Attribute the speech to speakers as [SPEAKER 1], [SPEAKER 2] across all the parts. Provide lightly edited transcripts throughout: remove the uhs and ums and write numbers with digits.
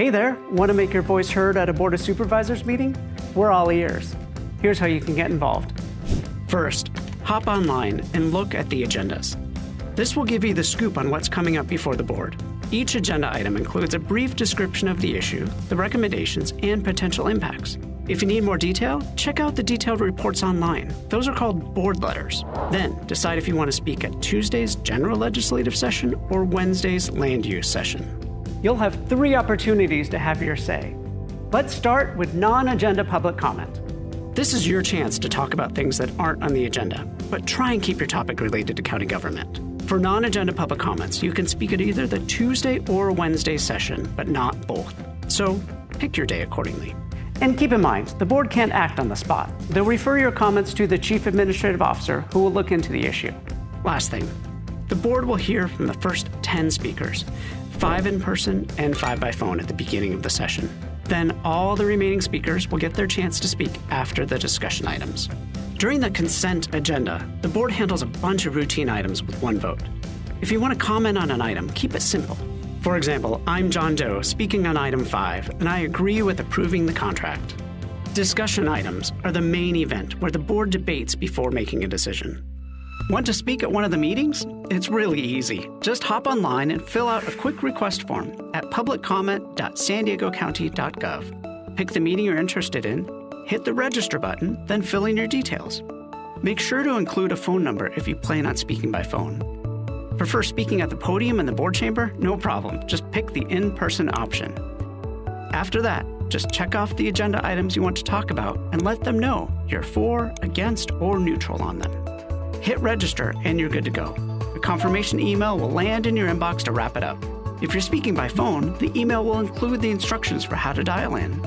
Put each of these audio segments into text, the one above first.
[SPEAKER 1] Hey there, want to make your voice heard at a Board of Supervisors meeting? We're all ears. Here's how you can get involved. First, hop online and look at the agendas. This will give you the scoop on what's coming up before the board. Each agenda item includes a brief description of the issue, the recommendations, and potential impacts. If you need more detail, check out the detailed reports online. Those are called board letters. Then, decide if you want to speak at Tuesday's general legislative session or Wednesday's land use session. You'll have 3 opportunities to have your say. Let's start with non-agenda public comment. This is your chance to talk about things that aren't on the agenda, but try and keep your topic related to county government. For non-agenda public comments, you can speak at either the Tuesday or Wednesday session, but not both. So pick your day accordingly. And keep in mind, the board can't act on the spot. They'll refer your comments to the Chief Administrative Officer, who will look into the issue. Last thing, the board will hear from the first 10 speakers, 5 in person and 5 by phone at the beginning of the session. Then all the remaining speakers will get their chance to speak after the discussion items. During the consent agenda, the board handles a bunch of routine items with one vote. If you want to comment on an item, keep it simple. For example, I'm John Doe speaking on item 5, and I agree with approving the contract. Discussion items are the main event where the board debates before making a decision. Want to speak at one of the meetings? It's really easy. Just hop online and fill out a quick request form at publiccomment.sandiegocounty.gov. Pick the meeting you're interested in, hit the register button, then fill in your details. Make sure to include a phone number if you plan on speaking by phone. Prefer speaking at the podium in the board chamber? No problem. Just pick the in-person option. After that, just check off the agenda items you want to talk about and let them know you're for, against, or neutral on them. Hit register and you're good to go. A confirmation email will land in your inbox to wrap it up. If you're speaking by phone, the email will include the instructions for how to dial in.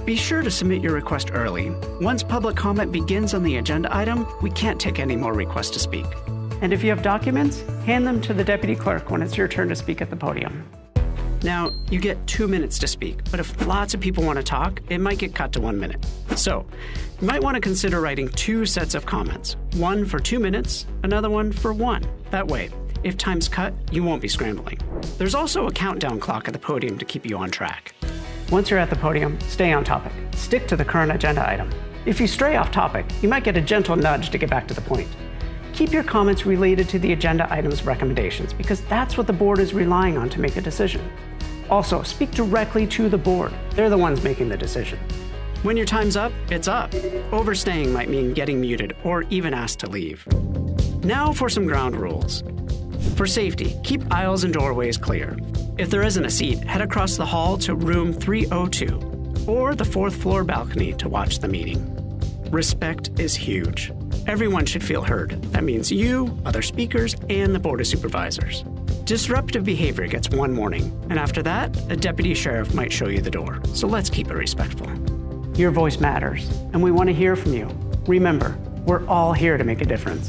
[SPEAKER 1] Be sure to submit your request early. Once public comment begins on the agenda item, we can't take any more requests to speak. And if you have documents, hand them to the deputy clerk when it's your turn to speak at the podium. Now, you get 2 minutes to speak, but if lots of people want to talk, it might get cut to 1 minute. So, you might want to consider writing 2 sets of comments, one for 2 minutes, another one for 1. That way, if time's cut, you won't be scrambling. There's also a countdown clock at the podium to keep you on track. Once you're at the podium, stay on topic. Stick to the current agenda item. If you stray off topic, you might get a gentle nudge to get back to the point. Keep your comments related to the agenda item's recommendations because that's what the board is relying on to make a decision. Also, speak directly to the board. They're the ones making the decision. When your time's up, it's up. Overstaying might mean getting muted or even asked to leave. Now for some ground rules. For safety, keep aisles and doorways clear. If there isn't a seat, head across the hall to room 302 or the 4th floor balcony to watch the meeting. Respect is huge. Everyone should feel heard. That means you, other speakers, and the Board of Supervisors. Disruptive behavior gets 1 warning, and after that, a deputy sheriff might show you the door. So let's keep it respectful. Your voice matters, and we want to hear from you. Remember, we're all here to make a difference.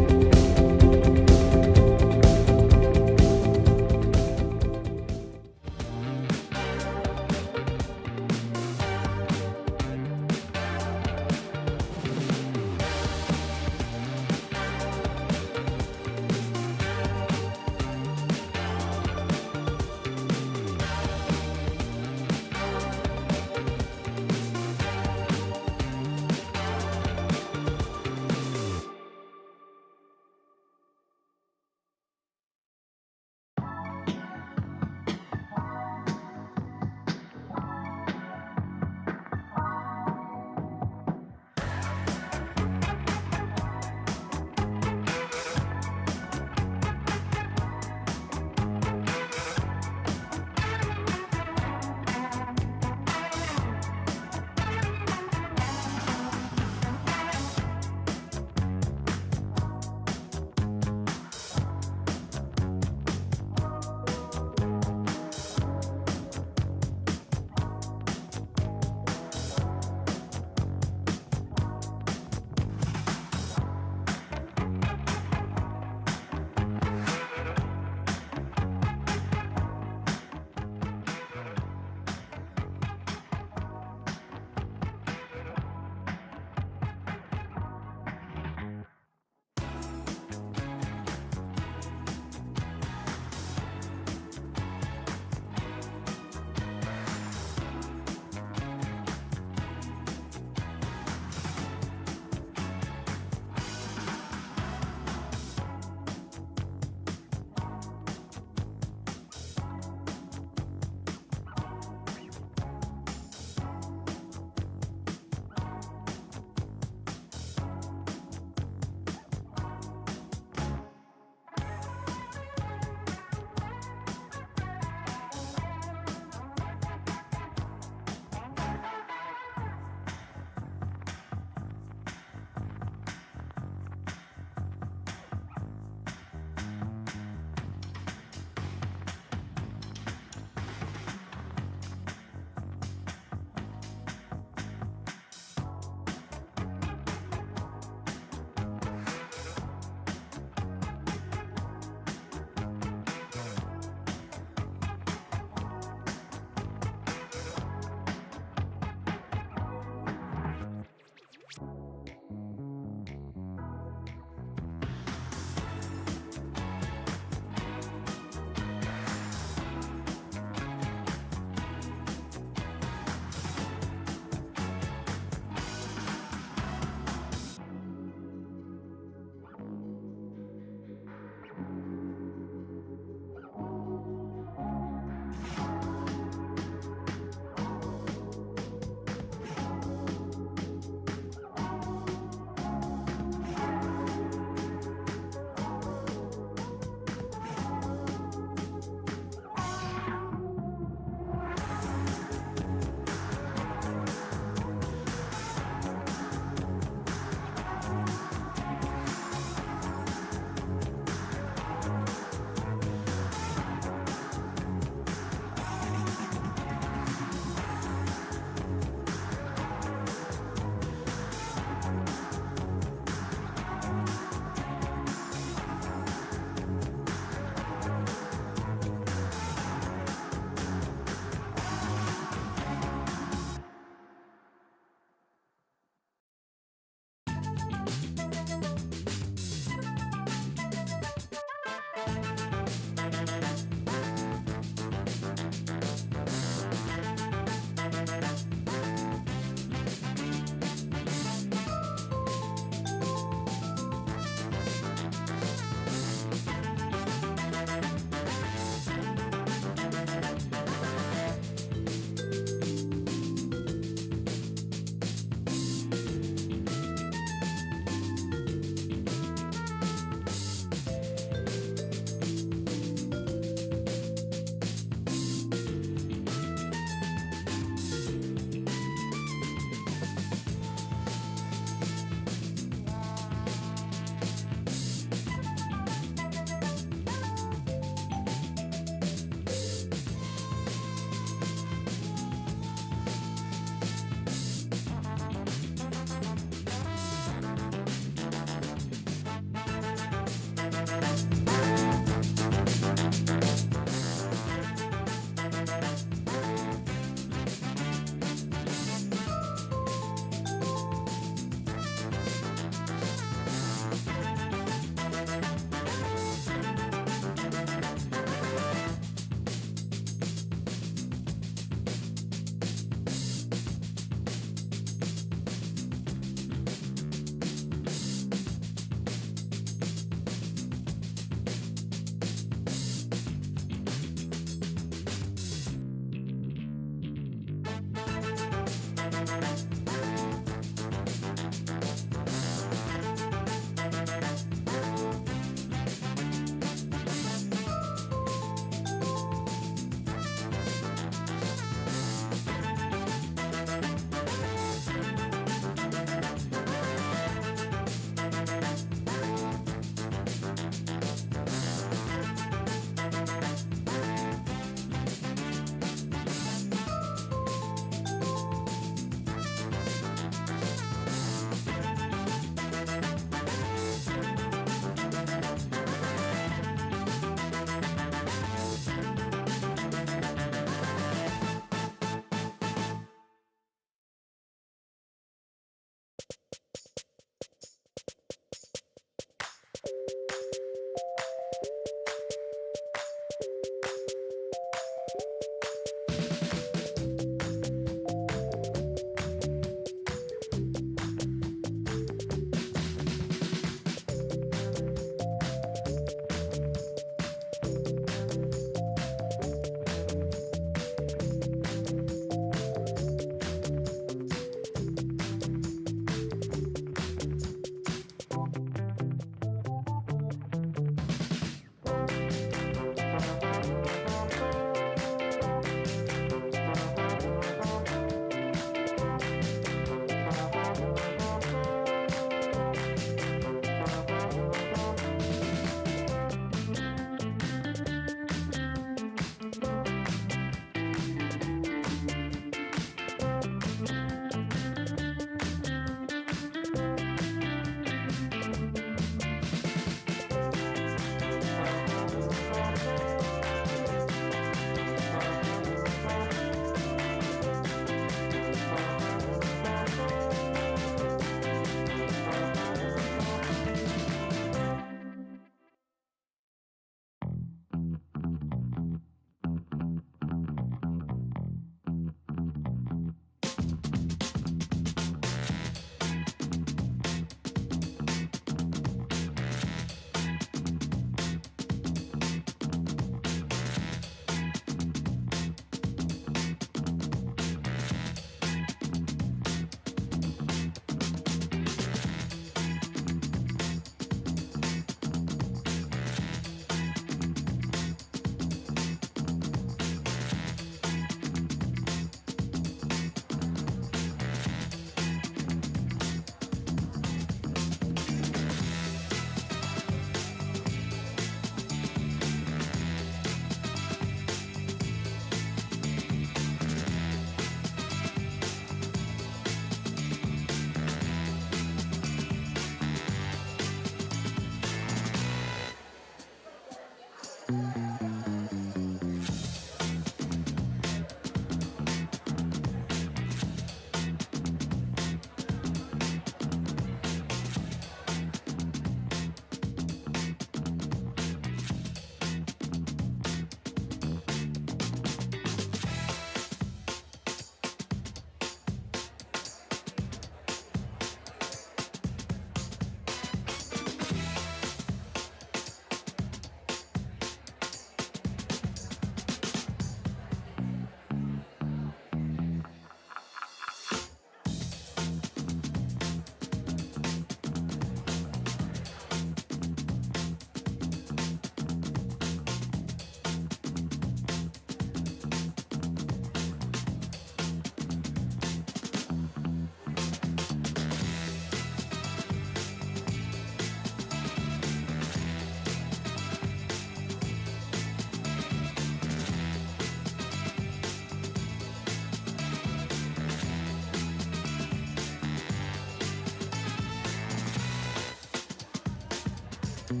[SPEAKER 2] Okay,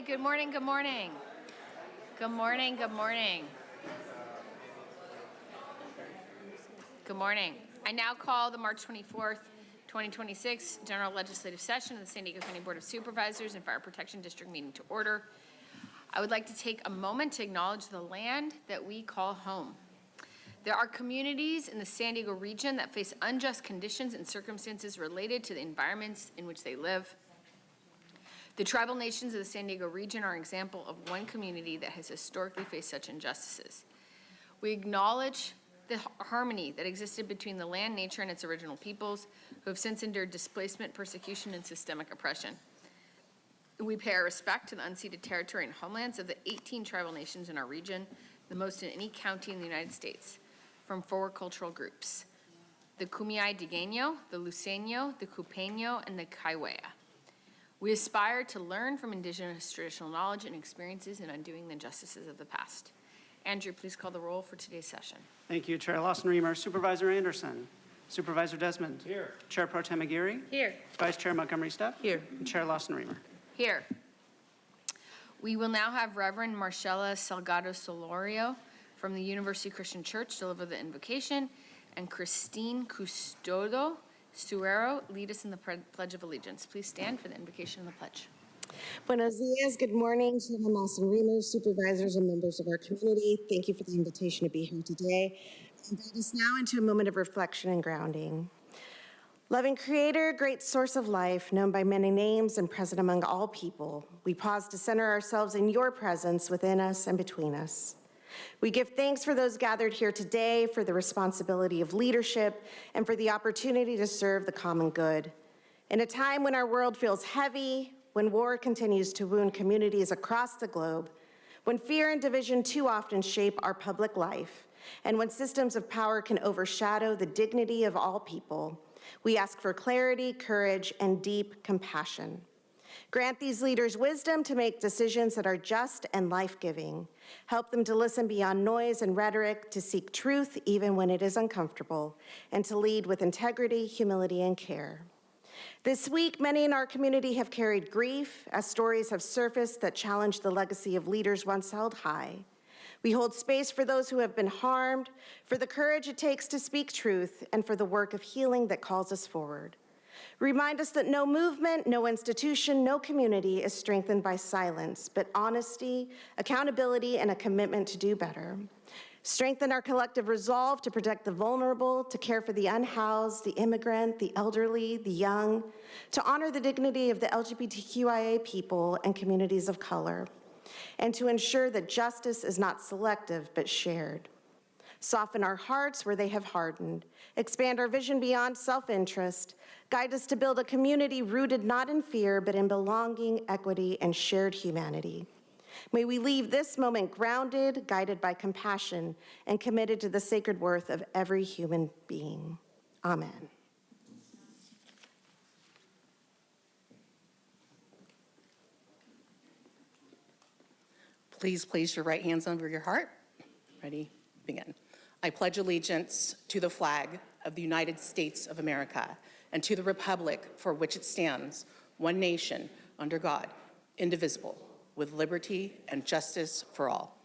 [SPEAKER 2] good morning, good morning. Good morning, good morning. Good morning. I now call the March 24th, 2026 General Legislative Session of the San Diego County Board of Supervisors and Fire Protection District meeting to order. I would like to take a moment to acknowledge the land that we call home. There are communities in the San Diego region that face unjust conditions and circumstances related to the environments in which they live. The tribal nations of the San Diego region are an example of one community that has historically faced such injustices. We acknowledge the harmony that existed between the land, nature, and its original peoples, who have since endured displacement, persecution, and systemic oppression. We pay our respect to the unceded territory and homelands of the 18 tribal nations in our region, the most in any county in the United States, from 4 cultural groups: the Kumeyaay Digueño, the Luiseño, the Cupeño, and the Kaiwea. We aspire to learn from Indigenous traditional knowledge and experiences in undoing the injustices of the past. Andrew, please call the roll for today's session.
[SPEAKER 1] Thank you, Chair Lawson-Remer. Supervisor Anderson. Supervisor Desmond. Here. Chair Pro Tem Aguirre.
[SPEAKER 2] Here.
[SPEAKER 1] Vice Chair Montgomery Stepp.
[SPEAKER 2] Here.
[SPEAKER 1] And Chair Lawson-Remer.
[SPEAKER 2] Here. We will now have Reverend Marcela Salgado Solorio from the University Christian Church deliver the invocation, and Christine Custodo Suero lead us in the Pledge of Allegiance. Please stand for the invocation and the pledge.
[SPEAKER 3] Buenos dias. Good morning, Chairman Lawson-Remer, supervisors, and members of our community. Thank you for the invitation to be here today. I invite us now into a moment of reflection and grounding. Loving Creator, great source of life, known by many names and present among all people, we pause to center ourselves in your presence within us and between us. We give thanks for those gathered here today, for the responsibility of leadership, and for the opportunity to serve the common good. In a time when our world feels heavy, when war continues to wound communities across the globe, when fear and division too often shape our public life, and when systems of power can overshadow the dignity of all people, we ask for clarity, courage, and deep compassion. Grant these leaders wisdom to make decisions that are just and life-giving. Help them to listen beyond noise and rhetoric, to seek truth even when it is uncomfortable, and to lead with integrity, humility, and care. This week, many in our community have carried grief as stories have surfaced that challenge the legacy of leaders once held high. We hold space for those who have been harmed, for the courage it takes to speak truth, and for the work of healing that calls us forward. Remind us that no movement, no institution, no community is strengthened by silence, but honesty, accountability, and a commitment to do better. Strengthen our collective resolve to protect the vulnerable, to care for the unhoused, the immigrant, the elderly, the young, to honor the dignity of the LGBTQIA people and communities of color, and to ensure that justice is not selective but shared. Soften our hearts where they have hardened, expand our vision beyond self-interest, guide us to build a community rooted not in fear, but in belonging, equity, and shared humanity. May we leave this moment grounded, guided by compassion, and committed to the sacred worth of every human being. Amen.
[SPEAKER 4] Please place your right hands over your heart. Ready? Begin. I pledge allegiance to the flag of the United States of America and to the republic for which it stands, one nation, under God, indivisible, with liberty and justice for all.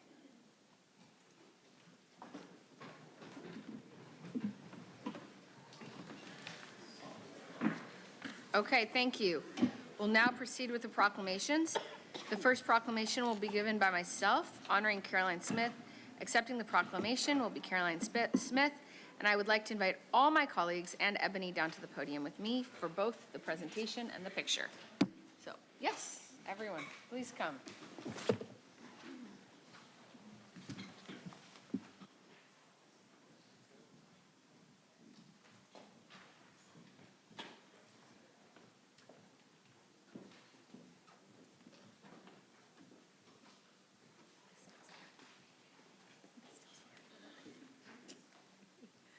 [SPEAKER 2] Okay, thank you. We'll now proceed with the proclamations. The first proclamation will be given by myself, honoring Caroline Smith. Accepting the proclamation will be Caroline Smith, and I would like to invite all my colleagues and Ebony down to the podium with me for both the presentation and the picture. So, yes, everyone, please come.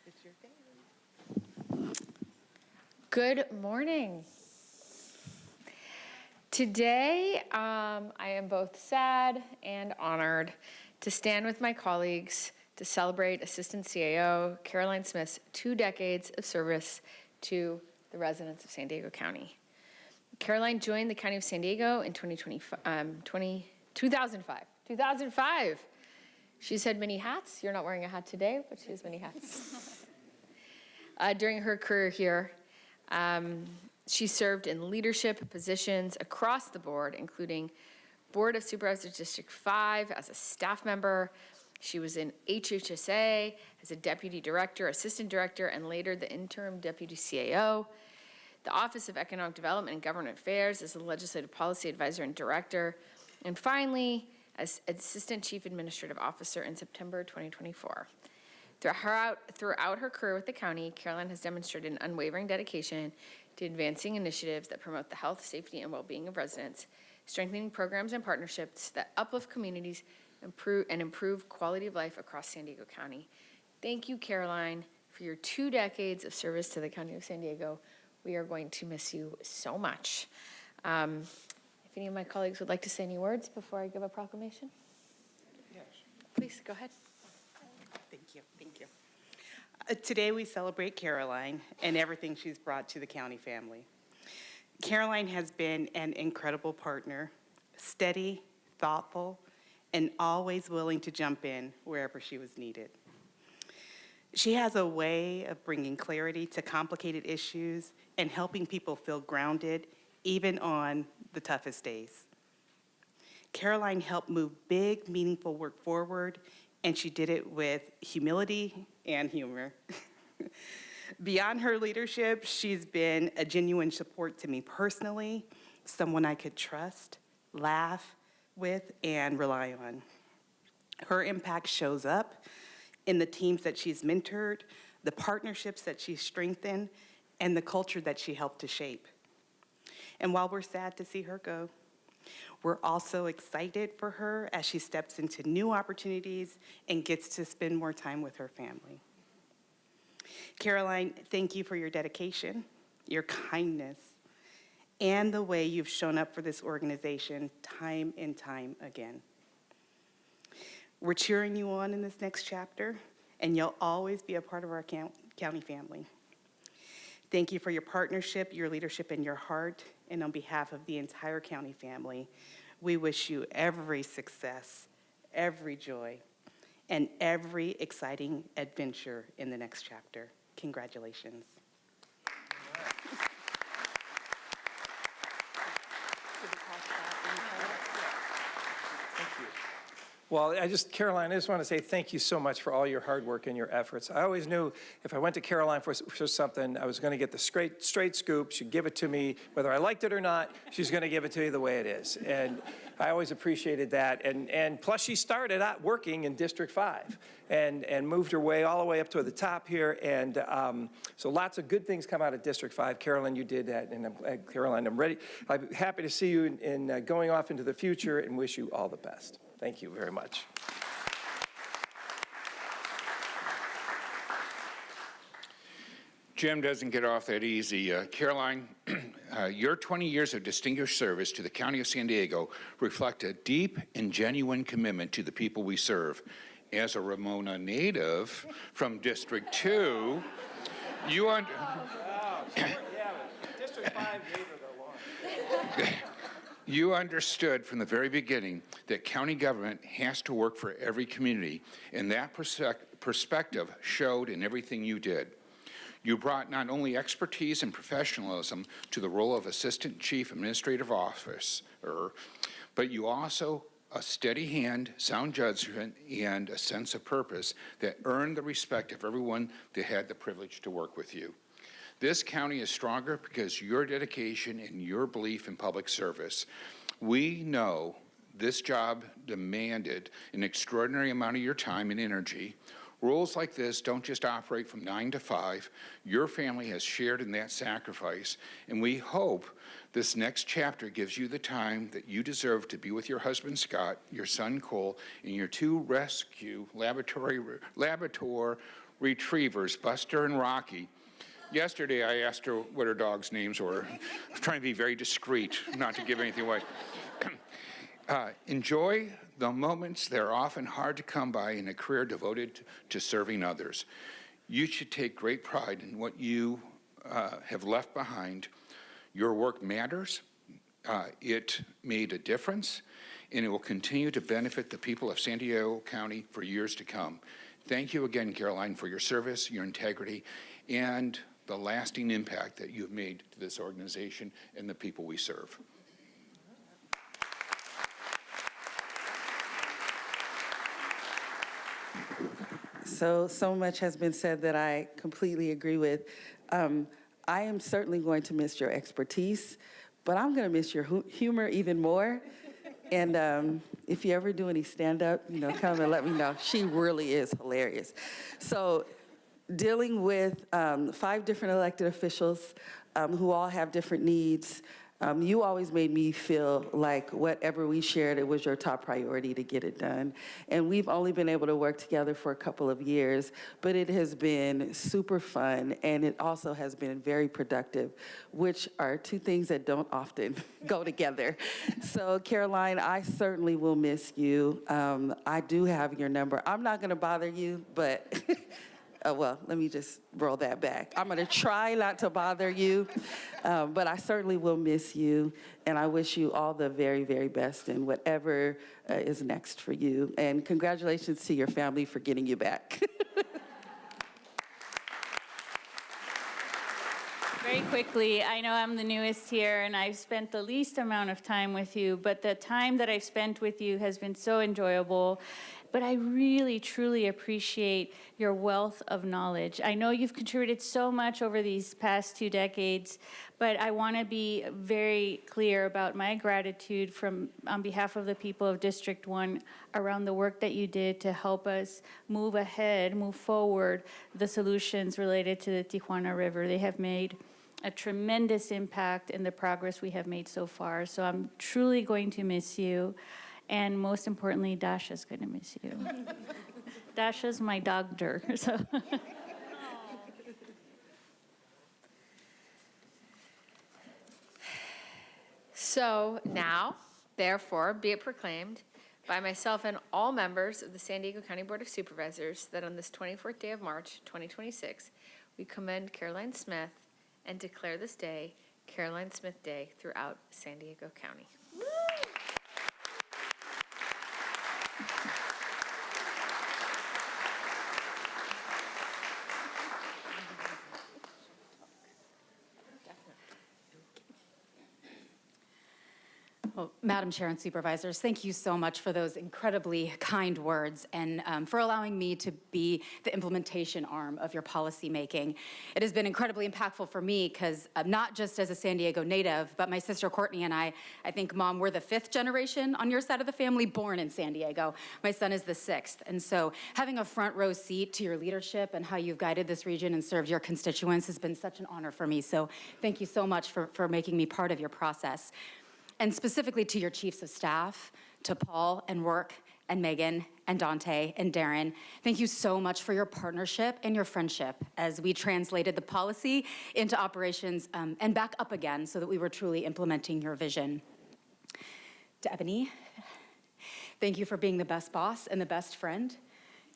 [SPEAKER 4] It's your favorite.
[SPEAKER 2] Good morning. Today, I am both sad and honored to stand with my colleagues to celebrate Assistant CAO Caroline Smith's 2 decades of service to the residents of San Diego County. Caroline joined the County of San Diego in 2005. She's had many hats. You're not wearing a hat today, but she has many hats. During her career here, she served in leadership positions across the board, including Board of Supervisors District 5 as a staff member. She was in HHSA as a deputy director, assistant director, and later the interim deputy CAO. The Office of Economic Development and Government Affairs as a legislative policy advisor and director. And finally, as assistant chief administrative officer in September 2024. Throughout her career with the county, Caroline has demonstrated an unwavering dedication to advancing initiatives that promote the health, safety, and well-being of residents, strengthening programs and partnerships that uplift communities and improve quality of life across San Diego County. Thank you, Caroline, for your 2 decades of service to the County of San Diego. We are going to miss you so much. If any of my colleagues would like to say any words before I give a proclamation? Yes. Please, go ahead.
[SPEAKER 4] Thank you. Today we celebrate Caroline and everything she's brought to the county family. Caroline has been an incredible partner, steady, thoughtful, and always willing to jump in wherever she was needed. She has a way of bringing clarity to complicated issues and helping people feel grounded even on the toughest days. Caroline helped move big, meaningful work forward, and she did it with humility and humor. Beyond her leadership, she's been a genuine support to me personally, someone I could trust, laugh with, and rely on. Her impact shows up in the teams that she's mentored, the partnerships that she's strengthened, and the culture that she helped to shape. And while we're sad to see her go, we're also excited for her as she steps into new opportunities and gets to spend more time with her family. Caroline, thank you for your dedication, your kindness, and the way you've shown up for this organization time and time again. We're cheering you on in this next chapter, and you'll always be a part of our county family. Thank you for your partnership, your leadership, and your heart. And on behalf of the entire county family, we wish you every success, every joy, and every exciting adventure in the next chapter. Congratulations.
[SPEAKER 5] Well, Caroline, I just want to say thank you so much for all your hard work and your efforts. I always knew if I went to Caroline for something, I was going to get the straight scoop. She'd give it to me, whether I liked it or not, she's going to give it to me the way it is. And I always appreciated that. And plus, she started out working in District 5 and moved her way all the way up to the top here. And so lots of good things come out of District 5. Caroline, you did that. And Caroline, I'm happy to see you in going off into the future and wish you all the best. Thank you very much.
[SPEAKER 6] Jim doesn't get off that easy. Caroline, your 20 years of distinguished service to the County of San Diego reflect a deep and genuine commitment to the people we serve. As a Ramona native from District 2, you
[SPEAKER 5] District 5 gave her the lawn.
[SPEAKER 6] You understood from the very beginning that county government has to work for every community, and that perspective showed in everything you did. You brought not only expertise and professionalism to the role of Assistant Chief Administrative Officer, but you also a steady hand, sound judgment, and a sense of purpose that earned the respect of everyone that had the privilege to work with you. This county is stronger because your dedication and your belief in public service. We know this job demanded an extraordinary amount of your time and energy. Rules like this don't just operate from 9 to 5. Your family has shared in that sacrifice, and we hope this next chapter gives you the time that you deserve to be with your husband, Scott, your son, Cole, and your 2 rescue Labrador retrievers, Buster and Rocky. Yesterday, I asked her what her dog's names were. I was trying to be very discreet, not to give anything away. Enjoy the moments that are often hard to come by in a career devoted to serving others. You should take great pride in what you have left behind. Your work matters. It made a difference, and it will continue to benefit the people of San Diego County for years to come. Thank you again, Caroline, for your service, your integrity, and the lasting impact that you've made to this organization and the people we serve.
[SPEAKER 7] So much has been said that I completely agree with. I am certainly going to miss your expertise, but I'm going to miss your humor even more. And if you ever do any stand-up, come and let me know. She really is hilarious. So dealing with 5 different elected officials who all have different needs, you always made me feel like whatever we shared, it was your top priority to get it done. And we've only been able to work together for a couple of years, but it has been super fun, and it also has been very productive, which are 2 things that don't often go together. So Caroline, I certainly will miss you. I do have your number. I'm not gonna bother you, but well, let me just roll that back. I'm gonna try not to bother you, but I certainly will miss you, and I wish you all the very, very best in whatever is next for you. And congratulations to your family for getting you back.
[SPEAKER 8] Very quickly, I know I'm the newest here, and I've spent the least amount of time with you, but the time that I've spent with you has been so enjoyable. But I really, truly appreciate your wealth of knowledge. I know you've contributed so much over these past 2 decades, but I want to be very clear about my gratitude on behalf of the people of District 1 around the work that you did to help us move ahead, move forward the solutions related to the Tijuana River. They have made a tremendous impact in the progress we have made so far. So I'm truly going to miss you. And most importantly, Dasha's going to miss you. Dasha's my doctor.
[SPEAKER 2] So now, therefore, be it proclaimed by myself and all members of the San Diego County Board of Supervisors that on this 24th day of March, 2026, we commend Caroline Smith and declare this day Caroline Smith Day throughout San Diego County.
[SPEAKER 9] Well, Madam Chair and Supervisors, thank you so much for those incredibly kind words and for allowing me to be the implementation arm of your policy making. It has been incredibly impactful for me because not just as a San Diego native, but my sister Courtney and I think, Mom, we're the 5th generation on your side of the family born in San Diego. My son is the 6th. And so having a front row seat to your leadership and how you've guided this region and served your constituents has been such an honor for me. So thank you so much for making me part of your process. And specifically to your chiefs of staff, to Paul and Work and Megan and Dante and Darren, thank you so much for your partnership and your friendship as we translated the policy into operations and back up again so that we were truly implementing your vision. To Ebony, thank you for being the best boss and the best friend.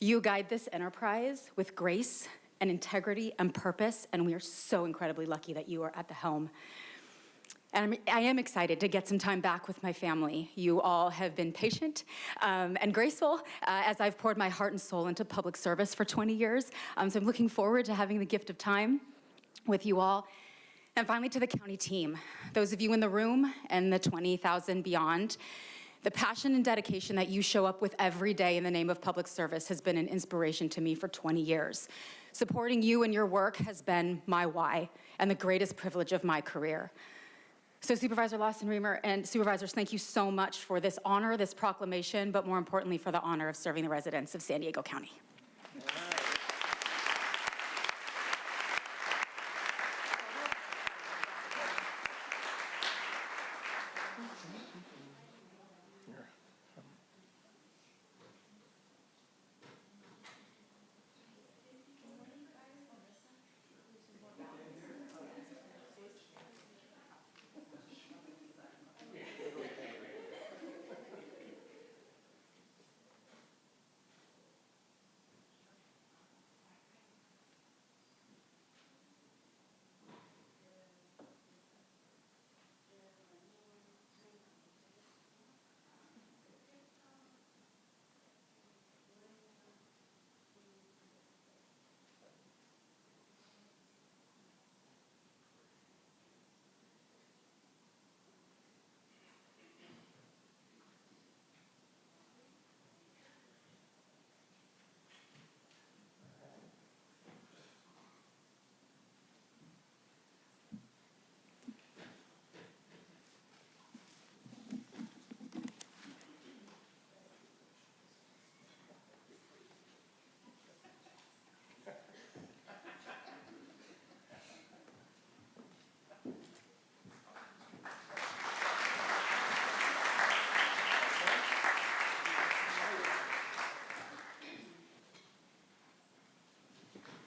[SPEAKER 9] You guide this enterprise with grace and integrity and purpose, and we are so incredibly lucky that you are at the helm. And I am excited to get some time back with my family. You all have been patient and graceful as I've poured my heart and soul into public service for 20 years. So I'm looking forward to having the gift of time with you all. And finally, to the county team, those of you in the room and the 20,000 beyond, the passion and dedication that you show up with every day in the name of public service has been an inspiration to me for 20 years. Supporting you and your work has been my why and the greatest privilege of my career. So Supervisor Lawson-Remer and Supervisors, thank you so much for this honor, this proclamation, but more importantly for the honor of serving the residents of San Diego County.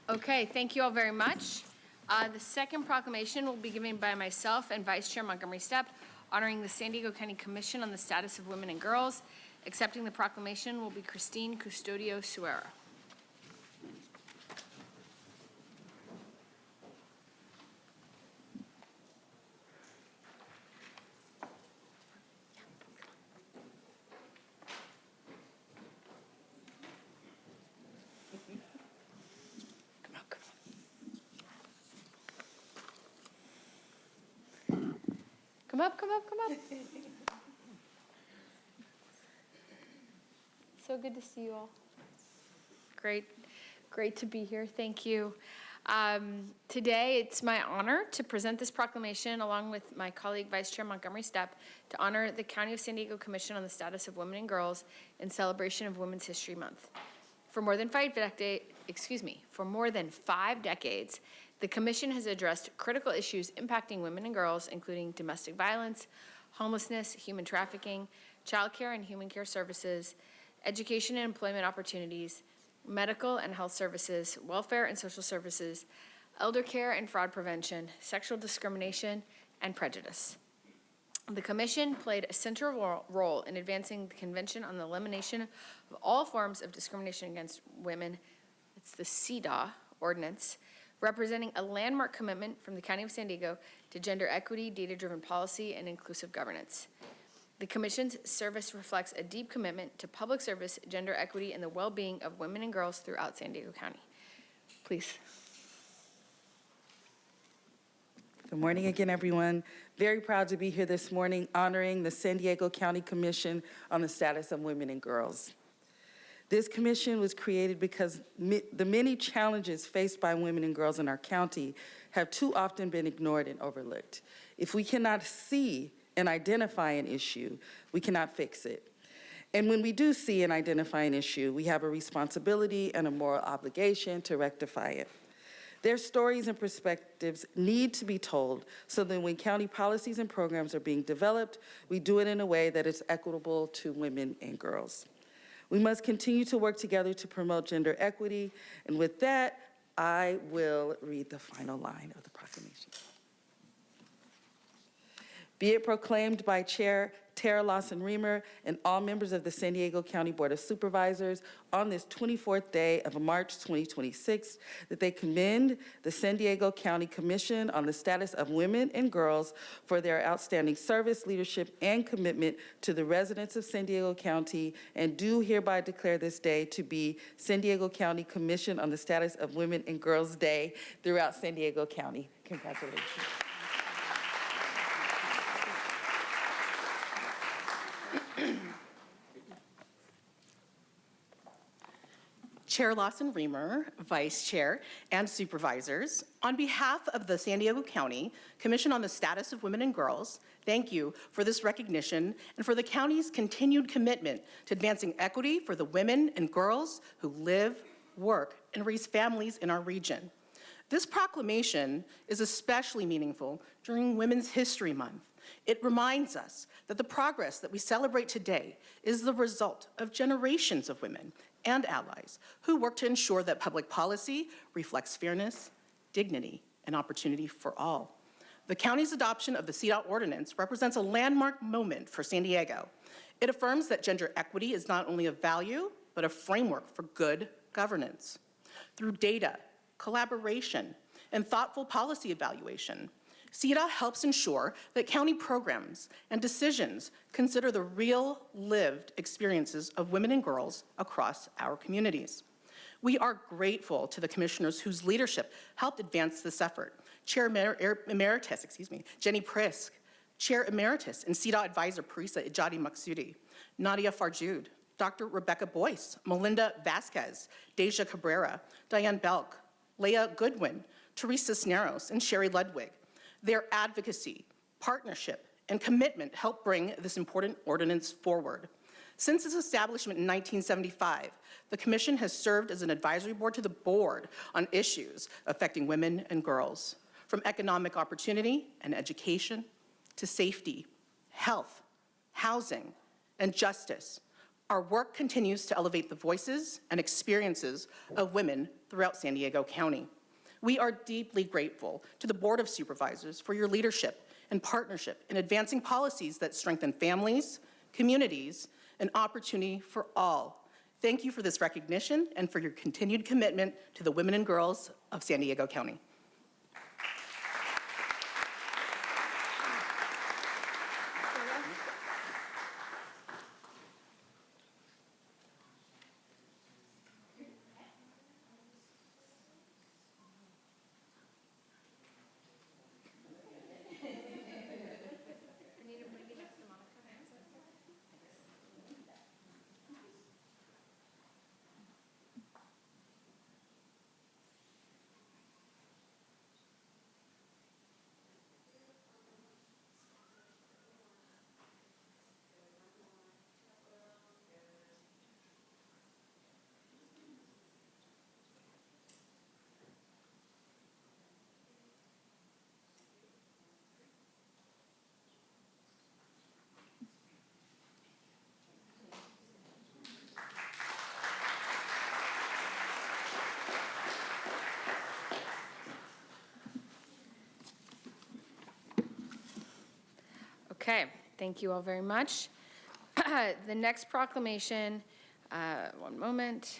[SPEAKER 2] Okay, thank you all very much. The second proclamation will be given by myself and Vice Chair Montgomery Stepp, honoring the San Diego County Commission on the Status of Women and Girls. Accepting the proclamation will be Christine Custodio Suera. Come up, come up, come up. So good to see you all. Great to be here. Thank you. Today, it's my honor to present this proclamation along with my colleague, Vice Chair Montgomery Stepp, to honor the County of San Diego Commission on the Status of Women and Girls in celebration of Women's History Month. For more than 5 decades, the Commission has addressed critical issues impacting women and girls, including domestic violence, homelessness, human trafficking, child care and human care services, education and employment opportunities, medical and health services, welfare and social services, elder care and fraud prevention, sexual discrimination, and prejudice. The Commission played a central role in advancing the Convention on the Elimination of All Forms of Discrimination Against Women, it's the CEDAW ordinance, representing a landmark commitment from the County of San Diego to gender equity, data-driven policy, and inclusive governance. The Commission's service reflects a deep commitment to public service, gender equity, and the well-being of women and girls throughout San Diego County. Please.
[SPEAKER 7] Good morning again, everyone. Very proud to be here this morning honoring the San Diego County Commission on the Status of Women and Girls. This commission was created because the many challenges faced by women and girls in our county have too often been ignored and overlooked. If we cannot see and identify an issue, we cannot fix it. And when we do see and identify an issue, we have a responsibility and a moral obligation to rectify it. Their stories and perspectives need to be told so that when county policies and programs are being developed, we do it in a way that is equitable to women and girls. We must continue to work together to promote gender equity, and with that, I will read the final line of the proclamation. Be it proclaimed by Chair Tara Lawson-Remer and all members of the San Diego County Board of Supervisors on this 24th day of March 2026 that they commend the San Diego County Commission on the Status of Women and Girls for their outstanding service, leadership, and commitment to the residents of San Diego County, and do hereby declare this day to be San Diego County Commission on the Status of Women and Girls Day throughout San Diego County. Congratulations.
[SPEAKER 4] Chair Lawson-Remer, Vice Chair, and Supervisors, on behalf of the San Diego County Commission on the Status of Women and Girls, thank you for this recognition and for the county's continued commitment to advancing equity for the women and girls who live, work, and raise families in our region. This proclamation is especially meaningful during Women's History Month. It reminds us that the progress that we celebrate today is the result of generations of women and allies who work to ensure that public policy reflects fairness, dignity, and opportunity for all. The county's adoption of the CEDAW ordinance represents a landmark moment for San Diego. It affirms that gender equity is not only a value, but a framework for good governance. Through data, collaboration, and thoughtful policy evaluation, CEDAW helps ensure that county programs and decisions consider the real lived experiences of women and girls across our communities. We are grateful to the commissioners whose leadership helped advance this effort. Chair Emeritus, Jenny Prisk, Chair Emeritus and CEDAW Advisor Parisa Ijadi Maksudi, Nadia Farjoud, Dr. Rebecca Boyce, Melinda Vasquez, Deja Cabrera, Diane Belk, Leah Goodwin, Teresa Cisneros, and Sherry Ludwig. Their advocacy, partnership, and commitment helped bring this important ordinance forward. Since its establishment in 1975, the Commission has served as an advisory board to the board on issues affecting women and girls, from economic opportunity and education to safety, health, housing, and justice. Our work continues to elevate the voices and experiences of women throughout throughout San Diego County. We are deeply grateful to the Board of Supervisors for your leadership and partnership in advancing policies that strengthen families, communities, and opportunity for all. Thank you for this recognition and for your continued commitment to the women and girls of San Diego County.
[SPEAKER 2] Okay, thank you all very much. The next proclamation, one moment.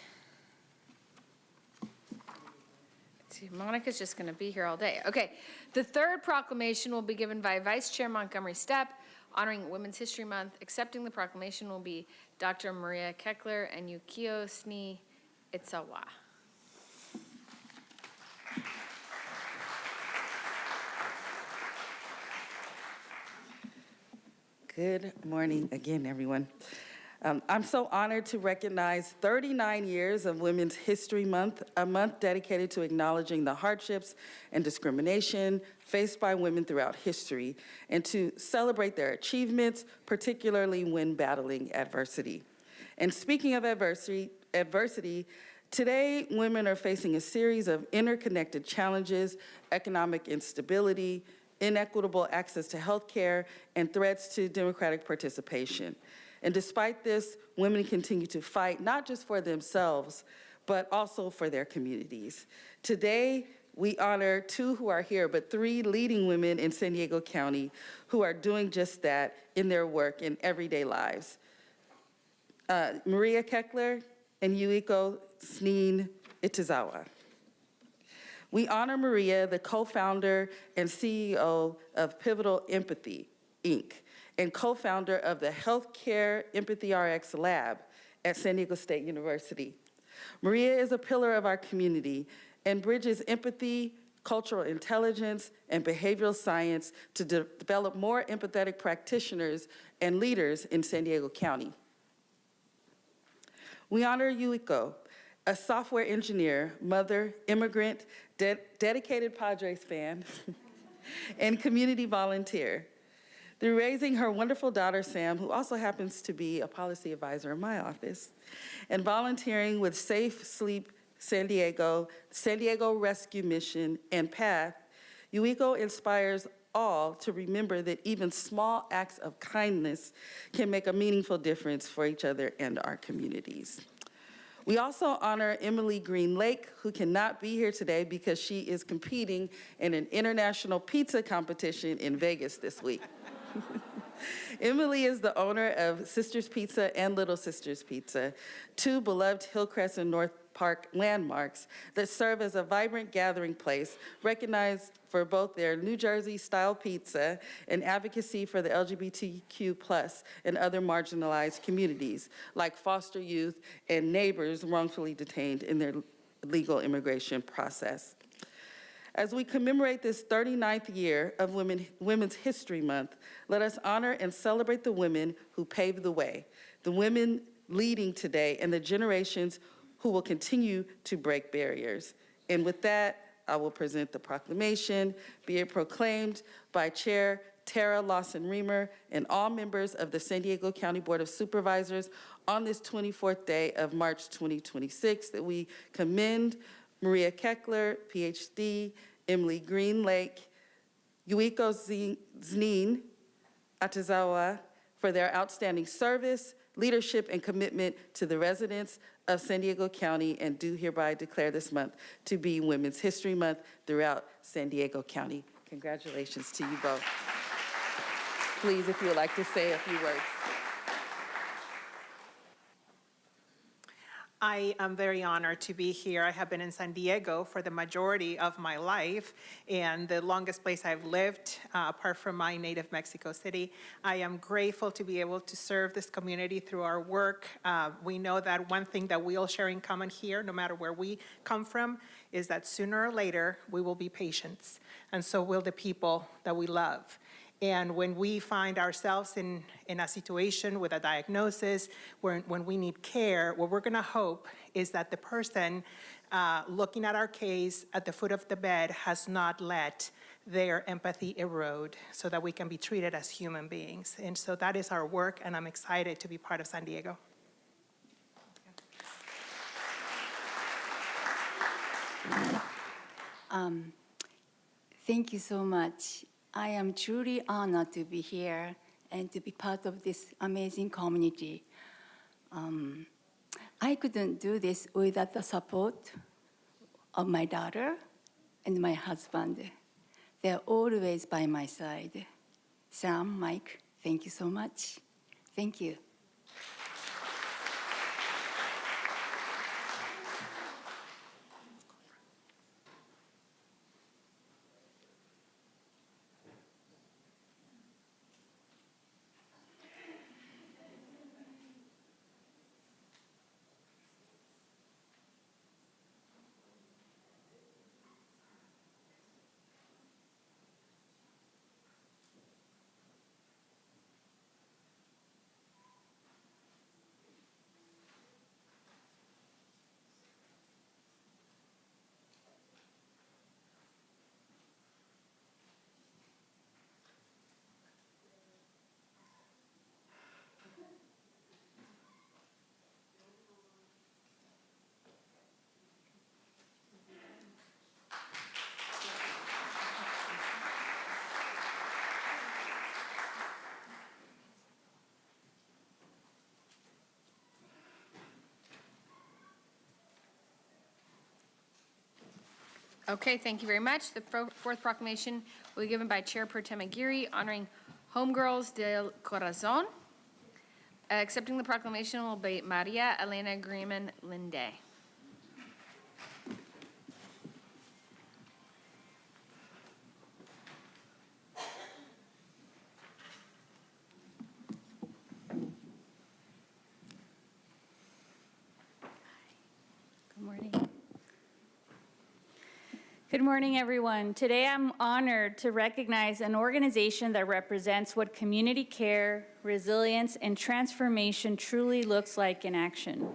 [SPEAKER 2] Let's see, Monica's just going to be here all day. Okay, the third proclamation will be given by Vice Chair Montgomery Stepp, honoring Women's History Month. Accepting the proclamation will be Dr. Maria Keckler and Yukio Sni Itzawa.
[SPEAKER 7] Good morning again, everyone. I'm so honored to recognize 39 years of Women's History Month, a month dedicated to acknowledging the hardships and discrimination faced by women throughout history, and to celebrate their achievements, particularly when battling adversity. And speaking of adversity, today women are facing a series of interconnected challenges: economic instability, inequitable access to health care, and threats to democratic participation. And despite this, women continue to fight not just for themselves, but also for their communities. Today, we honor two who are here, but three leading women in San Diego County who are doing just that in their work in everyday lives. Maria Keckler and Yuiko Sni Itzawa. We honor Maria, the co-founder and CEO of Pivotal Empathy, Inc., and co-founder of the Healthcare Empathy RX Lab at San Diego State University. Maria is a pillar of our community and bridges empathy, cultural intelligence, and behavioral science to develop more empathetic practitioners and leaders in San Diego County. We honor Yuiko, a software engineer, mother, immigrant, dedicated Padres fan, and community volunteer. Through raising her wonderful daughter, Sam, who also happens to be a policy advisor in my office, and volunteering with Safe Sleep San Diego Rescue Mission, and PATH, Yuiko inspires all to remember that even small acts of kindness can make a meaningful difference for each other and our communities. We also honor Emily Green Lake, who cannot be here today because she is competing in an international pizza competition in Vegas this week. Emily is the owner of Sisters Pizza and Little Sisters Pizza, two beloved Hillcrest and North Park landmarks that serve as a vibrant gathering place, recognized for both their New Jersey-style pizza and advocacy for the LGBTQ+ and other marginalized communities, like foster youth and neighbors wrongfully detained in their legal immigration process. As we commemorate this 39th year of Women's History Month, let us honor and celebrate the women who paved the way, the women leading today, and the generations who will continue to break barriers. And with that, I will present the proclamation. Be it proclaimed by Chair Tara Lawson-Remer and all members of the San Diego County Board of Supervisors on this 24th day of March 2026, that we commend Maria Keckler, PhD, Emily Green Lake, Yuiko Sni Itzawa for their outstanding service, leadership, and commitment to the residents of San Diego County, and do hereby declare this month to be Women's History Month throughout San Diego County. Congratulations to you both. Please, if you would like to say a few words.
[SPEAKER 10] I am very honored to be here. I have been in San Diego for the majority of my life, and the longest place I've lived, apart from my native Mexico City. I am grateful to be able to serve this community through our work. We know that one thing that we all share in common here, no matter where we come from, is that sooner or later, we will be patients, and so will the people that we love. And when we find ourselves in a situation with a diagnosis, when we need care, what we're gonna hope is that the person looking at our case at the foot of the bed has not let their empathy erode so that we can be treated as human beings. And so that is our work, and I'm excited to be part of San Diego.
[SPEAKER 11] Thank you so much. I am truly honored to be here and to be part of this amazing community. I couldn't do this without the support of my daughter and my husband. They're always by my side. Sam, Mike, thank you so much. Thank you.
[SPEAKER 2] Okay, thank you very much. The fourth proclamation will be given by Chair Pro Tem Aguirre honoring Homegirls del Corazon. Accepting the proclamation will be Maria Elena Grieman Linde.
[SPEAKER 8] Good morning. Good morning, everyone. Today I'm honored to recognize an organization that represents what community care, resilience, and transformation truly looks like in action.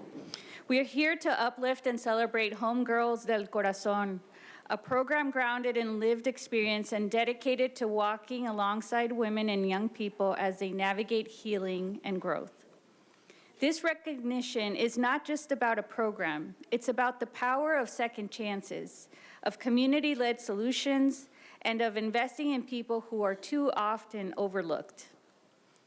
[SPEAKER 8] We are here to uplift and celebrate Homegirls del Corazon, a program grounded in lived experience and dedicated to walking alongside women and young people as they navigate healing and growth. This recognition is not just about a program, it's about the power of second chances, of community-led solutions, and of investing in people who are too often overlooked.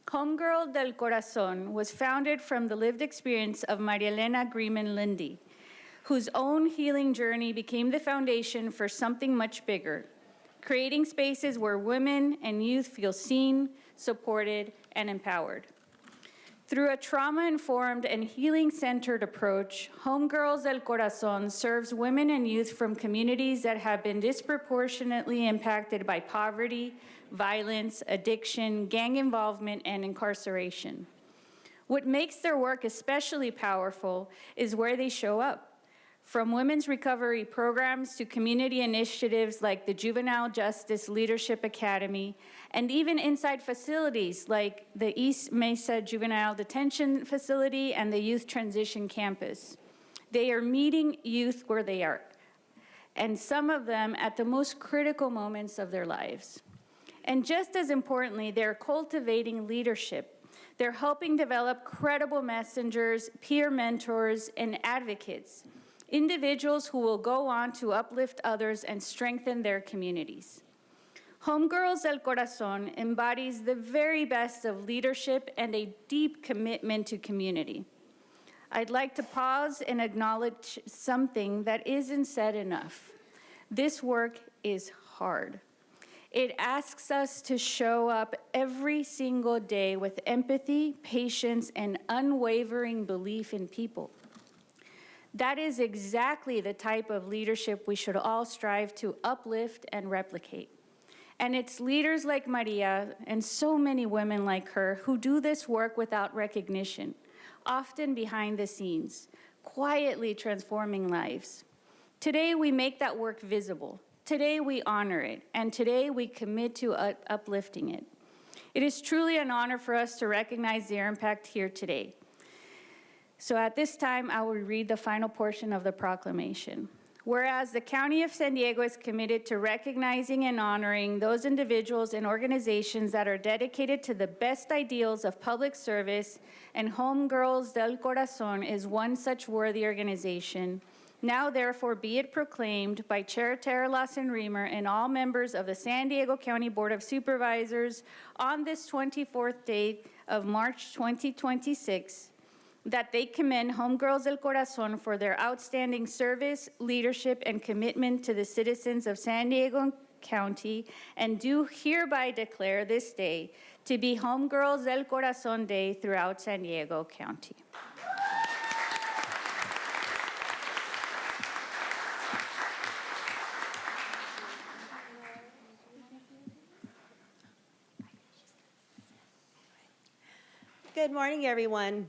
[SPEAKER 8] Homegirl del Corazon was founded from the lived experience of Maria Elena Grieman Linde, whose own healing journey became the foundation for something much bigger, creating spaces where women and youth feel seen, supported, and empowered. Through a trauma-informed and healing-centered approach, Homegirls del Corazon serves women and youth from communities that have been disproportionately impacted by poverty, violence, addiction, gang involvement, and incarceration. What makes their work especially powerful is where they show up. From women's recovery programs to community initiatives like the Juvenile Justice Leadership Academy, and even inside facilities like the East Mesa Juvenile Detention Facility and the Youth Transition Campus. They are meeting youth where they are, and some of them at the most critical moments of their lives. And just as importantly, they're cultivating leadership. They're helping develop credible messengers, peer mentors, and advocates, individuals who will go on to uplift others and strengthen their communities. Homegirls del Corazon embodies the very best of leadership and a deep commitment to community. I'd like to pause and acknowledge something that isn't said enough. This work is hard. It asks us to show up every single day with empathy, patience, and unwavering belief in people. That is exactly the type of leadership we should all strive to uplift and replicate. And it's leaders like Maria and so many women like her who do this work without recognition, often behind the scenes, quietly transforming lives. Today, we make that work visible. Today, we honor it. And today, we commit to uplifting it. It is truly an honor for us to recognize their impact here today. So at this time, I will read the final portion of the proclamation. Whereas the County of San Diego is committed to recognizing and honoring those individuals and organizations that are dedicated to the best ideals of public service, and Homegirls del Corazon is one such worthy organization. Now, therefore, be it proclaimed by Chair Tara Lawson-Remer and all members of the San Diego County Board of Supervisors on this 24th day of March 2026, that they commend Homegirls del Corazon for their outstanding service, leadership, and commitment to the citizens of San Diego County, and do hereby declare this day to be Homegirls del Corazon Day throughout San Diego County.
[SPEAKER 12] Good morning, everyone.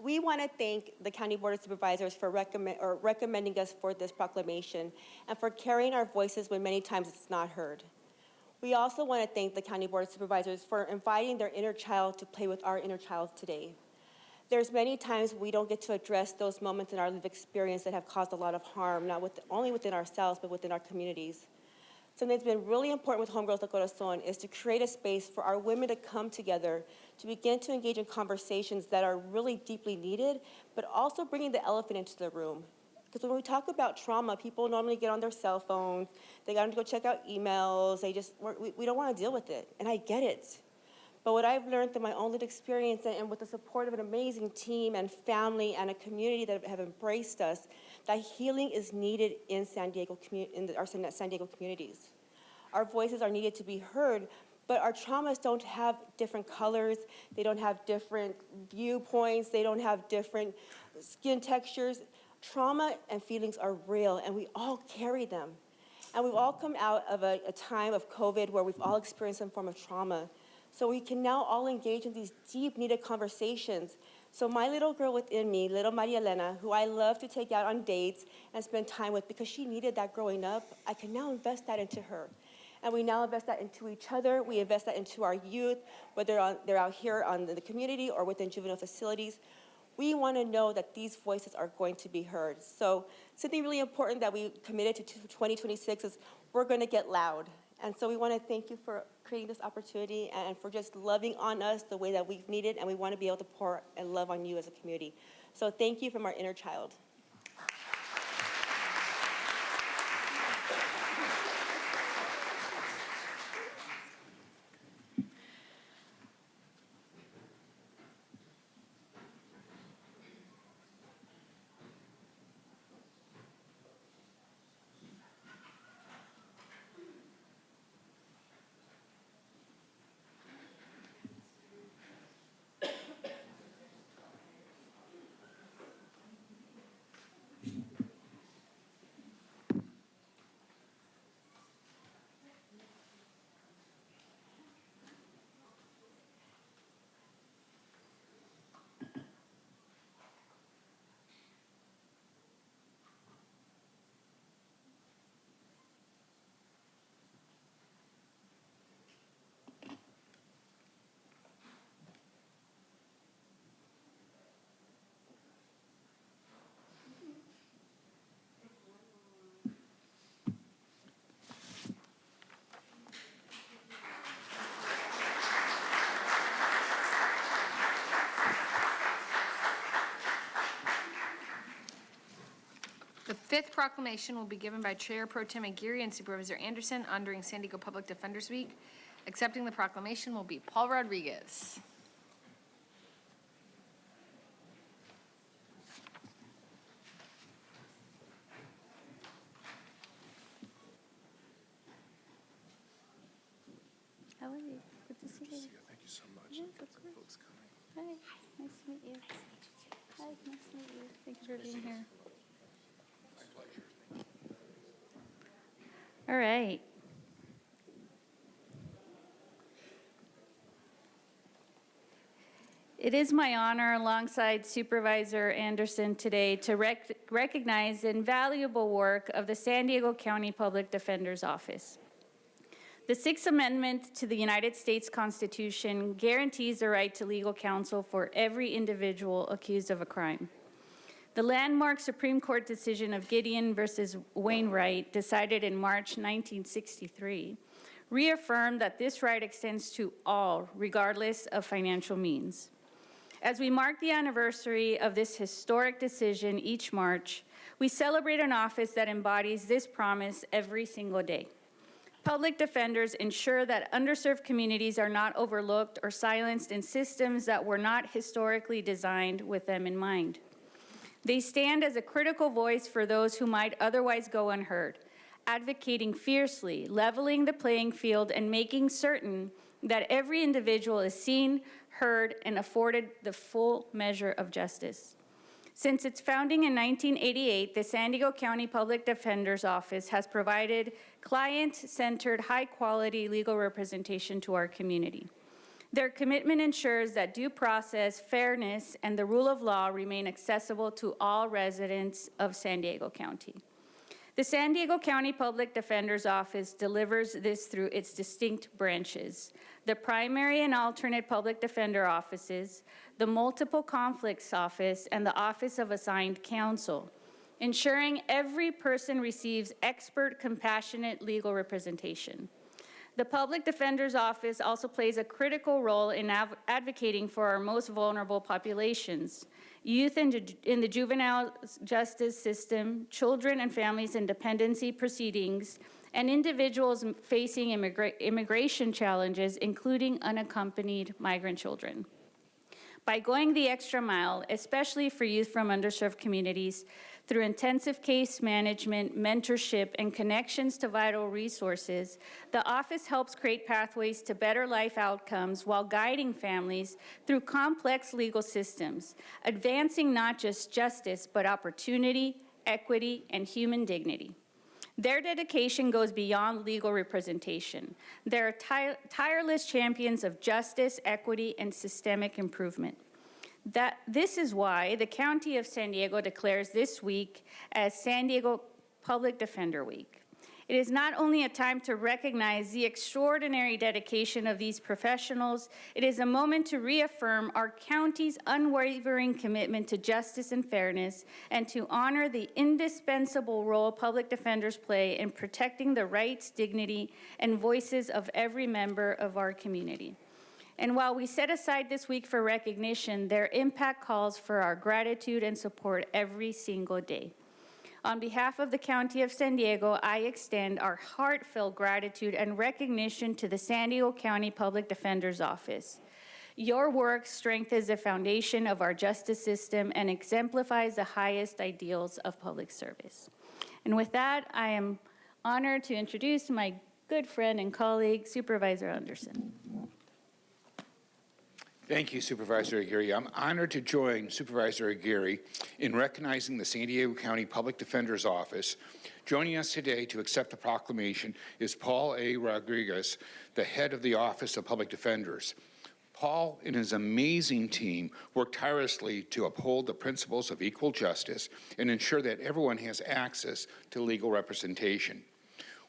[SPEAKER 12] We want to thank the County Board of Supervisors for recommending us for this proclamation and for carrying our voices when many times it's not heard. We also want to thank the County Board of Supervisors for inviting their inner child to play with our inner child today. There's many times we don't get to address those moments in our lived experience that have caused a lot of harm, not only within ourselves, but within our communities. Something that's been really important with Homegirls del Corazon is to create a space for our women to come together, to begin to engage in conversations that are really deeply needed, but also bringing the elephant into the room. Because when we talk about trauma, people normally get on their cell phones, they got to go check out emails, we don't want to deal with it, and I get it. But what I've learned through my own lived experience and with the support of an amazing team and family and a community that have embraced us, that healing is needed in our San Diego communities. Our voices are needed to be heard, but our traumas don't have different colors, they don't have different viewpoints, they don't have different skin textures. Trauma and feelings are real, and we all carry them. And we've all come out of a time of COVID where we've all experienced some form of trauma. So we can now all engage in these deep, needed conversations. So my little girl within me, little Maria Elena, who I love to take out on dates and spend time with because she needed that growing up, I can now invest that into her. And we now invest that into each other. We invest that into our youth, whether they're out here in the community or within juvenile facilities. We want to know that these voices are going to be heard. So something really important that we committed to 2026 is we're going to get loud. And so we want to thank you for creating this opportunity and for just loving on us the way that we've needed, and we want to be able to pour and love on you as a community. So thank you from our inner child.
[SPEAKER 2] fifth proclamation will be given by Chair Pro Tem Aguirre and Supervisor Anderson honoring San Diego Public Defenders Week. Accepting the proclamation will be Paul Rodriguez.
[SPEAKER 8] How are you? Good to see you.
[SPEAKER 5] Thank you so much.
[SPEAKER 8] Yes, of course. Hi, nice to meet you. Hi, nice to meet you. Thank you for being here.
[SPEAKER 6] My pleasure.
[SPEAKER 8] All right. It is my honor, alongside Supervisor Anderson today, to recognize the invaluable work of the San Diego County Public Defender's Office. The Sixth Amendment to the United States Constitution guarantees the right to legal counsel for every individual accused of a crime. The landmark Supreme Court decision of Gideon versus Wainwright, decided in March 1963, reaffirmed that this right extends to all, regardless of financial means. As we mark the anniversary of this historic decision each March, we celebrate an office that embodies this promise every single day. Public defenders ensure that underserved communities are not overlooked or silenced in systems that were not historically designed with them in mind. They stand as a critical voice for those who might otherwise go unheard, advocating fiercely, leveling the playing field, and making certain that every individual is seen, heard, and afforded the full measure of justice. Since its founding in 1988, the San Diego County Public Defender's Office has provided client-centered, high-quality legal representation to our community. Their commitment ensures that due process, fairness, and the rule of law remain accessible to all residents of San Diego County. The San Diego County Public Defender's Office delivers this through its distinct branches: the primary and alternate public defender offices, the multiple conflicts office, and the Office of Assigned Counsel, ensuring every person receives expert, compassionate legal representation. The Public Defender's Office also plays a critical role in advocating for our most vulnerable populations: youth in the juvenile justice system, children and families in dependency proceedings, and individuals facing immigration challenges, including unaccompanied migrant children. By going the extra mile, especially for youth from underserved communities, through intensive case management, mentorship, and connections to vital resources, the office helps create pathways to better life outcomes while guiding families through complex legal systems, advancing not just justice, but opportunity, equity, and human dignity. Their dedication goes beyond legal representation. They're tireless champions of justice, equity, and systemic improvement. This is why the County of San Diego declares this week as San Diego Public Defender Week. It is not only a time to recognize the extraordinary dedication of these professionals, it is a moment to reaffirm our county's unwavering commitment to justice and fairness, and to honor the indispensable role public defenders play in protecting the rights, dignity, and voices of every member of our community. And while we set aside this week for recognition, their impact calls for our gratitude and support every single day. On behalf of the County of San Diego, I extend our heartfelt gratitude and recognition to the San Diego County Public Defender's Office. Your work strengthens the foundation of our justice system and exemplifies the highest ideals of public service. And with that, I am honored to introduce my good friend and colleague, Supervisor Anderson.
[SPEAKER 6] Thank you, Supervisor Aguirre. I'm honored to join Supervisor Aguirre in recognizing the San Diego County Public Defender's Office. Joining us today to accept the proclamation is Paul A. Rodriguez, the head of the Office of Public Defenders. Paul and his amazing team work tirelessly to uphold the principles of equal justice and ensure that everyone has access to legal representation.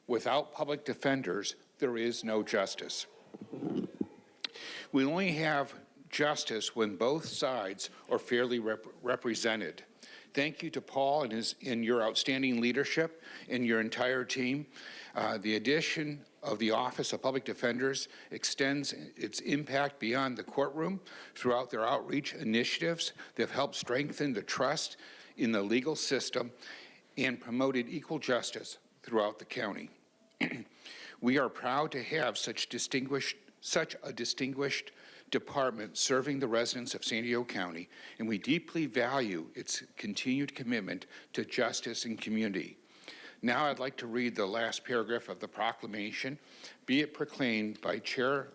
[SPEAKER 6] Without public defenders, there is no justice. We only have justice when both sides are fairly represented. Thank you to Paul and your outstanding leadership and your entire team. The addition of the Office of Public Defenders extends its impact beyond the courtroom throughout their outreach initiatives that have helped strengthen the trust in the legal system and promoted equal justice throughout the county. We are proud to have such a distinguished department serving the residents of San Diego County, and we deeply value its continued commitment to justice and community. Now I'd like to read the last paragraph of the proclamation. Be it proclaimed by Chair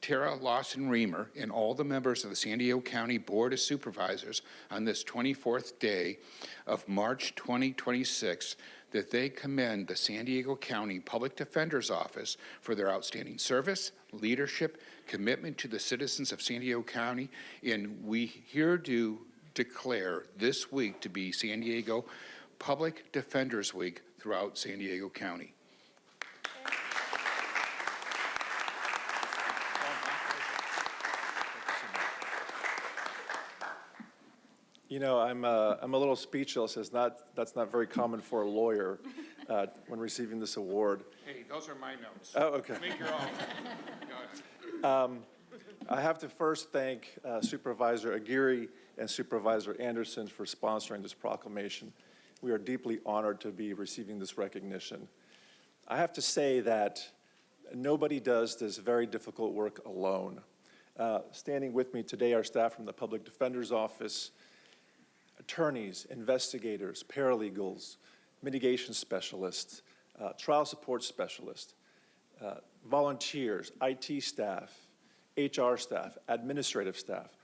[SPEAKER 6] Tara Lawson-Remer and all the members of the San Diego County Board of Supervisors on this 24th day of March 2026 that they commend the San Diego County Public Defender's Office for their outstanding service, leadership, commitment to the citizens of San Diego County, and we here do declare this week to be San Diego Public Defenders Week throughout San Diego County.
[SPEAKER 13] You know, I'm a little speechless. That's not very common for a lawyer when receiving this award.
[SPEAKER 6] Hey, those are my notes.
[SPEAKER 13] Oh, okay.
[SPEAKER 6] Make your own. Go ahead.
[SPEAKER 13] I have to first thank Supervisor Aguirre and Supervisor Anderson for sponsoring this proclamation. We are deeply honored to be receiving this recognition. I have to say that nobody does this very difficult work alone. Standing with me today are staff from the Public Defender's Office, attorneys, investigators, paralegals, mitigation specialists, trial support specialists, volunteers, IT staff, HR staff, administrative staff,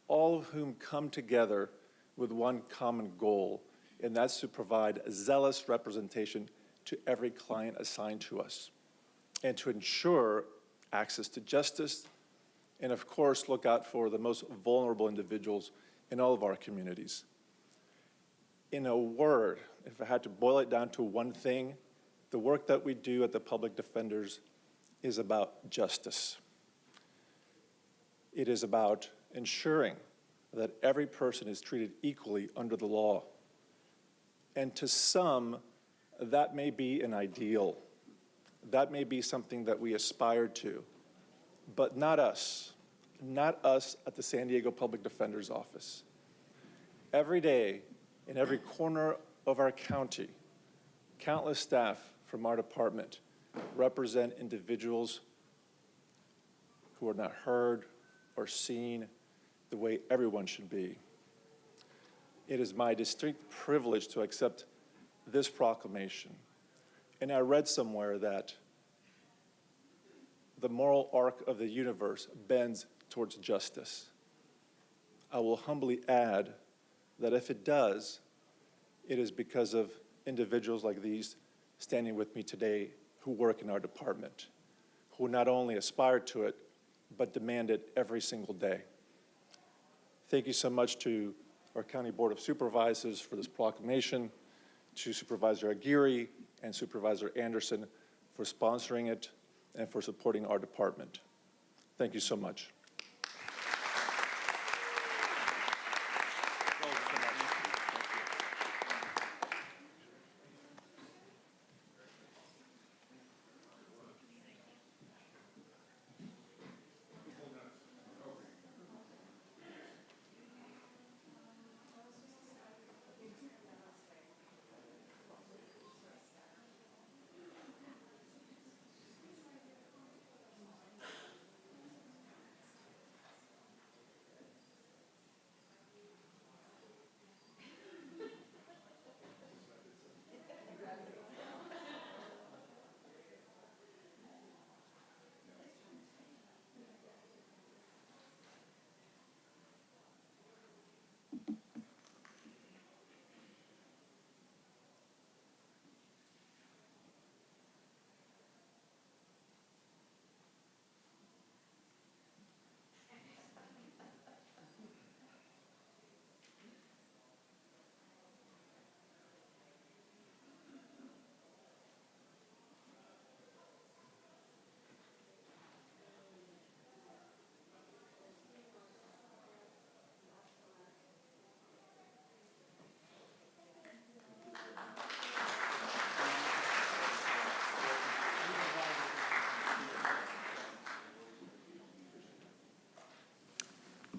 [SPEAKER 13] all of whom come together with one common goal, and that's to provide a zealous representation to every client assigned to us, and to ensure access to justice, and of course, look out for the most vulnerable individuals in all of our communities. In a word, if I had to boil it down to one thing, the work that we do at the Public Defenders is about justice. It is about ensuring that every person is treated equally under the law. And to some, that may be an ideal. That may be something that we aspire to, but not us at the San Diego Public Defender's Office. Every day, in every corner of our county, countless staff from our department represent individuals who are not heard or seen the way everyone should be. It is my distinct privilege to accept this proclamation. And I read somewhere that the moral arc of the universe bends towards justice. I will humbly add that if it does, it is because of individuals like these standing with me today who work in our department, who not only aspire to it, but demand it every single day. Thank you so much to our County Board of Supervisors for this proclamation, to Supervisor Aguirre and Supervisor Anderson for sponsoring it and for supporting our department. Thank you so much.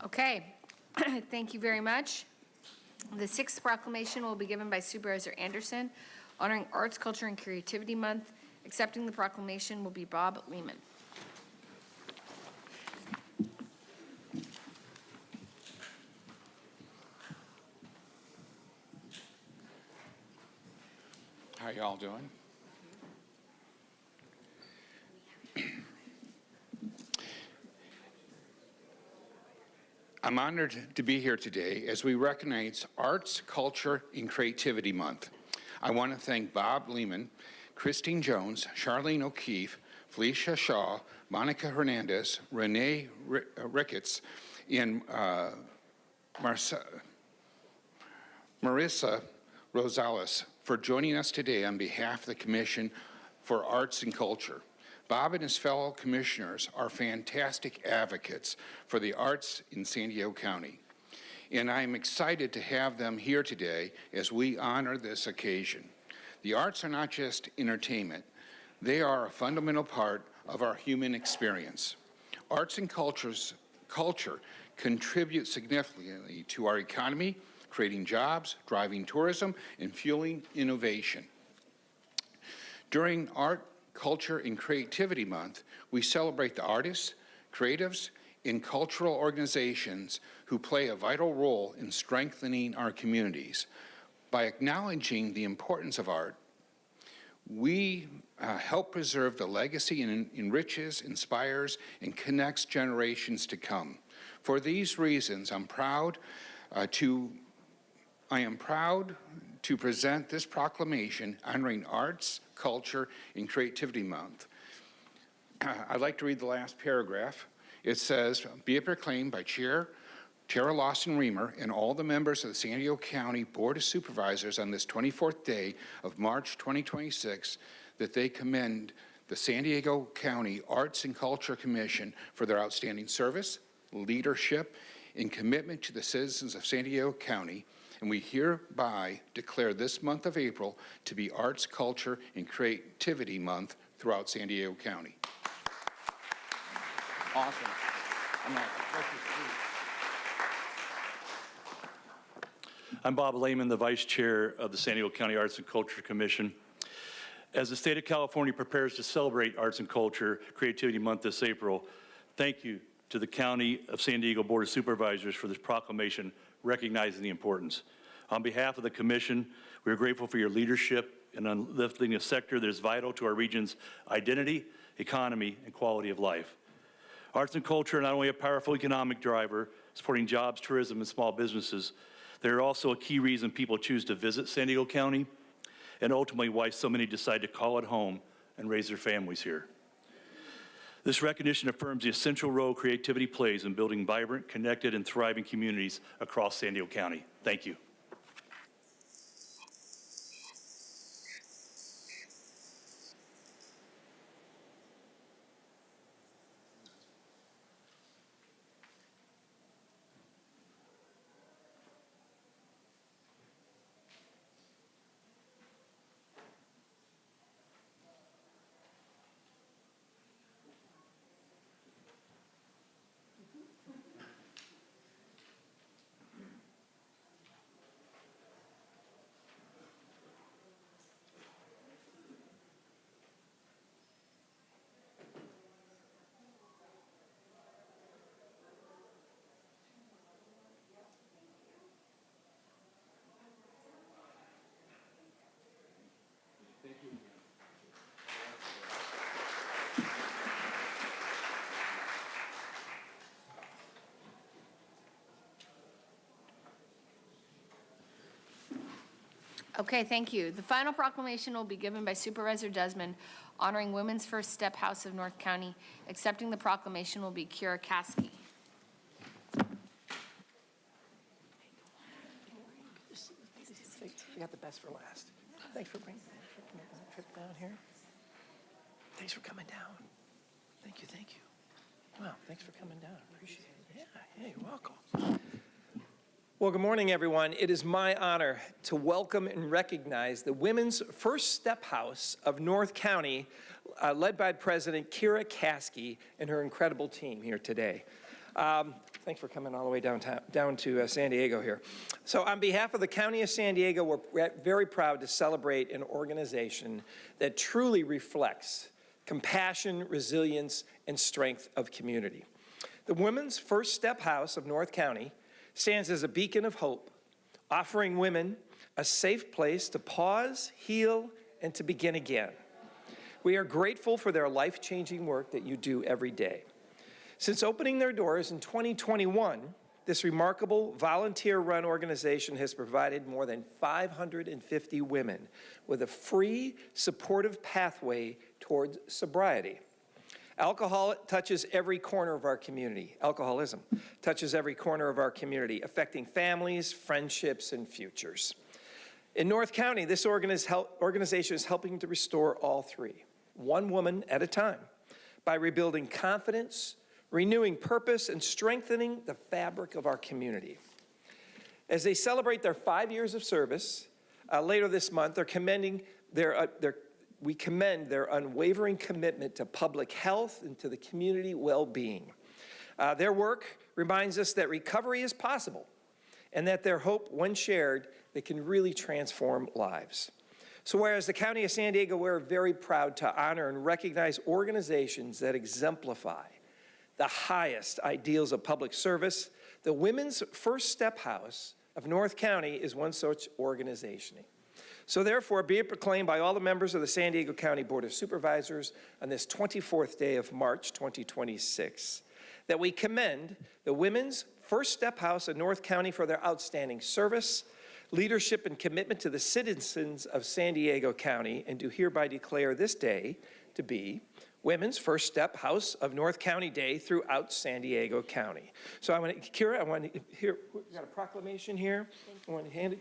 [SPEAKER 2] Okay, thank you very much. The sixth proclamation will be given by Supervisor Anderson, honoring Arts, Culture, and Creativity Month. Accepting the proclamation will be Bob Lehman.
[SPEAKER 6] How y'all doing? I'm honored to be here today as we recognize Arts, Culture, and Creativity Month. I want to thank Bob Lehman, Christine Jones, Charlene O'Keefe, Felicia Shaw, Monica Hernandez, Renee Ricketts, and Marissa Rosales for joining us today on behalf of the Commission for Arts and Culture. Bob and his fellow commissioners are fantastic advocates for the arts in San Diego County, and I'm excited to have them here today as we honor this occasion. The arts are not just entertainment, they are a fundamental part of our human experience. Arts and culture contribute significantly to our economy, creating jobs, driving tourism, and fueling innovation. During Art, Culture, and Creativity Month, we celebrate the artists, creatives, and cultural organizations who play a vital role in strengthening our communities. By acknowledging the importance of art, we help preserve the legacy and enriches, inspires, and connects generations to come. For these reasons, I am proud to present this proclamation honoring Arts, Culture, and Creativity Month. I'd like to read the last paragraph. It says, be it proclaimed by Chair Tara Lawson-Remer and all the members of the San Diego County Board of Supervisors on this 24th day of March 2026 that they commend the San Diego County Arts and Culture Commission for their outstanding service, leadership, and commitment to the citizens of San Diego County, and we hereby declare this month of April to be Arts, Culture, and Creativity Month throughout San Diego County. Awesome.
[SPEAKER 14] I'm Bob Lehman, the Vice Chair of the San Diego County Arts and Culture Commission. As the state of California prepares to celebrate Arts and Culture Creativity Month this April, thank you to the County of San Diego Board of Supervisors for this proclamation recognizing the importance. On behalf of the Commission, we are grateful for your leadership in uplifting a sector that is vital to our region's identity, economy, and quality of life. Arts and culture are not only a powerful economic driver, supporting jobs, tourism, and small businesses, they are also a key reason people choose to visit San Diego County, and ultimately why so many decide to call it home and raise their families here. This recognition affirms the essential role creativity plays in building vibrant, connected, and thriving communities across San Diego County. Thank you.
[SPEAKER 2] Okay, thank you. The final proclamation will be given by Supervisor Desmond, honoring Women's First Step House of North County. Accepting the proclamation will be Kira Kasky.
[SPEAKER 5] We got the best for last. Thanks for bringing that trip down here. Thanks for coming down. Thank you, thank you. Wow, thanks for coming down. Appreciate it. Yeah, you're welcome. Well, good morning, everyone. It is my honor to welcome and recognize the Women's First Step House of North County, led by President Kira Kasky and her incredible team here today. Thanks for coming all the way down to San Diego here. So on behalf of the County of San Diego, we're very proud to celebrate an organization that truly reflects compassion, resilience, and strength of community. The Women's First Step House of North County stands as a beacon of hope, offering women a safe place to pause, heal, and to begin again. We are grateful for their life-changing work that you do every day. Since opening their doors in 2021, this remarkable volunteer-run organization has provided more than 550 women with a free, supportive pathway towards sobriety. Alcohol touches every corner of our community. Alcoholism touches every corner of our community, affecting families, friendships, and futures. In North County, this organization is helping to restore all three, one woman at a time, by rebuilding confidence, renewing purpose, and strengthening the fabric of our community. As they celebrate their 5 years of service, later this month, we commend their unwavering commitment to public health and to the community well-being. Their work reminds us that recovery is possible and that their hope, when shared, that can really transform lives. So whereas the County of San Diego, we're very proud to honor and recognize organizations that exemplify the highest ideals of public service, the Women's First Step House of North County is one such organization. So therefore, be it proclaimed by all the members of the San Diego County Board of Supervisors on this 24th day of March 2026, that we commend the Women's First Step House of North County for their outstanding service, leadership, and commitment to the citizens of San Diego County, and do hereby declare this day to be Women's First Step House of North County Day throughout San Diego County. So Kira, I want to hear, we've got a proclamation here. I want to hand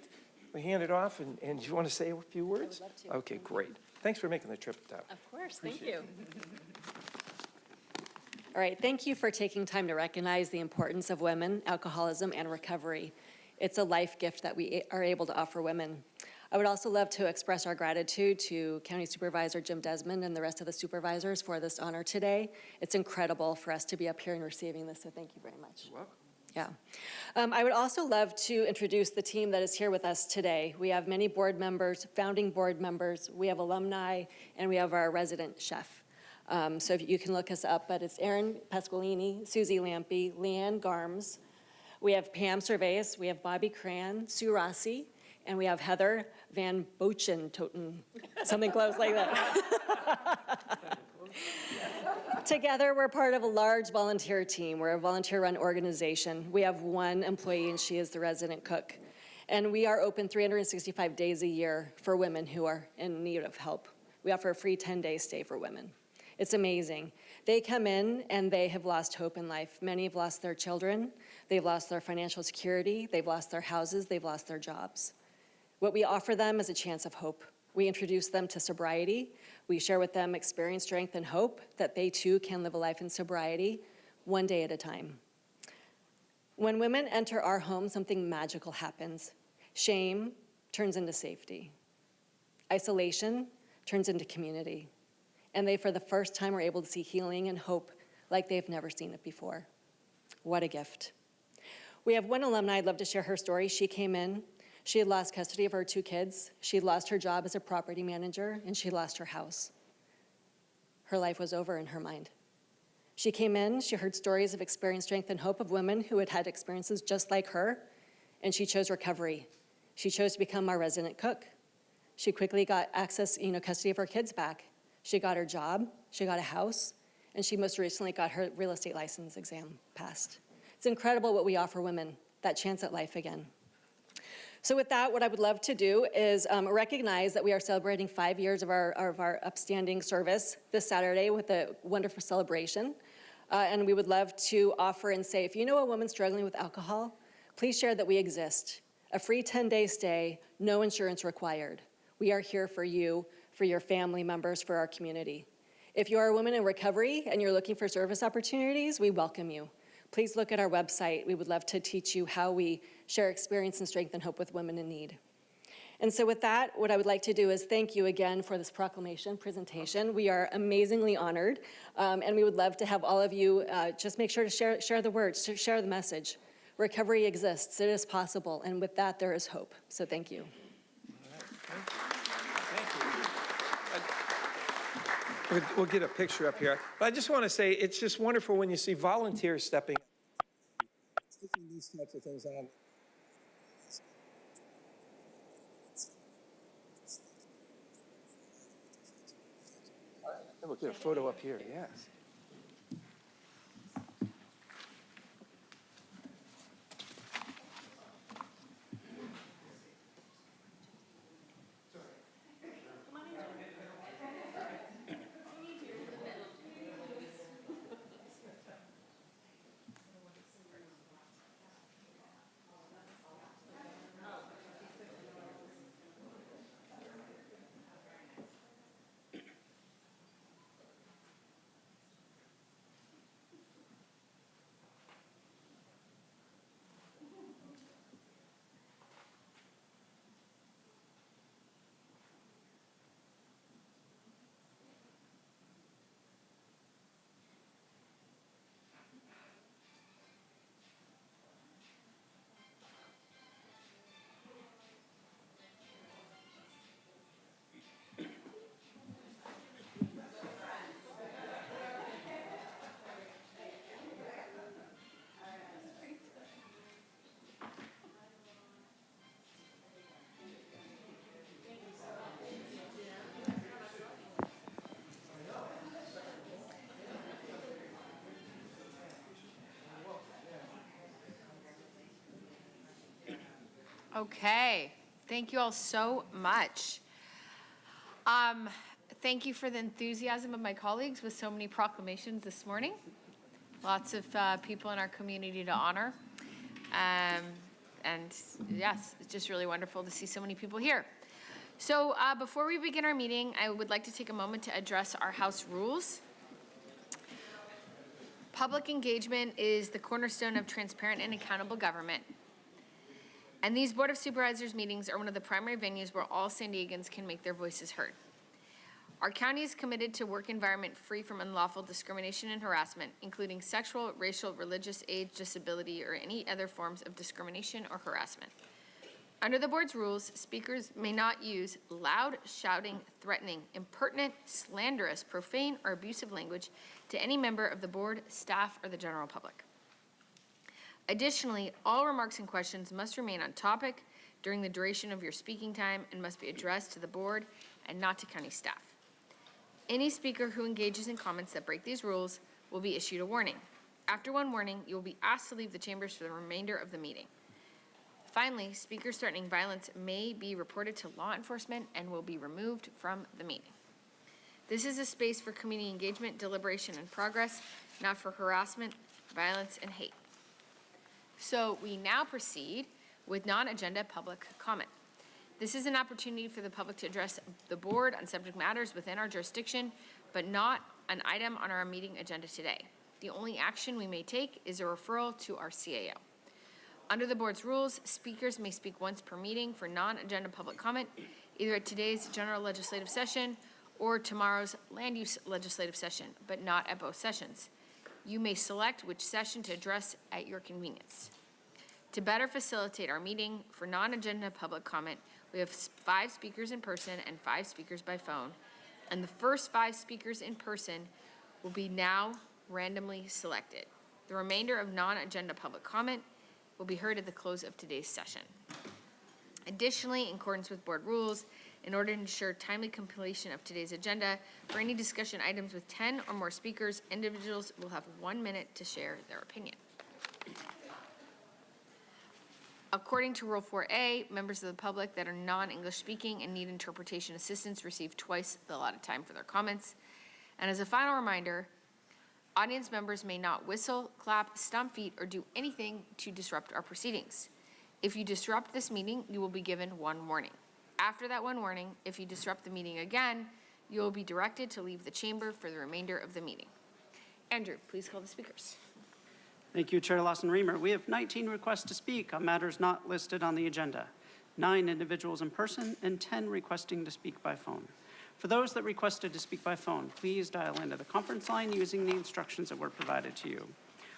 [SPEAKER 5] it off, and you want to say a few words?
[SPEAKER 15] I would love to.
[SPEAKER 5] Okay, great. Thanks for making the trip down.
[SPEAKER 15] Of course, thank you. All right, thank you for taking time to recognize the importance of women, alcoholism, and recovery. It's a life gift that we are able to offer women. I would also love to express our gratitude to County Supervisor Jim Desmond and the rest of the supervisors for this honor today. It's incredible for us to be up here and receiving this, so thank you very much.
[SPEAKER 5] You're welcome.
[SPEAKER 15] Yeah. I would also love to introduce the team that is here with us today. We have many board members, founding board members, we have alumni, and we have our resident chef. So if you can look us up, but it's Erin Pasqualini, Susie Lampe, Leanne Garms, we have Pam Cervais, we have Bobby Cran, Sue Rossi, and we have Heather Van Bochen-Toten, something close like that. Together, we're part of a large volunteer team. We're a volunteer-run organization. We have one employee, and she is the resident cook. And we are open 365 days a year for women who are in need of help. We offer a free 10-day stay for women. It's amazing. They come in, and they have lost hope in life. Many have lost their children. They've lost their financial security. They've lost their houses. They've lost their jobs. What we offer them is a chance of hope. We introduce them to sobriety. We share with them experience, strength, and hope that they too can live a life in sobriety, one day at a time. When women enter our home, something magical happens. Shame turns into safety. Isolation turns into community. And they, for the first time, are able to see healing and hope like they've never seen it before. What a gift. We have one alumni I'd love to share her story. She came in. She had lost custody of her 2 kids. She had lost her job as a property manager, and she lost her house. Her life was over in her mind. She came in, she heard stories of experience, strength, and hope of women who had had experiences just like her, and she chose recovery. She chose to become our resident cook. She quickly got access, custody of her kids back. She got her job, she got a house, and she most recently got her real estate license exam passed. It's incredible what we offer women, that chance at life again. So with that, what I would love to do is recognize that we are celebrating 5 years of our upstanding service this Saturday with a wonderful celebration. And we would love to offer and say, if you know a woman struggling with alcohol, please share that we exist. A free 10-day stay, no insurance required. We are here for you, for your family members, for our community. If you are a woman in recovery and you're looking for service opportunities, we welcome you. Please look at our website. We would love to teach you how we share experience and strength and hope with women in need. And so with that, what I would like to do is thank you again for this proclamation presentation. We are amazingly honored, and we would love to have all of you just make sure to share the words, to share the message. Recovery exists, it is possible, and with that, there is hope. So thank you.
[SPEAKER 5] We'll get a picture up here. But I just want to say, it's just wonderful when you see volunteers stepping up, taking these types of things on. We'll get a photo up here, yes.
[SPEAKER 2] Okay, thank you all so much. Thank you for the enthusiasm of my colleagues with so many proclamations this morning. Lots of people in our community to honor. And yes, it's just really wonderful to see so many people here. So before we begin our meeting, I would like to take a moment to address our House rules. Public engagement is the cornerstone of transparent and accountable government. And these Board of Supervisors meetings are one of the primary venues where all San Diegans can make their voices heard. Our county is committed to work environment free from unlawful discrimination and harassment, including sexual, racial, religious, age, disability, or any other forms of discrimination or harassment. Under the board's rules, speakers may not use loud, shouting, threatening, impertinent, slanderous, profane, or abusive language to any member of the board, staff, or the general public. Additionally, all remarks and questions must remain on topic during the duration of your speaking time and must be addressed to the board and not to county staff. Any speaker who engages in comments that break these rules will be issued a warning. After one warning, you will be asked to leave the chambers for the remainder of the meeting. Finally, speakers threatening violence may be reported to law enforcement and will be removed from the meeting. This is a space for community engagement, deliberation, and progress, not for harassment, violence, and hate. So we now proceed with non-agenda public comment. This is an opportunity for the public to address the board on subject matters within our jurisdiction, but not an item on our meeting agenda today. The only action we may take is a referral to our CAO. Under the board's rules, speakers may speak once per meeting for non-agenda public comment, either at today's general legislative session or tomorrow's land use legislative session, but not at both sessions. You may select which session to address at your convenience. To better facilitate our meeting for non-agenda public comment, we have 5 speakers in person and 5 speakers by phone, and the first 5 speakers in person will be now randomly selected. The remainder of non-agenda public comment will be heard at the close of today's session. Additionally, in accordance with board rules, in order to ensure timely completion of today's agenda, for any discussion items with 10 or more speakers, individuals will have 1 minute to share their opinion. According to Rule 4A, members of the public that are non-English speaking and need interpretation assistance receive twice the allotted time for their comments. And as a final reminder, audience members may not whistle, clap, stomp feet, or do anything to disrupt our proceedings. If you disrupt this meeting, you will be given 1 warning. After that 1 warning, if you disrupt the meeting again, you will be directed to leave the chamber for the remainder of the meeting. Andrew, please call the speakers.
[SPEAKER 1] Thank you, Chair Lawson-Remer. We have 19 requests to speak on matters not listed on the agenda. 9 individuals in person, and 10 requesting to speak by phone. For those that requested to speak by phone, please dial into the conference line using the instructions that were provided to you.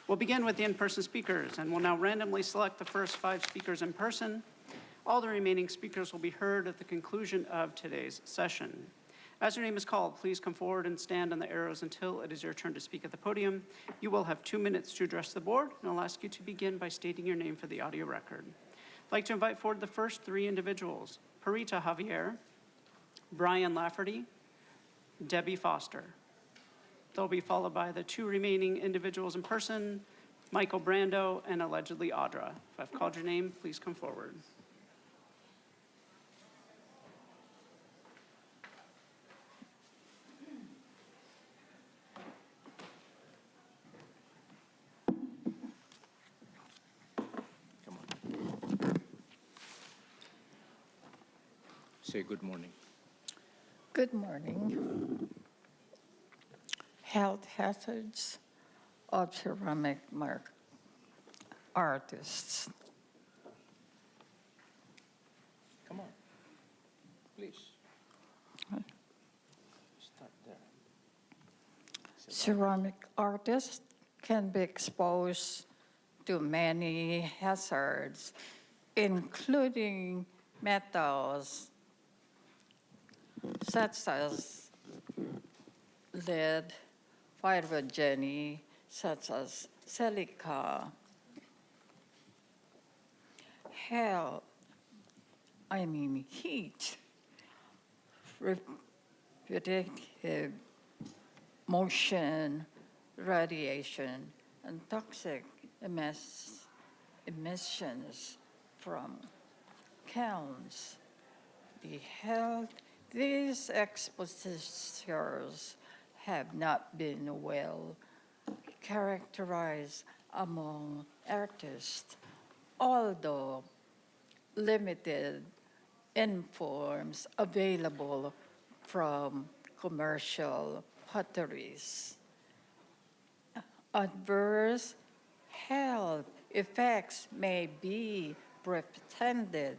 [SPEAKER 1] We'll begin with the in-person speakers, and we'll now randomly select the first 5 speakers in person. All the remaining speakers will be heard at the conclusion of today's session. As your name is called, please come forward and stand on the arrows until it is your turn to speak at the podium. You will have 2 minutes to address the board, and I'll ask you to begin by stating your name for the audio record. I'd like to invite forward the first 3 individuals: Parita Javier, Brian Lafferty, Debbie Foster. They'll be followed by the 2 remaining individuals in person, Michael Brando and allegedly Audra. If I've called your name, please come forward.
[SPEAKER 16] Say good morning.
[SPEAKER 17] Good morning. Health hazards of ceramic mark artists.
[SPEAKER 16] Come on, please. Start there.
[SPEAKER 17] Ceramic artists can be exposed to many hazards, including metals such as lead, pyrogeny, such as silica, heat, repetitive motion, radiation, and toxic emissions from kilns. These exposures have not been well characterized among artists, although limited informs available from commercial potteries. Adverse health effects may be prevented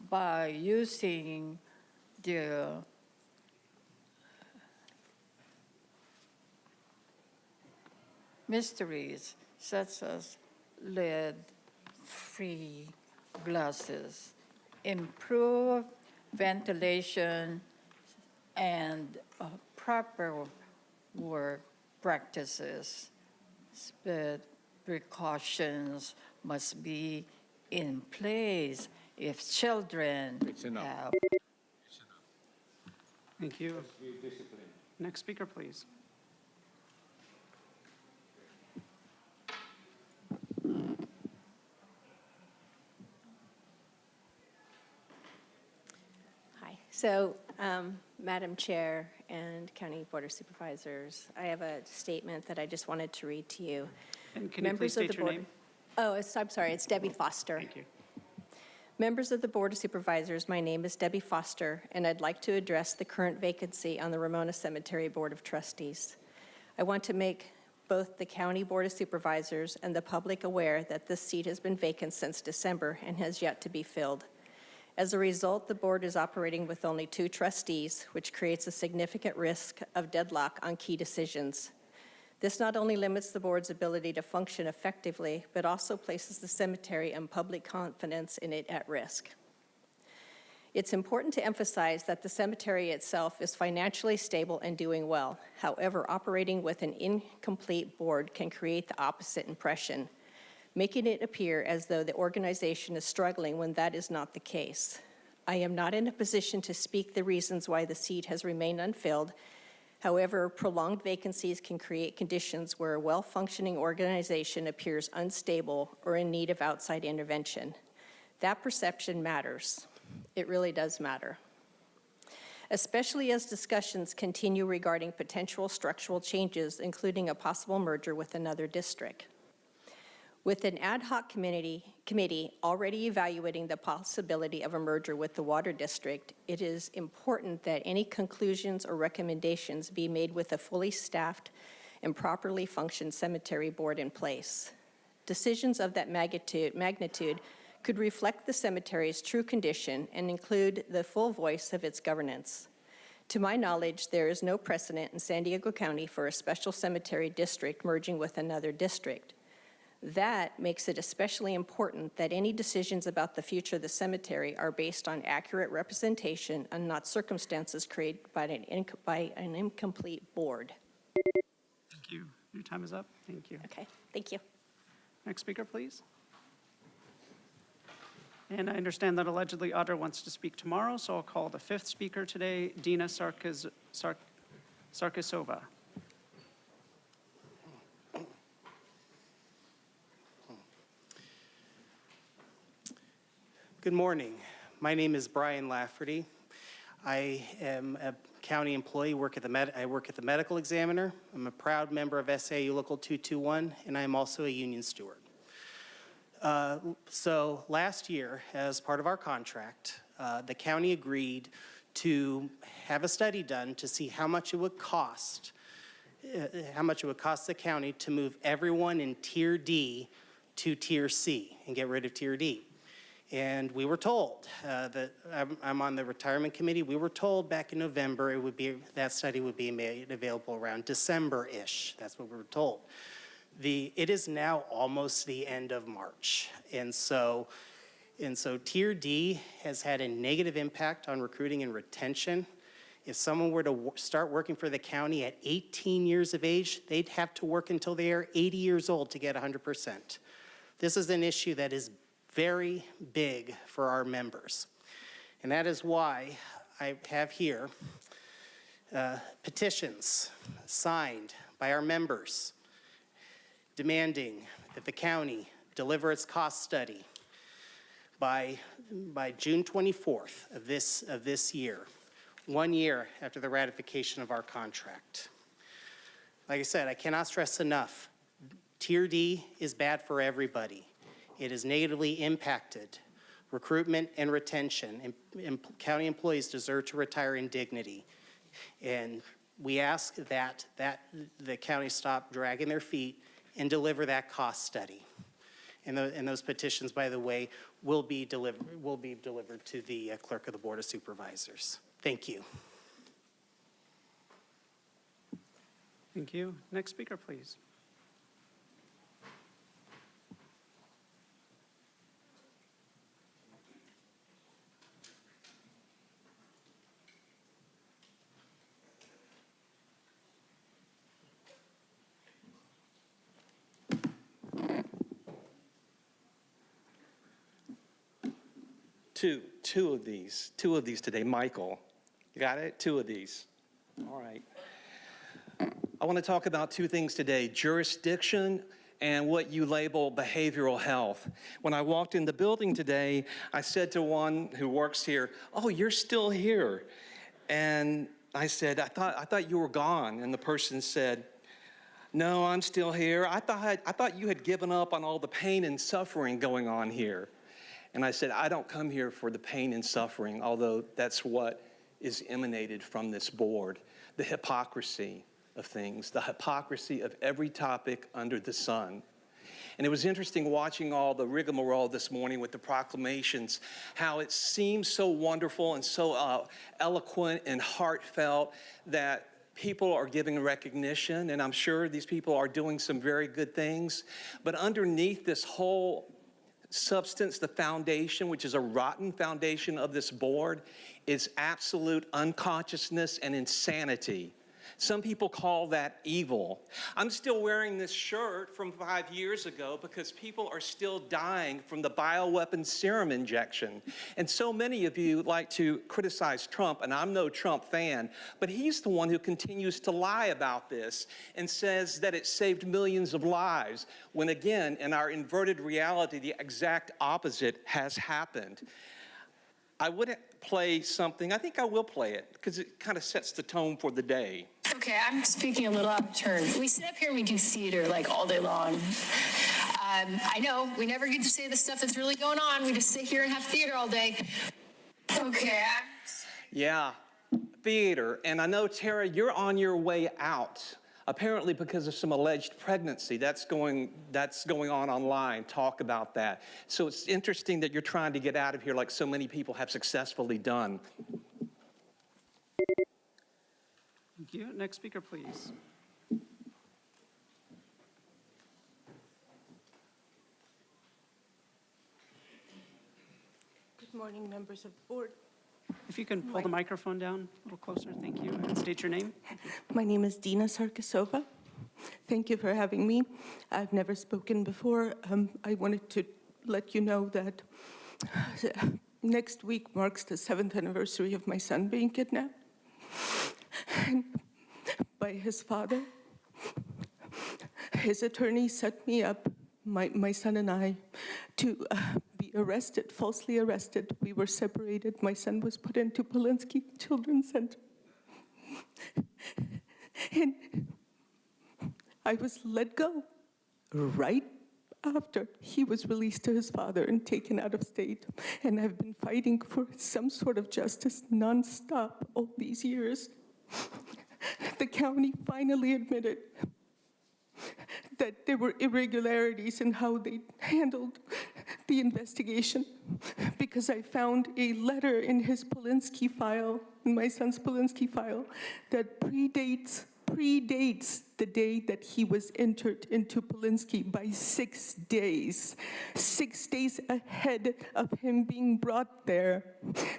[SPEAKER 17] by using the mysteries such as lead-free glasses, improved ventilation, and proper work practices. But precautions must be in place if children have.
[SPEAKER 1] Thank you. Next speaker, please.
[SPEAKER 18] Hi. So, Madam Chair and County Board of Supervisors, I have a statement that I just wanted to read to you.
[SPEAKER 1] And can you please state your name?
[SPEAKER 18] Oh, I'm sorry, it's Debbie Foster.
[SPEAKER 1] Thank you.
[SPEAKER 18] Members of the Board of Supervisors, my name is Debbie Foster, and I'd like to address the current vacancy on the Ramona Cemetery Board of Trustees. I want to make both the County Board of Supervisors and the public aware that this seat has been vacant since December and has yet to be filled. As a result, the board is operating with only 2 trustees, which creates a significant risk of deadlock on key decisions. This not only limits the board's ability to function effectively, but also places the cemetery and public confidence in it at risk. It's important to emphasize that the cemetery itself is financially stable and doing well. However, operating with an incomplete board can create the opposite impression, making it appear as though the organization is struggling when that is not the case. I am not in a position to speak the reasons why the seat has remained unfilled. However, prolonged vacancies can create conditions where a well-functioning organization appears unstable or in need of outside intervention. That perception matters. It really does matter, especially as discussions continue regarding potential structural changes, including a possible merger with another district. With an ad hoc committee already evaluating the possibility of a merger with the Water District, it is important that any conclusions or recommendations be made with a fully staffed and properly functioned cemetery board in place. Decisions of that magnitude could reflect the cemetery's true condition and include the full voice of its governance. To my knowledge, there is no precedent in San Diego County for a special cemetery district merging with another district. That makes it especially important that any decisions about the future of the cemetery are based on accurate representation and not circumstances created by an incomplete board.
[SPEAKER 1] Thank you. Your time is up. Thank you.
[SPEAKER 18] Okay, thank you.
[SPEAKER 1] Next speaker, please. And I understand that allegedly Audra wants to speak tomorrow, so I'll call the fifth speaker today, Dina Sarkisova.
[SPEAKER 19] Good morning. My name is Brian Lafferty. I am a county employee. I work at the medical examiner. I'm a proud member of SAU Local 221, and I am also a union steward. So last year, as part of our contract, the county agreed to have a study done to see how much it would cost the county to move everyone in Tier D to Tier C and get rid of Tier D. And we were told that I'm on the retirement committee. We were told back in November that study would be made available around December-ish. That's what we were told. It is now almost the end of March, and so Tier D has had a negative impact on recruiting and retention. If someone were to start working for the county at 18 years of age, they'd have to work until they are 80 years old to get 100%. This is an issue that is very big for our members. And that is why I have here petitions signed by our members demanding that the county deliver its cost study by June 24th of this year, 1 year after the ratification of our contract. Like I said, I cannot stress enough, Tier D is bad for everybody. It has negatively impacted recruitment and retention, and county employees deserve to retire in dignity. And we ask that the county stop dragging their feet and deliver that cost study. And those petitions, by the way, will be delivered to the clerk of the Board of Supervisors. Thank you.
[SPEAKER 1] Thank you. Next speaker, please.
[SPEAKER 20] Two of these today. Michael, you got it? Two of these. All right. I want to talk about two things today, jurisdiction and what you label behavioral health. When I walked in the building today, I said to one who works here, "Oh, you're still here." And I said, I thought you were gone. And the person said, "No, I'm still here. I thought you had given up on all the pain and suffering going on here." And I said, I don't come here for the pain and suffering, although that's what is emanated from this board. The hypocrisy of things, the hypocrisy of every topic under the sun. And it was interesting watching all the rigmarole this morning with the proclamations, how it seems so wonderful and so eloquent and heartfelt that people are giving recognition, and I'm sure these people are doing some very good things. But underneath this whole substance, the foundation, which is a rotten foundation of this board, is absolute unconsciousness and insanity. Some people call that evil. I'm still wearing this shirt from 5 years ago because people are still dying from the bioweapon serum injection. And so many of you like to criticize Trump, and I'm no Trump fan, but he's the one who continues to lie about this and says that it saved millions of lives, when again, in our inverted reality, the exact opposite has happened. I wouldn't play something, I think I will play it, because it kind of sets the tone for the day.
[SPEAKER 21] Okay, I'm speaking a little out of turn. We sit up here and we do theater like all day long. I know, we never get to say the stuff that's really going on. We just sit here and have theater all day. Okay.
[SPEAKER 20] Yeah, theater. And I know, Tara, you're on your way out apparently because of some alleged pregnancy. That's going on online. Talk about that. So it's interesting that you're trying to get out of here like so many people have successfully done.
[SPEAKER 1] Thank you. Next speaker, please.
[SPEAKER 3] Good morning, members of the board.
[SPEAKER 1] If you can pull the microphone down a little closer, thank you, and state your name.
[SPEAKER 3] My name is Dina Sarkisova. Thank you for having me. I've never spoken before. I wanted to let you know that next week marks the 7th anniversary of my son being kidnapped by his father. His attorney set me up, my son and I, to be arrested, falsely arrested. We were separated. My son was put into Polinsky Children's Center. And I was let go right after he was released to his father and taken out of state. And I've been fighting for some sort of justice nonstop all these years. The county finally admitted that there were irregularities in how they handled the investigation, because I found a letter in his Polinsky file, in my son's Polinsky file, that predates the day that he was entered into Polinsky by 6 days. 6 days ahead of him being brought there.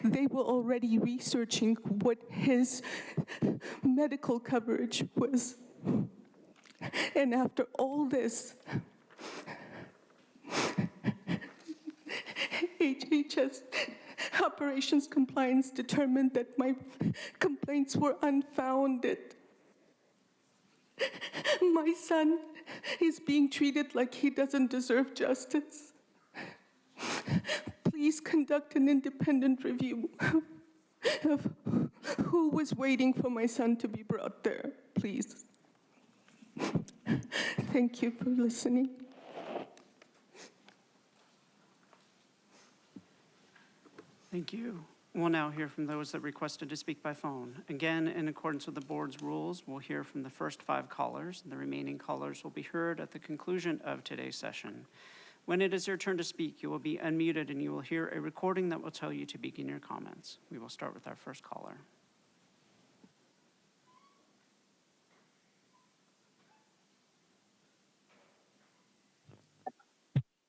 [SPEAKER 3] They were already researching what his medical coverage was. And after all this, HHS Operations Compliance determined that my complaints were unfounded. My son is being treated like he doesn't deserve justice. Please conduct an independent review of who was waiting for my son to be brought there, please. Thank you for listening.
[SPEAKER 1] Thank you. We'll now hear from those that requested to speak by phone. Again, in accordance with the board's rules, we'll hear from the first 5 callers. The remaining callers will be heard at the conclusion of today's session. When it is your turn to speak, you will be unmuted and you will hear a recording that will tell you to begin your comments. We will start with our first caller.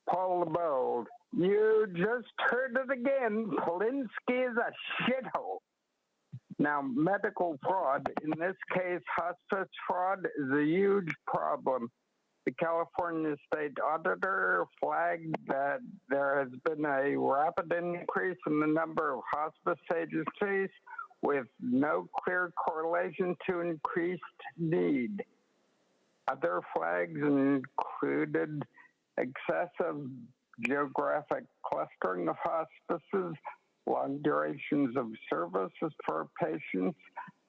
[SPEAKER 22] Paul the Bold. You just heard it again. Polinsky is a shithole. Now, medical fraud, in this case, hospice fraud, is a huge problem. The California State Auditor flagged that there has been a rapid increase in the number of hospice agencies with no clear correlation to increased need. Other flags included excessive geographic clustering of hospices, long durations of services for patients,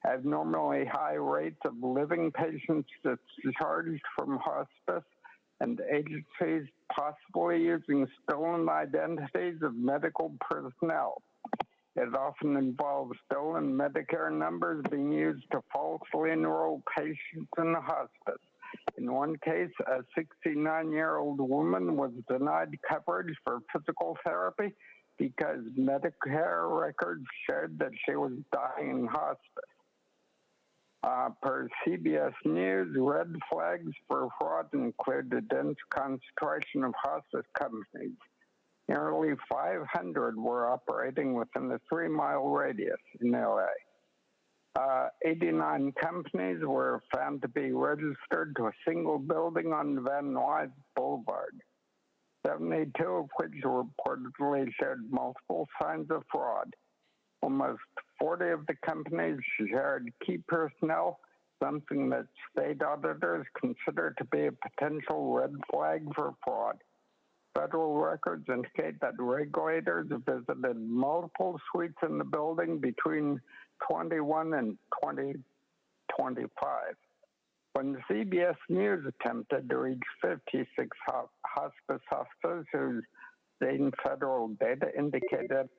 [SPEAKER 22] abnormally high rates of living patients discharged from hospice, and agencies possibly using stolen identities of medical personnel. It often involves stolen Medicare numbers being used to falsely enroll patients in the hospice. In one case, a 69-year-old woman was denied coverage for physical therapy because Medicare records showed that she was dying in hospice. Per CBS News, red flags for fraud include a dense concentration of hospice companies. Nearly 500 were operating within a 3-mile radius in LA. 89 companies were found to be registered to a single building on Van Nuys Boulevard, 72 of which reportedly showed multiple signs of fraud. Almost 40 of the companies shared key personnel, something that state auditors consider to be a potential red flag for fraud. Federal records indicate that regulators visited multiple suites in the building between 21 and 2025. When CBS News attempted to reach 56 hospice officers whose state and federal data indicated.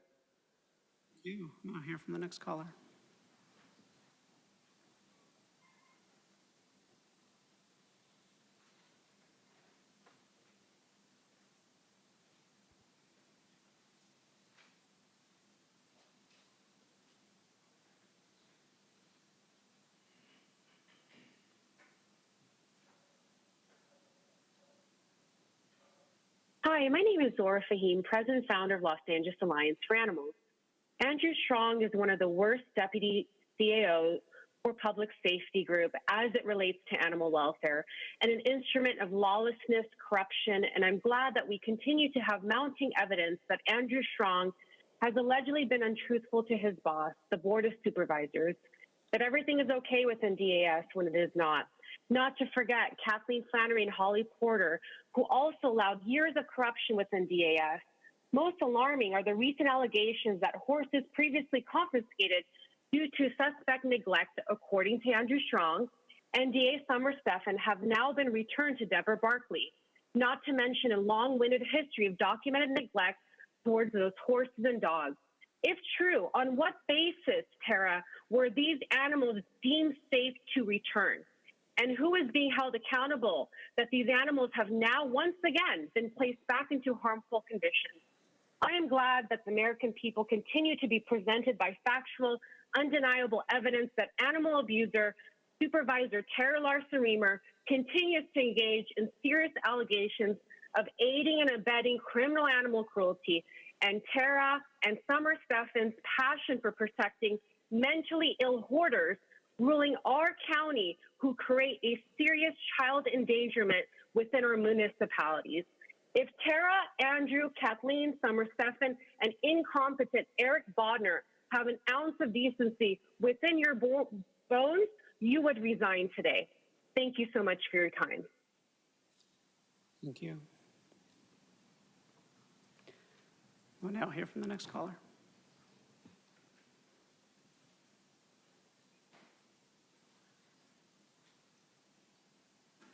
[SPEAKER 1] You. We'll hear from the next caller.
[SPEAKER 4] Hi, my name is Zora Fahim, president and founder of Los Angeles Alliance for Animals. Andrew Strong is one of the worst deputy CAOs for public safety group as it relates to animal welfare and an instrument of lawlessness, corruption, and I'm glad that we continue to have mounting evidence that Andrew Strong has allegedly been untruthful to his boss, the Board of Supervisors, that everything is okay within DAS when it is not. Not to forget Kathleen Flannery and Holly Porter, who also allowed years of corruption within DAS. Most alarming are the recent allegations that horses previously confiscated due to suspect neglect, according to Andrew Strong, and DA Summer Stephan have now been returned to Deborah Barkley, not to mention a long-winded history of documented neglect towards those horses and dogs. If true, on what basis, Tara, were these animals deemed safe to return? And who is being held accountable that these animals have now once again been placed back into harmful conditions? I am glad that the American people continue to be presented by factual, undeniable evidence that animal abuser Supervisor Tara Larson-Remer continues to engage in serious allegations of aiding and abetting criminal animal cruelty, and Tara and Summer Stephan's passion for protecting mentally ill hoarders ruling our county who create a serious child endangerment within our municipalities. If Tara, Andrew, Kathleen, Summer Stephan, and incompetent Eric Bodner have an ounce of decency within your bones, you would resign today. Thank you so much for your time.
[SPEAKER 1] Thank you. We'll now hear from the next caller.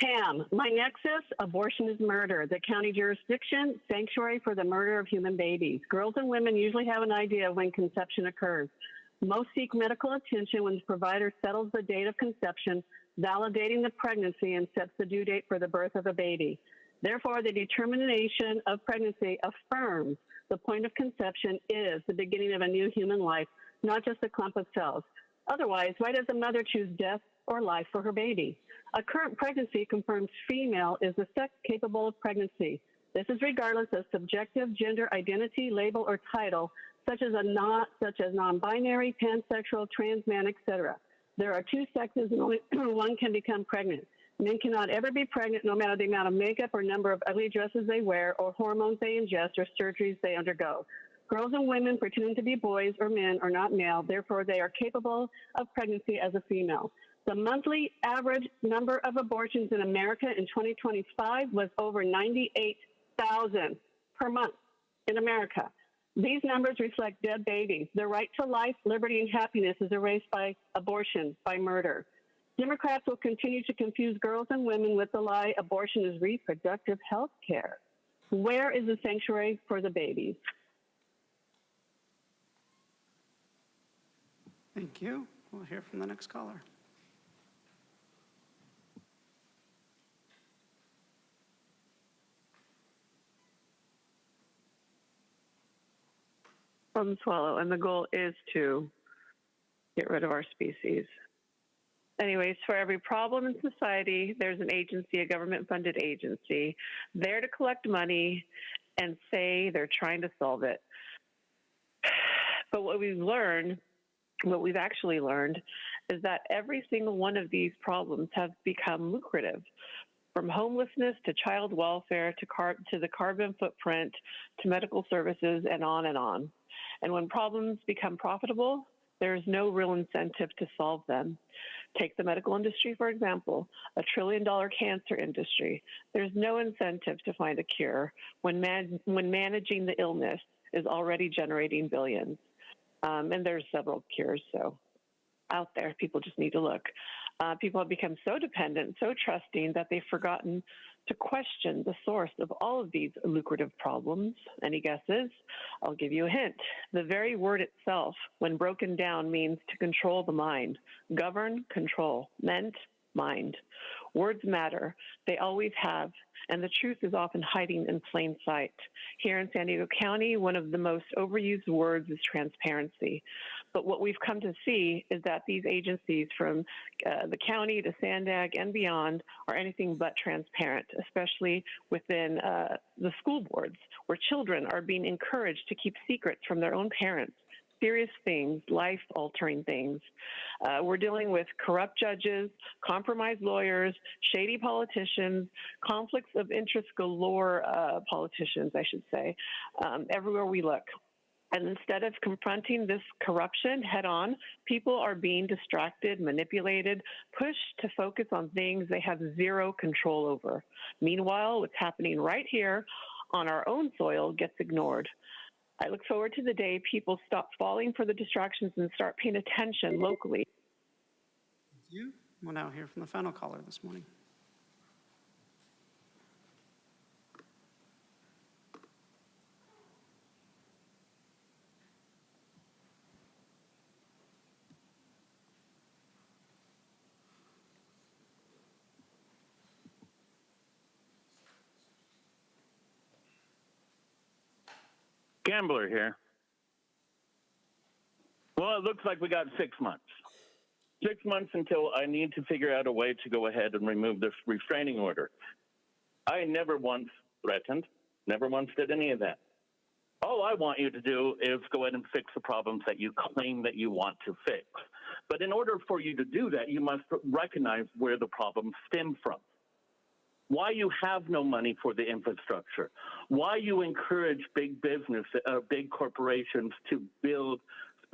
[SPEAKER 9] Pam, my nexus, abortion is murder. The county jurisdiction, sanctuary for the murder of human babies. Girls and women usually have an idea of when conception occurs. Most seek medical attention when the provider settles the date of conception, validating the pregnancy and sets the due date for the birth of a baby. Therefore, the determination of pregnancy affirms the point of conception is the beginning of a new human life, not just a clump of cells. Otherwise, why does the mother choose death or life for her baby? A current pregnancy confirms female is the sex capable of pregnancy. This is regardless of subjective gender identity, label, or title, such as non-binary, pansexual, trans man, etc. There are two sexes and only one can become pregnant. Men cannot ever be pregnant no matter the amount of makeup or number of ugly dresses they wear or hormones they ingest or surgeries they undergo. Girls and women pretending to be boys or men are not male, therefore they are capable of pregnancy as a female. The monthly average number of abortions in America in 2025 was over 98,000 per month in America. These numbers reflect dead babies. The right to life, liberty, and happiness is erased by abortion, by murder. Democrats will continue to confuse girls and women with the lie abortion is reproductive health care. Where is the sanctuary for the babies?
[SPEAKER 1] Thank you. We'll hear from the next caller.
[SPEAKER 23] Swallow, and the goal is to get rid of our species. Anyways, for every problem in society, there's an agency, a government-funded agency, there to collect money and say they're trying to solve it. But what we've actually learned, is that every single one of these problems have become lucrative. From homelessness to child welfare to the carbon footprint to medical services and on and on. And when problems become profitable, there's no real incentive to solve them. Take the medical industry, for example, a $1 trillion cancer industry. There's no incentive to find a cure when managing the illness is already generating billions. And there's several cures, so out there, people just need to look. People have become so dependent, so trusting that they've forgotten to question the source of all of these lucrative problems. Any guesses? I'll give you a hint. The very word itself, when broken down, means to control the mind. Govern, control, meant, mind. Words matter. They always have. And the truth is often hiding in plain sight. Here in San Diego County, one of the most overused words is transparency. But what we've come to see is that these agencies, from the county to Sandag and beyond, are anything but transparent, especially within the school boards, where children are being encouraged to keep secrets from their own parents. Serious things, life-altering things. We're dealing with corrupt judges, compromised lawyers, shady politicians, conflicts of interest galore politicians, I should say, everywhere we look. And instead of confronting this corruption head-on, people are being distracted, manipulated, pushed to focus on things they have zero control over. Meanwhile, what's happening right here on our own soil gets ignored. I look forward to the day people stop falling for the distractions and start paying attention locally.
[SPEAKER 1] Thank you. We'll now hear from the final caller this morning.
[SPEAKER 7] Gambler here. Well, it looks like we got 6 months. 6 months until I need to figure out a way to go ahead and remove this restraining order. I never once threatened, never once did any of that. All I want you to do is go ahead and fix the problems that you claim that you want to fix. But in order for you to do that, you must recognize where the problems stem from. Why you have no money for the infrastructure, why you encourage big business, big corporations to build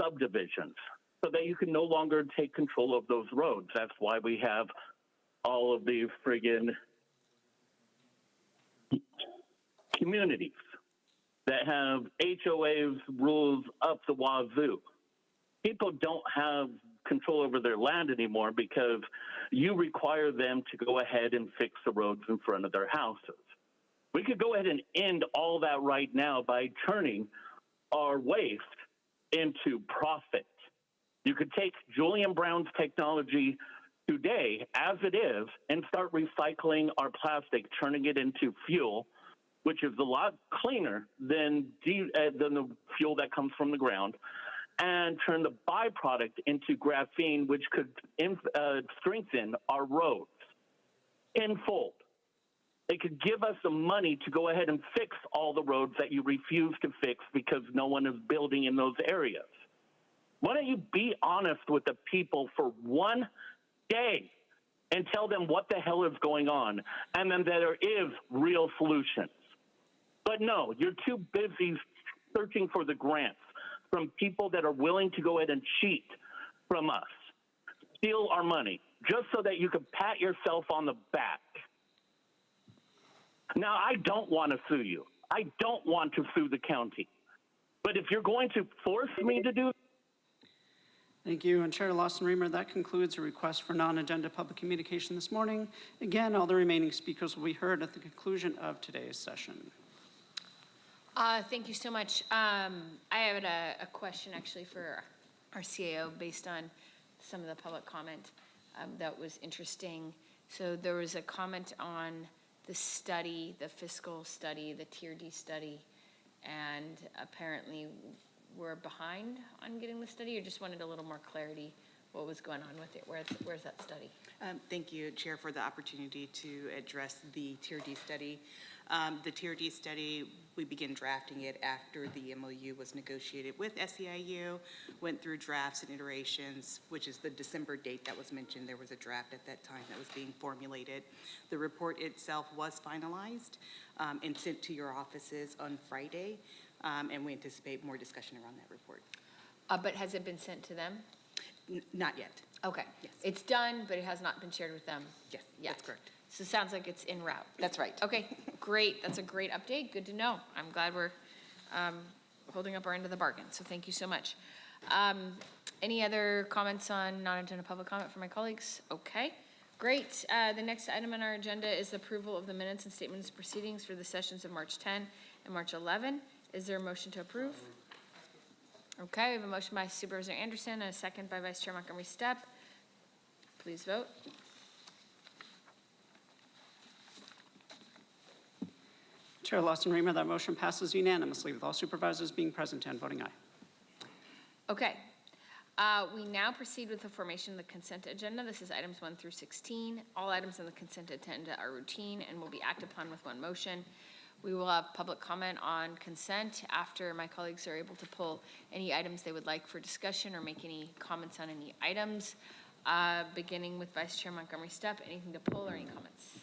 [SPEAKER 7] subdivisions so that you can no longer take control of those roads. That's why we have all of these friggin' communities that have HOAs rules up the wazoo. People don't have control over their land anymore because you require them to go ahead and fix the roads in front of their houses. We could go ahead and end all that right now by turning our waste into profit. You could take Julian Brown's technology today as it is and start recycling our plastic, turning it into fuel, which is a lot cleaner than the fuel that comes from the ground, and turn the byproduct into graphene, which could strengthen our roads tenfold. They could give us the money to go ahead and fix all the roads that you refuse to fix because no one is building in those areas. Why don't you be honest with the people for one day and tell them what the hell is going on, and then that there is real solutions. But no, you're too busy searching for the grants from people that are willing to go ahead and cheat from us, steal our money, just so that you can pat yourself on the back. Now, I don't want to sue you. I don't want to sue the county. But if you're going to force me to do.
[SPEAKER 1] Thank you. And Chair Lawson-Remer, that concludes a request for non-agenda public communication this morning. Again, all the remaining speakers will be heard at the conclusion of today's session.
[SPEAKER 2] Thank you so much. I have a question actually for our CAO based on some of the public comment that was interesting. So there was a comment on the study, the fiscal study, the Tier D study, and apparently we're behind on getting the study, or just wanted a little more clarity what was going on with it. Where's that study?
[SPEAKER 10] Thank you, Chair, for the opportunity to address the Tier D study. The Tier D study, we began drafting it after the MOU was negotiated with SEIU, went through drafts and iterations, which is the December date that was mentioned. There was a draft at that time that was being formulated. The report itself was finalized and sent to your offices on Friday, and we anticipate more discussion around that report.
[SPEAKER 2] But has it been sent to them?
[SPEAKER 10] Not yet.
[SPEAKER 2] Okay. Yes. It's done, but it has not been shared with them.
[SPEAKER 10] Yes,
[SPEAKER 2] yet.
[SPEAKER 10] that's correct.
[SPEAKER 2] So it sounds like it's en route.
[SPEAKER 10] That's right.
[SPEAKER 2] Okay, great. That's a great update. Good to know. I'm glad we're holding up our end of the bargain. So thank you so much. Any other comments on non-agenda public comment from my colleagues? Okay, great. The next item on our agenda is the approval of the minutes and statements of proceedings for the sessions of March 10 and March 11. Is there a motion to approve? Okay, we have a motion by Supervisor Anderson and a second by Vice Chair Montgomery Stepp. Please vote.
[SPEAKER 1] Chair Lawson-Remer, that motion passes unanimously with all supervisors being present and voting aye.
[SPEAKER 2] Okay. We now proceed with the formation of the consent agenda. This is items 1 through 16. All items on the consent agenda are routine and will be acted upon with one motion. We will have public comment on consent after my colleagues are able to pull any items they would like for discussion or make any comments on any items. Beginning with Vice Chair Montgomery Stepp, anything to pull or any comments?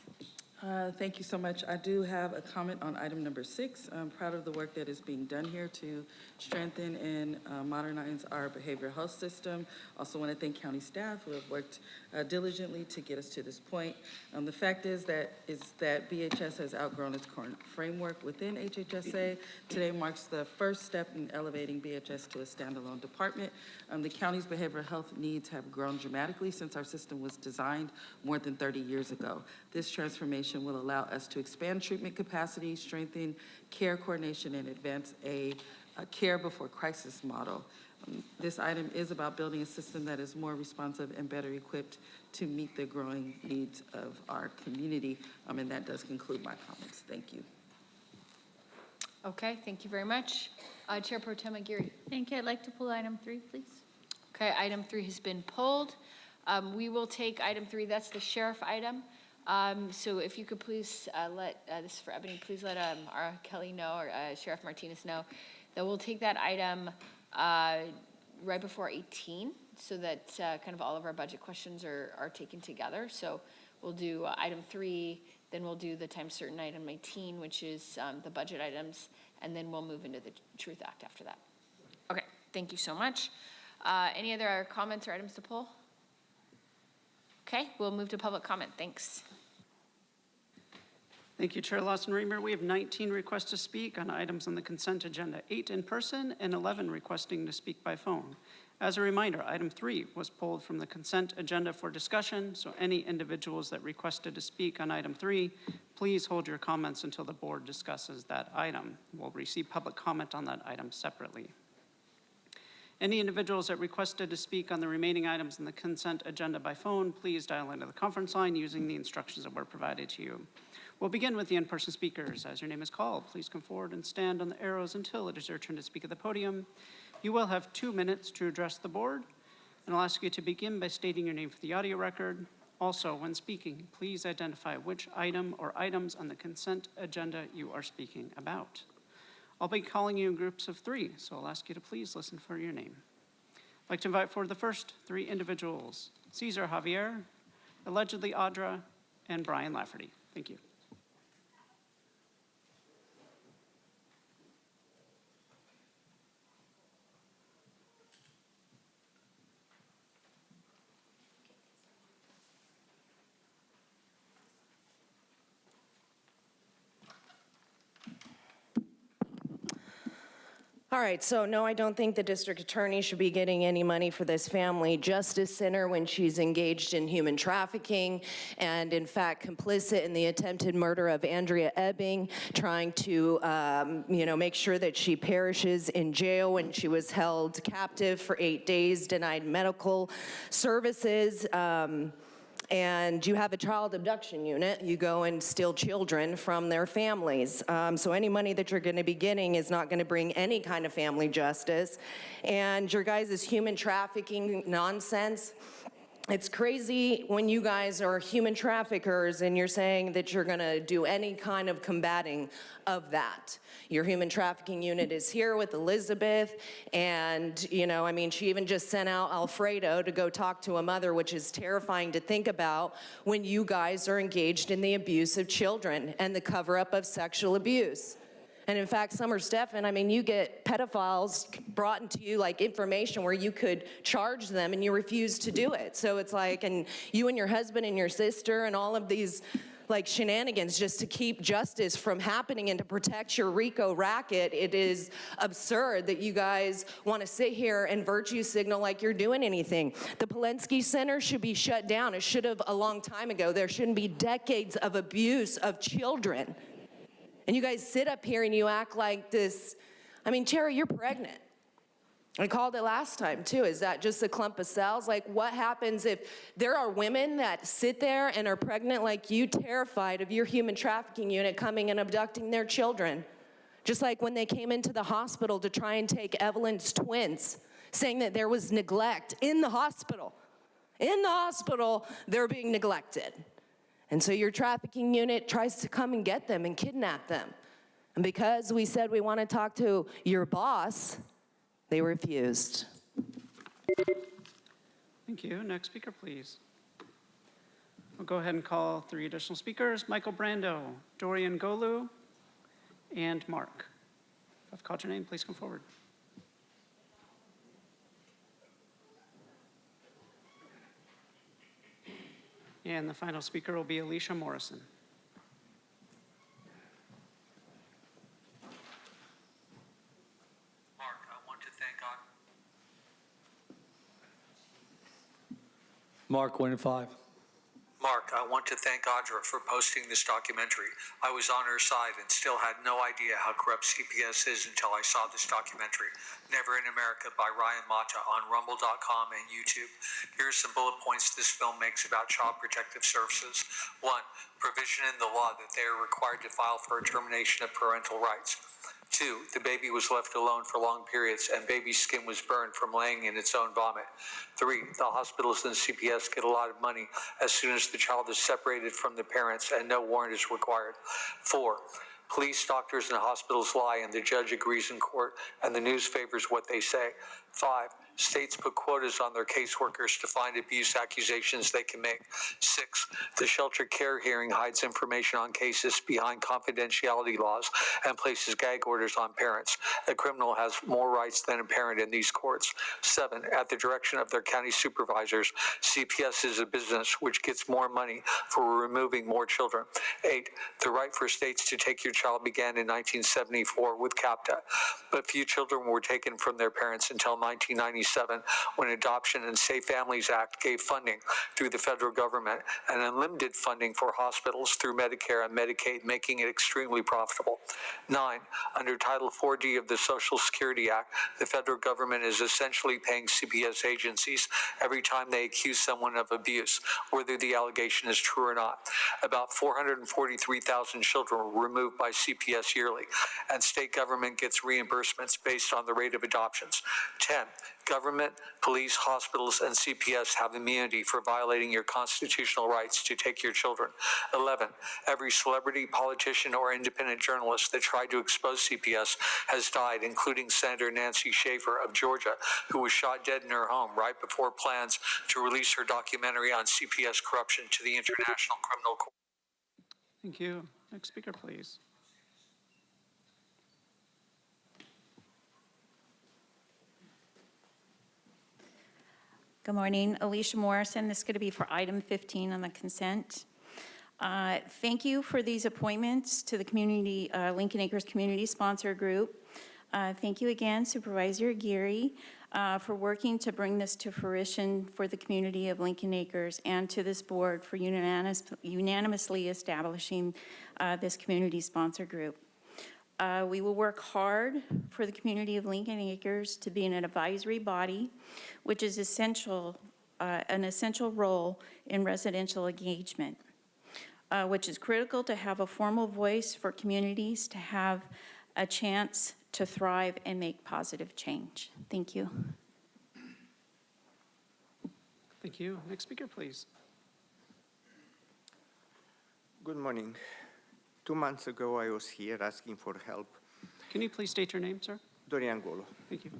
[SPEAKER 8] Thank you so much. I do have a comment on item number 6. I'm proud of the work that is being done here to strengthen and modernize our behavioral health system. Also want to thank county staff who have worked diligently to get us to this point. The fact is that BHS has outgrown its current framework within HHSA. Today marks the first step in elevating BHS to a standalone department. The county's behavioral health needs have grown dramatically since our system was designed more than 30 years ago. This transformation will allow us to expand treatment capacity, strengthen care coordination, and advance a care before crisis model. This item is about building a system that is more responsive and better equipped to meet the growing needs of our community. And that does conclude my comments. Thank you.
[SPEAKER 2] Okay, thank you very much. Chair Pro Tem Aguirre.
[SPEAKER 11] Thank you. I'd like to pull item 3, please.
[SPEAKER 2] Okay, item 3 has been pulled. We will take item 3, that's the sheriff item. So if you could please this is for Ebony, please let our Kelly know, or Sheriff Martinez know, that we'll take that item right before 18, so that kind of all of our budget questions are taken together. So we'll do item 3, then we'll do the time certain item 18, which is the budget items, and then we'll move into the Truth Act after that. Okay, thank you so much. Any other comments or items to pull? Okay, we'll move to public comment. Thanks.
[SPEAKER 1] Thank you, Chair Lawson-Remer. We have 19 requests to speak on items on the consent agenda, 8 in person and 11 requesting to speak by phone. As a reminder, item 3 was pulled from the consent agenda for discussion, so any individuals that requested to speak on item 3, please hold your comments until the board discusses that item. We'll receive public comment on that item separately. Any individuals that requested to speak on the remaining items in the consent agenda by phone, please dial into the conference line using the instructions that were provided to you. We'll begin with the in-person speakers. As your name is called, please come forward and stand on the arrows until it is your turn to speak at the podium. You will have 2 minutes to address the board, and I'll ask you to begin by stating your name for the audio record. Also, when speaking, please identify which item or items on the consent agenda you are speaking about. I'll be calling you in groups of 3, so I'll ask you to please listen for your name. I'd like to invite forward the first 3 individuals: Cesar Javier, allegedly Audra, and Brian Lafferty. Thank you.
[SPEAKER 12] All right, so no, I don't think the district attorney should be getting any money for this family justice center when she's engaged in human trafficking and, in fact, complicit in the attempted murder of Andrea Ebbing, trying to, make sure that she perishes in jail when she was held captive for 8 days, denied medical services. And you have a child abduction unit. You go and steal children from their families. So any money that you're going to be getting is not going to bring any kind of family justice. And your guys' human trafficking nonsense, it's crazy when you guys are human traffickers and you're saying that you're going to do any kind of combating of that. Your human trafficking unit is here with Elizabeth, and, she even just sent out Alfredo to go talk to a mother, which is terrifying to think about when you guys are engaged in the abuse of children and the cover-up of sexual abuse. And in fact, Summer Stephan, you get pedophiles brought into you like information where you could charge them and you refuse to do it. So it's like, and you and your husband and your sister and all of these shenanigans just to keep justice from happening and to protect your RICO racket. It is absurd that you guys want to sit here and virtue signal like you're doing anything. The Polensky Center should be shut down. It should have a long time ago. There shouldn't be decades of abuse of children. And you guys sit up here and you act like this. Cherry, you're pregnant. I called it last time, too. Is that just a clump of cells? What happens if there are women that sit there and are pregnant like you, terrified of your human trafficking unit coming and abducting their children? Just like when they came into the hospital to try and take Evelyn's twins. saying that there was neglect in the hospital. In the hospital, they're being neglected. And so your trafficking unit tries to come and get them and kidnap them. And because we said we want to talk to your boss, they refused.
[SPEAKER 1] Thank you. Next speaker, please. We'll go ahead and call 3 additional speakers: Michael Brando, Dorian Golu, and Mark. If I've called your name, please come forward. And the final speaker will be Alicia Morrison.
[SPEAKER 6] Mark, I want to thank God.
[SPEAKER 13] Mark, 1 and 5.
[SPEAKER 6] Mark, I want to thank Audra for posting this documentary. I was on her side and still had no idea how corrupt CPS is until I saw this documentary, Never in America by Ryan Mata, on rumble.com and YouTube. Here are some bullet points this film makes about Child Protective Services. 1. Provision in the law that they are required to file for a termination of parental rights. 2, the baby was left alone for long periods and baby's skin was burned from laying in its own vomit. 3, the hospitals and CPS get a lot of money as soon as the child is separated from the parents and no warrant is required. 4, police, doctors, and hospitals lie and the judge agrees in court and the news favors what they say. 5, states put quotas on their caseworkers to find abuse accusations they can make. 6, the shelter care hearing hides information on cases behind confidentiality laws and places gag orders on parents. A criminal has more rights than a parent in these courts. 7, at the direction of their county supervisors, CPS is a business which gets more money for removing more children. 8, the right for states to take your child began in 1974 with CAPTA, but few children were taken from their parents until 1997, when Adoption and Safe Families Act gave funding through the federal government and unlimited funding for hospitals through Medicare and Medicaid, making it extremely profitable. 9, under Title 4D of the Social Security Act, the federal government is essentially paying CPS agencies every time they accuse someone of abuse, whether the allegation is true or not. About 443,000 children were removed by CPS yearly, and state government gets reimbursements based on the rate of adoptions. 10, government, police, hospitals, and CPS have immunity for violating your constitutional rights to take your children. 11, every celebrity, politician, or independent journalist that tried to expose CPS has died, including Senator Nancy Schaefer of Georgia, who was shot dead in her home right before plans to release her documentary on CPS corruption to the International Criminal Court.
[SPEAKER 1] Thank you. Next speaker, please.
[SPEAKER 11] Good morning, Alicia Morrison. This is going to be for item 15 on the consent. Thank you for these appointments to the community, Lincoln Acres Community Sponsor Group. Thank you again, Supervisor Geary, for working to bring this to fruition for the community of Lincoln Acres, and to this board for unanimously establishing this community sponsor group. We will work hard for the community of Lincoln Acres to be an advisory body, which is an essential role in residential engagement, which is critical to have a formal voice for communities to have a chance to thrive and make positive change. Thank you.
[SPEAKER 1] Thank you. Next speaker, please.
[SPEAKER 14] Good morning. 2 months ago, I was here asking for help.
[SPEAKER 1] Can you please state your name, sir?
[SPEAKER 14] Dorian Golo.
[SPEAKER 1] Thank you.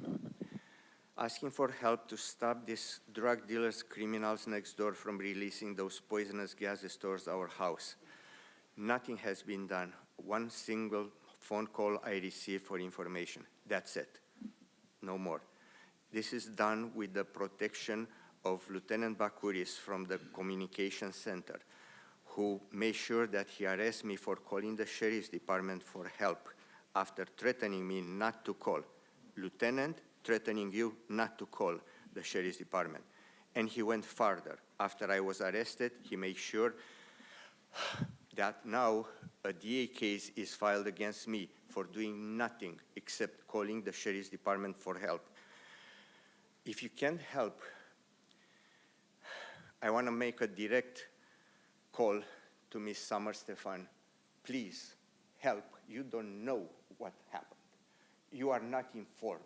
[SPEAKER 14] Asking for help to stop these drug dealers, criminals next door from releasing those poisonous gases towards our house. Nothing has been done. One single phone call I received for information. That's it. No more. This is done with the protection of Lieutenant Bakuris from the communication center, who made sure that he arrested me for calling the sheriff's department for help after threatening me not to call. Lieutenant, threatening you not to call the sheriff's department. And he went further. After I was arrested, he made sure that now a DA case is filed against me for doing nothing except calling the sheriff's department for help. If you can't help, I want to make a direct call to Ms. Summer Stefan. Please help. You don't know what happened. You are not informed.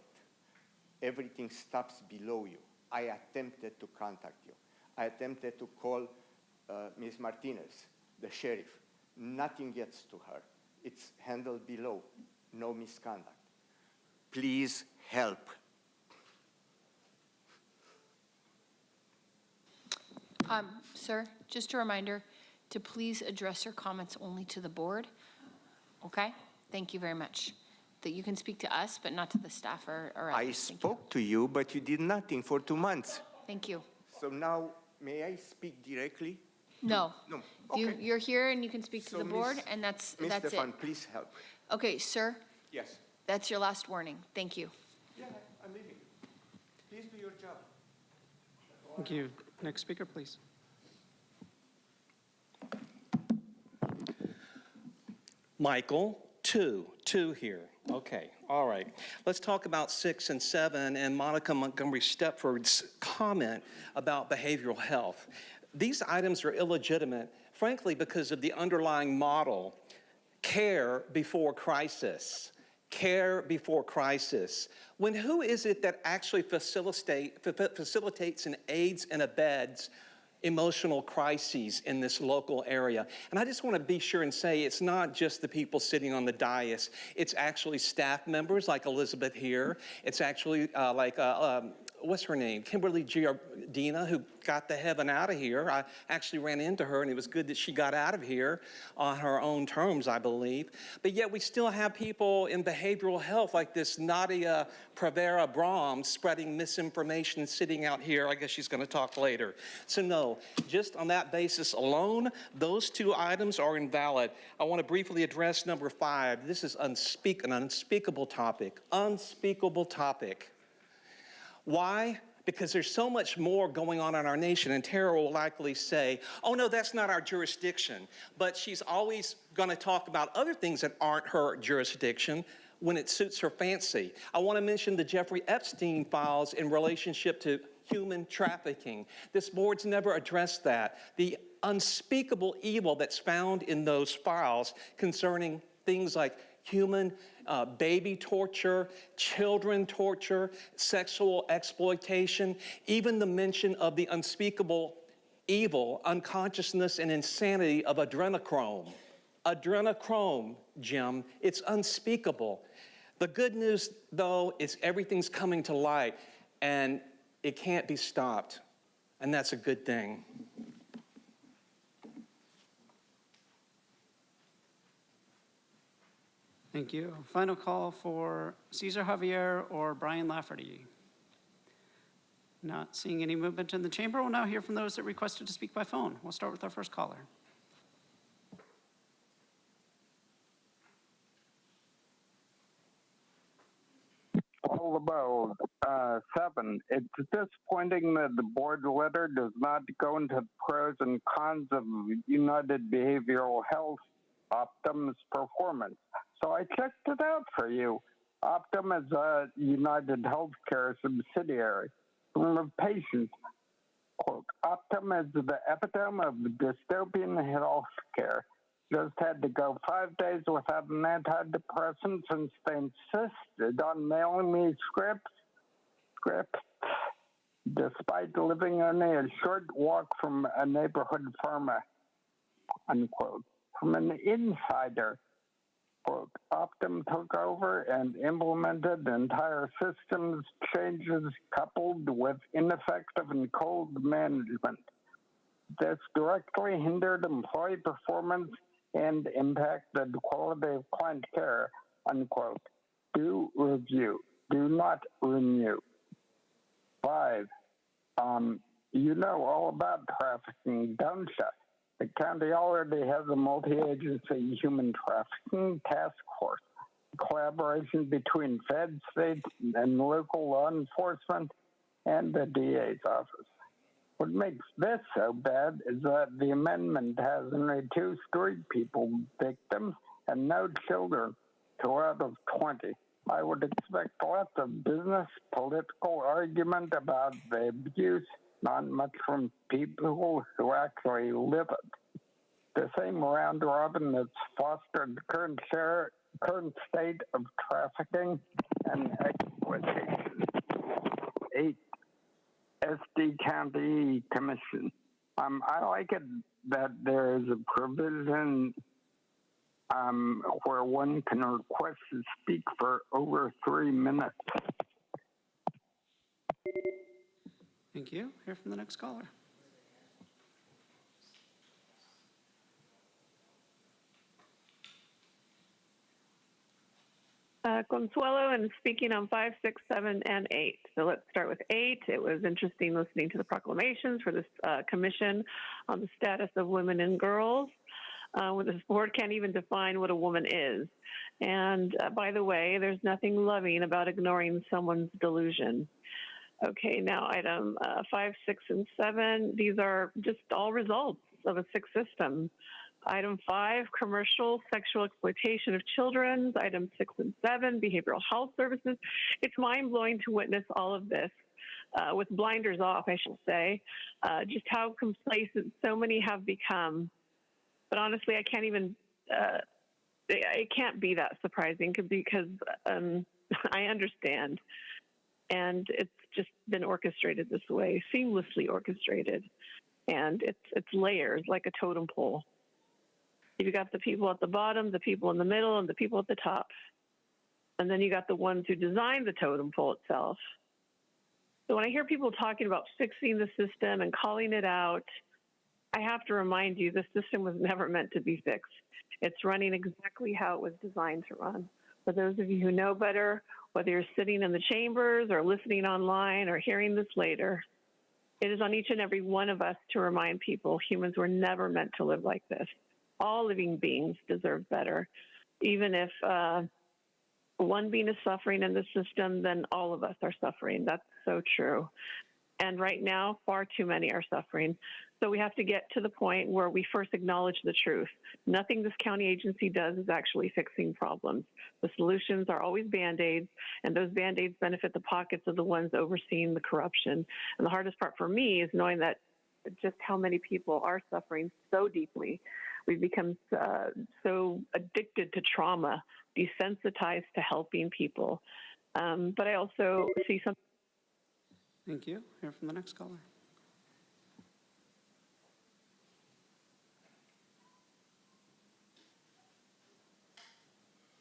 [SPEAKER 14] everything stops below you. I attempted to contact you. I attempted to call Ms. Martinez, the sheriff. Nothing gets to her. It's handled below. No misconduct. Please help.
[SPEAKER 2] Sir, just a reminder to please address your comments only to the board. Okay? Thank you very much. That you can speak to us, but not to the staff or others.
[SPEAKER 14] I spoke to you, but you did nothing for 2 months.
[SPEAKER 2] Thank you.
[SPEAKER 14] So now, may I speak directly?
[SPEAKER 2] No.
[SPEAKER 14] No. Okay.
[SPEAKER 2] You're here and you can speak to
[SPEAKER 14] So
[SPEAKER 2] the board,
[SPEAKER 14] Ms.
[SPEAKER 2] and that's
[SPEAKER 14] Ms.
[SPEAKER 2] it.
[SPEAKER 14] Stefan, please help.
[SPEAKER 2] Okay, sir,
[SPEAKER 14] Yes.
[SPEAKER 2] that's your last warning. Thank you.
[SPEAKER 14] Yeah, I'm leaving. Please do your job.
[SPEAKER 1] Thank you. Next speaker, please.
[SPEAKER 20] Michael, two here. Okay, all right. Let's talk about 6 and 7 and Monica Montgomery Stepford's comment about behavioral health. These items are illegitimate, frankly, because of the underlying model, care before crisis. Care before crisis. When who is it that actually facilitates and aids and abets emotional crises in this local area? And I just want to be sure and say it's not just the people sitting on the dais. It's actually staff members like Elizabeth here. It's actually what's her name? Kimberly Giardina, who got the heaven out of here. I actually ran into her, and it was good that she got out of here on her own terms, I believe. But yet we still have people in behavioral health like this Nadia Pravera Brahms spreading misinformation sitting out here. I guess she's going to talk later. So no, just on that basis alone, those 2 items are invalid. I want to briefly address number 5. This is an unspeakable topic. Unspeakable topic. Why? Because there's so much more going on in our nation, and Tara will likely say, oh no, that's not our jurisdiction. But she's always going to talk about other things that aren't her jurisdiction when it suits her fancy. I want to mention the Jeffrey Epstein files in relationship to human trafficking. This board's never addressed that. The unspeakable evil that's found in those files concerning things like human baby torture, children torture, sexual exploitation, even the mention of the unspeakable evil, unconsciousness, and insanity of adrenochrome. Adrenochrome, Jim, it's unspeakable. The good news, though, is everything's coming to light, and it can't be stopped, and that's a good thing.
[SPEAKER 1] Thank you. Final call for Cesar Javier or Brian Lafferty. Not seeing any movement in the chamber. We'll now hear from those that requested to speak by phone. We'll start with our first caller.
[SPEAKER 22] All about 7. It's disappointing that the board letter does not go into the pros and cons of United Behavioral Health Optum's performance. So I checked it out for you. Optum is a United Healthcare subsidiary. From a patient, quote, Optum is the epitome of dystopian healthcare. Just had to go 5 days without an antidepressant since they insisted on mailing me scripts, despite living only a short walk from a neighborhood pharma, unquote. From an insider, quote, Optum took over and implemented entire systems changes coupled with ineffective and cold management. This directly hindered employee performance and impacted the quality of client care, unquote. Do review. Do not renew. 5. You know all about trafficking, don't you? The county already has a multi-agency human trafficking task force, collaboration between fed, state, and local law enforcement and the DA's office. What makes this so bad is that the amendment has only 2 street people victims and no children, 2 out of 20. I would expect lots of business, political argument about the abuse, not much from people who actually live it. The same round robin that's fostered the current state of trafficking and exploitation. 8 SD County Commission. I like it that there is a provision where one can request to speak for over 3 minutes.
[SPEAKER 1] Thank you. Hear from the next caller.
[SPEAKER 23] Consuelo, and speaking on 5, 6, 7, and 8. So let's start with 8. It was interesting listening to the proclamations for this commission on the status of women and girls. When this board can't even define what a woman is. And by the way, there's nothing loving about ignoring someone's delusion. Okay, now item 5, 6, and 7. These are just all results of a sick system. Item 5, commercial sexual exploitation of children. Item 6 and 7, behavioral health services. It's mind-blowing to witness all of this with blinders off, I should say, just how complacent so many have become. But honestly, I can't even, it can't be that surprising because I understand. And it's just been orchestrated this way, seamlessly orchestrated. And it's layers like a totem pole. You've got the people at the bottom, the people in the middle, and the people at the top. And then you got the ones who designed the totem pole itself. So when I hear people talking about fixing the system and calling it out, I have to remind you, the system was never meant to be fixed. It's running exactly how it was designed to run. For those of you who know better, whether you're sitting in the chambers or listening online or hearing this later, it is on each and every one of us to remind people humans were never meant to live like this. All living beings deserve better. Even if one being is suffering in the system, then all of us are suffering. That's so true. And right now, far too many are suffering. So we have to get to the point where we first acknowledge the truth. Nothing this county agency does is actually fixing problems. The solutions are always Band-Aids, and those Band-Aids benefit the pockets of the ones overseeing the corruption. And the hardest part for me is knowing that just how many people are suffering so deeply. We've become so addicted to trauma, desensitized to helping people. But I also see some.
[SPEAKER 1] Thank you. Hear from the next caller.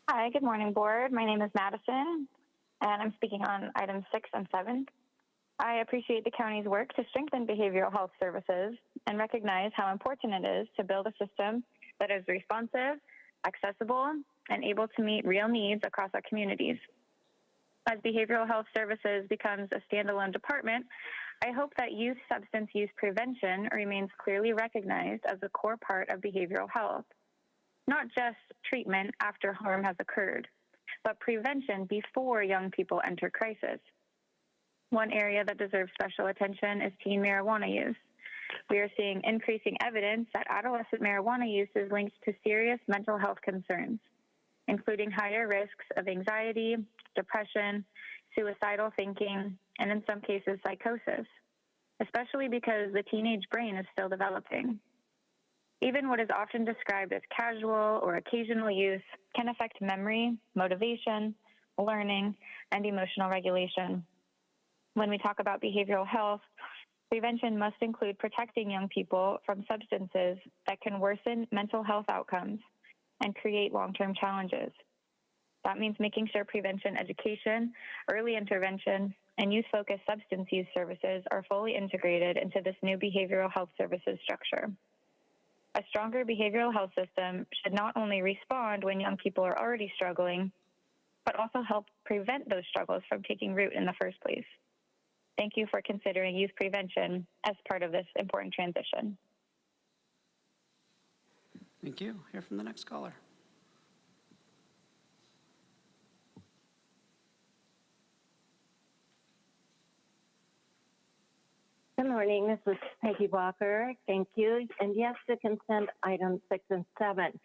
[SPEAKER 5] Hi, good morning, board. My name is Madison, and I'm speaking on items 6 and 7. I appreciate the county's work to strengthen behavioral health services and recognize how important it is to build a system that is responsive, accessible, and able to meet real needs across our communities. As behavioral health services becomes a standalone department, I hope that youth substance use prevention remains clearly recognized as a core part of behavioral health. Not just treatment after harm has occurred, but prevention before young people enter crisis. One area that deserves special attention is teen marijuana use. We are seeing increasing evidence that adolescent marijuana use is linked to serious mental health concerns, including higher risks of anxiety, depression, suicidal thinking, and in some cases, psychosis, especially because the teenage brain is still developing. Even what is often described as casual or occasional use can affect memory, motivation, learning, and emotional regulation. When we talk about behavioral health, prevention must include protecting young people from substances that can worsen mental health outcomes and create long-term challenges. That means making sure prevention education, early intervention, and youth-focused substance use services are fully integrated into this new behavioral health services structure. A stronger behavioral health system should not only respond when young people are already struggling, but also help prevent those struggles from taking root in the first place. Thank you for considering youth prevention as part of this important transition.
[SPEAKER 1] Thank you. Hear from the next caller.
[SPEAKER 13] Good morning. This is Peggy Walker. Thank you. And yes, to consent items 6 and 7.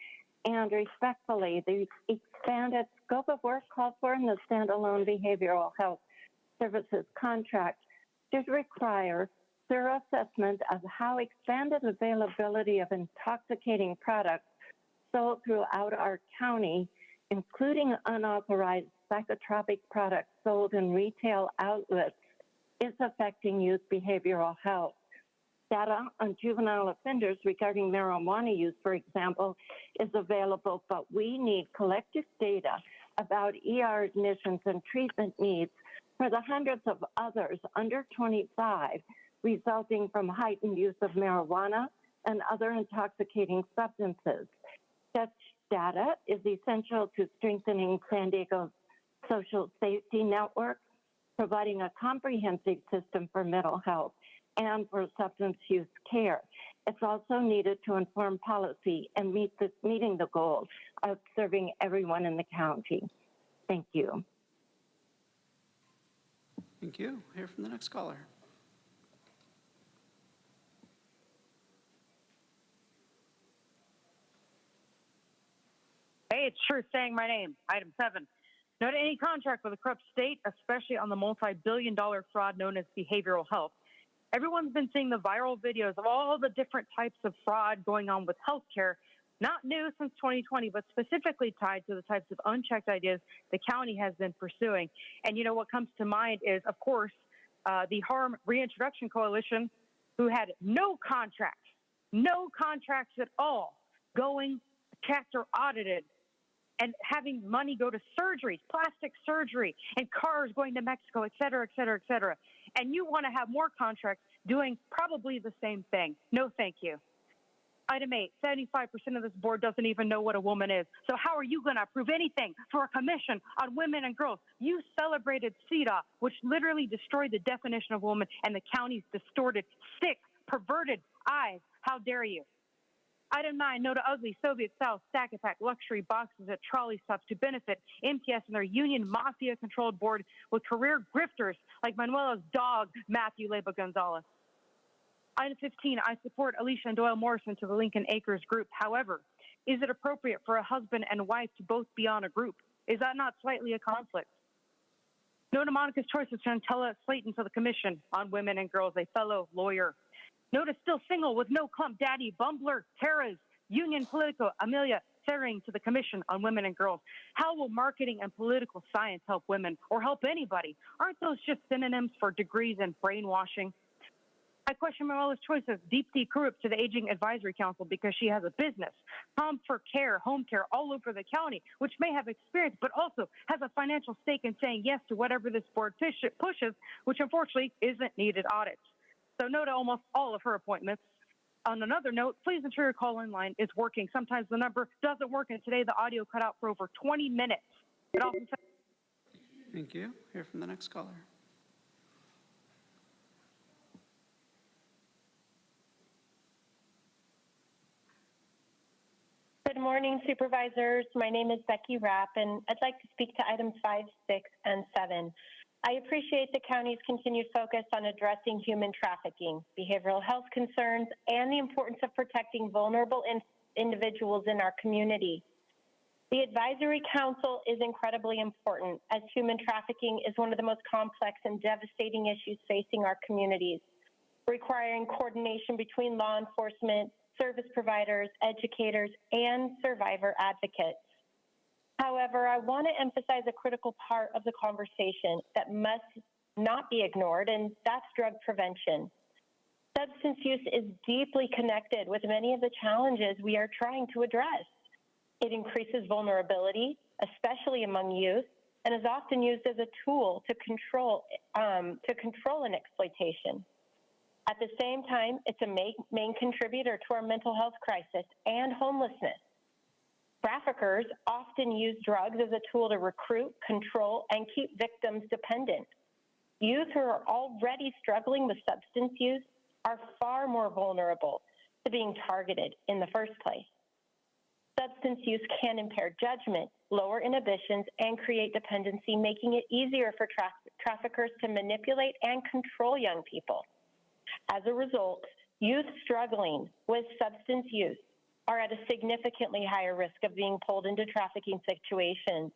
[SPEAKER 13] And respectfully, the expanded scope of work called for in the standalone behavioral health services contract should require thorough assessment of how expanded availability of intoxicating products sold throughout our county, including unauthorized psychotropic products sold in retail outlets, is affecting youth behavioral health. Data on juvenile offenders regarding marijuana use, for example, is available, but we need collective data about ER admissions and treatment needs for the hundreds of others under 25 resulting from heightened use of marijuana and other intoxicating substances. Such data is essential to strengthening San Diego's social safety network, providing a comprehensive system for mental health and for substance use care. It's also needed to inform policy and meeting the goal of serving everyone in the county. Thank you.
[SPEAKER 1] Thank you. Hear from the next caller.
[SPEAKER 15] Hey, it's Truth saying my name. Item 7. Note any contract with a corrupt state, especially on the multi-billion-dollar fraud known as behavioral health. Everyone's been seeing the viral videos of all the different types of fraud going on with healthcare. Not new since 2020, but specifically tied to the types of unchecked ideas the county has been pursuing. And you know what comes to mind is, of course, the Harm Reintroduction Coalition, who had no contracts at all, going checked or audited, and having money go to surgeries, plastic surgery, and cars going to Mexico, et cetera, et cetera, et cetera. And you want to have more contracts doing probably the same thing. No, thank you. Item 8, 75% of this board doesn't even know what a woman is. So how are you going to approve anything for a commission on women and girls? You celebrated CEDA, which literally destroyed the definition of woman and the county's distorted, sick, perverted eyes. How dare you? Item 9, no to ugly Soviet-style stack-a-pack luxury boxes at trolley stops to benefit MTS and their union mafia-controlled board with career grifters like Manuela's dog, Matthew Leyba Gonzalez. Item 15, I support Alicia and Doyle Morrison to the Lincoln Acres group. However, is it appropriate for a husband and wife to both be on a group? Is that not slightly a conflict? No to Monica's choice of Chantella Slayton to the Commission on Women and Girls, a fellow lawyer. No to still single with no clump daddy, bumbler, Tara's, Union Politico, Amelia Sering to the Commission on Women and Girls. How will marketing and political science help women or help anybody? Aren't those just synonyms for degrees and brainwashing? I question Manuela's choice of Deepti Kurup to the Aging Advisory Council because she has a business, Comfort Care, home care all over the county, which may have experience, but also has a financial stake in saying yes to whatever this board pushes, which unfortunately isn't needed audits. So no to almost all of her appointments. On another note, please ensure your call-in line is working. Sometimes the number doesn't work, and today the audio cut out for over 20 minutes. It often
[SPEAKER 1] Thank you. Hear from the next caller.
[SPEAKER 16] Good morning, Supervisors. My name is Becky Rapp, and I'd like to speak to items 5, 6, and 7. I appreciate the county's continued focus on addressing human trafficking, behavioral health concerns, and the importance of protecting vulnerable individuals in our community. The Advisory Council is incredibly important, as human trafficking is one of the most complex and devastating issues facing our communities, requiring coordination between law enforcement, service providers, educators, and survivor advocates. However, I want to emphasize a critical part of the conversation that must not be ignored, and that's drug prevention. Substance use is deeply connected with many of the challenges we are trying to address. It increases vulnerability, especially among youth, and is often used as a tool to control an exploitation. At the same time, it's a main contributor to our mental health crisis and homelessness. Traffickers often use drugs as a tool to recruit, control, and keep victims dependent. Youth who are already struggling with substance use are far more vulnerable to being targeted in the first place. Substance use can impair judgment, lower inhibitions, and create dependency, making it easier for traffickers to manipulate and control young people. As a result, youth struggling with substance use are at a significantly higher risk of being pulled into trafficking situations,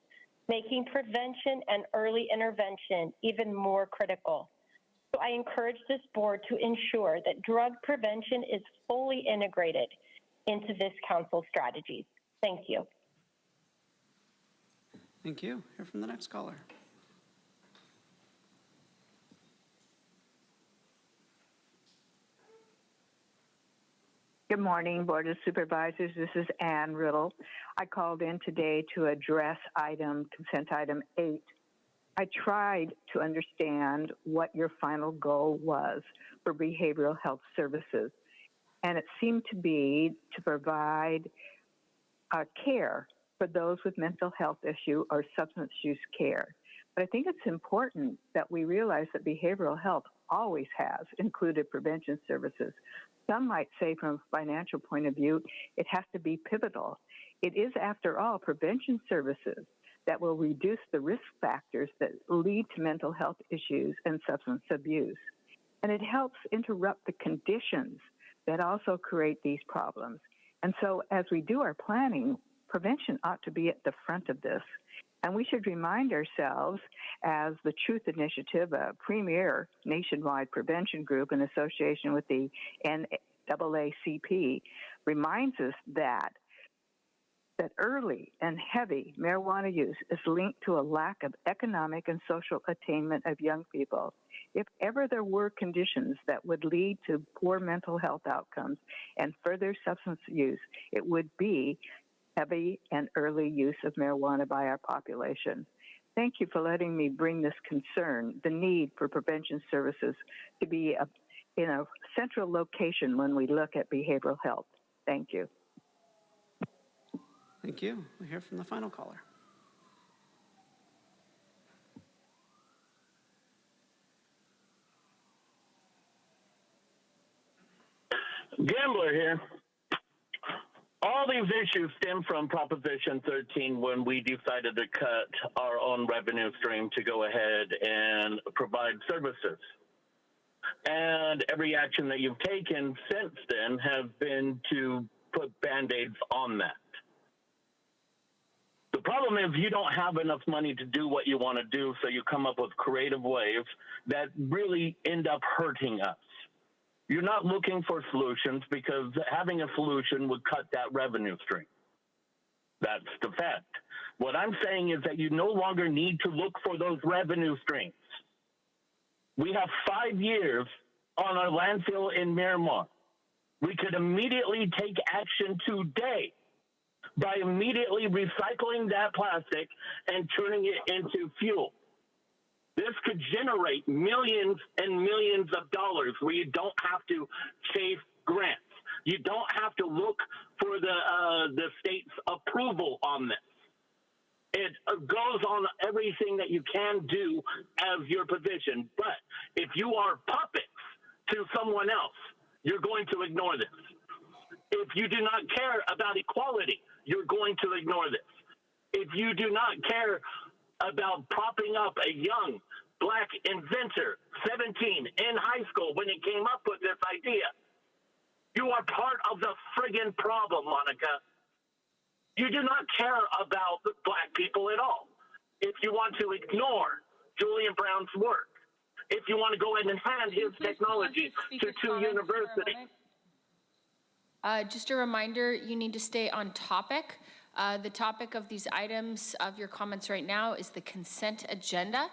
[SPEAKER 16] making prevention and early intervention even more critical. So I encourage this board to ensure that drug prevention is fully integrated into this council's strategies. Thank you.
[SPEAKER 1] Thank you. Hear from the next caller.
[SPEAKER 17] Good morning, Board of Supervisors. This is Ann Riddle. I called in today to address consent item 8. I tried to understand what your final goal was for behavioral health services, and it seemed to be to provide care for those with mental health issue or substance use care. But I think it's important that we realize that behavioral health always has included prevention services. Some might say from a financial point of view, it has to be pivotal. It is, after all, prevention services that will reduce the risk factors that lead to mental health issues and substance abuse. And it helps interrupt the conditions that also create these problems. And so as we do our planning, prevention ought to be at the front of this. And we should remind ourselves, as the Truth Initiative, a premier nationwide prevention group in association with the NAACP, reminds us that early and heavy marijuana use is linked to a lack of economic and social attainment of young people. If ever there were conditions that would lead to poor mental health outcomes and further substance use, it would be heavy and early use of marijuana by our population. Thank you for letting me bring this concern, the need for prevention services, to be in a central location when we look at behavioral health. Thank you.
[SPEAKER 1] Thank you. We'll hear from the final caller.
[SPEAKER 7] Gambler here. All these issues stem from Proposition 13 when we decided to cut our own revenue stream to go ahead and provide services. And every action that you've taken since then has been to put Band-Aids on that. The problem is you don't have enough money to do what you want to do, so you come up with creative ways that really end up hurting us. You're not looking for solutions because having a solution would cut that revenue stream. That's the fact. What I'm saying is that you no longer need to look for those revenue streams. We have 5 years on our landfill in Miramar. We could immediately take action today by immediately recycling that plastic and turning it into fuel. This could generate millions and millions of dollars where you don't have to chase grants. You don't have to look for the state's approval on this. It goes on everything that you can do as your position. But if you are puppets to someone else, you're going to ignore this. If you do not care about equality, you're going to ignore this. If you do not care about propping up a young Black inventor, 17, in high school when he came up with this idea, you are part of the friggin' problem, Monica. You do not care about the Black people at all. If you want to ignore Julian Brown's work, if you want to go ahead and hand his technology to two universities.
[SPEAKER 2] Just a reminder, you need to stay on topic. The topic of these items of your comments right now is the consent agenda.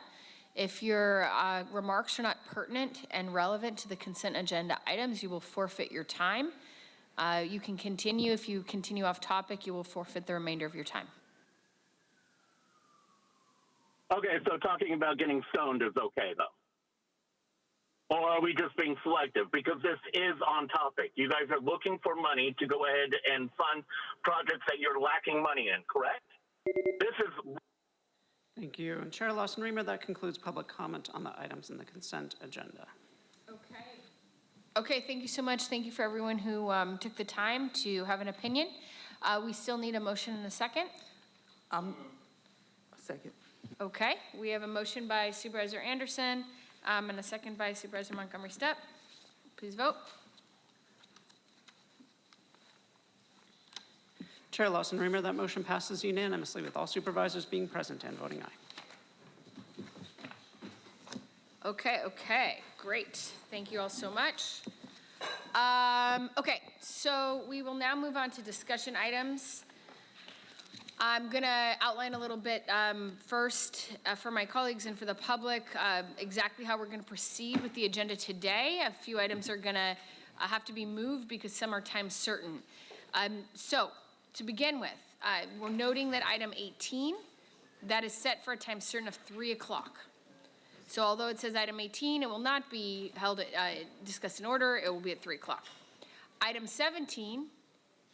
[SPEAKER 2] If your remarks are not pertinent and relevant to the consent agenda items, you will forfeit your time. You can continue. If you continue off topic, you will forfeit the remainder of your time.
[SPEAKER 7] Okay, so talking about getting stoned is okay, though. Or are we just being selective? Because this is on topic. You guys are looking for money to go ahead and fund projects that you're lacking money in, correct? This is...
[SPEAKER 1] Thank you. And Chair Lawson-Remer, that concludes public comment on the items in the consent agenda.
[SPEAKER 2] Okay, thank you so much. Thank you for everyone who took the time to have an opinion. We still need a motion and a second.
[SPEAKER 8] A second.
[SPEAKER 2] Okay, we have a motion by Supervisor Anderson and a second by Supervisor Montgomery Stepp. Please vote.
[SPEAKER 1] Chair Lawson-Remer, that motion passes unanimously with all supervisors being present and voting aye.
[SPEAKER 2] Okay, great. Thank you all so much. Okay, so we will now move on to discussion items. I'm going to outline a little bit first for my colleagues and for the public exactly how we're going to proceed with the agenda today. A few items are going to have to be moved because some are time certain. So to begin with, we're noting that item 18, that is set for a time certain of 3 o'clock. So although it says item 18, it will not be held, discussed in order, it will be at 3 o'clock. Item 17,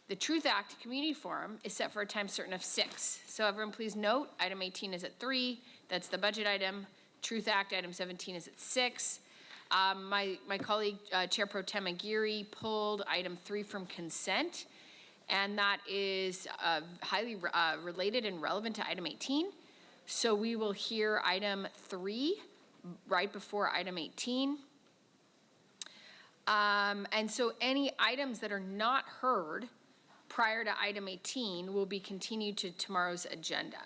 [SPEAKER 2] the Truth Act Community Forum is set for a time certain of 6. So everyone please note, item 18 is at 3, that's the budget item. Truth Act, item 17 is at 6. My colleague, Chair Pro Tem Aguirre, pulled item 3 from consent, and that is highly related and relevant to item 18. So we will hear item 3 right before item 18. And so any items that are not heard prior to item 18 will be continued to tomorrow's agenda.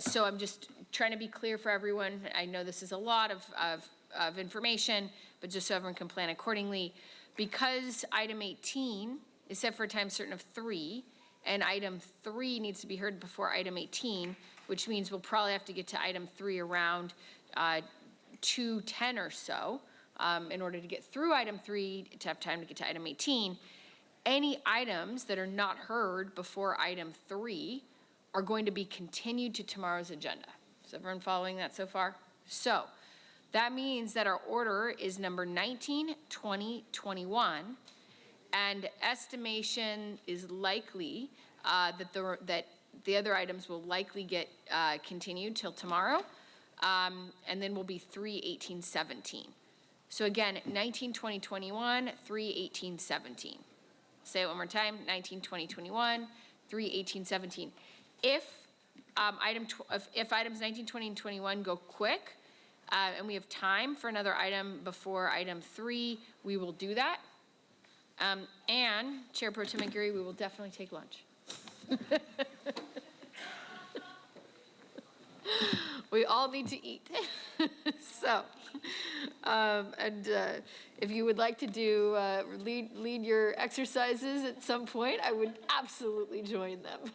[SPEAKER 2] So I'm just trying to be clear for everyone. I know this is a lot of information, but just so everyone can plan accordingly. Because item 18 is set for a time certain of 3, and item 3 needs to be heard before item 18, which means we'll probably have to get to item 3 around 2:10 or so in order to get through item 3 to have time to get to item 18. Any items that are not heard before item 3 are going to be continued to tomorrow's agenda. Is everyone following that so far? So that means that our order is number 19, 20, 21, and estimation is likely that the other items will likely get continued till tomorrow, and then will be 3, 18, 17. So again, 19, 20, 21, 3, 18, 17. Say it one more time, 19, 20, 21, 3, 18, 17. If items 19, 20, and 21 go quick, and we have time for another item before item 3, we will do that. And Chair Pro Tem Aguirre, we will definitely take lunch. We all need to eat. So, if you would like to do lead your exercises at some point, I would absolutely join them.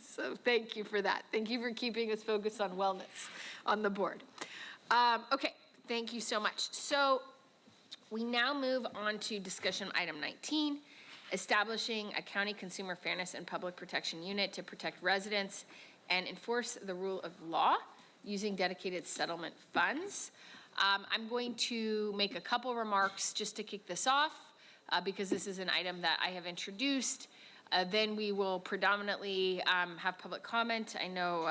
[SPEAKER 2] So thank you for that. Thank you for keeping us focused on wellness on the board. Okay, thank you so much. So we now move on to discussion item 19, establishing a county consumer fairness and public protection unit to protect residents and enforce the rule of law using dedicated settlement funds. I'm going to make a couple remarks just to kick this off because this is an item that I have introduced. Then we will predominantly have public comment. I know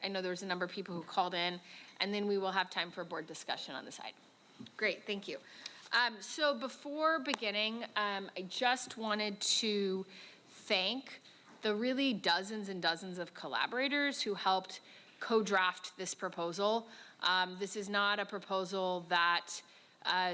[SPEAKER 2] there was a number of people who called in, and then we will have time for board discussion on this item. Great, thank you. So before beginning, I just wanted to thank the really dozens and dozens of collaborators who helped co-draft this proposal. This is not a proposal that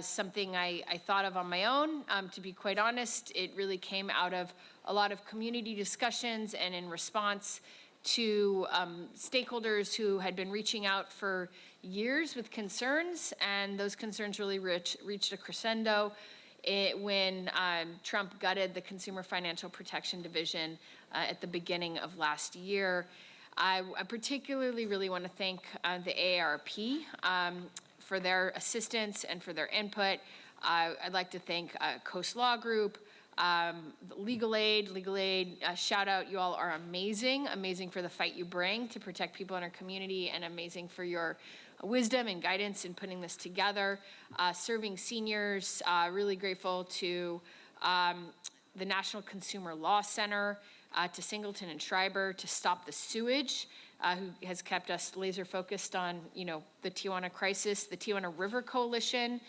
[SPEAKER 2] something I thought of on my own. To be quite honest, it really came out of a lot of community discussions and in response to stakeholders who had been reaching out for years with concerns, and those concerns really reached a crescendo when Trump gutted the Consumer Financial Protection Division at the beginning of last year. I particularly really want to thank the AARP for their assistance and for their input. I'd like to thank Coast Law Group, Legal Aid, shout out, you all are amazing for the fight you bring to protect people in our community, and amazing for your wisdom and guidance in putting this together. Serving Seniors, really grateful to the National Consumer Law Center, to Singleton and Schreiber, to Stop the Sewage, who has kept us laser focused on, the Tijuana crisis, the Tijuana River Coalition,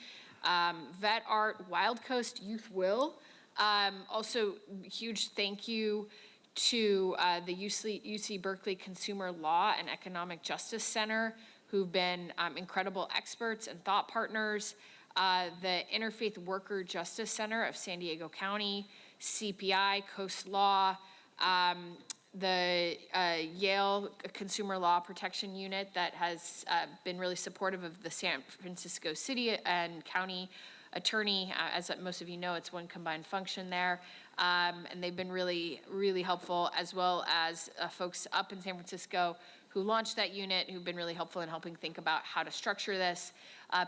[SPEAKER 2] Vet Art, Wild Coast Youth Will. Also, huge thank you to the UC Berkeley Consumer Law and Economic Justice Center, who've been incredible experts and thought partners, the Interfaith Worker Justice Center of San Diego County, CPI, Coast Law, the Yale Consumer Law Protection Unit that has been really supportive of the San Francisco City and County Attorney. As most of you know, it's one combined function there. And they've been really, really helpful, as well as folks up in San Francisco who launched that unit, who've been really helpful in helping think about how to structure this.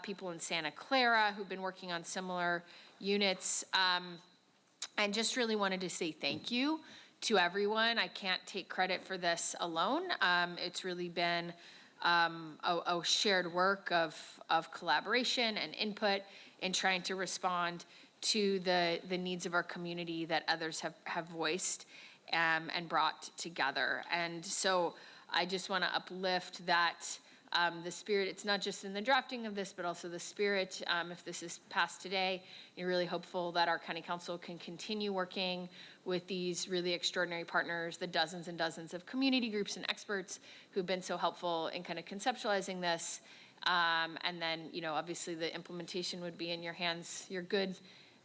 [SPEAKER 2] People in Santa Clara who've been working on similar units. And just really wanted to say thank you to everyone. I can't take credit for this alone. It's really been a shared work of collaboration and input in trying to respond to the needs of our community that others have voiced and brought together. And so I just want to uplift that the spirit. It's not just in the drafting of this, but also the spirit. If this is passed today, you're really hopeful that our county council can continue working with these really extraordinary partners, the dozens and dozens of community groups and experts who've been so helpful in kind of conceptualizing this. And then, obviously the implementation would be in your hands, your good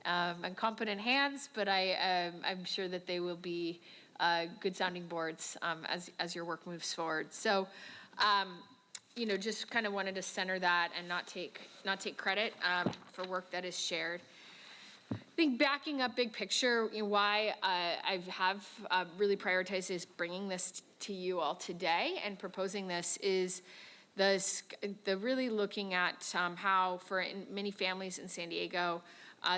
[SPEAKER 2] and competent hands, but I'm sure that they will be good sounding boards as your work moves forward. So, just kind of wanted to center that and not take credit for work that is shared. I think backing up big picture, why I have really prioritized is bringing this to you all today and proposing this is the really looking at how for many families in San Diego,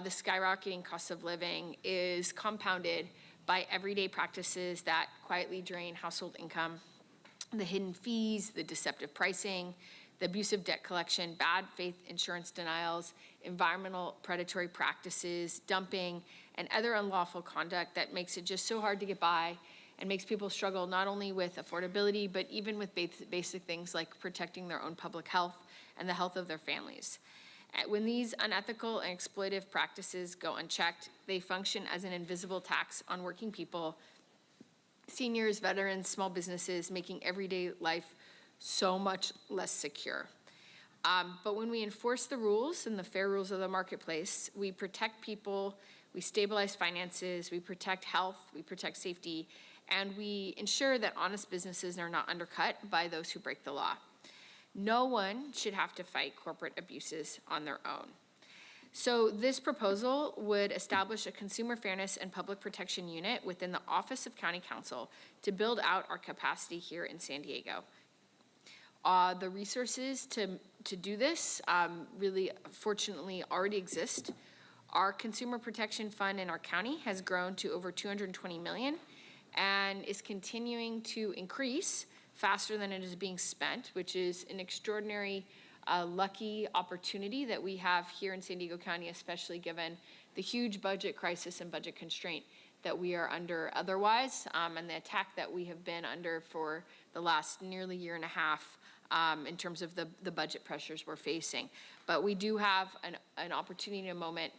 [SPEAKER 2] the skyrocketing cost of living is compounded by everyday practices that quietly drain household income. The hidden fees, the deceptive pricing, the abusive debt collection, bad faith insurance denials, environmental predatory practices, dumping, and other unlawful conduct that makes it just so hard to get by and makes people struggle not only with affordability, but even with basic things like protecting their own public health and the health of their families. When these unethical and exploitive practices go unchecked, they function as an invisible tax on working people, seniors, veterans, small businesses, making everyday life so much less secure. But when we enforce the rules and the fair rules of the marketplace, we protect people, we stabilize finances, we protect health, we protect safety, and we ensure that honest businesses are not undercut by those who break the law. No one should have to fight corporate abuses on their own. So this proposal would establish a consumer fairness and public protection unit within the Office of County Council to build out our capacity here in San Diego. The resources to do this really, fortunately, already exist. Our consumer protection fund in our county has grown to over $220 million and is continuing to increase faster than it is being spent, which is an extraordinary lucky opportunity that we have here in San Diego County, especially given the huge budget crisis and budget constraint that we are under otherwise, and the attack that we have been under for the last nearly year and a half in terms of the budget pressures we're facing. But we do have an opportunity in a moment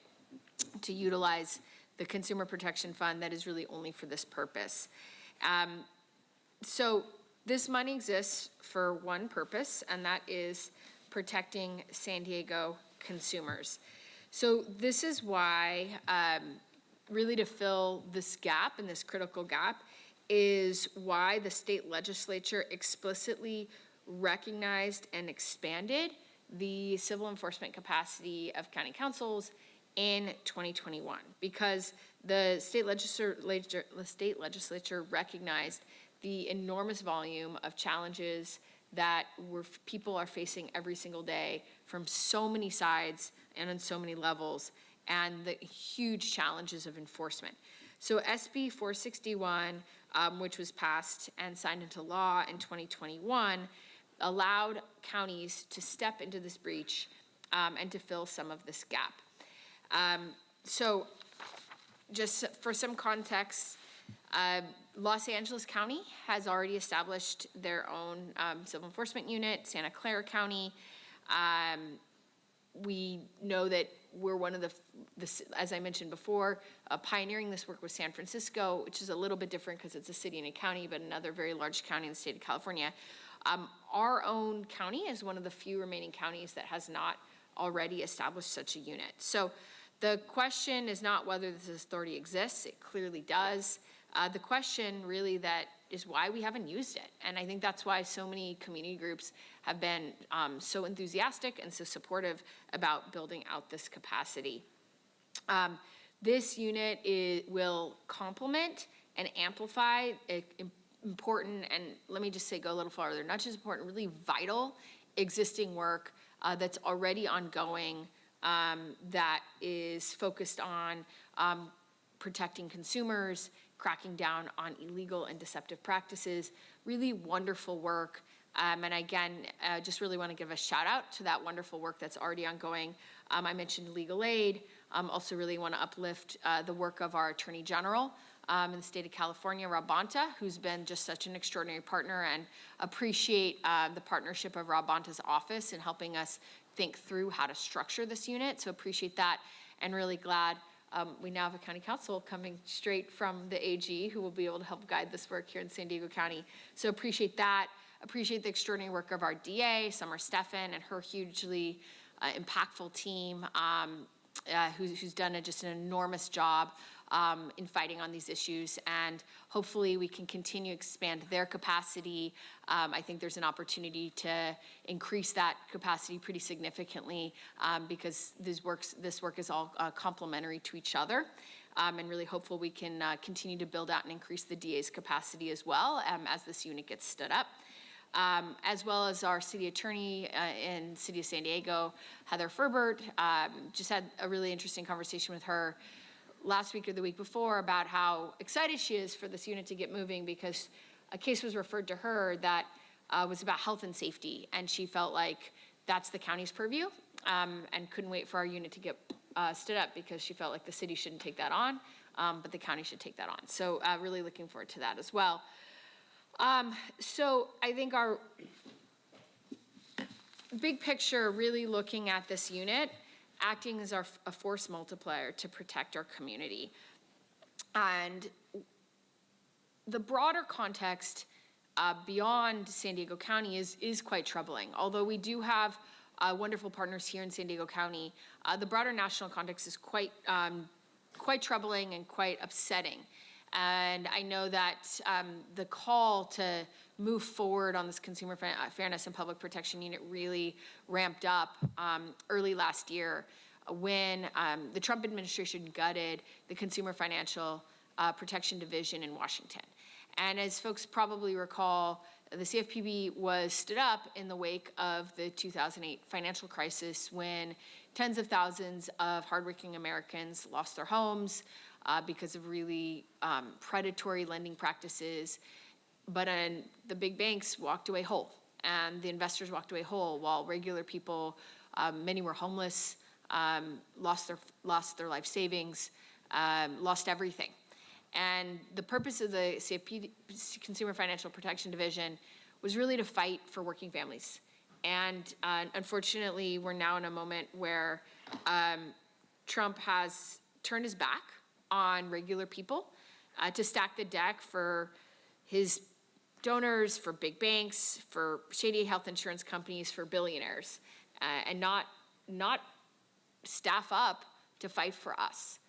[SPEAKER 2] to utilize the Consumer Protection Fund that is really only for this purpose. So this money exists for one purpose, and that is protecting San Diego consumers. So this is why, really to fill this gap and this critical gap is why the state legislature explicitly recognized and expanded the civil enforcement capacity of county councils in 2021, because the state legislature recognized the enormous volume of challenges that people are facing every single day from so many sides and on so many levels, and the huge challenges of enforcement. So SB 461, which was passed and signed into law in 2021, allowed counties to step into this breach and to fill some of this gap. So just for some context, Los Angeles County has already established their own civil enforcement unit. Santa Clara County, we know that we're one of the, as I mentioned before, pioneering this work with San Francisco, which is a little bit different because it's a city and a county, but another very large county in the state of California. Our own county is one of the few remaining counties that has not already established such a unit. So the question is not whether this authority exists, it clearly does. The question really that is why we haven't used it. And I think that's why so many community groups have been so enthusiastic and so supportive about building out this capacity. This unit will complement and amplify important, and let me just say go a little farther, not just important, really vital existing work that's already ongoing that is focused on protecting consumers, cracking down on illegal and deceptive practices. Really wonderful work. And again, just really want to give a shout out to that wonderful work that's already ongoing. I mentioned legal aid. Also really want to uplift the work of our Attorney General in the state of California, Rob Bonta, who's been just such an extraordinary partner, and appreciate the partnership of Rob Bonta's office in helping us think through how to structure this unit. So appreciate that, and really glad we now have a county council coming straight from the AG who will be able to help guide this work here in San Diego County. So appreciate that. Appreciate the extraordinary work of our DA, Summer Steffen, and her hugely impactful team who's done just an enormous job in fighting on these issues. And hopefully we can continue to expand their capacity. I think there's an opportunity to increase that capacity pretty significantly because this work is all complementary to each other. And really hopeful we can continue to build out and increase the DA's capacity as well as this unit gets stood up. As well as our city attorney in the city of San Diego, Heather Ferbert. Just had a really interesting conversation with her last week or the week before about how excited she is for this unit to get moving, because a case was referred to her that was about health and safety, and she felt like that's the county's purview and couldn't wait for our unit to get stood up, because she felt like the city shouldn't take that on, but the county should take that on. So really looking forward to that as well. So I think our big picture, really looking at this unit, acting as a force multiplier to protect our community. And the broader context beyond San Diego County is quite troubling. Although we do have wonderful partners here in San Diego County, the broader national context is quite troubling and quite upsetting. And I know that the call to move forward on this Consumer Fairness and Public Protection Unit really ramped up early last year when the Trump administration gutted the Consumer Financial Protection Division in Washington. And as folks probably recall, the CFPB was stood up in the wake of the 2008 financial crisis, when tens of thousands of hardworking Americans lost their homes because of really predatory lending practices. But the big banks walked away whole, and the investors walked away whole, while regular people, many were homeless, lost their life savings, lost everything. And the purpose of the CFP, Consumer Financial Protection Division, was really to fight for working families. And unfortunately, we're now in a moment where Trump has turned his back on regular people to stack the deck for his donors, for big banks, for shady health insurance companies, for billionaires, and not staff up to fight for us.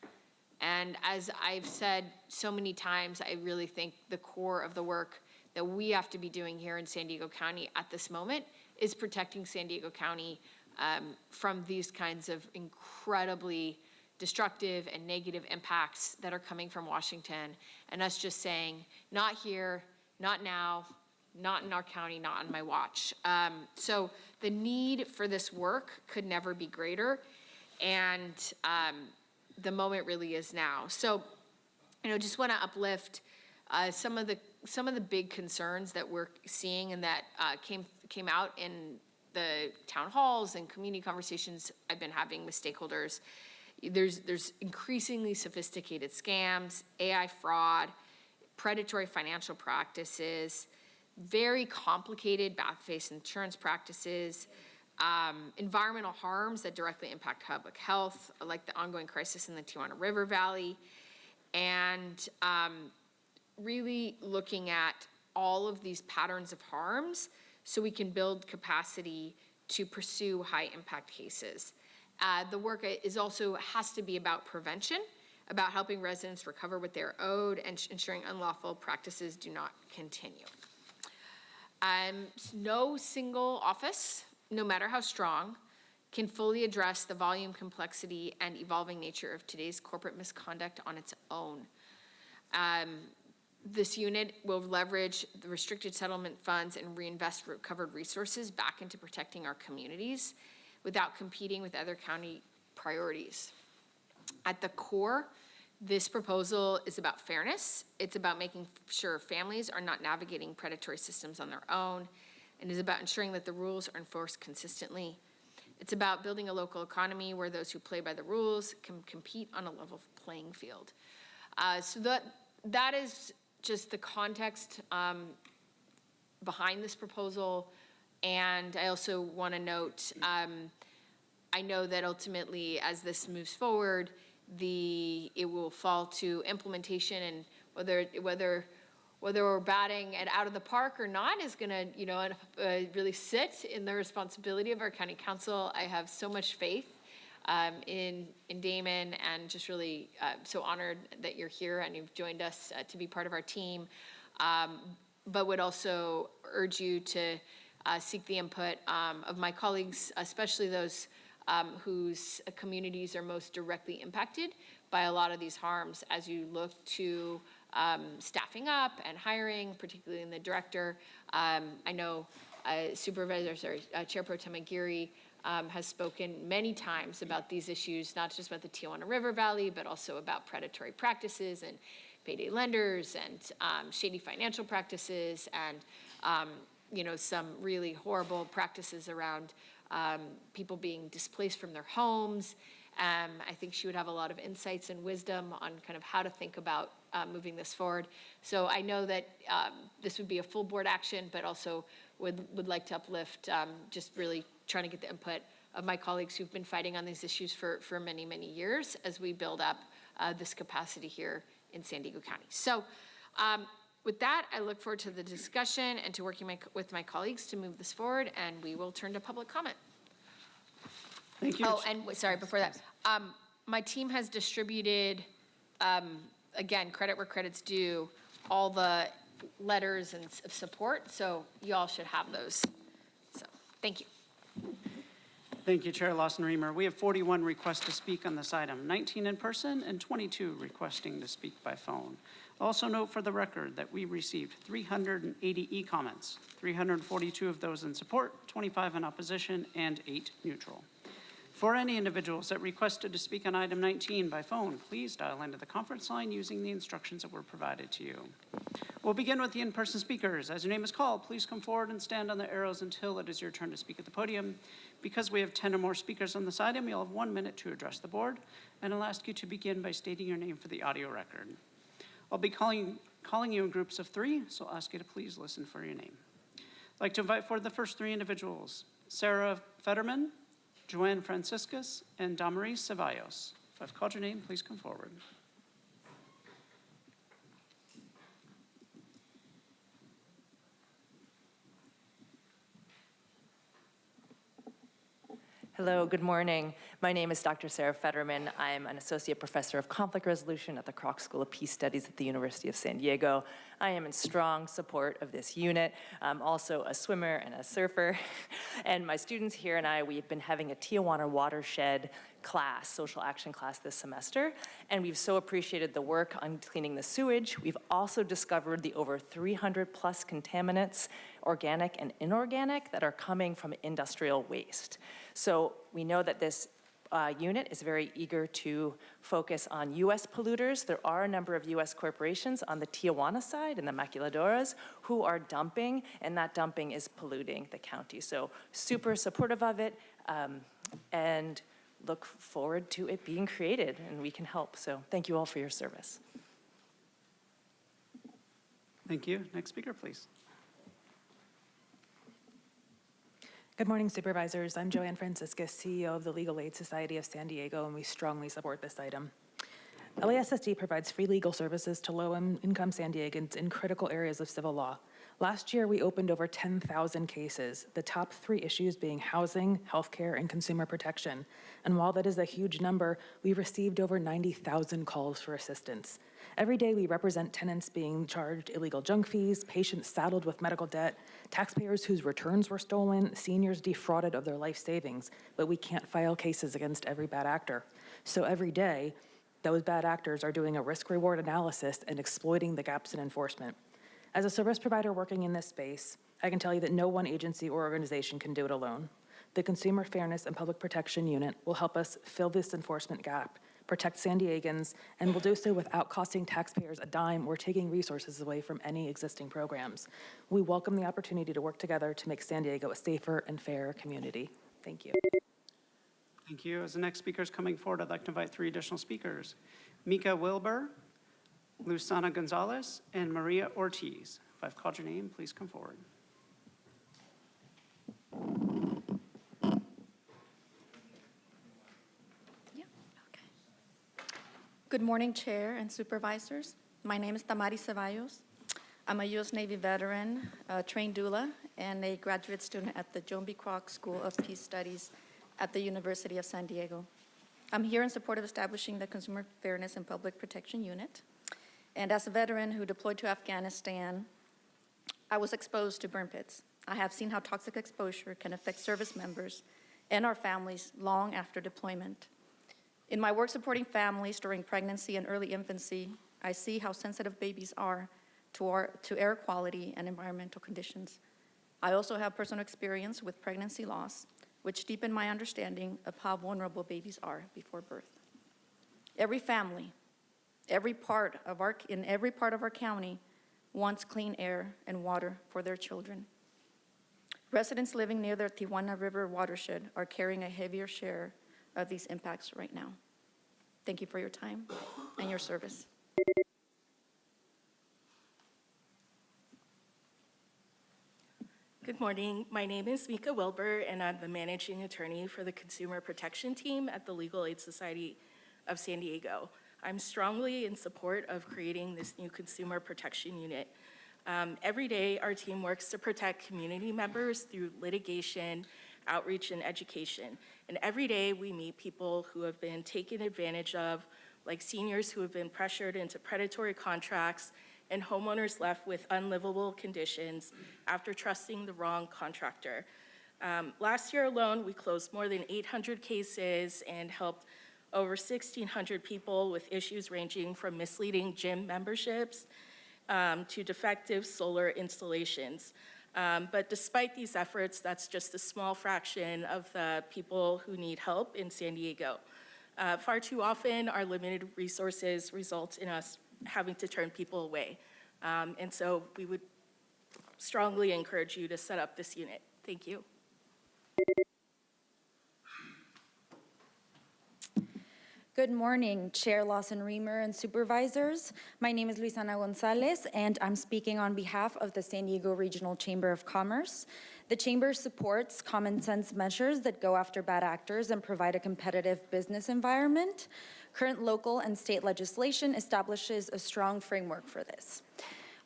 [SPEAKER 2] And as I've said so many times, I really think the core of the work that we have to be doing here in San Diego County at this moment is protecting San Diego County from these kinds of incredibly destructive and negative impacts that are coming from Washington, and us just saying, not here, not now, not in our county, not on my watch. So the need for this work could never be greater, and the moment really is now. So, just want to uplift some of the big concerns that we're seeing and that came out in the town halls and community conversations I've been having with stakeholders. There's increasingly sophisticated scams, AI fraud, predatory financial practices, very complicated bad faith insurance practices, environmental harms that directly impact public health, like the ongoing crisis in the Tijuana River Valley, and really looking at all of these patterns of harms so we can build capacity to pursue high impact cases. The work is also has to be about prevention, about helping residents recover what they're owed, and ensuring unlawful practices do not continue. No single office, no matter how strong, can fully address the volume, complexity, and evolving nature of today's corporate misconduct on its own. This unit will leverage the restricted settlement funds and reinvest recovered resources back into protecting our communities without competing with other county priorities. At the core, this proposal is about fairness. It's about making sure families are not navigating predatory systems on their own, and is about ensuring that the rules are enforced consistently. It's about building a local economy where those who play by the rules can compete on a level playing field. So that is just the context behind this proposal. And I also want to note, I know that ultimately, as this moves forward, it will fall to implementation, and whether we're batting it out of the park or not is going to, really sit in the responsibility of our county council. I have so much faith in Damon, and just really so honored that you're here and you've joined us to be part of our team. But would also urge you to seek the input of my colleagues, especially those whose communities are most directly impacted by a lot of these harms, as you look to staffing up and hiring, particularly in the director. I know Supervisors or Chair Pro Tem Aguirre has spoken many times about these issues, not just about the Tijuana River Valley, but also about predatory practices and payday lenders and shady financial practices and some really horrible practices around people being displaced from their homes. I think she would have a lot of insights and wisdom on kind of how to think about moving this forward. So I know that this would be a full board action, but also would like to uplift just really trying to get the input of my colleagues who've been fighting on these issues for many, many years as we build up this capacity here in San Diego County. So with that, I look forward to the discussion and to working with my colleagues to move this forward, and we will turn to public comment.
[SPEAKER 1] Thank you.
[SPEAKER 2] Oh, and sorry, before that, my team has distributed, again, credit where credit's due, all the letters of support, so you all should have those. So, thank you.
[SPEAKER 1] Thank you, Chair Lawson-Remer. We have 41 requests to speak on this item, 19 in person and 22 requesting to speak by phone. Also note for the record that we received 380 e-comments, 342 of those in support, 25 in opposition, and 8 neutral. For any individuals that requested to speak on item 19 by phone, please dial into the conference line using the instructions that were provided to you. We'll begin with the in-person speakers. As your name is called, please come forward and stand on the arrows until it is your turn to speak at the podium. Because we have 10 or more speakers on this item, you'll have 1 minute to address the board, and I'll ask you to begin by stating your name for the audio record. I'll be calling you in groups of 3, so I'll ask you to please listen for your name. I'd like to invite forward the first 3 individuals, Sarah Fetterman, Joanne Franciscus, and Damaris Ceballos. If I've called your name, please come forward.
[SPEAKER 18] Hello, good morning. My name is Dr. Sarah Fetterman. I'm an associate professor of conflict resolution at the Kroc School of Peace Studies at the University of San Diego. I am in strong support of this unit. I'm also a swimmer and a surfer. And my students here and I, we've been having a Tijuana watershed class, social action class this semester, and we've so appreciated the work on cleaning the sewage. We've also discovered the over 300 plus contaminants, organic and inorganic, that are coming from industrial waste. So we know that this unit is very eager to focus on U.S. polluters. There are a number of U.S. corporations on the Tijuana side and the Maquiladoras who are dumping, and that dumping is polluting the county. So super supportive of it, and look forward to it being created, and we can help. So thank you all for your service.
[SPEAKER 1] Thank you. Next speaker, please.
[SPEAKER 19] Good morning, Supervisors. I'm Joanne Franciscus, CEO of the Legal Aid Society of San Diego, and we strongly support this item. LASSD provides free legal services to low-income San Diegans in critical areas of civil law. Last year, we opened over 10,000 cases, the top 3 issues being housing, healthcare, and consumer protection. And while that is a huge number, we received over 90,000 calls for assistance. Every day, we represent tenants being charged illegal junk fees, patients saddled with medical debt, taxpayers whose returns were stolen, seniors defrauded of their life savings, but we can't file cases against every bad actor. So every day, those bad actors are doing a risk-reward analysis and exploiting the gaps in enforcement. As a service provider working in this space, I can tell you that no one agency or organization can do it alone. The Consumer Fairness and Public Protection Unit will help us fill this enforcement gap, protect San Diegans, and will do so without costing taxpayers a dime or taking resources away from any existing programs. We welcome the opportunity to work together to make San Diego a safer and fairer community. Thank you.
[SPEAKER 1] Thank you. As the next speaker is coming forward, I'd like to invite 3 additional speakers. Mika Wilbur, Lusana Gonzalez, and Maria Ortiz. If I've called your name, please come forward.
[SPEAKER 3] Good morning, Chair and Supervisors. My name is Tamari Ceballos. I'm a U.S. Navy veteran, a trained doula, and a graduate student at the Joan B. Kroc School of Peace Studies at the University of San Diego. I'm here in support of establishing the Consumer Fairness and Public Protection Unit. And as a veteran who deployed to Afghanistan, I was exposed to burn pits. I have seen how toxic exposure can affect service members and our families long after deployment. In my work supporting families during pregnancy and early infancy, I see how sensitive babies are to air quality and environmental conditions. I also have personal experience with pregnancy loss, which deepened my understanding of how vulnerable babies are before birth. Every family, in every part of our county wants clean air and water for their children. Residents living near the Tijuana River watershed are carrying a heavier share of these impacts right now. Thank you for your time and your service.
[SPEAKER 4] Good morning. My name is Mika Wilbur, and I'm the managing attorney for the Consumer Protection Team at the Legal Aid Society of San Diego. I'm strongly in support of creating this new Consumer Protection Unit. Every day, our team works to protect community members through litigation, outreach, and education. And every day, we meet people who have been taken advantage of, like seniors who have been pressured into predatory contracts and homeowners left with unlivable conditions after trusting the wrong contractor. Last year alone, we closed more than 800 cases and helped over 1,600 people with issues ranging from misleading gym memberships to defective solar installations. But despite these efforts, that's just a small fraction of the people who need help in San Diego. Far too often, our limited resources result in us having to turn people away. And so we would strongly encourage you to set up this unit. Thank you.
[SPEAKER 21] Good morning, Chair Lawson-Remer and Supervisors. My name is Luisana Gonzalez, and I'm speaking on behalf of the San Diego Regional Chamber of Commerce. The Chamber supports common sense measures that go after bad actors and provide a competitive business environment. Current local and state legislation establishes a strong framework for this.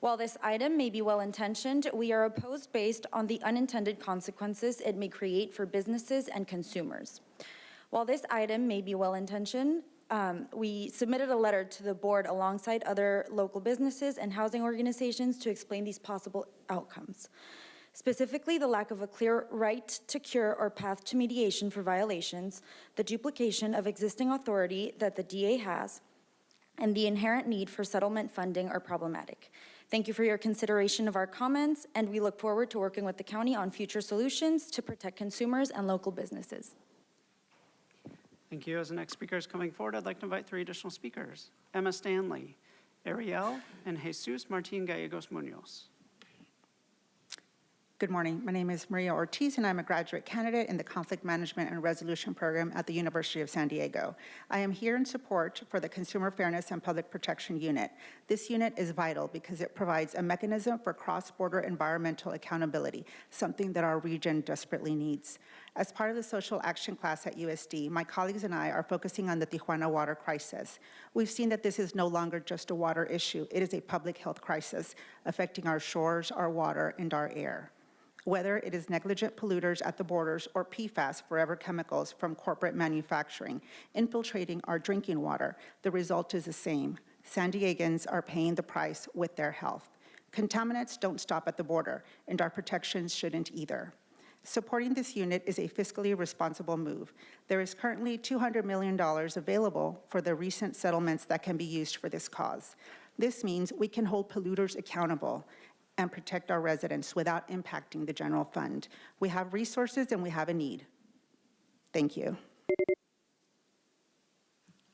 [SPEAKER 21] While this item may be well-intentioned, we are opposed based on the unintended consequences it may create for businesses and consumers. While this item may be well-intentioned, we submitted a letter to the board alongside other local businesses and housing organizations to explain these possible outcomes. Specifically, the lack of a clear right to cure or path to mediation for violations, the duplication of existing authority that the DA has, and the inherent need for settlement funding are problematic. Thank you for your consideration of our comments, and we look forward to working with the county on future solutions to protect consumers and local businesses.
[SPEAKER 1] Thank you. As the next speaker is coming forward, I'd like to invite 3 additional speakers. Emma Stanley, Ariel, and Jesus Martin Gallegos Munoz.
[SPEAKER 24] Good morning. My name is Maria Ortiz, and I'm a graduate candidate in the Conflict Management and Resolution Program at the University of San Diego. I am here in support for the Consumer Fairness and Public Protection Unit. This unit is vital because it provides a mechanism for cross-border environmental accountability, something that our region desperately needs. As part of the social action class at USD, my colleagues and I are focusing on the Tijuana water crisis. We've seen that this is no longer just a water issue. It is a public health crisis affecting our shores, our water, and our air. Whether it is negligent polluters at the borders or PFAS, forever chemicals from corporate manufacturing, infiltrating our drinking water, the result is the same. San Diegans are paying the price with their health. Contaminants don't stop at the border, and our protections shouldn't either. Supporting this unit is a fiscally responsible move. There is currently $200 million available for the recent settlements that can be used for this cause. This means we can hold polluters accountable and protect our residents without impacting the general fund. We have resources and we have a need. Thank you.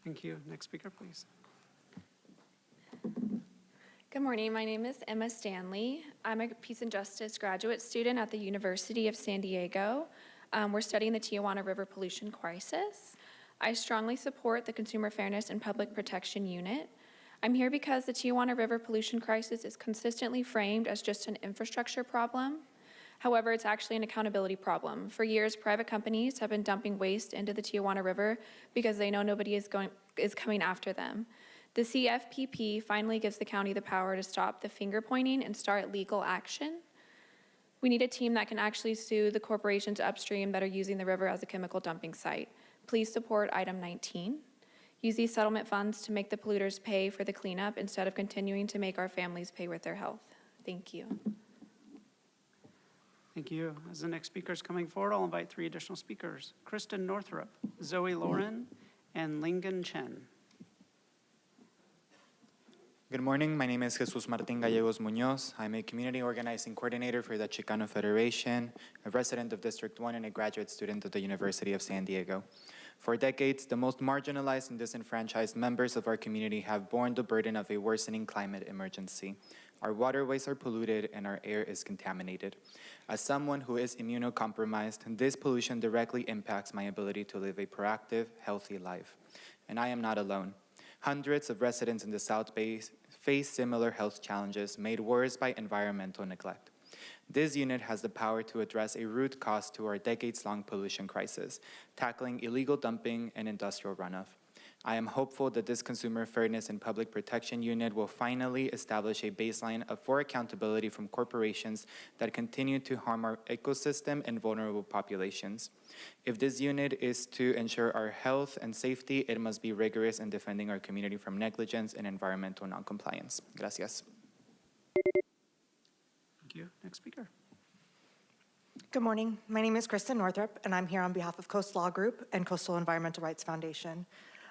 [SPEAKER 1] Thank you. Next speaker, please.
[SPEAKER 6] Good morning. My name is Emma Stanley. I'm a Peace and Justice graduate student at the University of San Diego. We're studying the Tijuana River pollution crisis. I strongly support the Consumer Fairness and Public Protection Unit. I'm here because the Tijuana River pollution crisis is consistently framed as just an infrastructure problem. However, it's actually an accountability problem. For years, private companies have been dumping waste into the Tijuana River because they know nobody is coming after them. The CFPP finally gives the county the power to stop the finger pointing and start legal action. We need a team that can actually sue the corporations upstream that are using the river as a chemical dumping site. Please support item 19. Use these settlement funds to make the polluters pay for the cleanup instead of continuing to make our families pay with their health. Thank you.
[SPEAKER 1] Thank you. As the next speaker is coming forward, I'll invite 3 additional speakers: Kristen Northrup, Zoe Lauren, and Lingen Chen.
[SPEAKER 9] Good morning. My name is Jesus Martin Gallegos Muñoz. I'm a community organizing coordinator for the Chicano Federation, a resident of District 1, and a graduate student at the University of San Diego. For decades, the most marginalized and disenfranchised members of our community have borne the burden of a worsening climate emergency. Our waterways are polluted and our air is contaminated. As someone who is immunocompromised, this pollution directly impacts my ability to live a proactive, healthy life. And I am not alone. Hundreds of residents in the South Bay face similar health challenges made worse by environmental neglect. This unit has the power to address a root cause to our decades-long pollution crisis, tackling illegal dumping and industrial runoff. I am hopeful that this Consumer Fairness and Public Protection Unit will finally establish a baseline for accountability from corporations that continue to harm our ecosystem and vulnerable populations. If this unit is to ensure our health and safety, it must be rigorous in defending our community from negligence and environmental noncompliance. Gracias.
[SPEAKER 1] Thank you. Next speaker.
[SPEAKER 10] Good morning. My name is Kristen Northrup, and I'm here on behalf of Coast Law Group and Coastal Environmental Rights Foundation.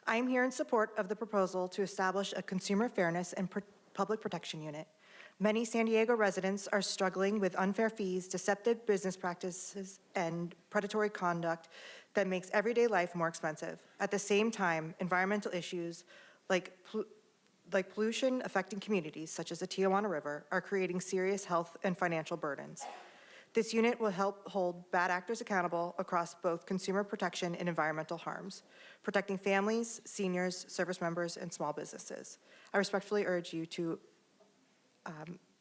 [SPEAKER 10] I am here in support of the proposal to establish a Consumer Fairness and Public Protection Unit. Many San Diego residents are struggling with unfair fees, deceptive business practices, and predatory conduct that makes everyday life more expensive. At the same time, environmental issues like pollution affecting communities, such as the Tijuana River, are creating serious health and financial burdens. This unit will help hold bad actors accountable across both consumer protection and environmental harms, protecting families, seniors, service members, and small businesses. I respectfully urge you to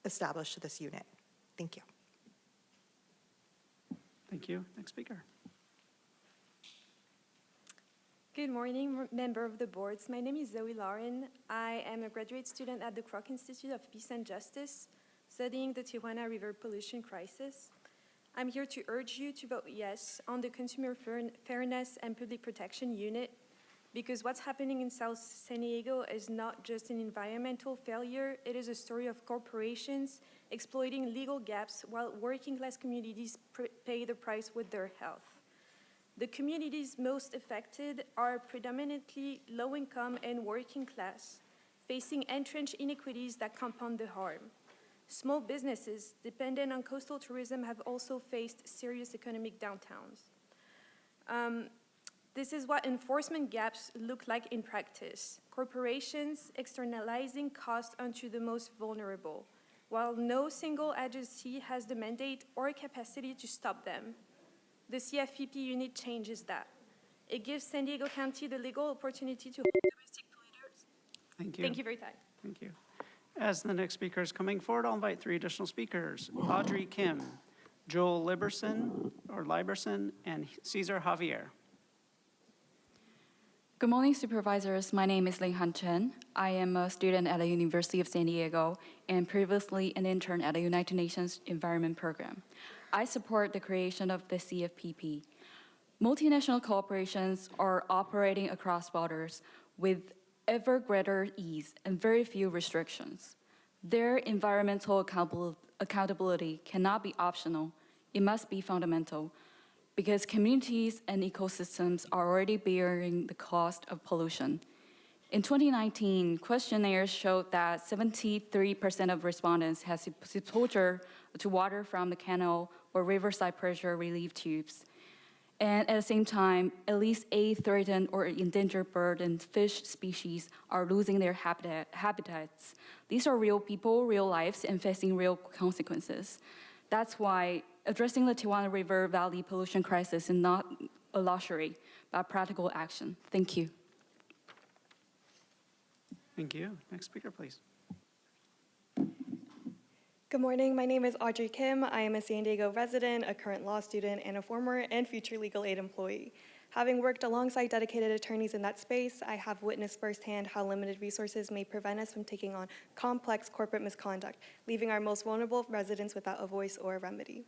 [SPEAKER 10] establish this unit. Thank you.
[SPEAKER 1] Thank you. Next speaker.
[SPEAKER 12] Good morning, member of the boards. My name is Zoe Lauren. I am a graduate student at the Kroc Institute of Peace and Justice, studying the Tijuana River pollution crisis. I'm here to urge you to vote yes on the Consumer Fairness and Public Protection Unit, because what's happening in South San Diego is not just an environmental failure, it is a story of corporations exploiting legal gaps while working-class communities pay the price with their health. The communities most affected are predominantly low-income and working class, facing entrenched inequities that compound the harm. Small businesses dependent on coastal tourism have also faced serious economic downtowns. This is what enforcement gaps look like in practice. Corporations externalizing costs onto the most vulnerable, while no single agency has the mandate or capacity to stop them. The CFPP unit changes that. It gives San Diego County the legal opportunity to hold domestic polluters.
[SPEAKER 1] Thank you.
[SPEAKER 12] Thank you for your time.
[SPEAKER 1] Thank you. As the next speaker is coming forward, I'll invite 3 additional speakers: Audrey Kim, Joel Liberson, and Cesar Javier.
[SPEAKER 25] Good morning, supervisors. My name is Ling-Han Chen. I am a student at the University of San Diego and previously an intern at the United Nations Environment Program. I support the creation of the CFPP. Multinational corporations are operating across borders with ever greater ease and very few restrictions. Their environmental accountability cannot be optional. It must be fundamental, because communities and ecosystems are already bearing the cost of pollution. In 2019, questionnaires showed that 73% of respondents had exposure to water from the canal or riverside pressure relief tubes. And at the same time, at least 8 threatened or endangered bird and fish species are losing their habitats. These are real people, real lives, and facing real consequences. That's why addressing the Tijuana River Valley pollution crisis is not a luxury, but practical action. Thank you.
[SPEAKER 1] Thank you. Next speaker, please.
[SPEAKER 11] Good morning. My name is Audrey Kim. I am a San Diego resident, a current law student, and a former and future legal aid employee. Having worked alongside dedicated attorneys in that space, I have witnessed firsthand how limited resources may prevent us from taking on complex corporate misconduct, leaving our most vulnerable residents without a voice or a remedy.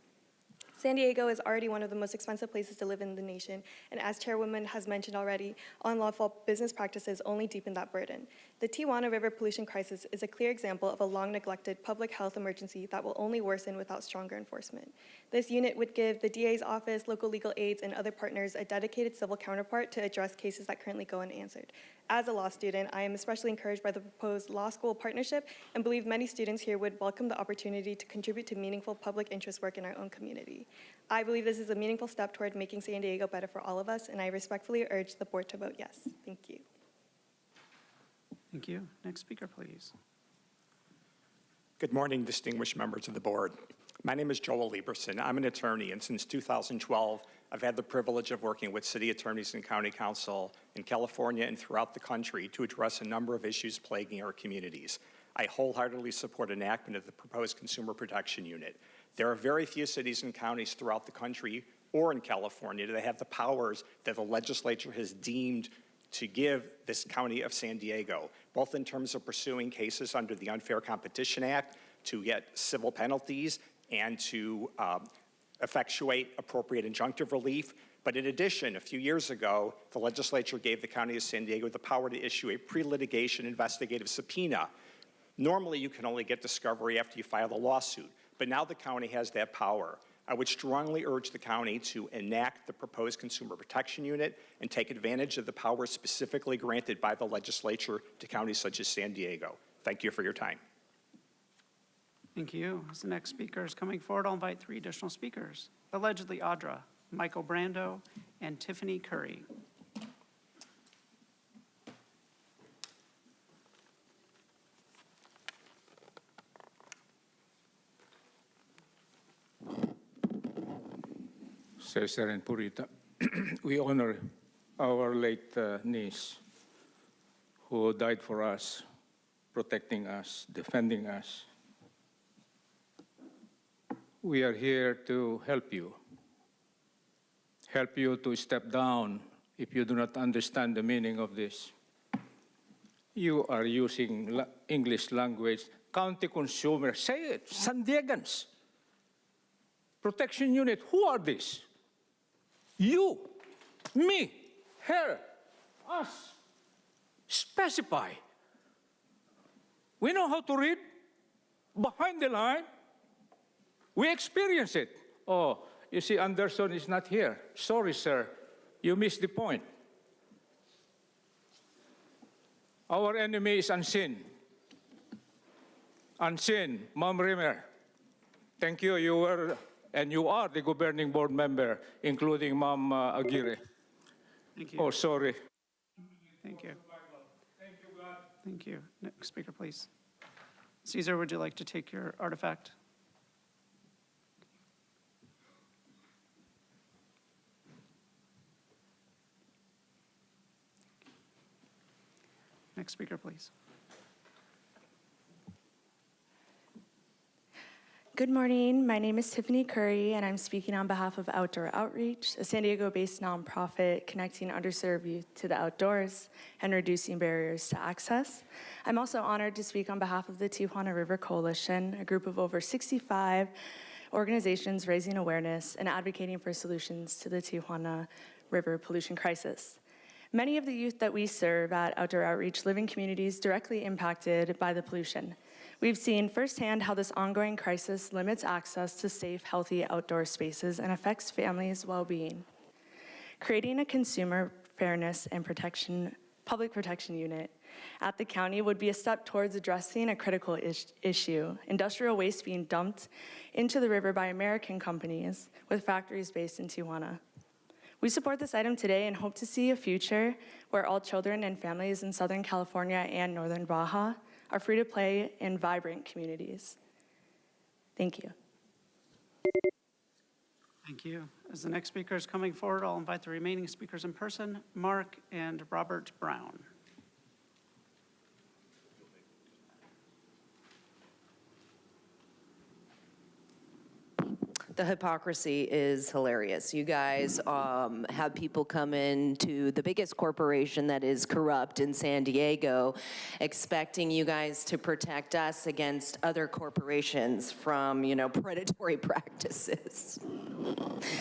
[SPEAKER 11] San Diego is already one of the most expensive places to live in the nation, and as Chairwoman has mentioned already, unlawful business practices only deepen that burden. The Tijuana River pollution crisis is a clear example of a long-neglected public health emergency that will only worsen without stronger enforcement. This unit would give the DA's office, local legal aids, and other partners a dedicated civil counterpart to address cases that currently go unanswered. As a law student, I am especially encouraged by the proposed law school partnership and believe many students here would welcome the opportunity to contribute to meaningful public interest work in our own community. I believe this is a meaningful step toward making San Diego better for all of us, and I respectfully urge the board to vote yes. Thank you.
[SPEAKER 1] Thank you. Next speaker, please.
[SPEAKER 14] Good morning, distinguished members of the board. My name is Joel Lieberson. I'm an attorney, and since 2012, I've had the privilege of working with city attorneys and county council in California and throughout the country to address a number of issues plaguing our communities. I wholeheartedly support enactment of the proposed Consumer Protection Unit. There are very few cities and counties throughout the country or in California that have the powers that the legislature has deemed to give this county of San Diego, both in terms of pursuing cases under the Unfair Competition Act to get civil penalties and to effectuate appropriate injunctive relief. But in addition, a few years ago, the legislature gave the county of San Diego the power to issue a pre-litigation investigative subpoena. Normally, you can only get discovery after you file a lawsuit, but now the county has that power. I would strongly urge the county to enact the proposed Consumer Protection Unit and take advantage of the powers specifically granted by the legislature to counties such as San Diego. Thank you for your time.
[SPEAKER 1] Thank you. As the next speaker is coming forward, I'll invite 3 additional speakers. Allegedly Audra, Michael Brando, and Tiffany Curry.
[SPEAKER 20] Cesar and Purita, we honor our late niece who died for us, protecting us, defending us. We are here to help you to step down if you do not understand the meaning of this. You are using English language, county consumer, say it, San Diegans. Protection unit, who are these? You, me, her, us. Specify. We know how to read. Behind the line, we experience it. Oh, you see, Anderson is not here. Sorry, sir. You missed the point. Our enemy is unseen. Unseen, Ma'am Rimmer. Thank you. You were, and you are the governing board member, including Ma'am Aguirre.
[SPEAKER 1] Thank you.
[SPEAKER 20] Oh, sorry.
[SPEAKER 1] Thank you. Thank you, God. Thank you. Next speaker, please. Caesar, would you like to take your artifact? Next speaker, please.
[SPEAKER 11] Good morning. My name is Tiffany Curry, and I'm speaking on behalf of Outdoor Outreach, a San Diego-based nonprofit connecting underserved youth to the outdoors and reducing barriers to access. I'm also honored to speak on behalf of the Tijuana River Coalition, a group of over 65 organizations raising awareness and advocating for solutions to the Tijuana River pollution crisis. Many of the youth that we serve at Outdoor Outreach live in communities directly impacted by the pollution. We've seen firsthand how this ongoing crisis limits access to safe, healthy outdoor spaces and affects families' well-being. Creating a consumer fairness and public protection unit at the county would be a step towards addressing a critical issue, industrial waste being dumped into the river by American companies with factories based in Tijuana.
[SPEAKER 5] We support this item today and hope to see a future where all children and families in Southern California and Northern Baja are free to play in vibrant communities. Thank you.
[SPEAKER 1] Thank you. As the next speaker is coming forward, I'll invite the remaining speakers in person, Mark and Robert Brown.
[SPEAKER 13] The hypocrisy is hilarious. You guys have people come into the biggest corporation that is corrupt in San Diego, expecting you guys to protect us against other corporations from, predatory practices.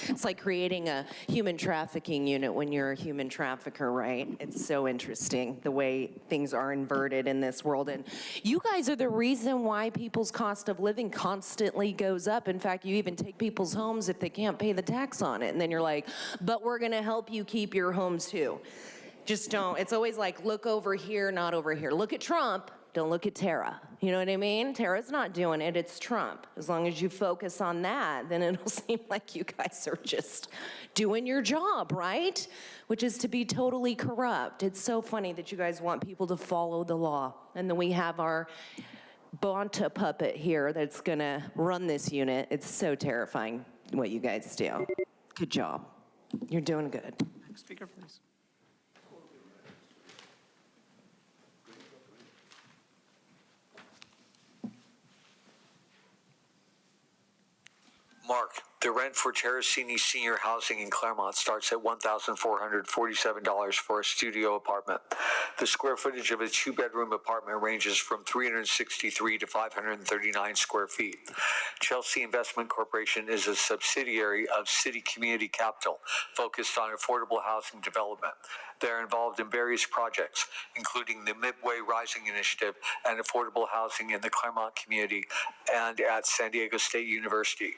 [SPEAKER 13] It's like creating a human trafficking unit when you're a human trafficker, right? It's so interesting the way things are inverted in this world. And you guys are the reason why people's cost of living constantly goes up. In fact, you even take people's homes if they can't pay the tax on it. And then you're like, but we're going to help you keep your homes too. Just don't. It's always like, look over here, not over here. Look at Trump. Don't look at Tara. You know what I mean? Tara's not doing it. It's Trump. As long as you focus on that, then it'll seem like you guys are just doing your job, right? Which is to be totally corrupt. It's so funny that you guys want people to follow the law. And then we have our Bonta puppet here that's gonna run this unit. It's so terrifying what you guys do. Good job. You're doing good.
[SPEAKER 1] Next speaker, please.
[SPEAKER 15] Mark, the rent for Terracini Senior Housing in Claremont starts at $1,447 for a studio apartment. The square footage of a two-bedroom apartment ranges from 363 to 539 square feet. Chelsea Investment Corporation is a subsidiary of City Community Capital, focused on affordable housing development. They're involved in various projects, including the Midway Rising Initiative and affordable housing in the Claremont community and at San Diego State University.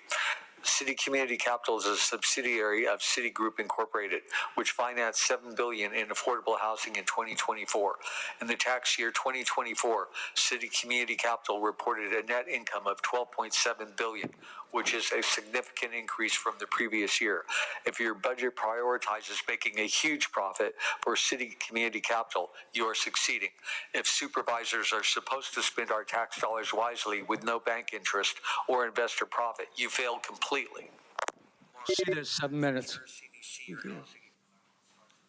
[SPEAKER 15] City Community Capital is a subsidiary of Citigroup Incorporated, which financed $7 billion in affordable housing in 2024. In the tax year 2024, City Community Capital reported a net income of $12.7 billion, which is a significant increase from the previous year. If your budget prioritizes making a huge profit for City Community Capital, you are succeeding. If supervisors are supposed to spend our tax dollars wisely with no bank interest or investor profit, you fail completely.
[SPEAKER 20] See, there's 7 minutes.
[SPEAKER 1] Thank you.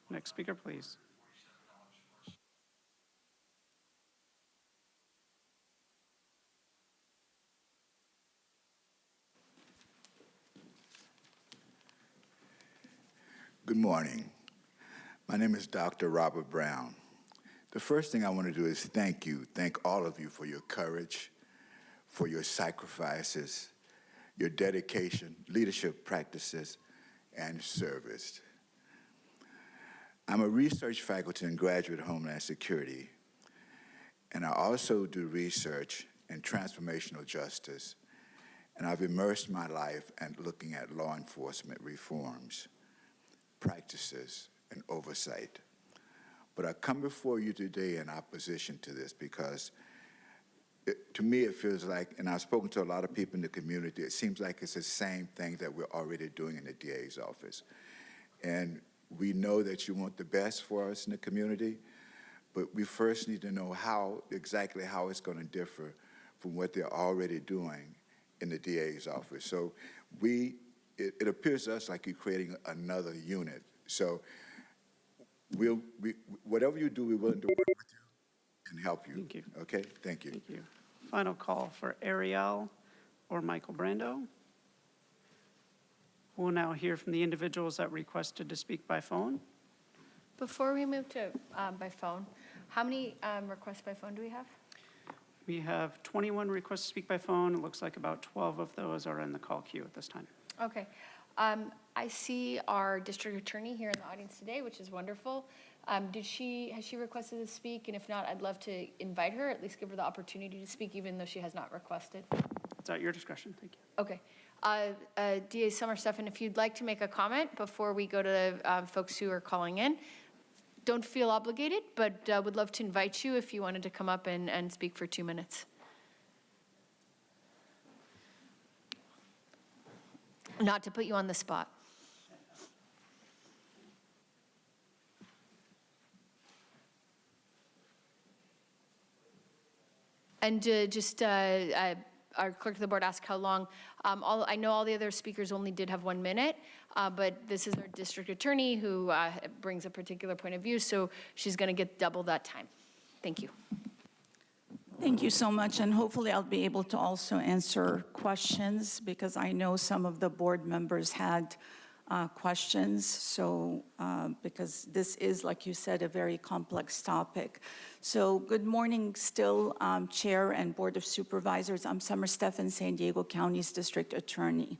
[SPEAKER 1] Next speaker, please.
[SPEAKER 22] Good morning. My name is Dr. Robert Brown. The first thing I want to do is thank all of you for your courage, for your sacrifices, your dedication, leadership practices, and service. I'm a research faculty in graduate Homeland Security, and I also do research in transformational justice, and I've immersed my life in looking at law enforcement reforms, practices, and oversight. But I come before you today in opposition to this because to me it feels like, and I've spoken to a lot of people in the community, it seems like it's the same thing that we're already doing in the DA's office. And we know that you want the best for us in the community, but we first need to know exactly how it's going to differ from what they're already doing in the DA's office. So it appears to us like you're creating another unit. So whatever you do, we're willing to work with you and help you.
[SPEAKER 1] Thank you.
[SPEAKER 22] Okay? Thank you.
[SPEAKER 1] Thank you. Final call for Ariel or Michael Brando. We'll now hear from the individuals that requested to speak by phone.
[SPEAKER 2] Before we move to by phone, how many requests by phone do we have?
[SPEAKER 1] We have 21 requests to speak by phone. It looks like about 12 of those are in the call queue at this time.
[SPEAKER 2] Okay. I see our district attorney here in the audience today, which is wonderful. Has she requested to speak? And if not, I'd love to invite her, at least give her the opportunity to speak, even though she has not requested.
[SPEAKER 1] It's at your discretion. Thank you.
[SPEAKER 2] Okay. DA Summer-Stephan, if you'd like to make a comment before we go to the folks who are calling in, don't feel obligated, but would love to invite you if you wanted to come up and speak for 2 minutes. Not to put you on the spot. And our clerk of the board asked how long. I know all the other speakers only did have 1 minute, but this is our district attorney who brings a particular point of view, so she's going to get double that time. Thank you.
[SPEAKER 7] Thank you so much, and hopefully I'll be able to also answer questions because I know some of the board members had questions, so because this is, like you said, a very complex topic. So good morning still, Chair and Board of Supervisors. I'm Summer Steffen, San Diego County's District Attorney.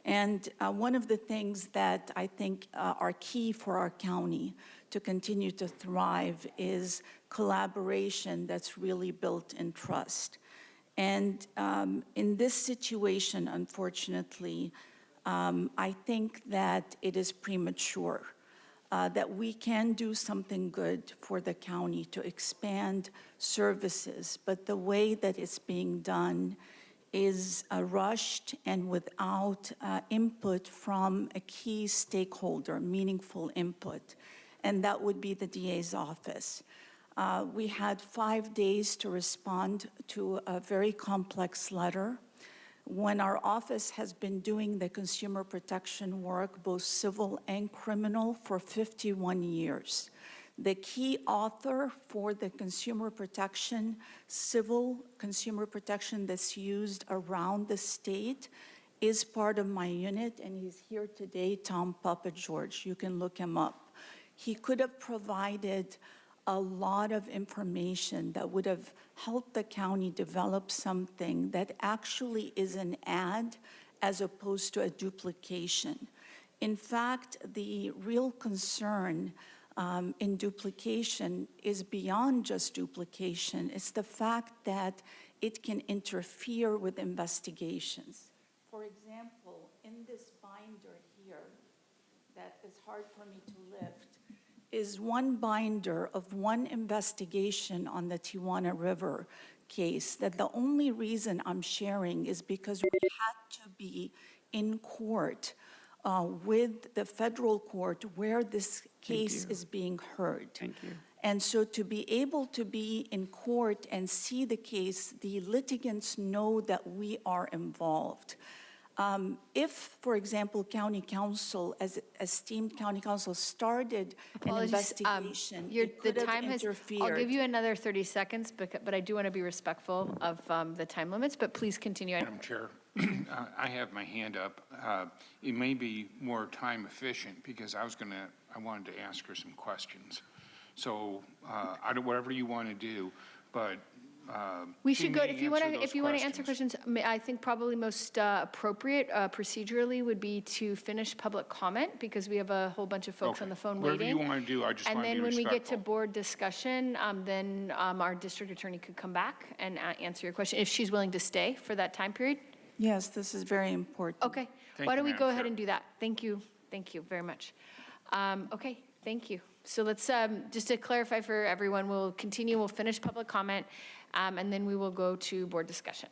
[SPEAKER 7] And one of the things that I think are key for our county to continue to thrive is collaboration that's really built in trust. And in this situation, unfortunately, I think that it is premature, that we can do something good for the county to expand services, but the way that it's being done is rushed and without input from a key stakeholder, meaningful input, and that would be the DA's office. We had 5 days to respond to a very complex letter. When our office has been doing the consumer protection work, both civil and criminal, for 51 years. The key author for the consumer protection, civil consumer protection that's used around the state is part of my unit, and he's here today, Tom Papageorge. You can look him up. He could have provided a lot of information that would have helped the county develop something that actually is an ad as opposed to a duplication. In fact, the real concern in duplication is beyond just duplication. It's the fact that it can interfere with investigations. For example, in this binder here that is hard for me to lift, is one binder of one investigation on the Tijuana River case that the only reason I'm sharing is because we had to be in court with the federal court where this case is being heard.
[SPEAKER 1] Thank you.
[SPEAKER 7] And so to be able to be in court and see the case, the litigants know that we are involved. If, for example, county council, as esteemed county council, started an investigation, it could have interfered.
[SPEAKER 2] I'll give you another 30 seconds, but I do want to be respectful of the time limits, but please continue.
[SPEAKER 8] Madam Chair, I have my hand up. It may be more time efficient because I wanted to ask her some questions. So whatever you want to do, but
[SPEAKER 2] we should go, if you want to answer questions, I think probably most appropriate procedurally would be to finish public comment because we have a whole bunch of folks on the phone waiting.
[SPEAKER 8] Whatever you want to do, I just want to be respectful.
[SPEAKER 2] And then when we get to board discussion, then our district attorney could come back and answer your question if she's willing to stay for that time period.
[SPEAKER 7] Yes, this is very important.
[SPEAKER 2] Okay, why don't we go ahead and do that? Thank you very much. Okay, thank you. So let's, just to clarify for everyone, we'll finish public comment, and then we will go to board discussion.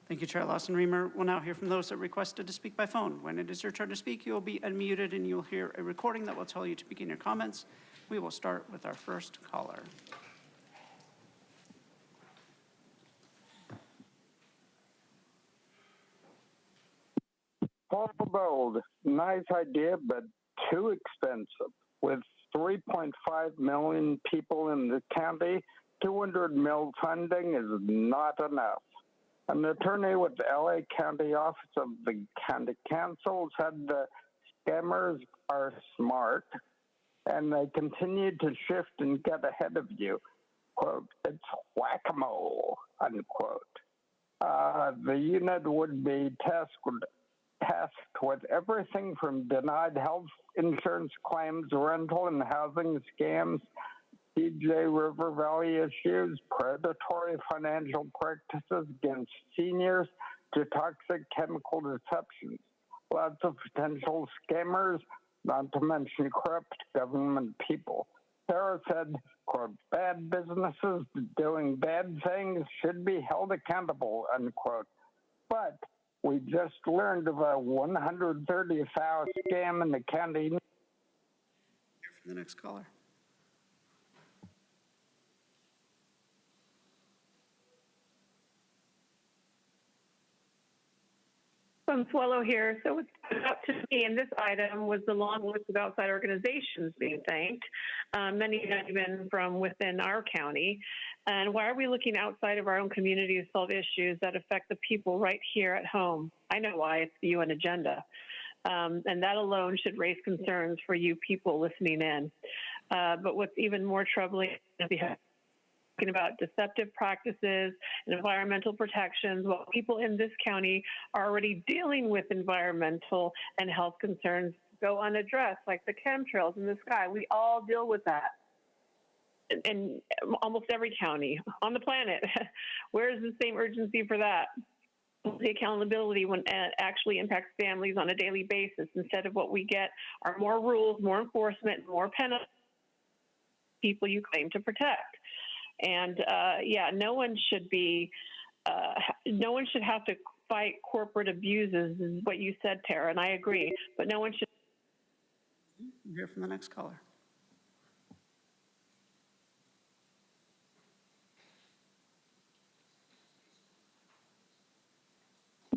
[SPEAKER 1] Thank you, Chair Lawson-Remer. We'll now hear from those that requested to speak by phone. When it is your turn to speak, you will be unmuted and you'll hear a recording that will tell you to begin your comments. We will start with our first caller.
[SPEAKER 16] Paul Bold, nice idea, but too expensive. With 3.5 million people in the county, 200 mil funding is not enough. An attorney with the LA County Office of the County Council said the scammers are smart and they continue to shift and get ahead of you. Quote, it's whack-a-mole, unquote. The unit would be tasked with everything from denied health insurance claims, rental and housing scams, PJ River Valley issues, predatory financial practices against seniors, to toxic chemical deceptions. Lots of potential scammers, not to mention corrupt government people. Sarah said, quote, bad businesses doing bad things should be held accountable, unquote. But we just learned of a 130,000 scam in the county.
[SPEAKER 1] Hear from the next caller.
[SPEAKER 3] Consuelo here. So what's stood out to me in this item was the long list of outside organizations being thanked, many not even from within our county. And why are we looking outside of our own community to solve issues that affect the people right here at home? I know why, it's the UN agenda. And that alone should raise concerns for you people listening in. But what's even more troubling is we have talking about deceptive practices and environmental protections while people in this county are already dealing with environmental and health concerns go unaddressed, like the chemtrails in the sky. We all deal with that in almost every county on the planet. Where is the same urgency for that? The accountability when it actually impacts families on a daily basis. Instead of what we get are more rules, more enforcement, more penalties, people you claim to protect. And yeah, no one should have to fight corporate abuses, is what you said, Tara, and I agree. But no one should.
[SPEAKER 1] We'll hear from the next caller.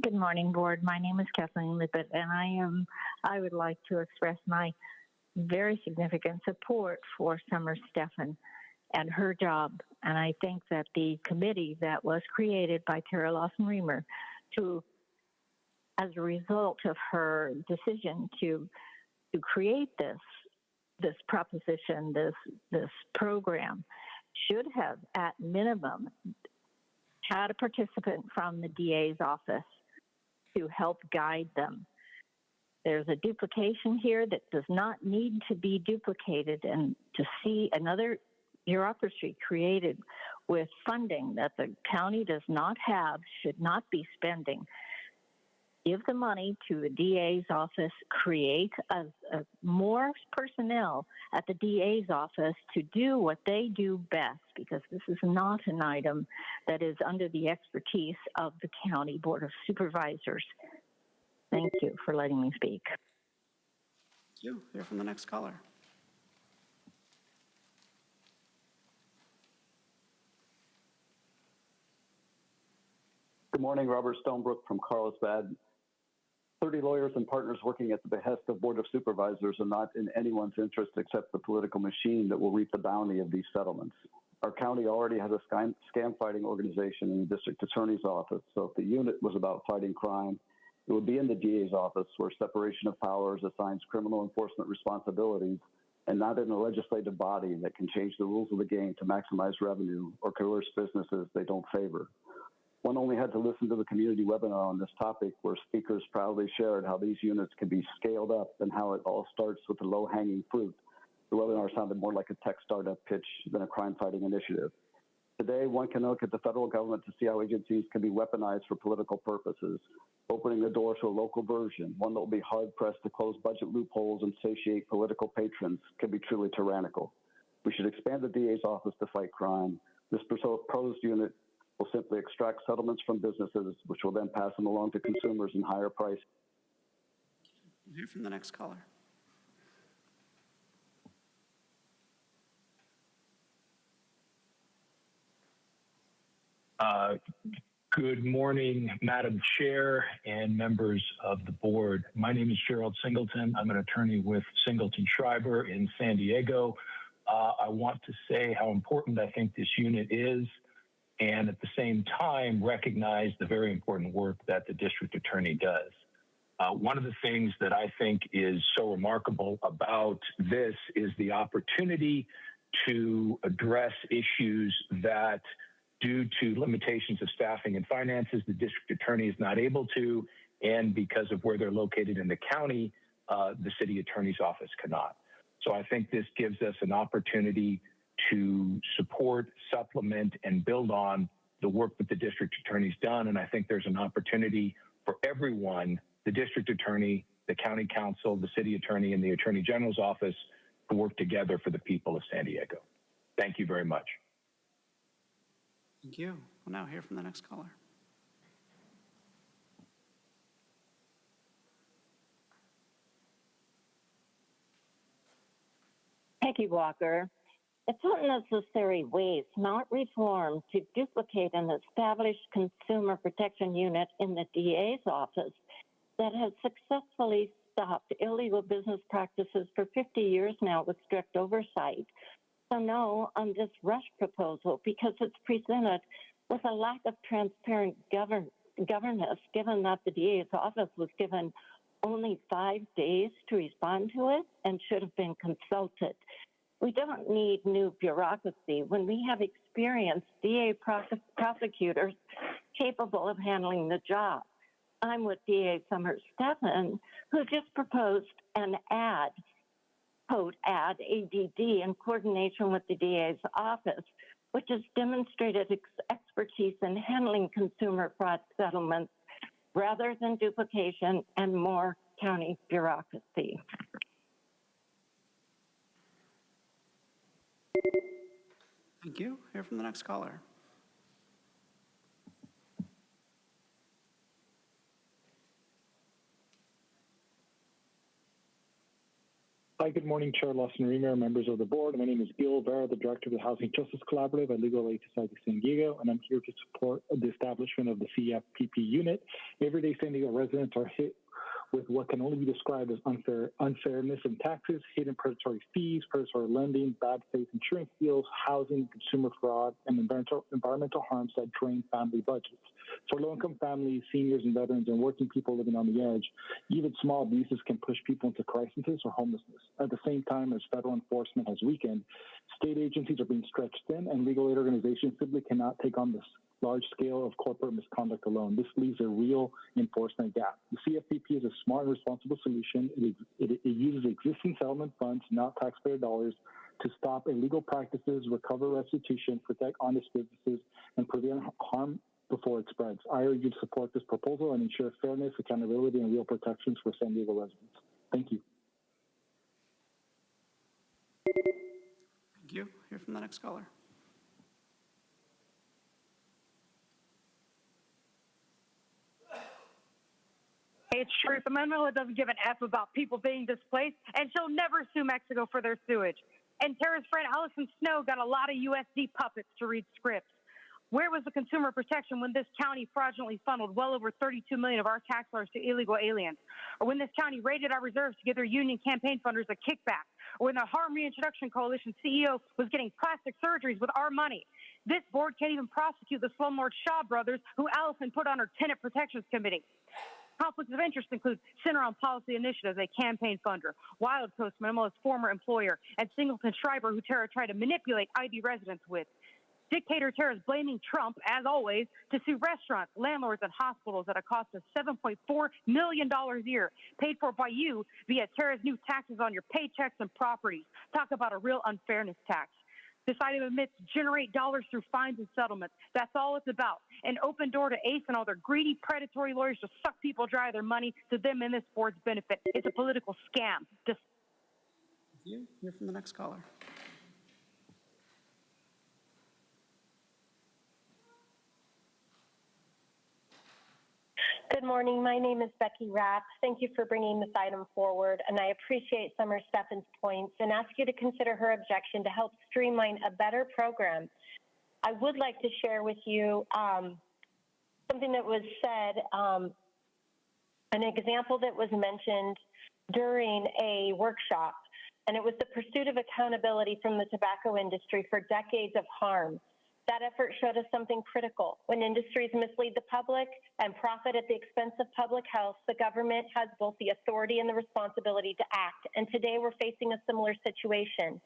[SPEAKER 17] Good morning, board. My name is Kathleen Lippett, and I would like to express my very significant support for Summer Steffen and her job. And I think that the committee that was created by Tara Lawson-Remer as a result of her decision to create this proposition, this program, should have at minimum had a participant from the DA's office to help guide them. There's a duplication here that does not need to be duplicated, and to see another bureaucracy created with funding that the county does not have, should not be spending. Give the money to the DA's office, create more personnel at the DA's office to do what they do best, because this is not an item that is under the expertise of the County Board of Supervisors. Thank you for letting me speak.
[SPEAKER 1] Thank you. Hear from the next caller.
[SPEAKER 18] Good morning, Robert Stonebrook from Carlsbad. 30 lawyers and partners working at the behest of Board of Supervisors are not in anyone's interest except the political machine that will reap the bounty of these settlements. Our county already has a scam fighting organization in the district attorney's office, so if the unit was about fighting crime, it would be in the DA's office, where separation of powers assigns criminal enforcement responsibilities, and not in a legislative body that can change the rules of the game to maximize revenue or coerce businesses they don't favor. One only had to listen to the community webinar on this topic, where speakers proudly shared how these units can be scaled up and how it all starts with the low-hanging fruit. The webinar sounded more like a tech startup pitch than a crime-fighting initiative. Today, one can look at the federal government to see how agencies can be weaponized for political purposes, opening the door to a local version, one that will be hard-pressed to close budget loopholes and satiate political patrons, can be truly tyrannical. We should expand the DA's office to fight crime. This proposed unit will simply extract settlements from businesses, which will then pass them along to consumers in higher prices.
[SPEAKER 1] We'll hear from the next caller.
[SPEAKER 19] Good morning, Madam Chair and members of the board. My name is Gerald Singleton. I'm an attorney with Singleton Schreiber in San Diego. I want to say how important I think this unit is, and at the same time recognize the very important work that the district attorney does. One of the things that I think is so remarkable about this is the opportunity to address issues that, due to limitations of staffing and finances, the district attorney is not able to, and because of where they're located in the county, the city attorney's office cannot. So I think this gives us an opportunity to support, supplement, and build on the work that the district attorney's done. And I think there's an opportunity for everyone, the district attorney, the county council, the city attorney, and the attorney general's office, to work together for the people of San Diego. Thank you very much.
[SPEAKER 1] Thank you. We'll now hear from the next caller.
[SPEAKER 23] Peggy Walker. It's unnecessary waste, not reform, to duplicate an established consumer protection unit in the DA's office that has successfully stopped illegal business practices for 50 years now with strict oversight. So no on this rush proposal because it's presented with a lack of transparent governance, given that the DA's office was given only 5 days to respond to it and should have been consulted. We don't need new bureaucracy when we have experienced DA prosecutors capable of handling the job. I'm with DA Summers Stephan, who just proposed an ad, quote, ad, ADD, in coordination with the DA's office, which has demonstrated expertise in handling consumer fraud settlements rather than duplication and more county bureaucracy.
[SPEAKER 1] Thank you. Hear from the next caller.
[SPEAKER 4] Hi, good morning, Chair Lawson-Remer, members of the board. My name is Gil Vera, the Director of the Housing Justice Collaborative at Legal Aid Society San Diego, and I'm here to support the establishment of the CFPP unit. Everyday San Diego residents are hit with what can only be described as unfairness in taxes, hidden predatory fees, predatory lending, bad faith insurance deals, housing, consumer fraud, and environmental harms that drain family budgets. For low-income families, seniors and veterans, and working people living on the edge, even small abuses can push people into crises or homelessness. At the same time as federal enforcement has weakened, state agencies are being stretched thin, and legal aid organizations simply cannot take on this large scale of corporate misconduct alone. This leaves a real enforcement gap. The CFPP is a smart and responsible solution. It uses existing settlement funds, not taxpayer dollars, to stop illegal practices, recover restitution, protect honest businesses, and prevent harm before it spreads. I urge you to support this proposal and ensure fairness, accountability, and real protections for San Diego residents. Thank you.
[SPEAKER 1] Thank you. Hear from the next caller.
[SPEAKER 6] It's truth. Amendment doesn't give an F about people being displaced, and she'll never sue Mexico for their sewage. And Tara's friend Allison Snow got a lot of USD puppets to read scripts. Where was the consumer protection when this county fraudulently funneled well over $32 million of our tax dollars to illegal aliens? Or when this county raided our reserves to give their union campaign funders a kickback? Or when the Harm Reintroduction Coalition CEO was getting plastic surgeries with our money? This board can't even prosecute the slumlord Shaw brothers who Allison put on her tenant protections committee. Conflicts of interest include Center on Policy Initiatives, a campaign funder, Wild Coast, Manila's former employer, and Singleton Schreiber, who Tara tried to manipulate IB residents with. Dictator Tara is blaming Trump, as always, to sue restaurants, landlords, and hospitals at a cost of $7.4 million a year, paid for by you via Tara's new taxes on your paychecks and properties. Talk about a real unfairness tax. This item admits generate dollars through fines and settlements. That's all it's about. An open door to ACE and all their greedy, predatory lawyers to suck people dry of their money to them and this board's benefit. It's a political scam.
[SPEAKER 1] Thank you. Hear from the next caller.
[SPEAKER 9] Good morning. My name is Becky Rapp. Thank you for bringing this item forward, and I appreciate Summer Stephan's points and ask you to consider her objection to help streamline a better program. I would like to share with you something that was said, an example that was mentioned during a workshop, and it was the pursuit of accountability from the tobacco industry for decades of harm. That effort showed us something critical. When industries mislead the public and profit at the expense of public health, the government has both the authority and the responsibility to act. And today we're facing a similar situation.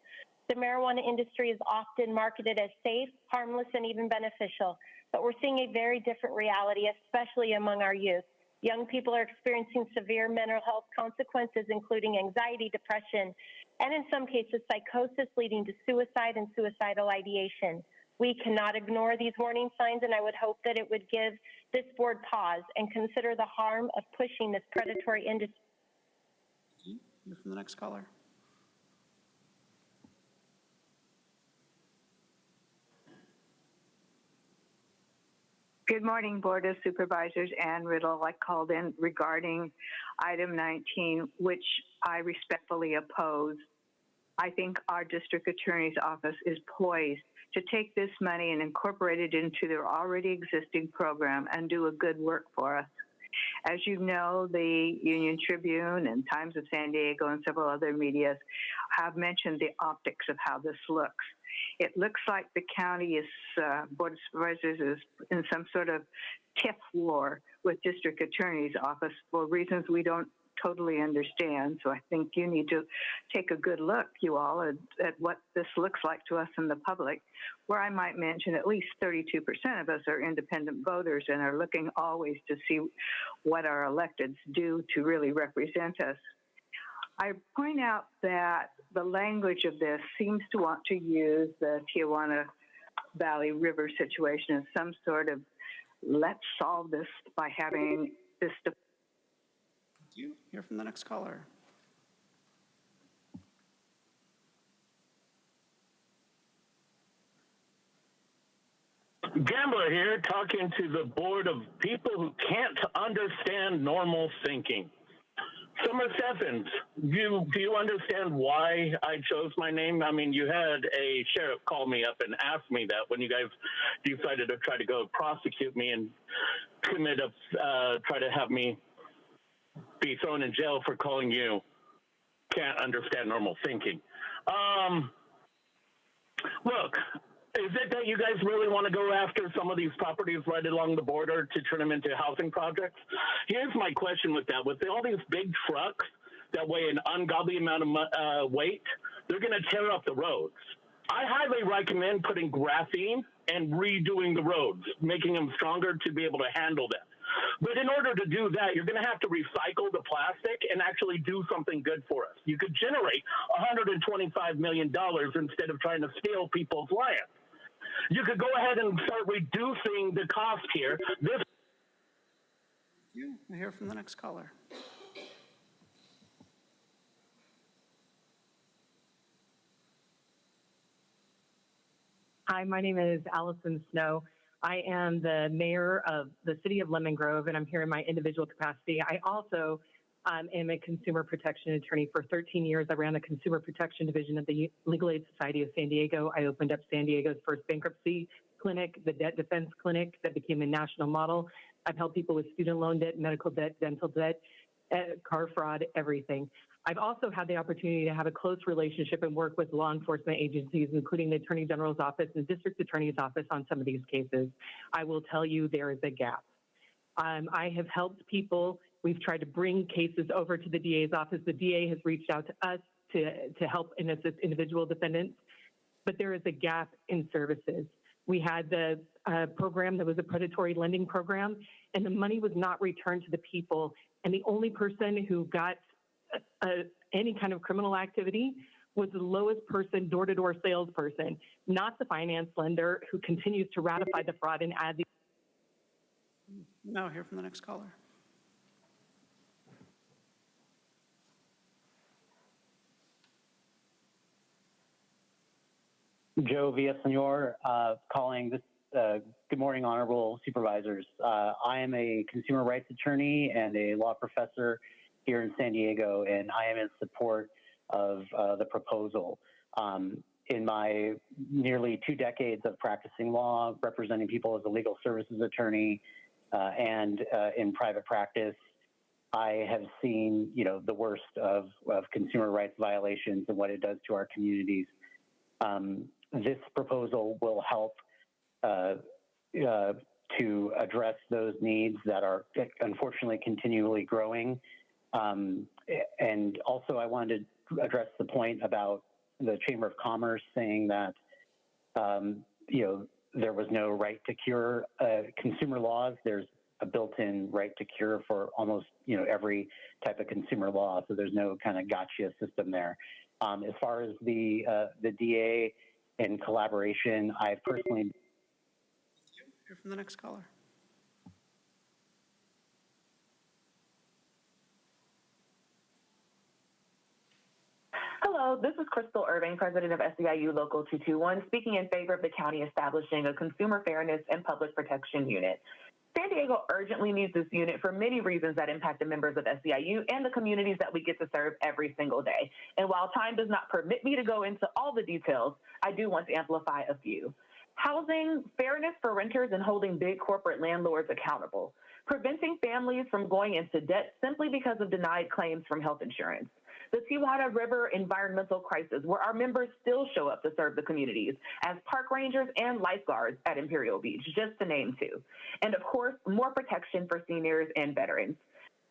[SPEAKER 9] The marijuana industry is often marketed as safe, harmless, and even beneficial. But we're seeing a very different reality, especially among our youth. Young people are experiencing severe mental health consequences, including anxiety, depression, and in some cases, psychosis leading to suicide and suicidal ideation. We cannot ignore these warning signs, and I would hope that it would give this board pause and consider the harm of pushing this predatory industry.
[SPEAKER 1] Hear from the next caller.
[SPEAKER 21] Good morning, Board of Supervisors. Ann Riddle. I called in regarding item 19, which I respectfully oppose. I think our district attorney's office is poised to take this money and incorporate it into their already existing program and do a good work for us. As you know, the Union Tribune and Times of San Diego and several other medias have mentioned the optics of how this looks. It looks like the county Board of Supervisors is in some sort of tiff war with District Attorney's Office for reasons we don't totally understand. So I think you need to take a good look, you all, at what this looks like to us in the public, where I might mention at least 32% of us are independent voters and are looking always to see what our electeds do to really represent us. I point out that the language of this seems to want to use the Tijuana Valley River situation as some sort of let's solve this by having this.
[SPEAKER 1] You hear from the next caller.
[SPEAKER 10] Gambler here, talking to the board of people who can't understand normal thinking. Summer Steffens, do you understand why I chose my name? I mean, you had a sheriff call me up and ask me that when you guys decided to try to go prosecute me and try to have me be thrown in jail for calling you can't understand normal thinking. Look, is it that you guys really want to go after some of these properties right along the border to turn them into housing projects? Here's my question with that. With all these big trucks that weigh an ungodly amount of weight, they're going to tear up the roads. I highly recommend putting graphene and redoing the roads, making them stronger to be able to handle them. But in order to do that, you're going to have to recycle the plastic and actually do something good for us. You could generate $125 million instead of trying to steal people's land. You could go ahead and start reducing the cost here.
[SPEAKER 1] You hear from the next caller.
[SPEAKER 12] Hi, my name is Allison Snow. I am the mayor of the city of Lemon Grove, and I'm here in my individual capacity. I also am a consumer protection attorney. For 13 years, I ran the consumer protection division of the Legal Aid Society of San Diego. I opened up San Diego's first bankruptcy clinic, the debt defense clinic that became a national model. I've helped people with student loan debt, medical debt, dental debt, car fraud, everything. I've also had the opportunity to have a close relationship and work with law enforcement agencies, including the Attorney General's office and District Attorney's office on some of these cases. I will tell you there is a gap. I have helped people. We've tried to bring cases over to the DA's office. The DA has reached out to us to help and assist individual defendants, but there is a gap in services. We had the program that was a predatory lending program, and the money was not returned to the people. And the only person who got any kind of criminal activity was the lowest person, door-to-door salesperson, not the finance lender who continues to ratify the fraud and add the.
[SPEAKER 1] Now hear from the next caller.
[SPEAKER 14] Joe Villasenor, calling this. Good morning, honorable supervisors. I am a consumer rights attorney and a law professor here in San Diego, and I am in support of the proposal. In my nearly 2 decades of practicing law, representing people as a legal services attorney and in private practice, I have seen, the worst of consumer rights violations and what it does to our communities. This proposal will help to address those needs that are unfortunately continually growing. And also I wanted to address the point about the Chamber of Commerce saying that, there was no right to cure consumer laws. There's a built-in right to cure for almost, every type of consumer law. So there's no kind of gotcha system there. As far as the DA and collaboration, I personally.
[SPEAKER 1] Hear from the next caller.
[SPEAKER 24] Hello, this is Crystal Irving, president of SEIU Local 221, speaking in favor of the county establishing a consumer fairness and public protection unit. San Diego urgently needs this unit for many reasons that impact the members of SEIU and the communities that we get to serve every single day. And while time does not permit me to go into all the details, I do want to amplify a few. housing, fairness for renters, and holding big corporate landlords accountable, preventing families from going into debt simply because of denied claims from health insurance, the Tijuana River environmental crisis, where our members still show up to serve the communities as park rangers and lifeguards at Imperial Beach, just to name two. And of course, more protection for seniors and veterans.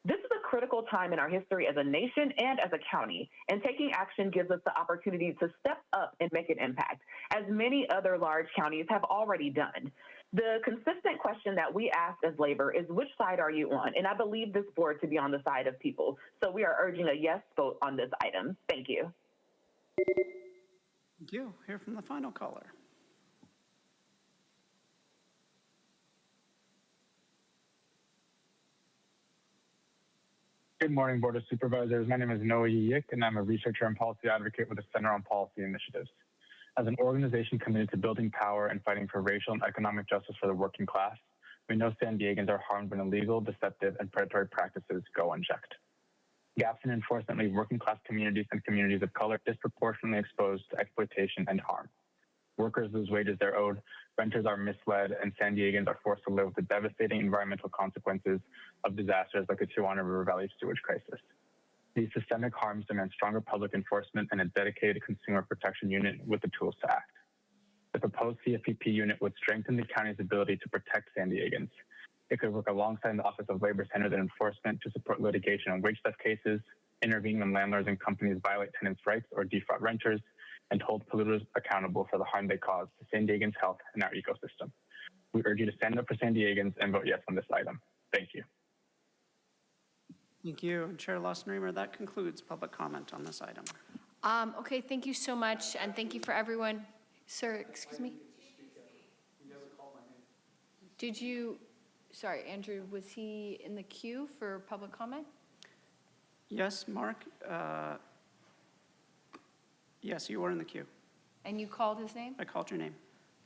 [SPEAKER 24] This is a critical time in our history as a nation and as a county, and taking action gives us the opportunity to step up and make an impact, as many other large counties have already done. The consistent question that we ask as labor is, which side are you on? And I believe this board to be on the side of people. So we are urging a yes vote on this item. Thank you.
[SPEAKER 1] Thank you. Hear from the final caller.
[SPEAKER 5] Good morning, Board of Supervisors. My name is Noah Yik, and I'm a researcher and policy advocate with the Center on Policy Initiatives. As an organization committed to building power and fighting for racial and economic justice for the working class, we know San Diegans are harmed when illegal, deceptive, and predatory practices go unchecked. Gaps in enforcement leave working class communities and communities of color disproportionately exposed to exploitation and harm. Workers lose wages they're owed, renters are misled, and San Diegans are forced to live with the devastating environmental consequences of disasters like the Tijuana River Valley sewage crisis. These systemic harms demand stronger public enforcement and a dedicated consumer protection unit with the tools to act. The proposed CFPP unit would strengthen the county's ability to protect San Diegans. It could work alongside the Office of Labor-Centered Enforcement to support litigation on wage theft cases, intervene when landlords and companies violate tenants' rights or defraud renters, and hold polluters accountable for the harm they cause to San Diegans' health and our ecosystem. We urge you to stand up for San Diegans and vote yes on this item. Thank you.
[SPEAKER 1] Thank you. And Chair Lawson-Remer, that concludes public comment on this item.
[SPEAKER 2] Okay, thank you so much, and thank you for everyone. Sir, excuse me? Did you, sorry, Andrew, was he in the queue for public comment?
[SPEAKER 1] Yes, Mark. Yes, you were in the queue.
[SPEAKER 2] And you called his name?
[SPEAKER 1] I called your name.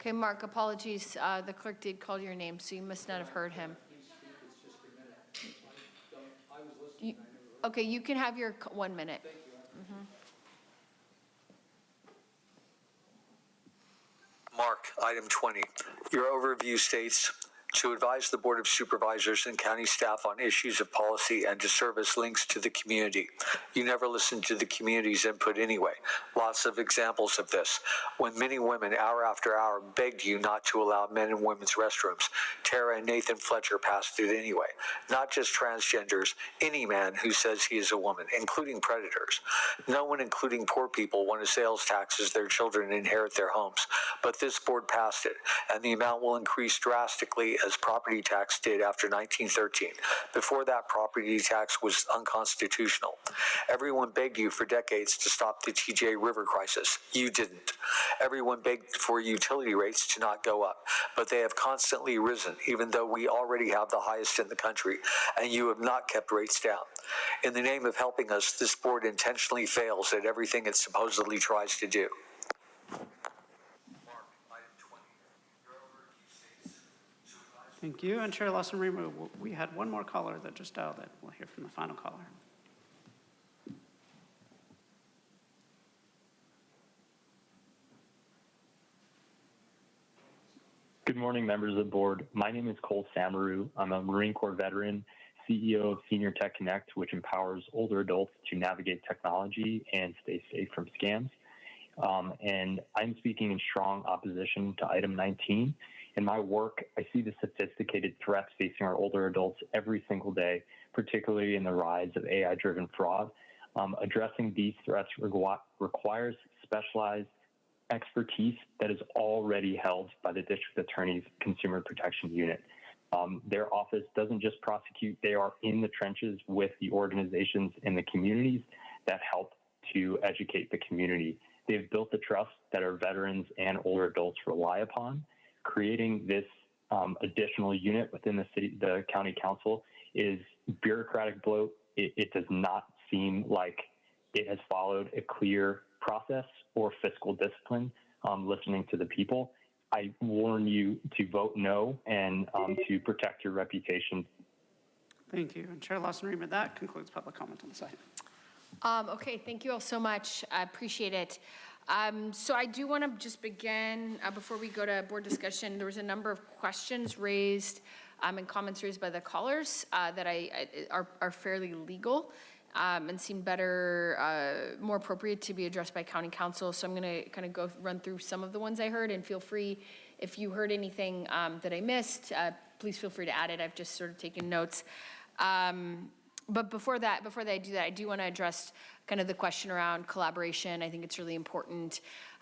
[SPEAKER 2] Okay, Mark, apologies. The clerk did call your name, so you must not have heard him. Okay, you can have your 1 minute.
[SPEAKER 11] Mark, item 20. Your overview states, to advise the Board of Supervisors and county staff on issues of policy and to serve as links to the community. You never listened to the community's input anyway. Lots of examples of this. When many women, hour after hour, begged you not to allow men and women's restrooms, Tara and Nathan Fletcher passed it anyway. Not just transgenders, any man who says he is a woman, including predators. No one, including poor people, wanted sales tax as their children inherit their homes. But this board passed it, and the amount will increase drastically as property tax did after 1913. Before that, property tax was unconstitutional. Everyone begged you for decades to stop the TJ River crisis. You didn't. Everyone begged for utility rates to not go up, but they have constantly risen, even though we already have the highest in the country, and you have not kept rates down. In the name of helping us, this board intentionally fails at everything it supposedly tries to do.
[SPEAKER 1] Thank you. And Chair Lawson-Remer, we had one more caller that just dialed in. We'll hear from the final caller.
[SPEAKER 13] Good morning, members of the board. My name is Cole Samaru. I'm a Marine Corps veteran, CEO of Senior Tech Connect, which empowers older adults to navigate technology and stay safe from scams. And I'm speaking in strong opposition to item 19. In my work, I see the sophisticated threats facing our older adults every single day, particularly in the rise of AI-driven fraud. Addressing these threats requires specialized expertise that is already held by the District Attorney's Consumer Protection Unit. Their office doesn't just prosecute, they are in the trenches with the organizations in the communities that help to educate the community. They've built the trust that our veterans and older adults rely upon. Creating this additional unit within the county council is bureaucratic bloat. It does not seem like it has followed a clear process or fiscal discipline, listening to the people. I warn you to vote no and to protect your reputation.
[SPEAKER 1] Thank you. And Chair Lawson-Remer, that concludes public comment on this item.
[SPEAKER 2] Okay, thank you all so much. I appreciate it. So I do want to just begin, before we go to board discussion, there was a number of questions raised and comments raised by the callers that are fairly legal and seem better, more appropriate to be addressed by county council. So I'm going to kind of run through some of the ones I heard, and feel free, if you heard anything that I missed, please feel free to add it. I've just sort of taken notes. But before I do that, I do want to address kind of the question around collaboration. I think it's really important.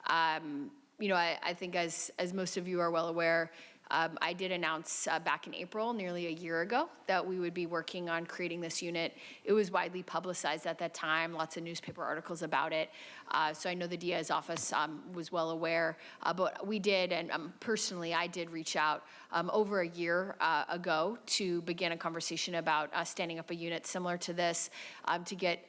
[SPEAKER 2] You know, I think as most of you are well aware, I did announce back in April, nearly a year ago, that we would be working on creating this unit. It was widely publicized at that time, lots of newspaper articles about it. So I know the DA's office was well aware, but we did, and personally, I did reach out over a year ago to begin a conversation about standing up a unit similar to this to get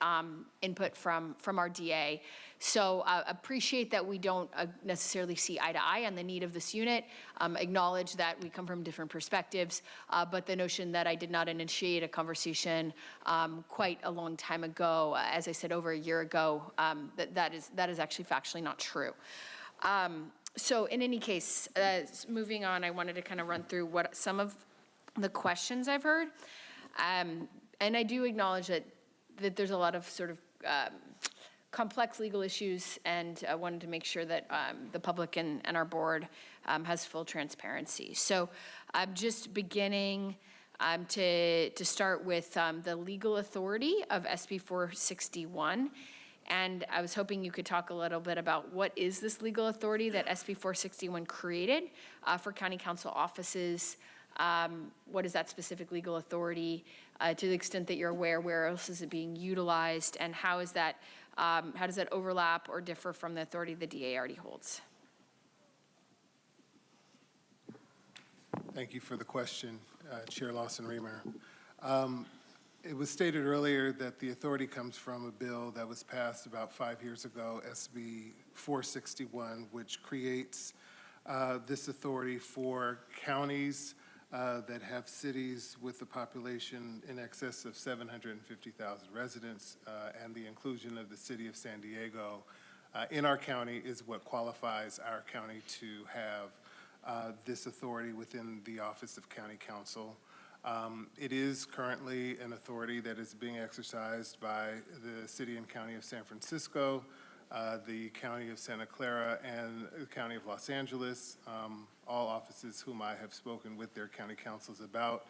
[SPEAKER 2] input from our DA. So appreciate that we don't necessarily see eye to eye on the need of this unit, acknowledge that we come from different perspectives, but the notion that I did not initiate a conversation quite a long time ago, as I said, over a year ago, that is actually factually not true. So in any case, moving on, I wanted to kind of run through what some of the questions I've heard. And I do acknowledge that there's a lot of sort of complex legal issues, and I wanted to make sure that the public and our board has full transparency. So I'm just beginning to start with the legal authority of SB 461. And I was hoping you could talk a little bit about what is this legal authority that SB 461 created for county council offices. What is that specific legal authority? To the extent that you're aware, where else is it being utilized, and how does that overlap or differ from the authority the DA already holds?
[SPEAKER 8] Thank you for the question, Chair Lawson-Remer. It was stated earlier that the authority comes from a bill that was passed about 5 years ago, SB 461, which creates this authority for counties that have cities with a population in excess of 750,000 residents, and the inclusion of the city of San Diego in our county is what qualifies our county to have this authority within the Office of County Council. It is currently an authority that is being exercised by the City and County of San Francisco, the County of Santa Clara, and the County of Los Angeles, all offices whom I have spoken with their county councils about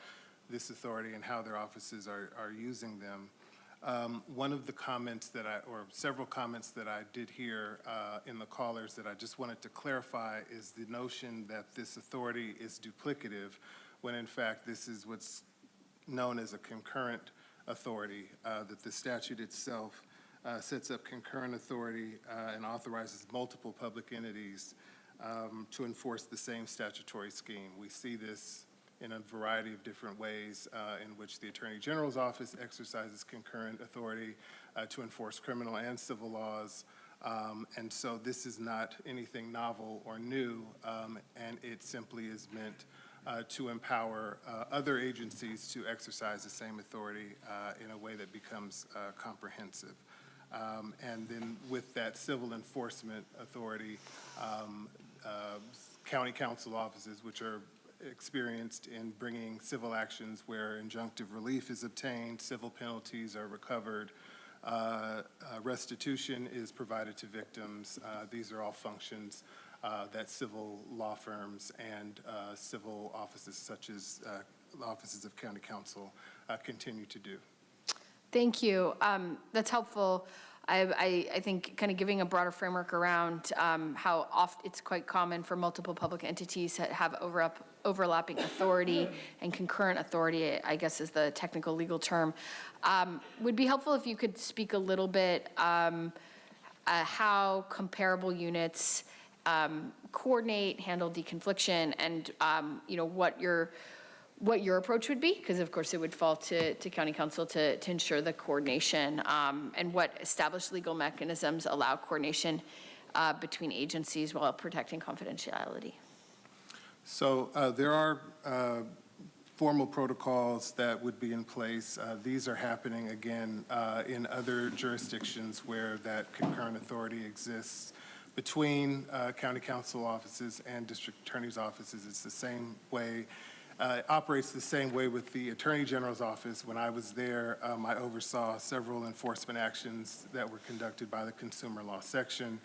[SPEAKER 8] this authority and how their offices are using them. One of the comments or several comments that I did hear in the callers that I just wanted to clarify is the notion that this authority is duplicative, when in fact this is what's known as a concurrent authority, that the statute itself sets up concurrent authority and authorizes multiple public entities to enforce the same statutory scheme. We see this in a variety of different ways in which the Attorney General's office exercises concurrent authority to enforce criminal and civil laws. And so this is not anything novel or new, and it simply is meant to empower other agencies to exercise the same authority in a way that becomes comprehensive. And then with that civil enforcement authority, county council offices, which are experienced in bringing civil actions where injunctive relief is obtained, civil penalties are recovered, restitution is provided to victims. These are all functions that civil law firms and civil offices such as offices of county council continue to do.
[SPEAKER 2] Thank you. That's helpful. I think kind of giving a broader framework around how often it's quite common for multiple public entities that have overlapping authority and concurrent authority, I guess is the technical legal term. Would be helpful if you could speak a little bit how comparable units coordinate, handle deconfliction, and what your approach would be, because of course it would fall to county council to ensure the coordination, and what established legal mechanisms allow coordination between agencies while protecting confidentiality.
[SPEAKER 8] So there are formal protocols that would be in place. These are happening again in other jurisdictions where that concurrent authority exists. between county council offices and district attorney's offices. It's the same way, operates the same way with the Attorney General's office. When I was there, I oversaw several enforcement actions that were conducted by the Consumer Law Section,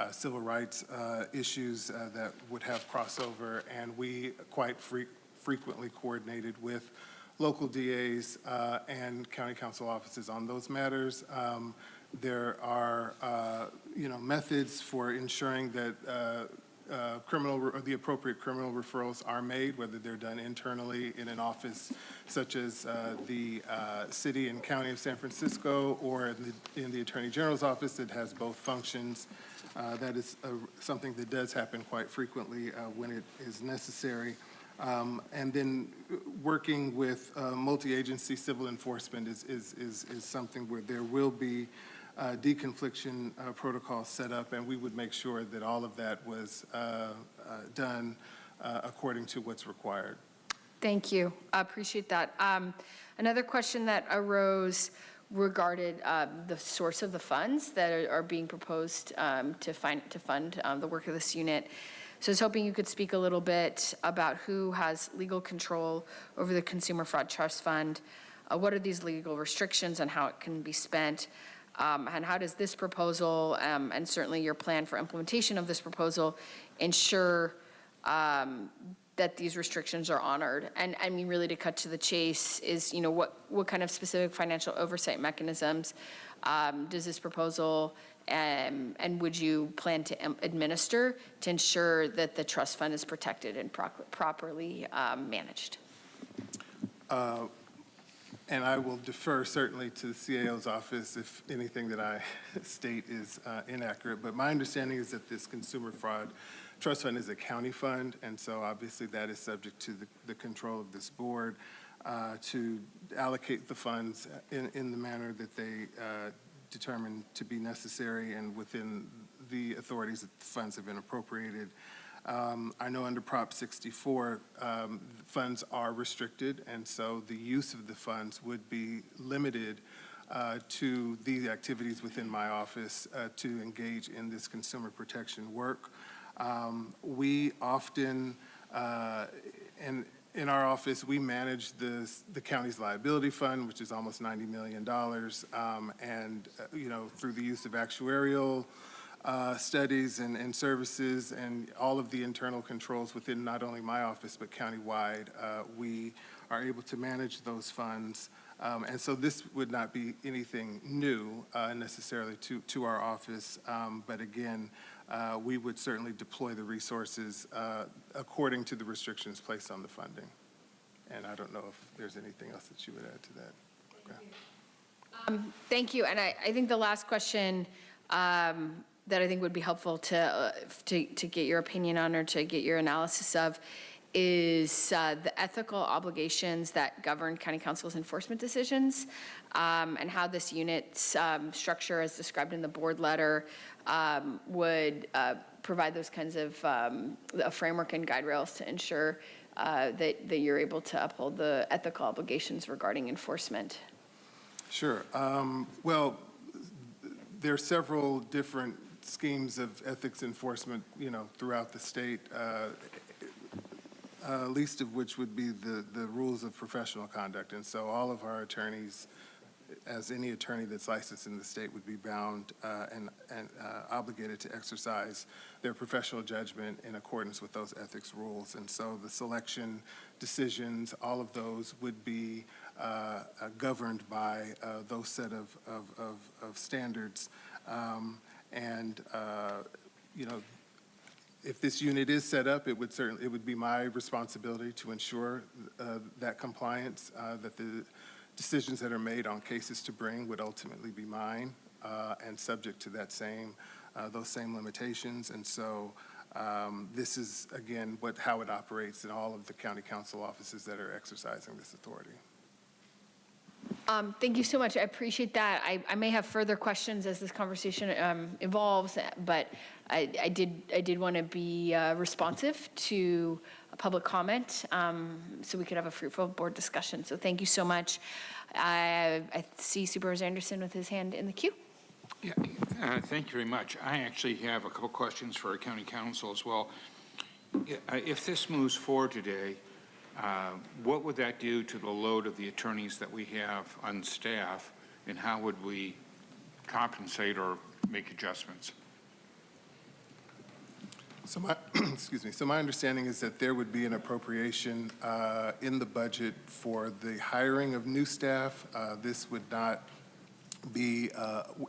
[SPEAKER 8] civil rights issues that would have crossover, and we quite frequently coordinated with local DAs and county council offices on those matters. There are, methods for ensuring that the appropriate criminal referrals are made, whether they're done internally in an office such as the City and County of San Francisco, or in the Attorney General's office that has both functions. That is something that does happen quite frequently when it is necessary. And then working with multi-agency civil enforcement is something where there will be deconfliction protocols set up, and we would make sure that all of that was done according to what's required.
[SPEAKER 2] Thank you. I appreciate that. Another question that arose regarded the source of the funds that are being proposed to fund the work of this unit. So I was hoping you could speak a little bit about who has legal control over the Consumer Fraud Trust Fund, what are these legal restrictions on how it can be spent, and how does this proposal, and certainly your plan for implementation of this proposal, ensure that these restrictions are honored? And I mean, really to cut to the chase is, what kind of specific financial oversight mechanisms does this proposal and would you plan to administer to ensure that the trust fund is protected and properly managed?
[SPEAKER 8] And I will defer certainly to the CAO's office if anything that I state is inaccurate. But my understanding is that this Consumer Fraud Trust Fund is a county fund, and so obviously that is subject to the control of this board to allocate the funds in the manner that they determined to be necessary and within the authorities that the funds have been appropriated. I know under Prop 64, funds are restricted, and so the use of the funds would be limited to these activities within my office to engage in this consumer protection work. We often, in our office, we manage the county's liability fund, which is almost $90 million, and through the use of actuarial studies and services and all of the internal controls within not only my office but countywide, we are able to manage those funds. And so this would not be anything new necessarily to our office, but again, we would certainly deploy the resources according to the restrictions placed on the funding. And I don't know if there's anything else that you would add to that. Okay.
[SPEAKER 2] Thank you. And I think the last question that I think would be helpful to get your opinion on or to get your analysis of is the ethical obligations that govern county council's enforcement decisions, and how this unit's structure as described in the board letter would provide those kinds of a framework and guide rails to ensure that you're able to uphold the ethical obligations regarding enforcement.
[SPEAKER 8] Sure. Well, there are several different schemes of ethics enforcement, throughout the state, least of which would be the rules of professional conduct. And so all of our attorneys, as any attorney that's licensed in the state, would be bound and obligated to exercise their professional judgment in accordance with those ethics rules. And so the selection decisions, all of those would be governed by those set of standards. If this unit is set up, it would be my responsibility to ensure that compliance, that the decisions that are made on cases to bring would ultimately be mine and subject to those same limitations. And so this is, again, how it operates in all of the county council offices that are exercising this authority.
[SPEAKER 2] Thank you so much. I appreciate that. I may have further questions as this conversation evolves, but I did want to be responsive to a public comment so we could have a fruitful board discussion. So thank you so much. I see Supervisor Anderson with his hand in the queue.
[SPEAKER 7] Yeah. Thank you very much. I actually have a couple questions for our county council as well. If this moves forward today, what would that do to the load of the attorneys that we have on staff, and how would we compensate or make adjustments?
[SPEAKER 8] So my, excuse me. So my understanding is that there would be an appropriation in the budget for the hiring of new staff. This would not be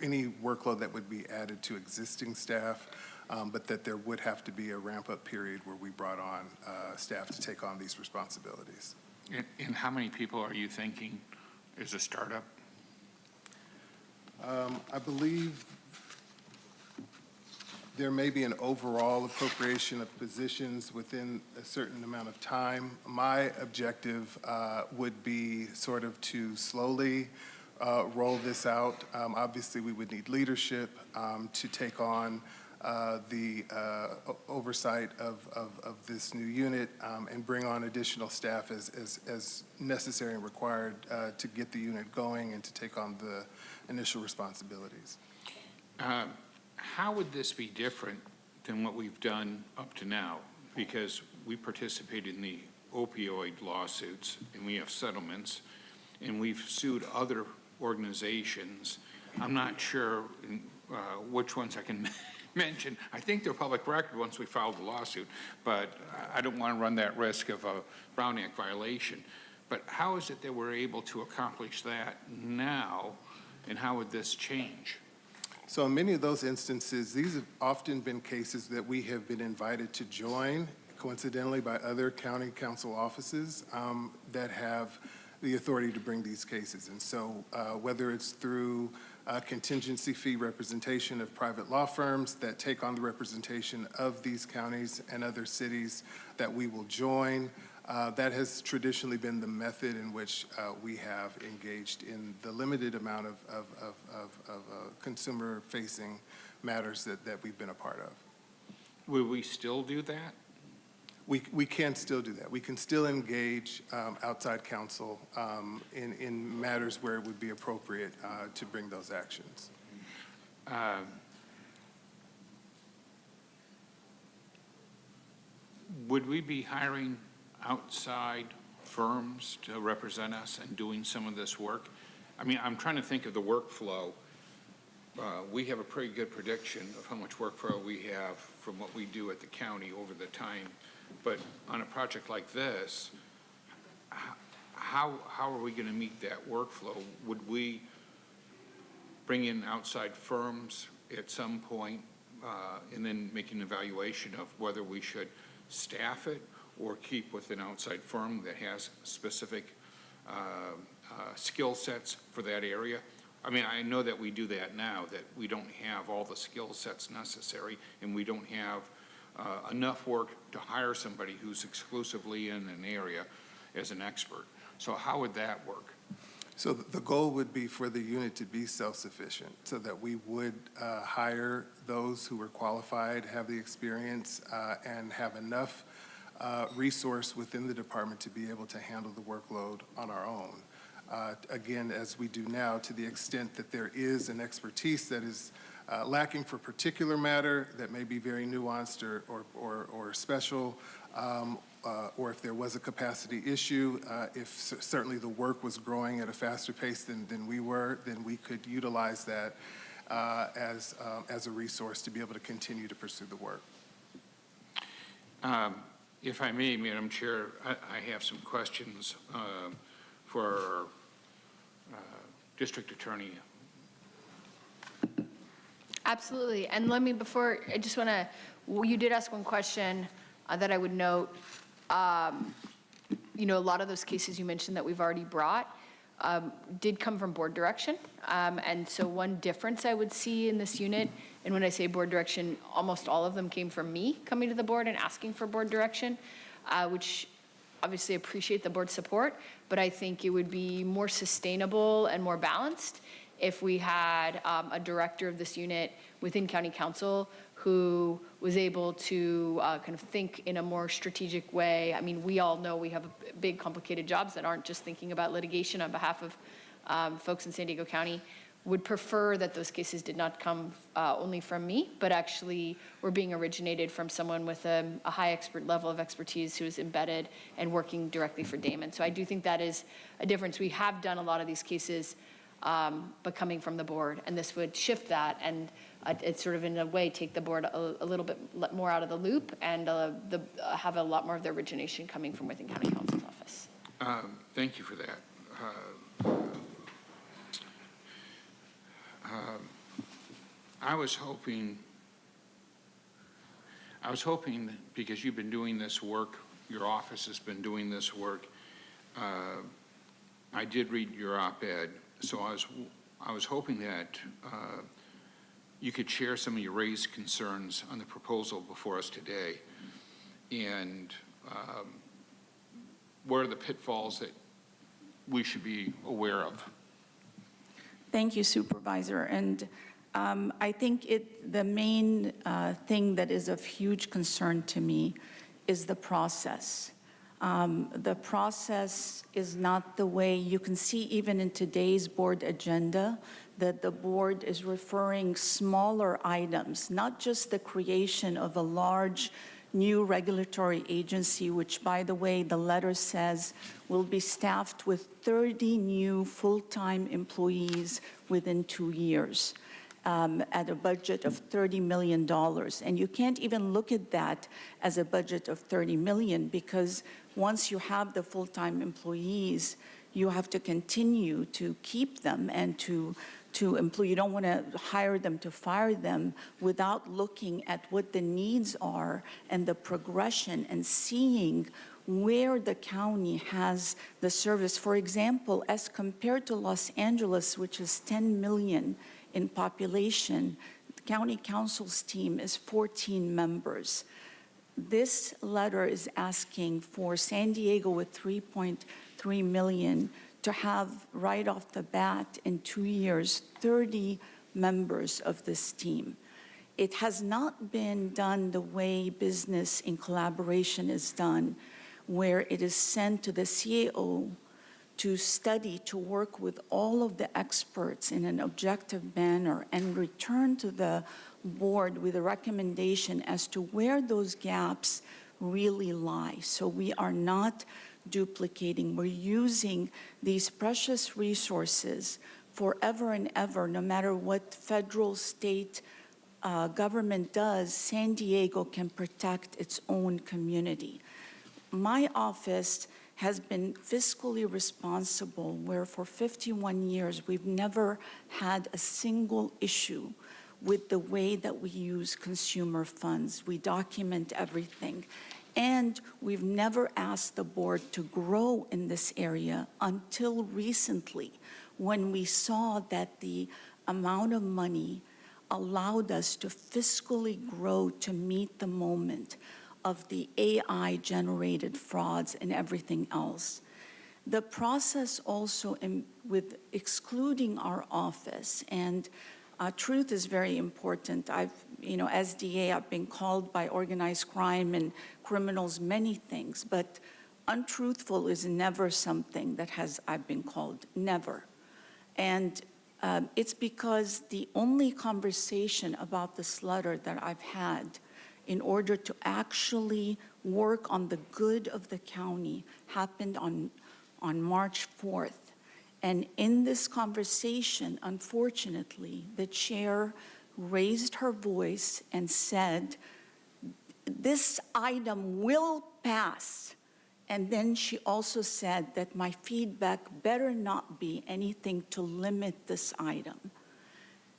[SPEAKER 8] any workload that would be added to existing staff, but that there would have to be a ramp-up period where we brought on staff to take on these responsibilities.
[SPEAKER 7] And how many people are you thinking is a startup?
[SPEAKER 8] I believe there may be an overall appropriation of positions within a certain amount of time. My objective would be sort of to slowly roll this out. Obviously, we would need leadership to take on the oversight of this new unit and bring on additional staff as necessary and required to get the unit going and to take on the initial responsibilities.
[SPEAKER 7] How would this be different than what we've done up to now? Because we participated in the opioid lawsuits, and we have settlements, and we've sued other organizations. I'm not sure which ones I can mention. I think they're public record once we filed the lawsuit, but I don't want to run that risk of a Brown Act violation. But how is it that we're able to accomplish that now, and how would this change?
[SPEAKER 8] So in many of those instances, these have often been cases that we have been invited to join, coincidentally, by other county council offices that have the authority to bring these cases. And so whether it's through contingency fee representation of private law firms that take on the representation of these counties and other cities that we will join, that has traditionally been the method in which we have engaged in the limited amount of consumer-facing matters that we've been a part of.
[SPEAKER 7] Will we still do that?
[SPEAKER 8] We can still do that. We can still engage outside counsel in matters where it would be appropriate to bring those actions.
[SPEAKER 7] Would we be hiring outside firms to represent us and doing some of this work? I mean, I'm trying to think of the workflow. We have a pretty good prediction of how much workflow we have from what we do at the county over the time. But on a project like this, how are we going to meet that workflow? Would we bring in outside firms at some point and then make an evaluation of whether we should staff it or keep with an outside firm that has specific skill sets for that area? I mean, I know that we do that now, that we don't have all the skill sets necessary, and we don't have enough work to hire somebody who's exclusively in an area as an expert. So how would that work?
[SPEAKER 8] So the goal would be for the unit to be self-sufficient, so that we would hire those who are qualified, have the experience, and have enough resource within the department to be able to handle the workload on our own. Again, as we do now, to the extent that there is an expertise that is lacking for a particular matter that may be very nuanced or special, or if there was a capacity issue, if certainly the work was growing at a faster pace than we were, then we could utilize that as a resource to be able to continue to pursue the work.
[SPEAKER 7] If I may, Madam Chair, I have some questions for our district attorney.
[SPEAKER 2] Absolutely. And let me, before, I just want to, you did ask one question that I would note. You know, a lot of those cases you mentioned that we've already brought did come from board direction. And so one difference I would see in this unit, and when I say board direction, almost all of them came from me coming to the board and asking for board direction, which obviously appreciate the board support, but I think it would be more sustainable and more balanced if we had a director of this unit within county council who was able to kind of think in a more strategic way. I mean, we all know we have big, complicated jobs that aren't just thinking about litigation on behalf of folks in San Diego County. would prefer that those cases did not come only from me, but actually were being originated from someone with a high level of expertise who is embedded and working directly for Damon. So I do think that is a difference. We have done a lot of these cases, but coming from the board, and this would shift that, and it's sort of in a way take the board a little bit more out of the loop and have a lot more of the origination coming from within County Counsel's office.
[SPEAKER 7] Thank you for that. I was hoping because you've been doing this work, your office has been doing this work. I did read your op-ed, so I was hoping that you could share some of your raised concerns on the proposal before us today, and what are the pitfalls that we should be aware of?
[SPEAKER 15] Thank you, Supervisor. And I think the main thing that is of huge concern to me is the process. The process is not the way you can see even in today's board agenda that the board is referring smaller items, not just the creation of a large new regulatory agency, which, by the way, the letter says will be staffed with 30 new full-time employees within 2 years at a budget of $30 million. And you can't even look at that as a budget of $30 million, because once you have the full-time employees, you have to continue to keep them and to employ. You don't want to hire them to fire them without looking at what the needs are and the progression and seeing where the county has the service. For example, as compared to Los Angeles, which is 10 million in population, the county council's team is 14 members. This letter is asking for San Diego with 3.3 million to have right off the bat in 2 years 30 members of this team. It has not been done the way business in collaboration is done, where it is sent to the CAO to study, to work with all of the experts in an objective manner and return to the board with a recommendation as to where those gaps really lie. So we are not duplicating. We're using these precious resources forever and ever, no matter what federal, state government does. San Diego can protect its own community. My office has been fiscally responsible, where for 51 years we've never had a single issue with the way that we use consumer funds. We document everything. And we've never asked the board to grow in this area until recently, when we saw that the amount of money allowed us to fiscally grow to meet the moment of the AI-generated frauds and everything else. The process also with excluding our office, and truth is very important. As DA, I've been called by organized crime and criminals many things, but untruthful is never something that I've been called, never. And it's because the only conversation about this letter that I've had in order to actually work on the good of the county happened on March 4th. And in this conversation, unfortunately, the chair raised her voice and said, "This item will pass." And then she also said that my feedback better not be anything to limit this item.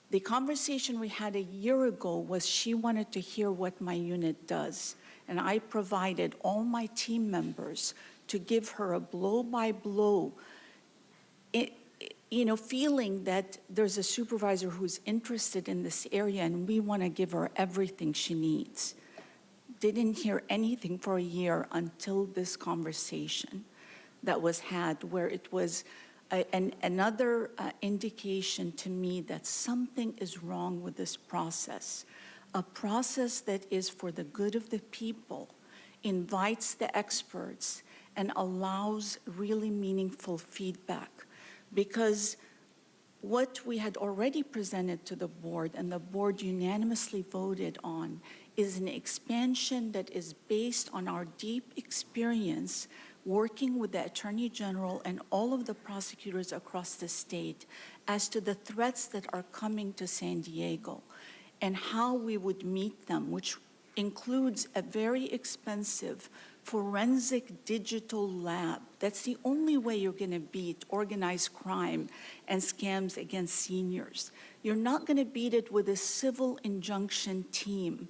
[SPEAKER 15] The conversation we had a year ago was she wanted to hear what my unit does. And I provided all my team members to give her a blow-by-blow, feeling that there's a supervisor who's interested in this area and we want to give her everything she needs. Didn't hear anything for a year until this conversation that was had, where it was another indication to me that something is wrong with this process. A process that is for the good of the people, invites the experts, and allows really meaningful feedback. Because what we had already presented to the board and the board unanimously voted on is an expansion that is based on our deep experience working with the Attorney General and all of the prosecutors across the state as to the threats that are coming to San Diego and how we would meet them, which includes a very expensive forensic digital lab. That's the only way you're going to beat organized crime and scams against seniors. You're not going to beat it with a civil injunction team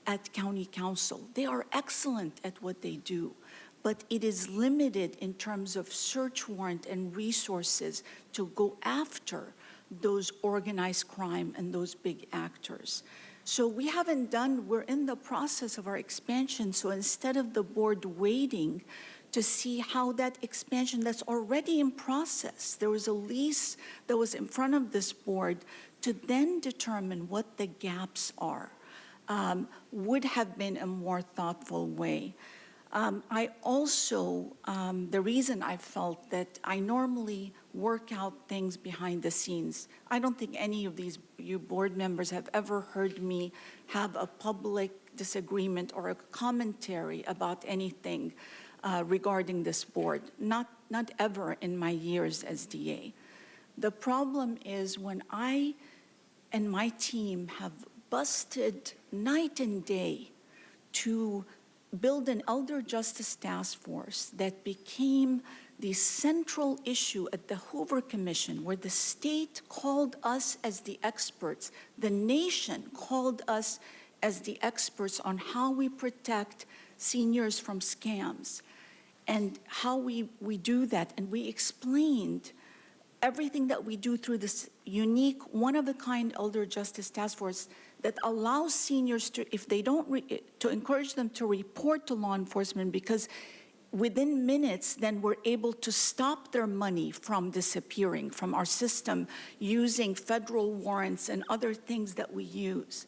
[SPEAKER 15] at County Council. They are excellent at what they do, but it is limited in terms of search warrant and resources to go after those organized crime and those big actors. So we haven't done, we're in the process of our expansion. So instead of the board waiting to see how that expansion that's already in process, there was a lease that was in front of this board to then determine what the gaps are, would have been a more thoughtful way. I also, the reason I felt that I normally work out things behind the scenes. I don't think any of you board members have ever heard me have a public disagreement or a commentary about anything regarding this board. Not ever in my years as DA. The problem is when I and my team have busted night and day to build an elder justice task force that became the central issue at the Hoover Commission, where the state called us as the experts, the nation called us as the experts on how we protect seniors from scams and how we do that. And we explained everything that we do through this unique, one-of-a-kind elder justice task force that allows seniors to, if they don't, to encourage them to report to law enforcement, because within minutes, then we're able to stop their money from disappearing from our system using federal warrants and other things that we use.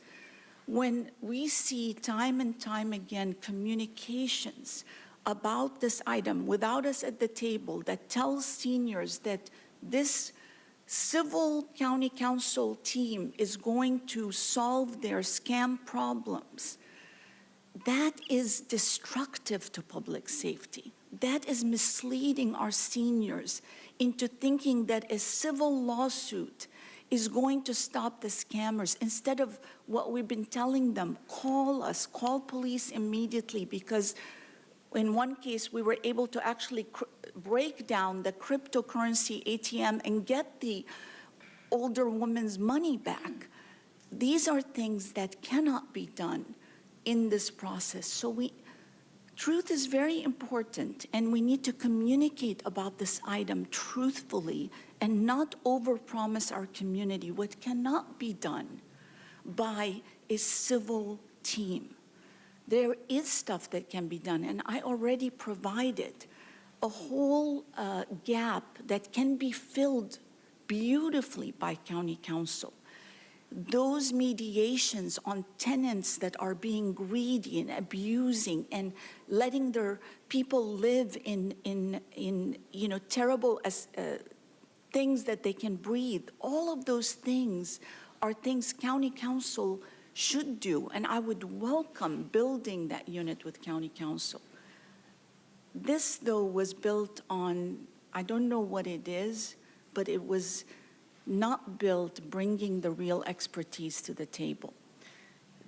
[SPEAKER 15] When we see time and time again communications about this item without us at the table that tells seniors that this civil county council team is going to solve their scam problems, that is destructive to public safety. That is misleading our seniors into thinking that a civil lawsuit is going to stop the scammers, instead of what we've been telling them: call us, call police immediately, because in one case, we were able to actually break down the cryptocurrency ATM and get the older woman's money back. These are things that cannot be done in this process. So truth is very important, and we need to communicate about this item truthfully and not overpromise our community what cannot be done by a civil team. There is stuff that can be done, and I already provided a whole gap that can be filled beautifully by county council. Those mediations on tenants that are being greedy and abusing and letting their people live in terrible things that they can breathe, all of those things are things county council should do, and I would welcome building that unit with county council. This, though, was built on, I don't know what it is, but it was not built bringing the real expertise to the table.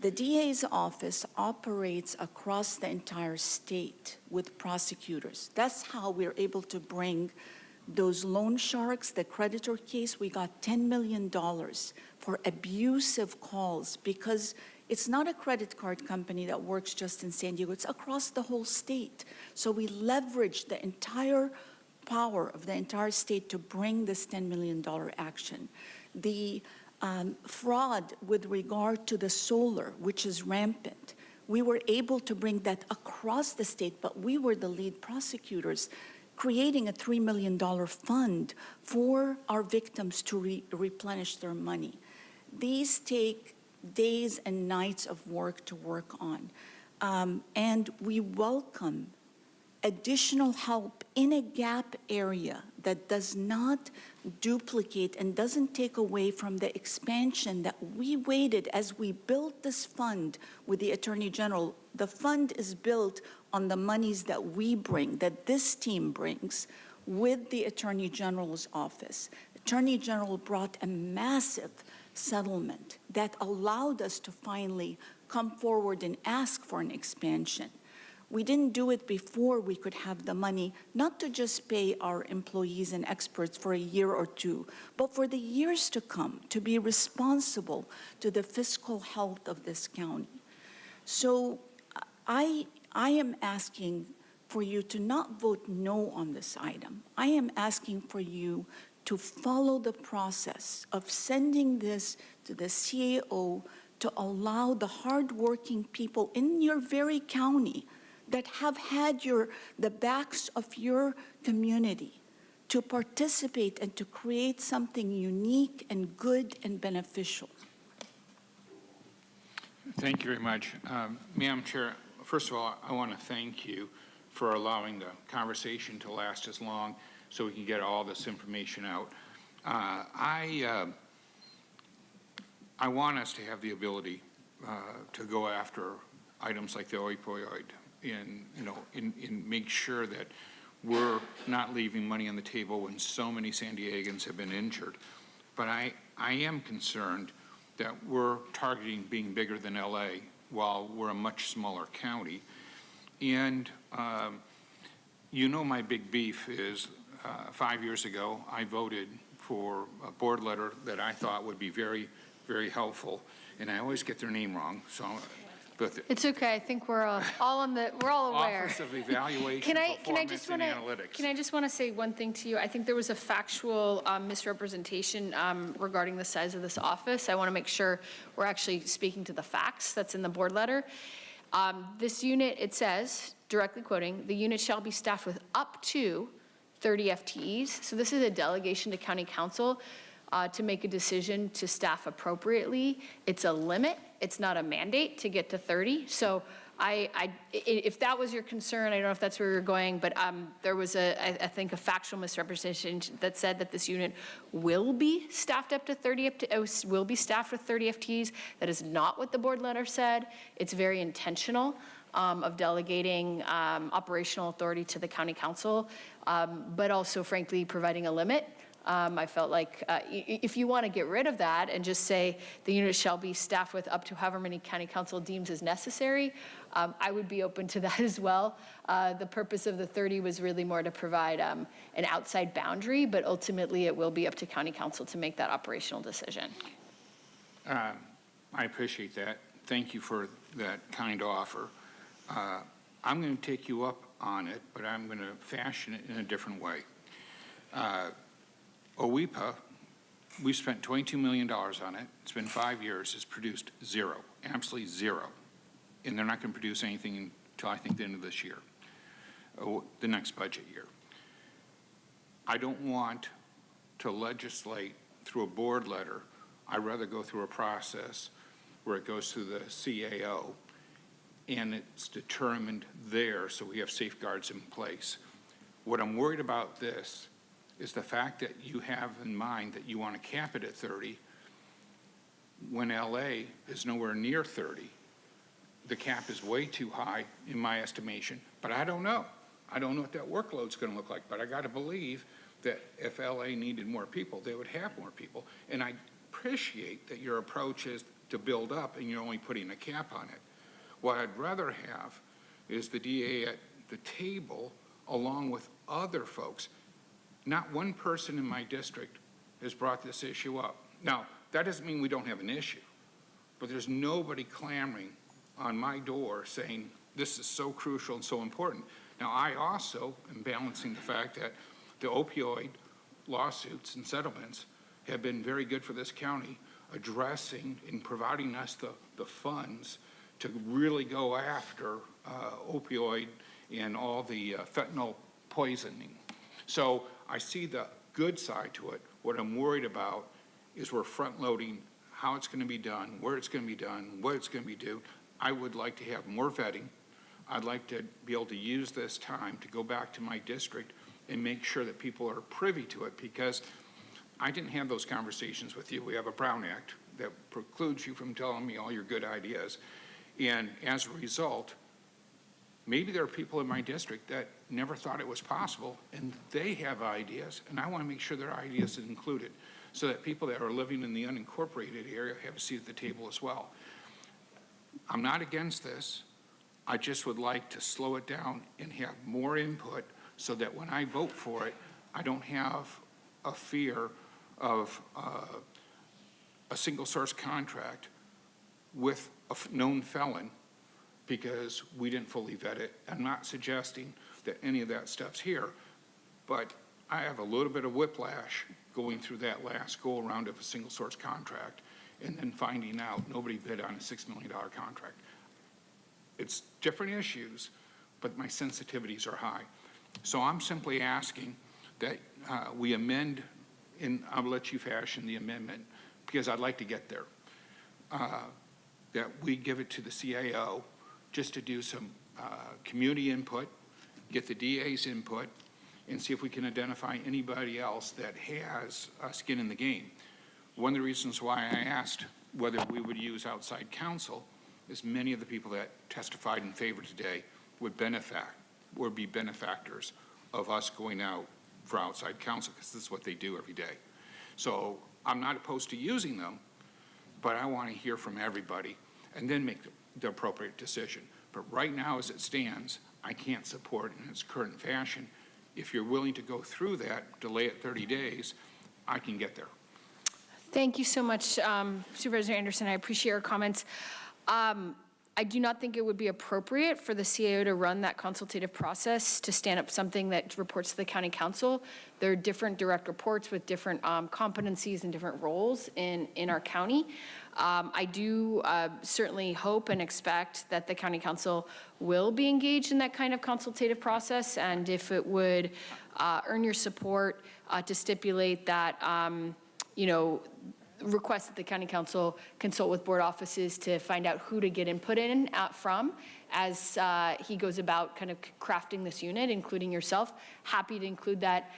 [SPEAKER 15] The DA's office operates across the entire state with prosecutors. That's how we're able to bring those loan sharks, the creditor case. We got $10 million for abusive calls, because it's not a credit card company that works just in San Diego, it's across the whole state. So we leveraged the entire power of the entire state to bring this $10 million action. The fraud with regard to the solar, which is rampant, we were able to bring that across the state, but we were the lead prosecutors, creating a $3 million fund for our victims to replenish their money. These take days and nights of work to work on. And we welcome additional help in a gap area that does not duplicate and doesn't take away from the expansion that we waited as we built this fund with the Attorney General. The fund is built on the monies that we bring, that this team brings with the Attorney General's office. Attorney General brought a massive settlement that allowed us to finally come forward and ask for an expansion. We didn't do it before we could have the money, not to just pay our employees and experts for a year or two, but for the years to come, to be responsible to the fiscal health of this county. So I am asking for you to not vote no on this item. I am asking for you to follow the process of sending this to the CAO to allow the hardworking people in your very county that have had the backs of your community to participate and to create something unique and good and beneficial.
[SPEAKER 7] Thank you very much. Madam Chair, first of all, I want to thank you for allowing the conversation to last as long so we can get all this information out. I want us to have the ability to go after items like the opioid and make sure that we're not leaving money on the table when so many San Diegans have been injured. But I am concerned that we're targeting being bigger than LA while we're a much smaller county. And my big beef is 5 years ago, I voted for a board letter that I thought would be very, very helpful. And I always get their name wrong, so.
[SPEAKER 2] It's okay. I think we're all aware.
[SPEAKER 7] Office of Evaluation,
[SPEAKER 2] Can I
[SPEAKER 7] Performance,
[SPEAKER 2] just
[SPEAKER 7] and
[SPEAKER 2] wanna,
[SPEAKER 7] Analytics.
[SPEAKER 2] Can I just want to say one thing to you? I think there was a factual misrepresentation regarding the size of this office. I want to make sure we're actually speaking to the facts that's in the board letter. This unit, it says, directly quoting, the unit shall be staffed with up to 30 FTEs. So this is a delegation to County Council to make a decision to staff appropriately. It's a limit. It's not a mandate to get to 30. So if that was your concern, I don't know if that's where you're going, but there was I think a factual misrepresentation that said that this unit will be staffed up to 30, will be staffed with 30 FTEs. That is not what the board letter said. It's very intentional of delegating operational authority to the County Council, but also frankly providing a limit. I felt like if you want to get rid of that and just say the unit shall be staffed with up to however many County Council deems as necessary, I would be open to that as well. The purpose of the 30 was really more to provide an outside boundary, but ultimately it will be up to County Council to make that operational decision.
[SPEAKER 7] I appreciate that. Thank you for that kind offer. I'm going to take you up on it, but I'm going to fashion it in a different way. OWIPA, we spent $22 million on it. It's been 5 years. It's produced zero, absolutely zero. And they're not going to produce anything until I think the end of this year, the next budget year. I don't want to legislate through a board letter. I'd rather go through a process where it goes through the CAO and it's determined there so we have safeguards in place. What I'm worried about this is the fact that you have in mind that you want to cap it at 30 when LA is nowhere near 30. The cap is way too high in my estimation, but I don't know. I don't know what that workload's going to look like, but I got to believe that if LA needed more people, they would have more people. And I appreciate that your approach is to build up and you're only putting a cap on it. What I'd rather have is the DA at the table along with other folks. Not one person in my district has brought this issue up. Now, that doesn't mean we don't have an issue, but there's nobody clamoring on my door saying this is so crucial and so important. Now, I also am balancing the fact that the opioid lawsuits and settlements have been very good for this county, addressing and providing us the funds to really go after opioid and all the fentanyl poisoning. So I see the good side to it. What I'm worried about is we're front-loading how it's going to be done, where it's going to be done, what it's going to be due. I would like to have more vetting. I'd like to be able to use this time to go back to my district and make sure that people are privy to it, because I didn't have those conversations with you. We have a Brown Act that precludes you from telling me all your good ideas. And as a result, maybe there are people in my district that never thought it was possible, and they have ideas, and I want to make sure their ideas are included so that people that are living in the unincorporated area have a seat at the table as well. I'm not against this. I just would like to slow it down and have more input so that when I vote for it, I don't have a fear of a single source contract with a known felon because we didn't fully vet it. I'm not suggesting that any of that stuff's here, but I have a little bit of whiplash going through that last go around of a single source contract and then finding out nobody bid on a $6 million contract. It's different issues, but my sensitivities are high. So I'm simply asking that we amend, and I'll let you fashion the amendment because I'd like to get there, that we give it to the CAO just to do some community input, get the DA's input, and see if we can identify anybody else that has skin in the game. One of the reasons why I asked whether we would use outside counsel is many of the people that testified in favor today would be benefactors of us going out for outside counsel, because this is what they do every day. So I'm not opposed to using them, but I want to hear from everybody and then make the appropriate decision. But right now, as it stands, I can't support in its current fashion. If you're willing to go through that, delay it 30 days, I can get there.
[SPEAKER 2] Thank you so much, Supervisor Anderson. I appreciate your comments. I do not think it would be appropriate for the CAO to run that consultative process to stand up something that reports to the county council. There are different direct reports with different competencies and different roles in our county. I do certainly hope and expect that the county council will be engaged in that kind of consultative process, and if it would earn your support to stipulate that, request that the county council consult with board offices to find out who to get input in from as he goes about kind of crafting this unit, including yourself. Happy to include that.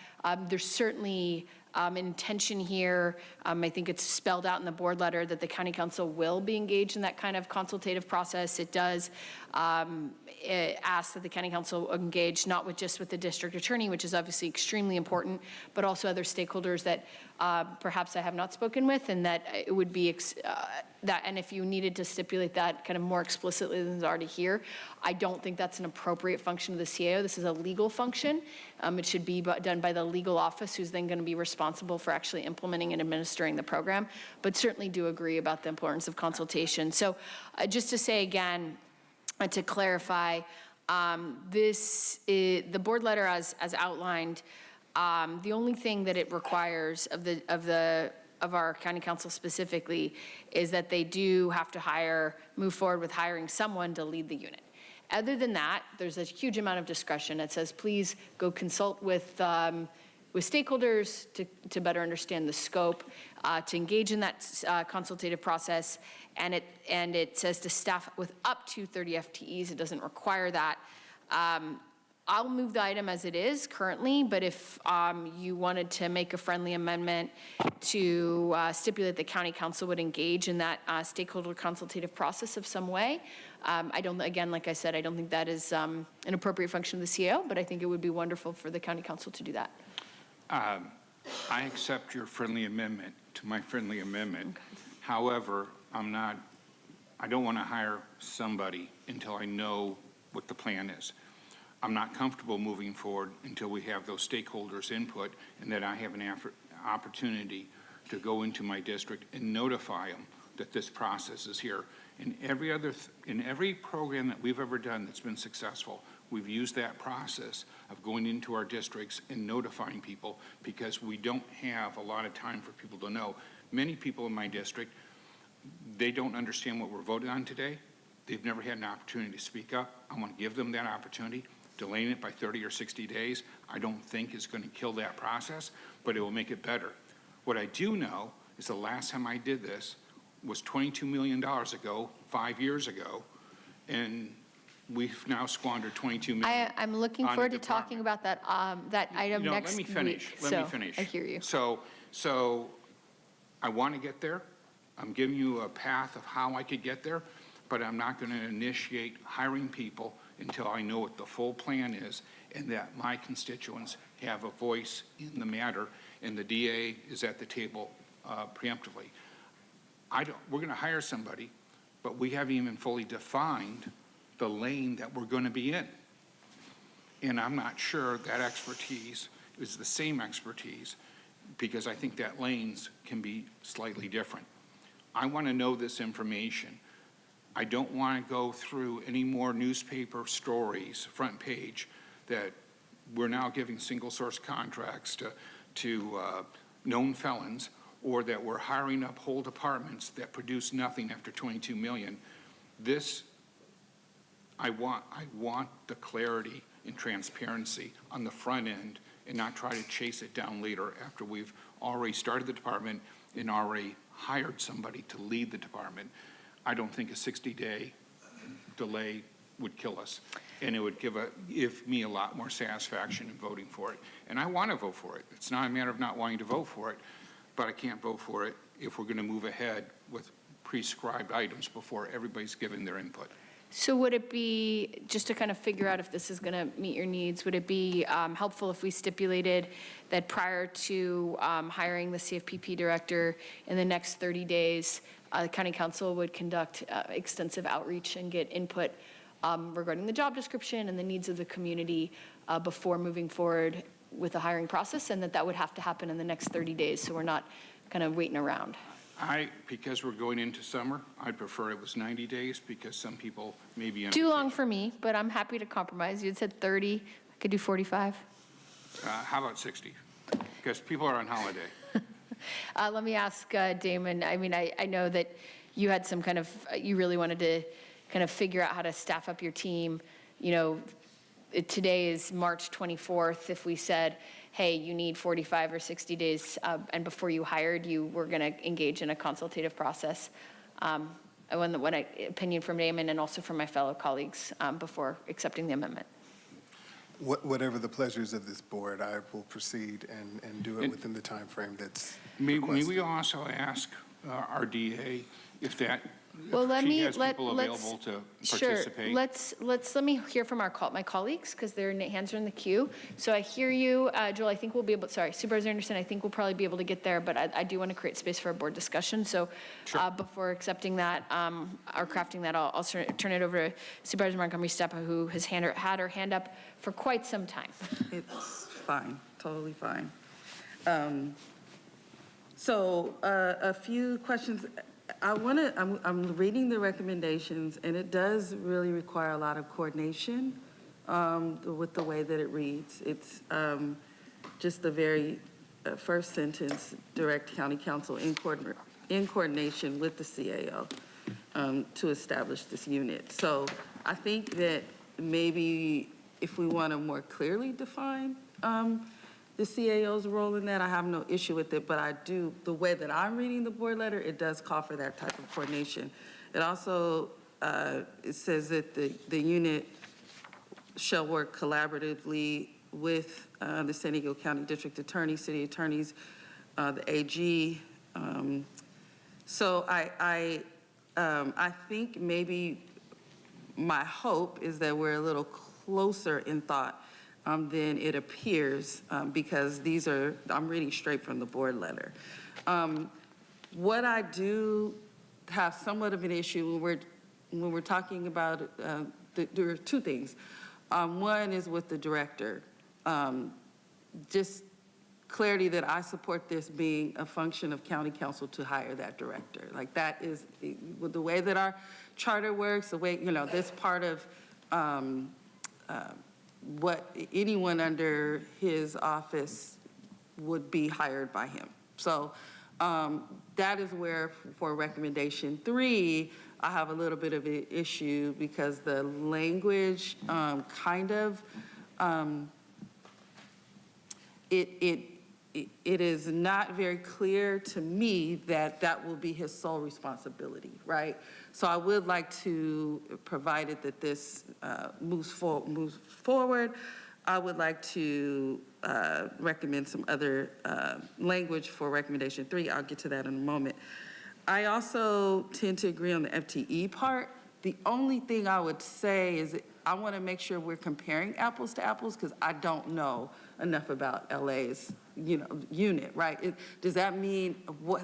[SPEAKER 2] There's certainly an intention here. I think it's spelled out in the board letter that the county council will be engaged in that kind of consultative process. It does ask that the county council engage not just with the district attorney, which is obviously extremely important, but also other stakeholders that perhaps I have not spoken with, and that it would be and if you needed to stipulate that kind of more explicitly than is already here, I don't think that's an appropriate function of the CAO. This is a legal function. It should be done by the legal office, who's then going to be responsible for actually implementing and administering the program, but certainly do agree about the importance of consultation. So just to say again, to clarify, the board letter as outlined, the only thing that it requires of our county council specifically is that they do have to move forward with hiring someone to lead the unit. Other than that, there's a huge amount of discretion. It says, please go consult with stakeholders to better understand the scope, to engage in that consultative process, and it says to staff with up to 30 FTEs. It doesn't require that. I'll move the item as it is currently, but if you wanted to make a friendly amendment to stipulate the county council would engage in that stakeholder consultative process of some way, again, like I said, I don't think that is an appropriate function of the CAO, but I think it would be wonderful for the county council to do that.
[SPEAKER 7] I accept your friendly amendment to my friendly amendment. Okay. However, I don't want to hire somebody until I know what the plan is. I'm not comfortable moving forward until we have those stakeholders' input and that I have an opportunity to go into my district and notify them that this process is here. In every program that we've ever done that's been successful, we've used that process of going into our districts and notifying people because we don't have a lot of time for people to know. Many people in my district, they don't understand what we're voting on today. They've never had an opportunity to speak up. I want to give them that opportunity. Delaying it by 30 or 60 days, I don't think is going to kill that process, but it will make it better. What I do know is the last time I did this was $22 million ago, 5 years ago, and We've now squandered 22 million.
[SPEAKER 2] I'm looking
[SPEAKER 7] on a
[SPEAKER 2] forward to
[SPEAKER 7] department.
[SPEAKER 2] talking about that, that item next week.
[SPEAKER 7] Let me finish.
[SPEAKER 2] I hear you.
[SPEAKER 7] So I want to get there. I'm giving you a path of how I could get there, but I'm not going to initiate hiring people until I know what the full plan is and that my constituents have a voice in the matter, and the DA is at the table preemptively. We're going to hire somebody, but we haven't even fully defined the lane that we're going to be in. And I'm not sure that expertise is the same expertise, because I think that lanes can be slightly different. I want to know this information. I don't want to go through any more newspaper stories, front page, that we're now giving single source contracts to known felons, or that we're hiring up whole departments that produce nothing after 22 million. I want the clarity and transparency on the front end, and not try to chase it down later after we've already started the department and already hired somebody to lead the department. I don't think a 60-day delay would kill us, and it would give me a lot more satisfaction in voting for it. And I want to vote for it. It's not a matter of not wanting to vote for it, but I can't vote for it if we're going to move ahead with prescribed items before everybody's given their input.
[SPEAKER 2] So would it be, just to kind of figure out if this is going to meet your needs, would it be helpful if we stipulated that prior to hiring the CFPP director in the next 30 days, the county council would conduct extensive outreach and get input regarding the job description and the needs of the community before moving forward with the hiring process, and that would have to happen in the next 30 days, so we're not kind of waiting around?
[SPEAKER 7] Because we're going into summer, I'd prefer it was 90 days, because some people may be
[SPEAKER 2] Too long for me, but I'm happy to compromise. You had said 30, I could do 45.
[SPEAKER 7] How about 60? Because people are on holiday.
[SPEAKER 2] Let me ask Damon, I mean, I know that you had some kind of, you really wanted to kind of figure out how to staff up your team. You know, today is March 24th. If we said, hey, you need 45 or 60 days, and before you hired, you were going to engage in a consultative process. I want an opinion from Damon and also from my fellow colleagues before accepting the amendment.
[SPEAKER 8] Whatever the pleasures of this board, I will proceed and do it within the time frame that's
[SPEAKER 7] May
[SPEAKER 8] requested.
[SPEAKER 7] we also ask our DA if that,
[SPEAKER 2] Well,
[SPEAKER 7] if she has people available to participate?
[SPEAKER 2] Sure. Let me hear from my colleagues, because their hands are in the queue. So I hear you, Joel. I think we'll be able. Sorry, Supervisor Anderson. I think we'll probably be able to get there, but I do want to create space for a board discussion. So before accepting that or crafting that, I'll turn it over to Supervisor Montgomery Steppa, who has had her hand up for quite some time.
[SPEAKER 3] It's fine, totally fine. So a few questions. I'm reading the recommendations, and it does really require a lot of coordination with the way that it reads. It's just the very first sentence, direct county council in coordination with the CAO to establish this unit. So I think that maybe if we want to more clearly define the CAO's role in that, I have no issue with it, but I do, the way that I'm reading the board letter, it does call for that type of coordination. It also, it says that the unit shall work collaboratively with the San Diego County District Attorney, city attorneys, the AG. So I think maybe my hope is that we're a little closer in thought than it appears, because these are, I'm reading straight from the board letter. What I do have somewhat of an issue when we're talking about, there are two things. One is with the director. Just clarity that I support this being a function of county council to hire that director. Like that is, with the way that our charter works, the way, you know, this part of what anyone under his office would be hired by him. So that is where, for recommendation 3, I have a little bit of an issue, because the language it is not very clear to me that that will be his sole responsibility, right? So I would like to, provided that this moves forward, I would like to recommend some other language for recommendation 3. I'll get to that in a moment. I also tend to agree on the FTE part. The only thing I would say is I want to make sure we're comparing apples to apples because I don't know enough about LA's, unit, right? Does that mean,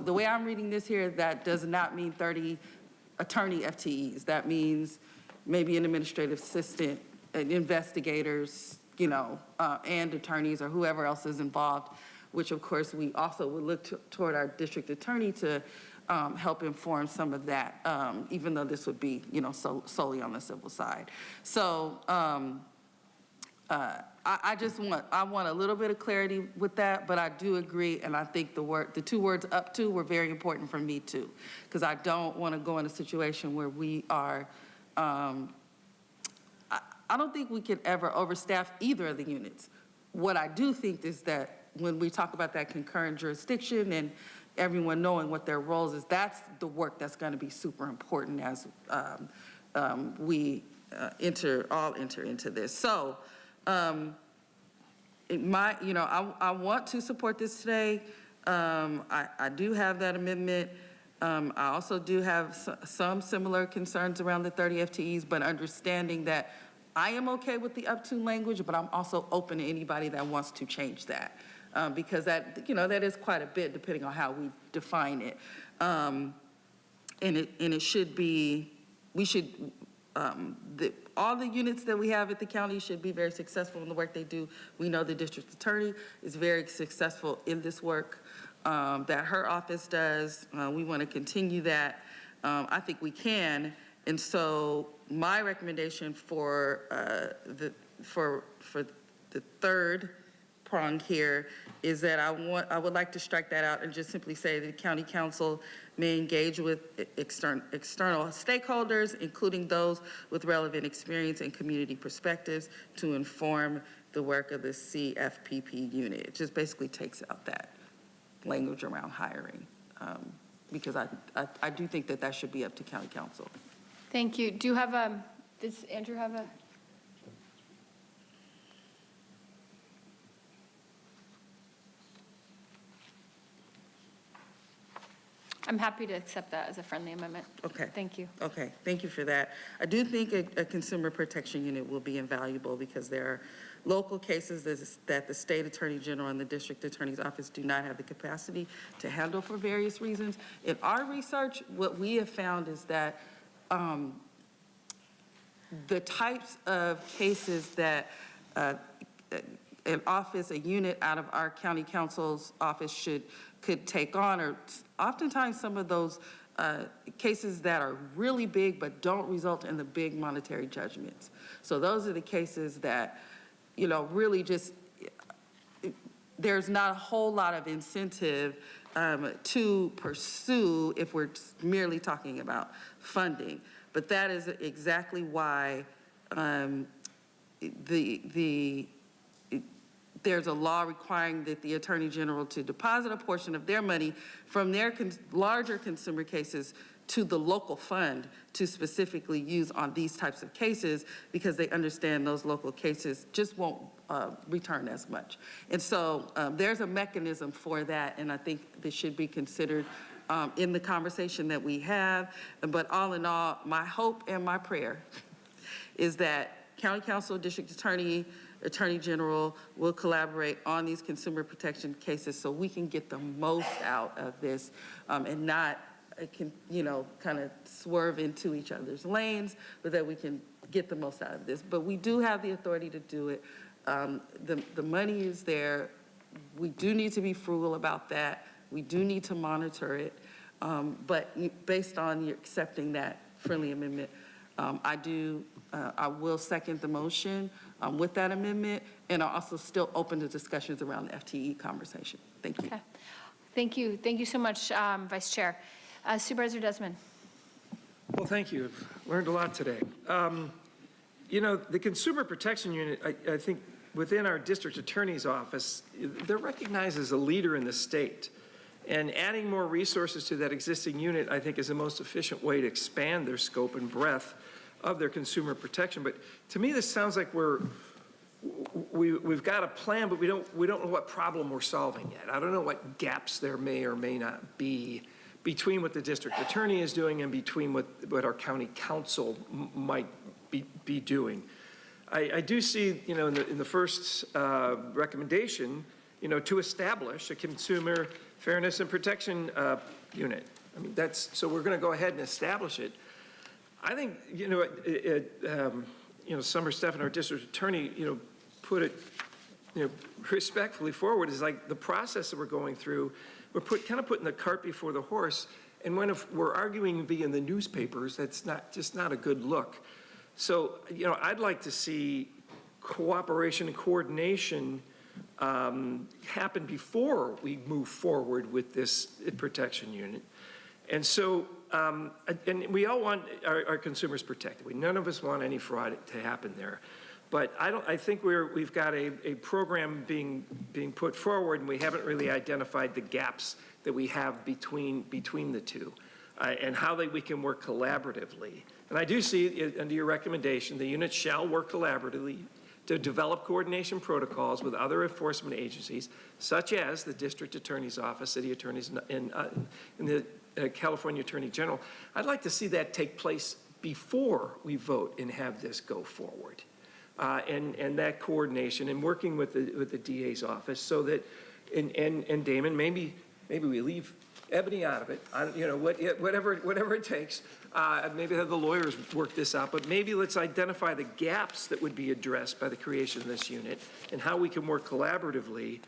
[SPEAKER 3] the way I'm reading this here, that does not mean 30 attorney FTEs. That means maybe an administrative assistant, investigators, and attorneys or whoever else is involved, which of course we also would look toward our district attorney to help inform some of that, even though this would be, solely on the civil side. So I want a little bit of clarity with that, but I do agree, and I think the 2 words "up to" were very important for me too, because I don't want to go in a situation where we are. I don't think we could ever overstaff either of the units. What I do think is that when we talk about that concurrent jurisdiction and everyone knowing what their roles is, that's the work that's going to be super important as we all enter into this. So I want to support this today. I do have that amendment. I also do have some similar concerns around the 30 FTEs, but understanding that I am okay with the up to language, but I'm also open to anybody that wants to change that. Because that, that is quite a bit depending on how we define it. And it should be, all the units that we have at the county should be very successful in the work they do. We know the district attorney is very successful in this work that her office does. We want to continue that. I think we can. And so my recommendation for the third prong here is that I would like to strike that out and just simply say that the county council may engage with external stakeholders, including those with relevant experience and community perspectives, to inform the work of the CFPP unit. It just basically takes out that language around hiring, because I do think that should be up to county council.
[SPEAKER 2] Thank you. Does Andrew have a? I'm happy to accept that as a friendly amendment.
[SPEAKER 3] Okay.
[SPEAKER 2] Thank you.
[SPEAKER 3] Okay, thank you for that. I do think a consumer protection unit will be invaluable because there are local cases that the state attorney general and the district attorney's office do not have the capacity to handle for various reasons. In our research, what we have found is that the types of cases that an office, a unit out of our county council's office could take on, or oftentimes some of those cases that are really big but don't result in the big monetary judgments. So those are the cases that, really just, there's not a whole lot of incentive to pursue if we're merely talking about funding. But that is exactly why there's a law requiring that the Attorney General to deposit a portion of their money from their larger consumer cases to the local fund to specifically use on these types of cases, because they understand those local cases just won't return as much. And so there's a mechanism for that, and I think this should be considered in the conversation that we have. But all in all, my hope and my prayer is that County Council, District Attorney, Attorney General will collaborate on these consumer protection cases so we can get the most out of this and not, kind of swerve into each other's lanes, but that we can get the most out of this. But we do have the authority to do it. The money is there. We do need to be frugal about that. We do need to monitor it. But based on you accepting that friendly amendment, I will second the motion with that amendment, and I'm also still open to discussions around the FTE conversation. Thank you.
[SPEAKER 2] Okay. Thank you. Thank you so much, Vice Chair. Supervisor Desmond.
[SPEAKER 16] Well, thank you. I've learned a lot today. The Consumer Protection Unit, I think within our district attorney's office, they're recognized as a leader in the state. And adding more resources to that existing unit, I think, is the most efficient way to expand their scope and breadth of their consumer protection. But to me, this sounds like we've got a plan, but we don't know what problem we're solving yet. I don't know what gaps there may or may not be between what the district attorney is doing and between what our county council might be doing. I do see, in the first recommendation, to establish a consumer fairness and protection unit. I mean, so we're going to go ahead and establish it. I think, Summer Stephan, our district attorney, put it, respectfully forward is like the process that we're going through. We're kind of putting the cart before the horse. And when we're arguing via the newspapers, that's not a good look. So, I'd like to see cooperation and coordination happen before we move forward with this protection unit. And so, and we all want our consumers protected. None of us want any fraud to happen there. But I think we've got a program being put forward, and we haven't really identified the gaps that we have between the two, and how we can work collaboratively. And I do see, under your recommendation, the unit shall work collaboratively to develop coordination protocols with other enforcement agencies, such as the district attorney's office, city attorneys, and the California Attorney General. I'd like to see that take place before we vote and have this go forward. And that coordination and working with the DA's office, so that, and Damon, maybe we leave Ebony out of it. Whatever it takes. Maybe have the lawyers work this out, but maybe let's identify the gaps that would be addressed by the creation of this unit and how we can work collaboratively.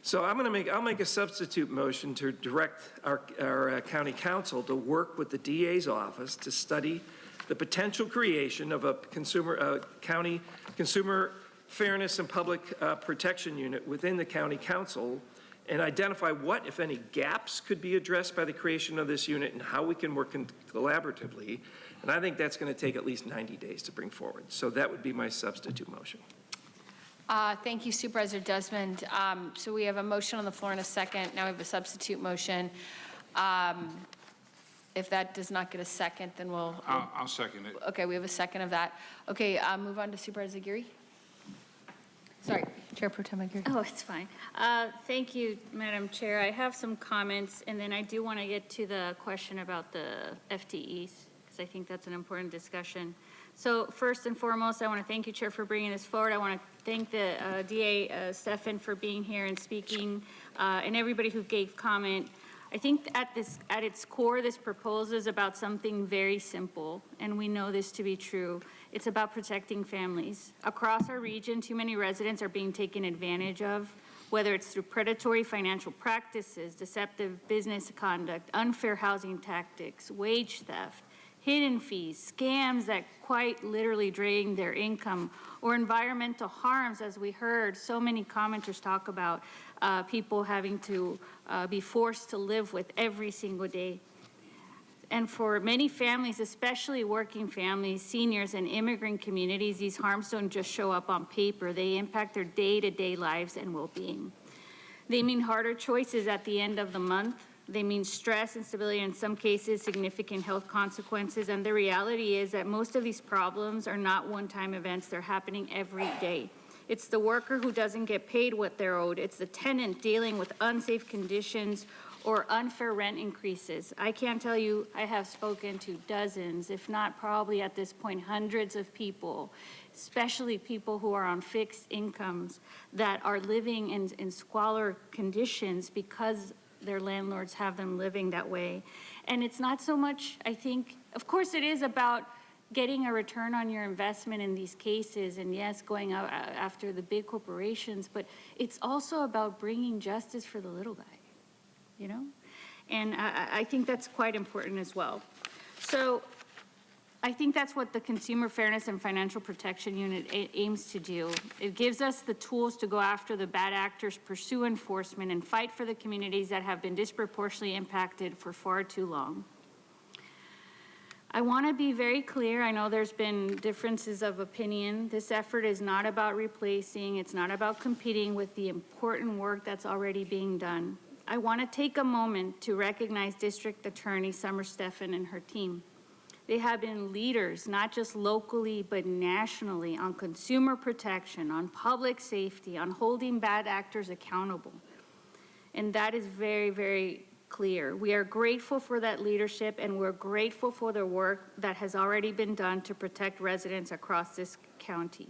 [SPEAKER 16] So I'll make a substitute motion to direct our county council to work with the DA's office to study the potential creation of a county consumer fairness and public protection unit within the county council, and identify what, if any, gaps could be addressed by the creation of this unit and how we can work collaboratively. And I think that's going to take at least 90 days to bring forward. So that would be my substitute motion.
[SPEAKER 2] Thank you, Supervisor Desmond. So we have a motion on the floor in a second. Now we have a substitute motion. If that does not get a second, then
[SPEAKER 7] I'll second it.
[SPEAKER 2] Okay, we have a second of that. Okay, move on to Supervisor Aguirre. Sorry, Chair Pro Tem Aguirre.
[SPEAKER 17] Oh, it's fine. Thank you, Madam Chair. I have some comments, and then I do want to get to the question about the FTEs, because I think that's an important discussion. So first and foremost, I want to thank you, Chair, for bringing this forward. I want to thank the DA, Stephan, for being here and speaking, and everybody who gave comment. I think at its core, this proposal is about something very simple, and we know this to be true. It's about protecting families. Across our region, too many residents are being taken advantage of, whether it's through predatory financial practices, deceptive business conduct, unfair housing tactics, wage theft, hidden fees, scams that quite literally drain their income, or environmental harms, as we heard so many commenters talk about, people having to be forced to live with every single day. And for many families, especially working families, seniors, and immigrant communities, these harms don't just show up on paper. They impact their day-to-day lives and well-being. They mean harder choices at the end of the month. They mean stress, instability, and in some cases, significant health consequences. And the reality is that most of these problems are not one-time events. They're happening every day. It's the worker who doesn't get paid what they're owed. It's the tenant dealing with unsafe conditions or unfair rent increases. I can't tell you, I have spoken to dozens, if not probably at this point, hundreds of people, especially people who are on fixed incomes that are living in squalor conditions because their landlords have them living that way. And it's not so much, I think, of course it is about getting a return on your investment in these cases, and yes, going out after the big corporations, but it's also about bringing justice for the little guy, you know? And I think that's quite important as well. So I think that's what the Consumer Fairness and Financial Protection Unit aims to do. It gives us the tools to go after the bad actors, pursue enforcement, and fight for the communities that have been disproportionately impacted for far too long. I want to be very clear. I know there's been differences of opinion. This effort is not about replacing, it's not about competing with the important work that's already being done. I want to take a moment to recognize District Attorney Summer Stephan and her team. They have been leaders, not just locally, but nationally, on consumer protection, on public safety, on holding bad actors accountable. And that is very, very clear. We are grateful for that leadership, and we're grateful for the work that has already been done to protect residents across this county.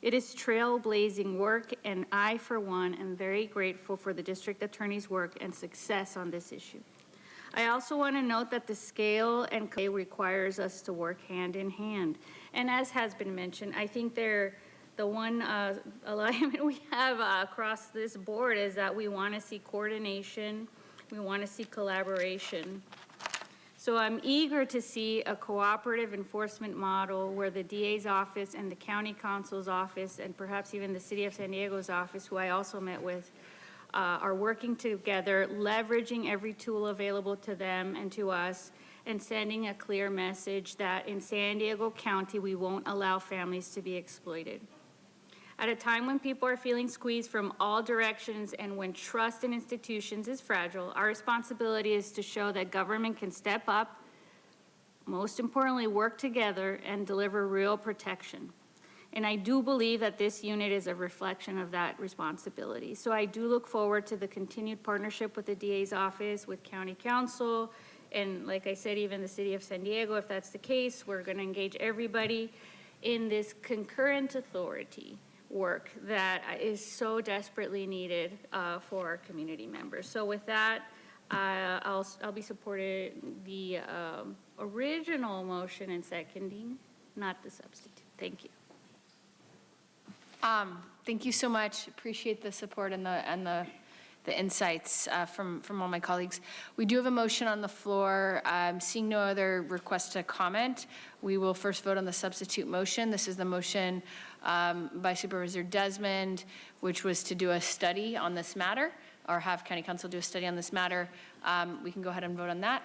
[SPEAKER 17] It is trailblazing work, and I, for one, am very grateful for the district attorney's work and success on this issue. I also want to note that the scale and requires us to work hand in hand. And as has been mentioned, I think the one alignment we have across this board is that we want to see coordination. We want to see collaboration. So I'm eager to see a cooperative enforcement model where the DA's office and the county counsel's office and perhaps even the city of San Diego's office, who I also met with, are working together, leveraging every tool available to them and to us, and sending a clear message that in San Diego County, we won't allow families to be exploited. At a time when people are feeling squeezed from all directions and when trust in institutions is fragile, our responsibility is to show that government can step up, most importantly, work together and deliver real protection. And I do believe that this unit is a reflection of that responsibility. So I do look forward to the continued partnership with the DA's office, with county council, and like I said, even the city of San Diego. If that's the case, we're going to engage everybody in this concurrent authority work that is so desperately needed for our community members. So with that, I'll be supporting the original motion and seconding, not the substitute. Thank you.
[SPEAKER 2] Thank you so much. Appreciate the support and the insights from all my colleagues. We do have a motion on the floor. Seeing no other requests to comment, we will first vote on the substitute motion. This is the motion by Supervisor Desmond, which was to do a study on this matter, or have County Council do a study on this matter. We can go ahead and vote on that.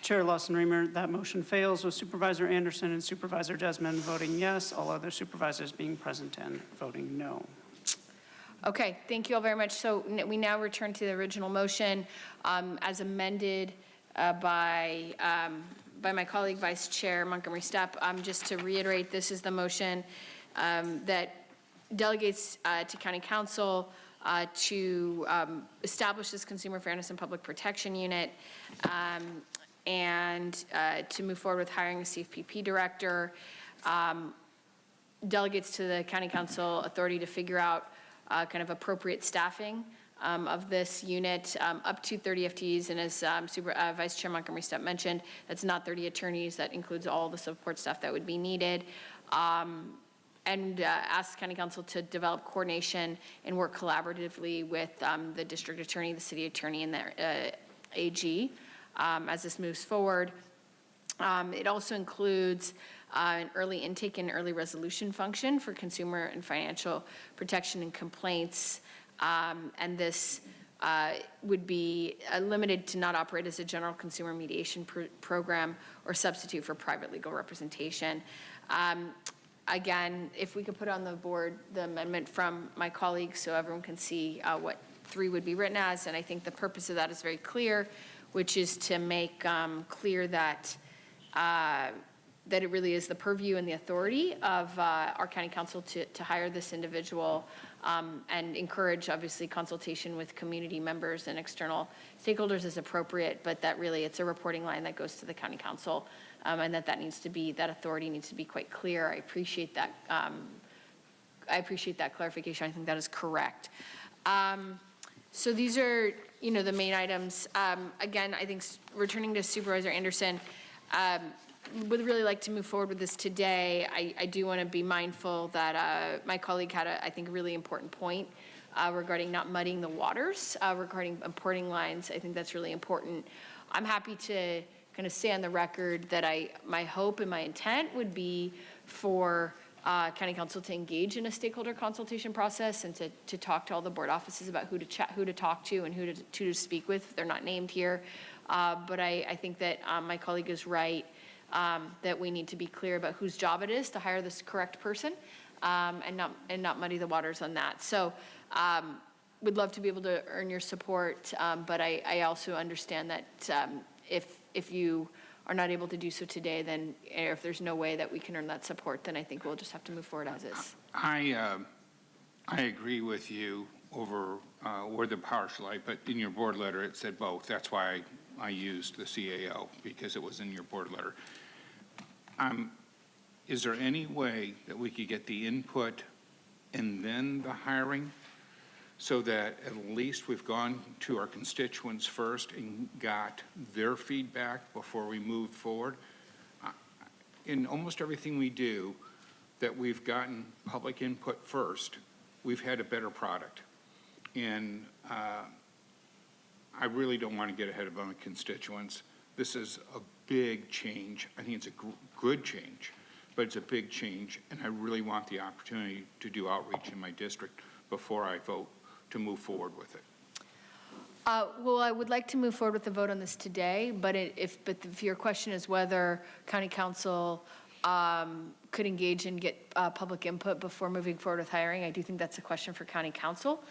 [SPEAKER 1] Chair Lawson-Remer, that motion fails with Supervisor Anderson and Supervisor Desmond voting yes, all other supervisors being present and voting no.
[SPEAKER 2] Okay, thank you all very much. So we now return to the original motion as amended by my colleague, Vice Chair Montgomery Stepp. Just to reiterate, this is the motion that delegates to County Council to establish this Consumer Fairness and Public Protection Unit and to move forward with hiring a CFPP director. Delegates to the County Council authority to figure out kind of appropriate staffing of this unit, up to 30 FTEs, and as Vice Chair Montgomery Stepp mentioned, that's not 30 attorneys, that includes all the support staff that would be needed. And ask County Council to develop coordination and work collaboratively with the district attorney, the city attorney, and the AG as this moves forward. It also includes an early intake and early resolution function for consumer and financial protection and complaints. And this would be limited to not operate as a general consumer mediation program or substitute for private legal representation. Again, if we could put on the board the amendment from my colleagues so everyone can see what 3 would be written as, and I think the purpose of that is very clear, which is to make clear that that it really is the purview and the authority of our county council to hire this individual and encourage, obviously, consultation with community members and external stakeholders as appropriate, but that really it's a reporting line that goes to the county council and that authority needs to be quite clear. I appreciate that. I appreciate that clarification. I think that is correct. So these are, the main items. Again, I think returning to Supervisor Anderson, would really like to move forward with this today. I do want to be mindful that my colleague had I think, a really important point regarding not muddying the waters, regarding importing lines. I think that's really important. I'm happy to kind of say on the record that my hope and my intent would be for County Council to engage in a stakeholder consultation process and to talk to all the board offices about who to talk to and who to speak with. They're not named here. But I think that my colleague is right, that we need to be clear about whose job it is to hire this correct person, and not muddy the waters on that. So would love to be able to earn your support, but I also understand that if you are not able to do so today, then if there's no way that we can earn that support, then I think we'll just have to move forward as is.
[SPEAKER 7] I agree with you over where the power should lie, but in your board letter, it said both. That's why I used the CAO, because it was in your board letter. Is there any way that we could get the input and then the hiring, so that at least we've gone to our constituents first and got their feedback before we move forward? In almost everything we do that we've gotten public input first, we've had a better product. And I really don't want to get ahead of my constituents. This is a big change. I think it's a good change, but it's a big change, and I really want the opportunity to do outreach in my district before I vote to move forward with it.
[SPEAKER 2] Well, I would like to move forward with the vote on this today, but if your question is whether County Council could engage and get public input before moving forward with hiring, I do think that's a question for County Council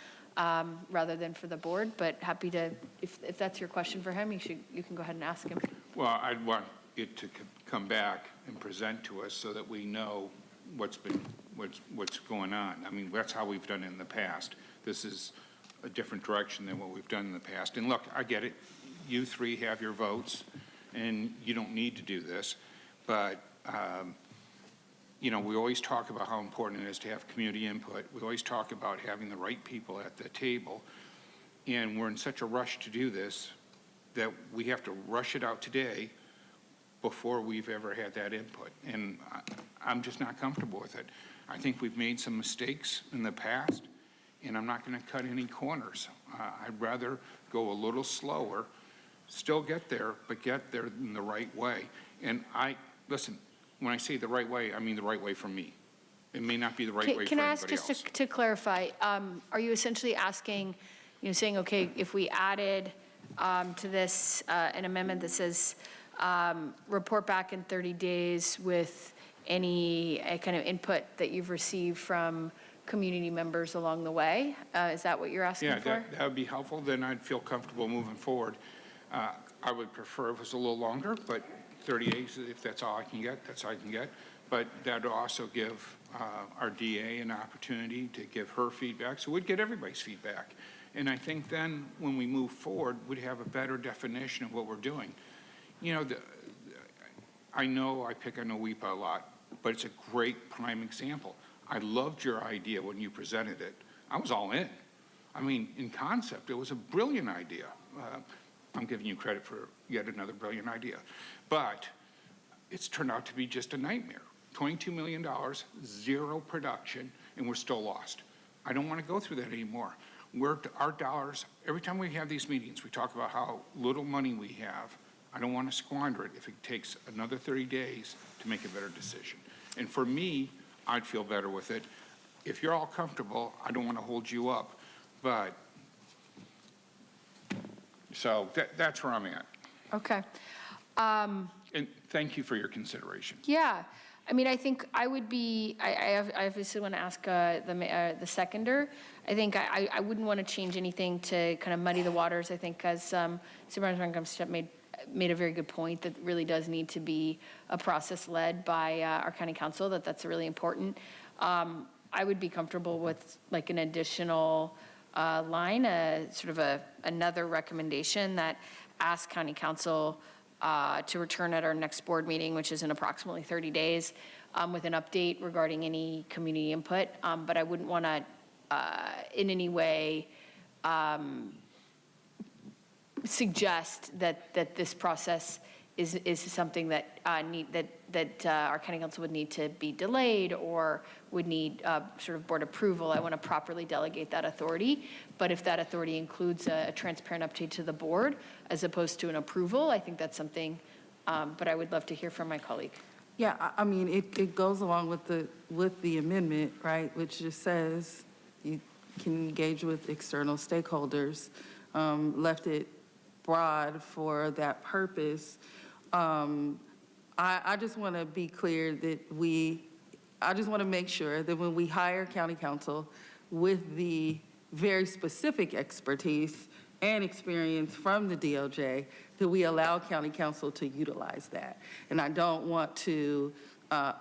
[SPEAKER 2] rather than for the board. But happy to, if that's your question for him, you can go ahead and ask him.
[SPEAKER 7] Well, I'd want it to come back and present to us so that we know what's going on. I mean, that's how we've done it in the past. This is a different direction than what we've done in the past. And look, I get it. You three have your votes, and you don't need to do this. But, you know, we always talk about how important it is to have community input. We always talk about having the right people at the table. And we're in such a rush to do this that we have to rush it out today before we've ever had that input. And I'm just not comfortable with it. I think we've made some mistakes in the past, and I'm not going to cut any corners. I'd rather go a little slower, still get there, but get there in the right way. And listen, when I say the right way, I mean the right way for me. It may not be the right way for
[SPEAKER 2] Can I ask
[SPEAKER 7] anybody else.
[SPEAKER 2] just to clarify, are you essentially asking, saying, okay, if we added to this an amendment that says report back in 30 days with any kind of input that you've received from community members along the way? Is that what you're asking for?
[SPEAKER 7] Yeah, that would be helpful. Then I'd feel comfortable moving forward. I would prefer if it was a little longer, but 30 days, if that's all I can get, that's all I can get. But that would also give our DA an opportunity to give her feedback. So we'd get everybody's feedback. And I think then when we move forward, we'd have a better definition of what we're doing. You know, I know I pick on OWEPA a lot, but it's a great prime example. I loved your idea when you presented it. I was all in. I mean, in concept, it was a brilliant idea. I'm giving you credit for yet another brilliant idea. But it's turned out to be just a nightmare. $22 million, zero production, and we're still lost. I don't want to go through that anymore. Our dollars, every time we have these meetings, we talk about how little money we have. I don't want to squander it if it takes another 30 days to make a better decision. And for me, I'd feel better with it. If you're all comfortable, I don't want to hold you up, but so that's where I'm at.
[SPEAKER 2] Okay.
[SPEAKER 7] And thank you for your consideration.
[SPEAKER 2] Yeah. I mean, I think I would be, I obviously want to ask the seconder. I think I wouldn't want to change anything to kind of muddy the waters. I think as Supervisor Rankin made a very good point, that really does need to be a process led by our county council, that's really important. I would be comfortable with like an additional line, sort of another recommendation that asks county council to return at our next board meeting, which is in approximately 30 days, with an update regarding any community input. But I wouldn't want to in any way suggest that this process is something that our county council would need to be delayed or would need sort of board approval. I want to properly delegate that authority. But if that authority includes a transparent update to the board as opposed to an approval, I think that's something. But I would love to hear from my colleague.
[SPEAKER 3] Yeah, I mean, it goes along with the amendment, right, which just says you can engage with external stakeholders, left it broad for that purpose. I just want to be clear that I just want to make sure that when we hire county counsel with the very specific expertise and experience from the DOJ, that we allow county counsel to utilize that. And I don't want to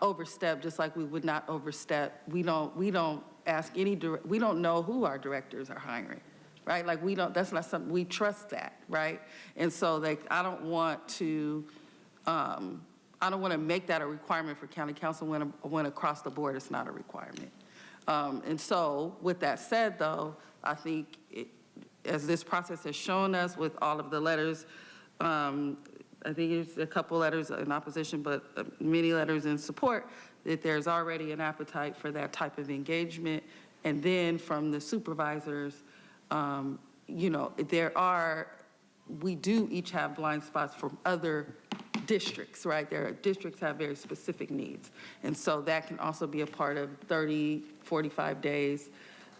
[SPEAKER 3] overstep, just like we would not overstep. We don't ask we don't know who our directors are hiring, right? Like that's not something, we trust that, right? And so like, I don't want to make that a requirement for county counsel when across the board it's not a requirement. And so with that said though, I think as this process has shown us with all of the letters, I think it's a couple letters in opposition, but many letters in support, that there's already an appetite for that type of engagement. And then from the supervisors, you know, we do each have blind spots from other districts, right? Districts have very specific needs. And so that can also be a part of 30, 45 days,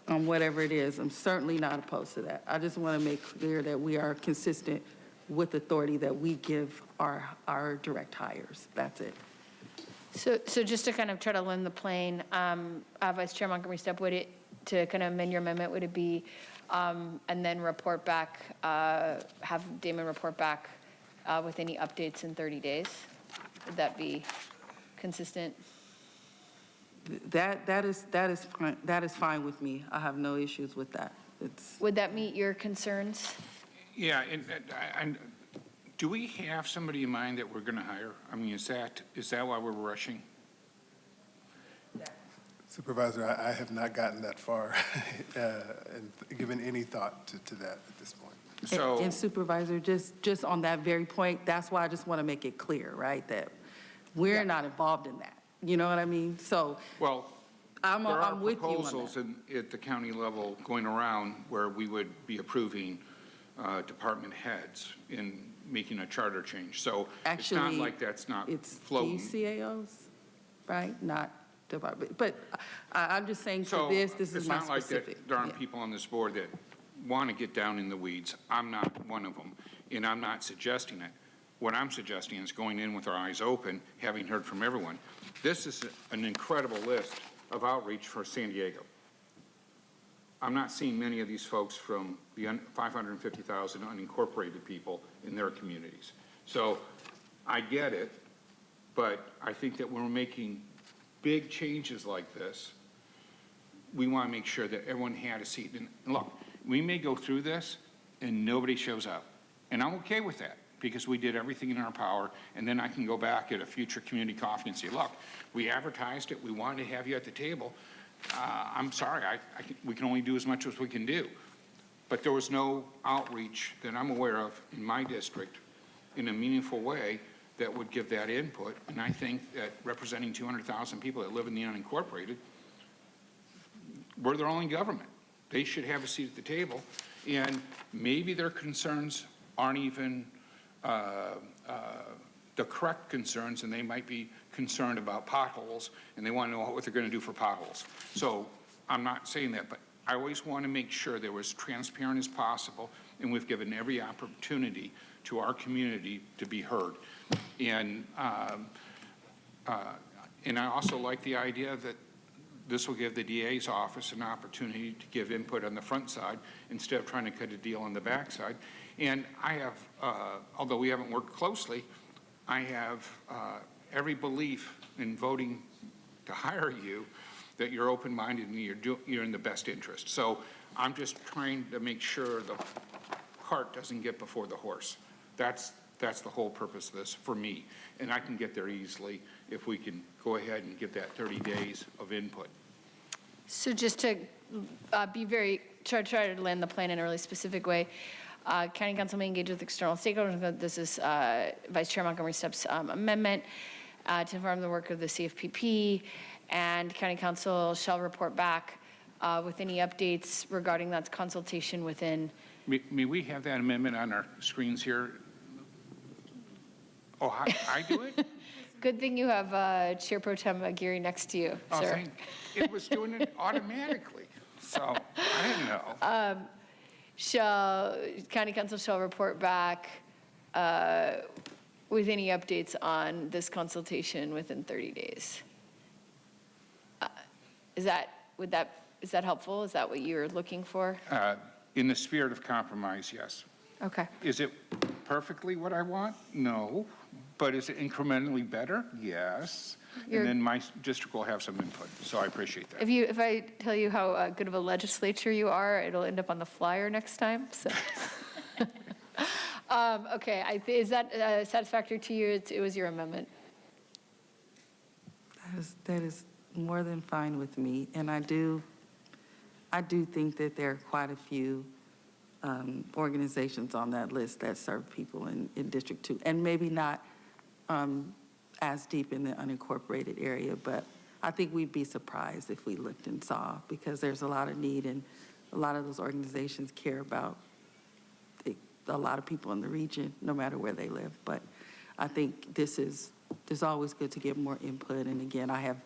[SPEAKER 3] whatever it is. I'm certainly not opposed to that. I just want to make clear that we are consistent with authority that we give our direct hires. That's it.
[SPEAKER 2] So just to kind of try to land the plane, Vice Chair Montgomery Stepp, to kind of amend your amendment, would it be, and then report back, have Damon report back with any updates in 30 days? Would that be consistent?
[SPEAKER 3] That is fine. That is fine with me. I have no issues with that.
[SPEAKER 2] Would that meet your concerns?
[SPEAKER 7] Yeah, and do we have somebody in mind that we're going to hire? I mean, is that why we're rushing?
[SPEAKER 8] Supervisor, I have not gotten that far and given any thought to that at this point.
[SPEAKER 7] So,
[SPEAKER 3] and Supervisor, just on that very point, that's why I just want to make it clear, right, that we're not involved in that. You know what I mean? So,
[SPEAKER 7] well,
[SPEAKER 3] I'm with you on that.
[SPEAKER 7] proposals at the county level going around where we would be approving department heads in making a charter change. So
[SPEAKER 3] actually,
[SPEAKER 7] it's not like that's not floating.
[SPEAKER 3] It's DCAOs, right? Not department. But I'm just saying for this is my specific.
[SPEAKER 7] It's not like that there aren't people on this board that want to get down in the weeds. I'm not one of them, and I'm not suggesting it. What I'm suggesting is going in with our eyes open, having heard from everyone. This is an incredible list of outreach for San Diego. I'm not seeing many of these folks from the 550,000 unincorporated people in their communities. So I get it, but I think that when we're making big changes like this, we want to make sure that everyone had a seat. And look, we may go through this and nobody shows up. And I'm okay with that because we did everything in our power. And then I can go back at a future community coffee and say, look, we advertised it. We wanted to have you at the table. I'm sorry, we can only do as much as we can do. But there was no outreach that I'm aware of in my district in a meaningful way that would give that input. And I think that representing 200,000 people that live in the unincorporated, we're their only government. They should have a seat at the table. And maybe their concerns aren't even the correct concerns, and they might be concerned about potholes, and they want to know what they're going to do for potholes. So I'm not saying that, but I always want to make sure they're as transparent as possible, and we've given every opportunity to our community to be heard. And I also like the idea that this will give the DA's office an opportunity to give input on the front side instead of trying to cut a deal on the back side. And I have, although we haven't worked closely, I have every belief in voting to hire you that you're open-minded and you're in the best interest. So I'm just trying to make sure the cart doesn't get before the horse. That's the whole purpose of this for me. And I can get there easily if we can go ahead and give that 30 days of input.
[SPEAKER 2] So just to try to land the plan in a really specific way, County Council may engage with external stakeholders. This is Vice Chair Montgomery Stepp's amendment to inform the work of the CFPP, and County Council shall report back with any updates regarding that consultation within.
[SPEAKER 7] May we have that amendment on our screens here? Oh, I do it?
[SPEAKER 2] Good thing you have Chair Pro Tem Aguirre next to you,
[SPEAKER 7] Oh,
[SPEAKER 2] sir.
[SPEAKER 7] it was doing it automatically, so I didn't know.
[SPEAKER 2] County Council shall report back with any updates on this consultation within 30 days. Is that helpful? Is that what you're looking for?
[SPEAKER 7] In the spirit of compromise, yes.
[SPEAKER 2] Okay.
[SPEAKER 7] Is it perfectly what I want? No. But is it incrementally better? Yes. And then my district will have some input, so I appreciate that.
[SPEAKER 2] If I tell you how good of a legislature you are, it'll end up on the flyer next time, so. Okay, is that satisfactory to you? It was your amendment.
[SPEAKER 3] That is more than fine with me, and I do think that there are quite a few organizations on that list that serve people in District 2, and maybe not as deep in the unincorporated area, but I think we'd be surprised if we looked and saw, because there's a lot of need, and a lot of those organizations care about a lot of people in the region, no matter where they live. But I think it's always good to get more input, and again, I have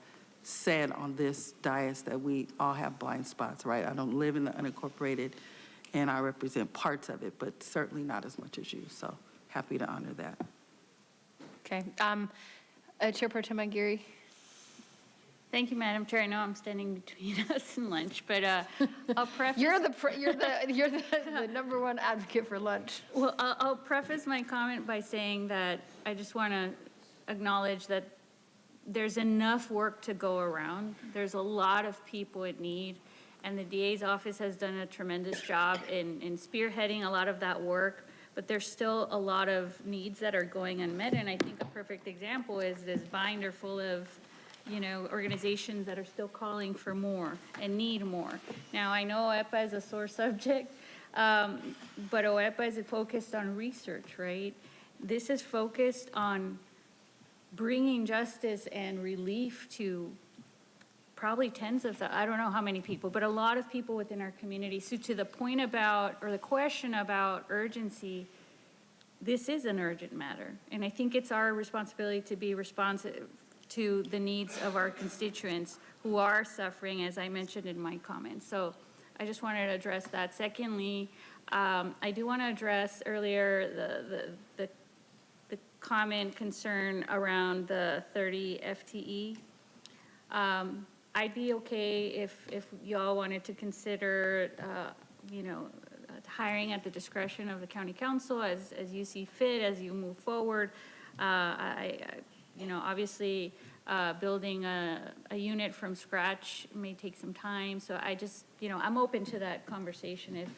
[SPEAKER 3] said on this dais that we all have blind spots, right? I don't live in the unincorporated, and I represent parts of it, but certainly not as much as you, so happy to honor that.
[SPEAKER 2] Okay. Chair Pro Tem Aguirre.
[SPEAKER 17] Thank you, Madam Chair. I know I'm standing between us and lunch, but I'll preface.
[SPEAKER 2] You're the number one advocate for lunch.
[SPEAKER 17] Well, I'll preface my comment by saying that I just want to acknowledge that there's enough work to go around. There's a lot of people in need, and the DA's office has done a tremendous job in spearheading a lot of that work, but there's still a lot of needs that are going unmet, and I think a perfect example is this binder full of organizations that are still calling for more and need more. Now, I know OEPA is a sore subject, but OEPA is focused on research, right? This is focused on bringing justice and relief to probably tens of I don't know how many people, but a lot of people within our community. So to the point about, or the question about urgency, this is an urgent matter. And I think it's our responsibility to be responsive to the needs of our constituents who are suffering, as I mentioned in my comments. So I just wanted to address that. Secondly, I do want to address earlier the comment concern around the 30 FTE. I'd be okay if y'all wanted to consider, hiring at the discretion of the county council as you see fit, as you move forward. Obviously, building a unit from scratch may take some time. So I just, I'm open to that conversation if.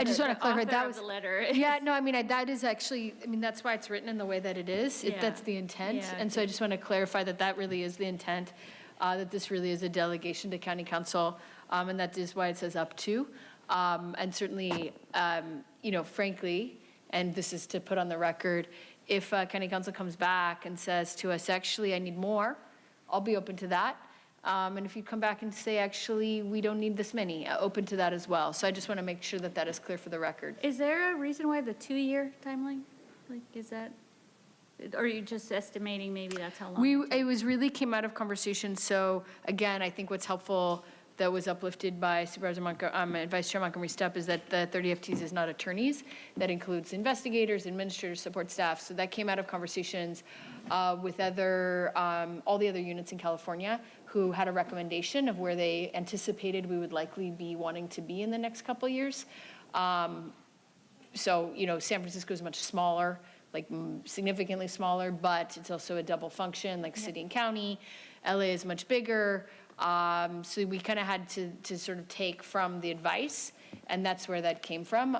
[SPEAKER 2] I just want to clarify that was
[SPEAKER 17] the letter.
[SPEAKER 2] Yeah, no, I mean, that is actually, that's why it's written in the way that it is. That's the intent.
[SPEAKER 17] Yeah,
[SPEAKER 2] and so I just want to clarify that really is the intent, that this really is a delegation to county council, and that is why it says up to. And certainly, frankly, and this is to put on the record, if county council comes back and says to us, actually, I need more, I'll be open to that. And if you come back and say, actually, we don't need this many, open to that as well. So I just want to make sure that that is clear for the record.
[SPEAKER 17] Is there a reason why the 2-year timeline? Is that, or are you just estimating maybe that's how long?
[SPEAKER 2] It was really came out of conversation. So again, I think what's helpful that was uplifted by Supervisor and Vice Chair Montgomery Stepp is that the 30 FTs is not attorneys. That includes investigators, administrators, support staff. So that came out of conversations with all the other units in California who had a recommendation of where they anticipated we would likely be wanting to be in the next couple of years. San Francisco is much smaller, significantly smaller, but it's also a double function, city and county. LA is much bigger. So we kind of had to sort of take from the advice, and that's where that came from.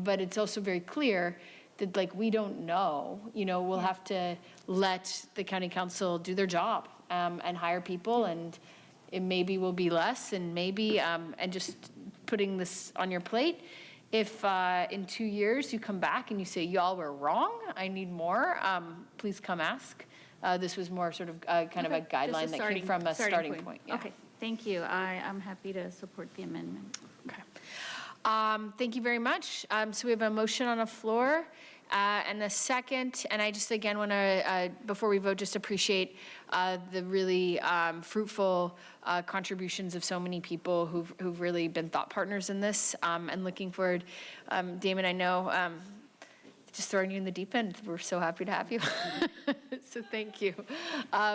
[SPEAKER 2] But it's also very clear that we don't know, we'll have to let the county council do their job and hire people, and it maybe will be less, and maybe, and just putting this on your plate, if in 2 years you come back and you say, y'all were wrong, I need more, please come ask. This was more sort of kind of a guideline that came from a starting point. Yeah.
[SPEAKER 17] Okay, thank you. I'm happy to support the amendment.
[SPEAKER 2] Okay. Thank you very much. So we have a motion on the floor, And the second, and I just again want to, before we vote, just appreciate the really fruitful contributions of so many people who've really been thought partners in this, and looking forward. Damon, I know, just throwing you in the deep end. We're so happy to have you. So thank you.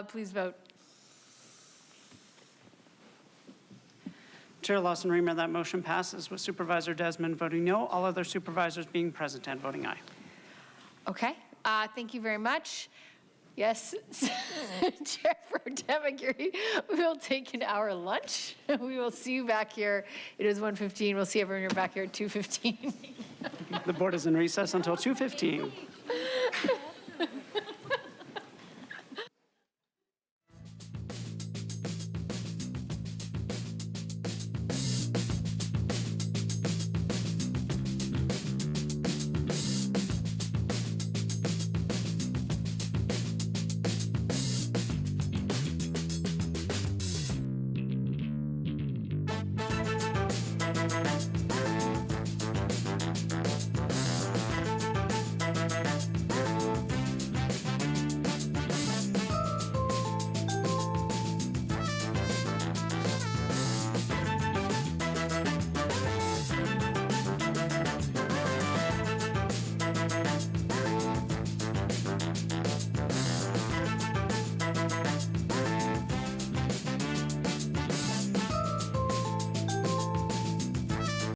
[SPEAKER 2] Please vote.
[SPEAKER 1] Chair Lawson Remer, that motion passes with Supervisor Desmond voting no, all other supervisors being present and voting aye.
[SPEAKER 2] Okay, thank you very much. Yes, Chair Pro Tem Aguirre, we will take an hour lunch. We will see you back here. It is 1:15. We'll see everyone back here at 2:15.
[SPEAKER 1] The board is in recess until 2:15.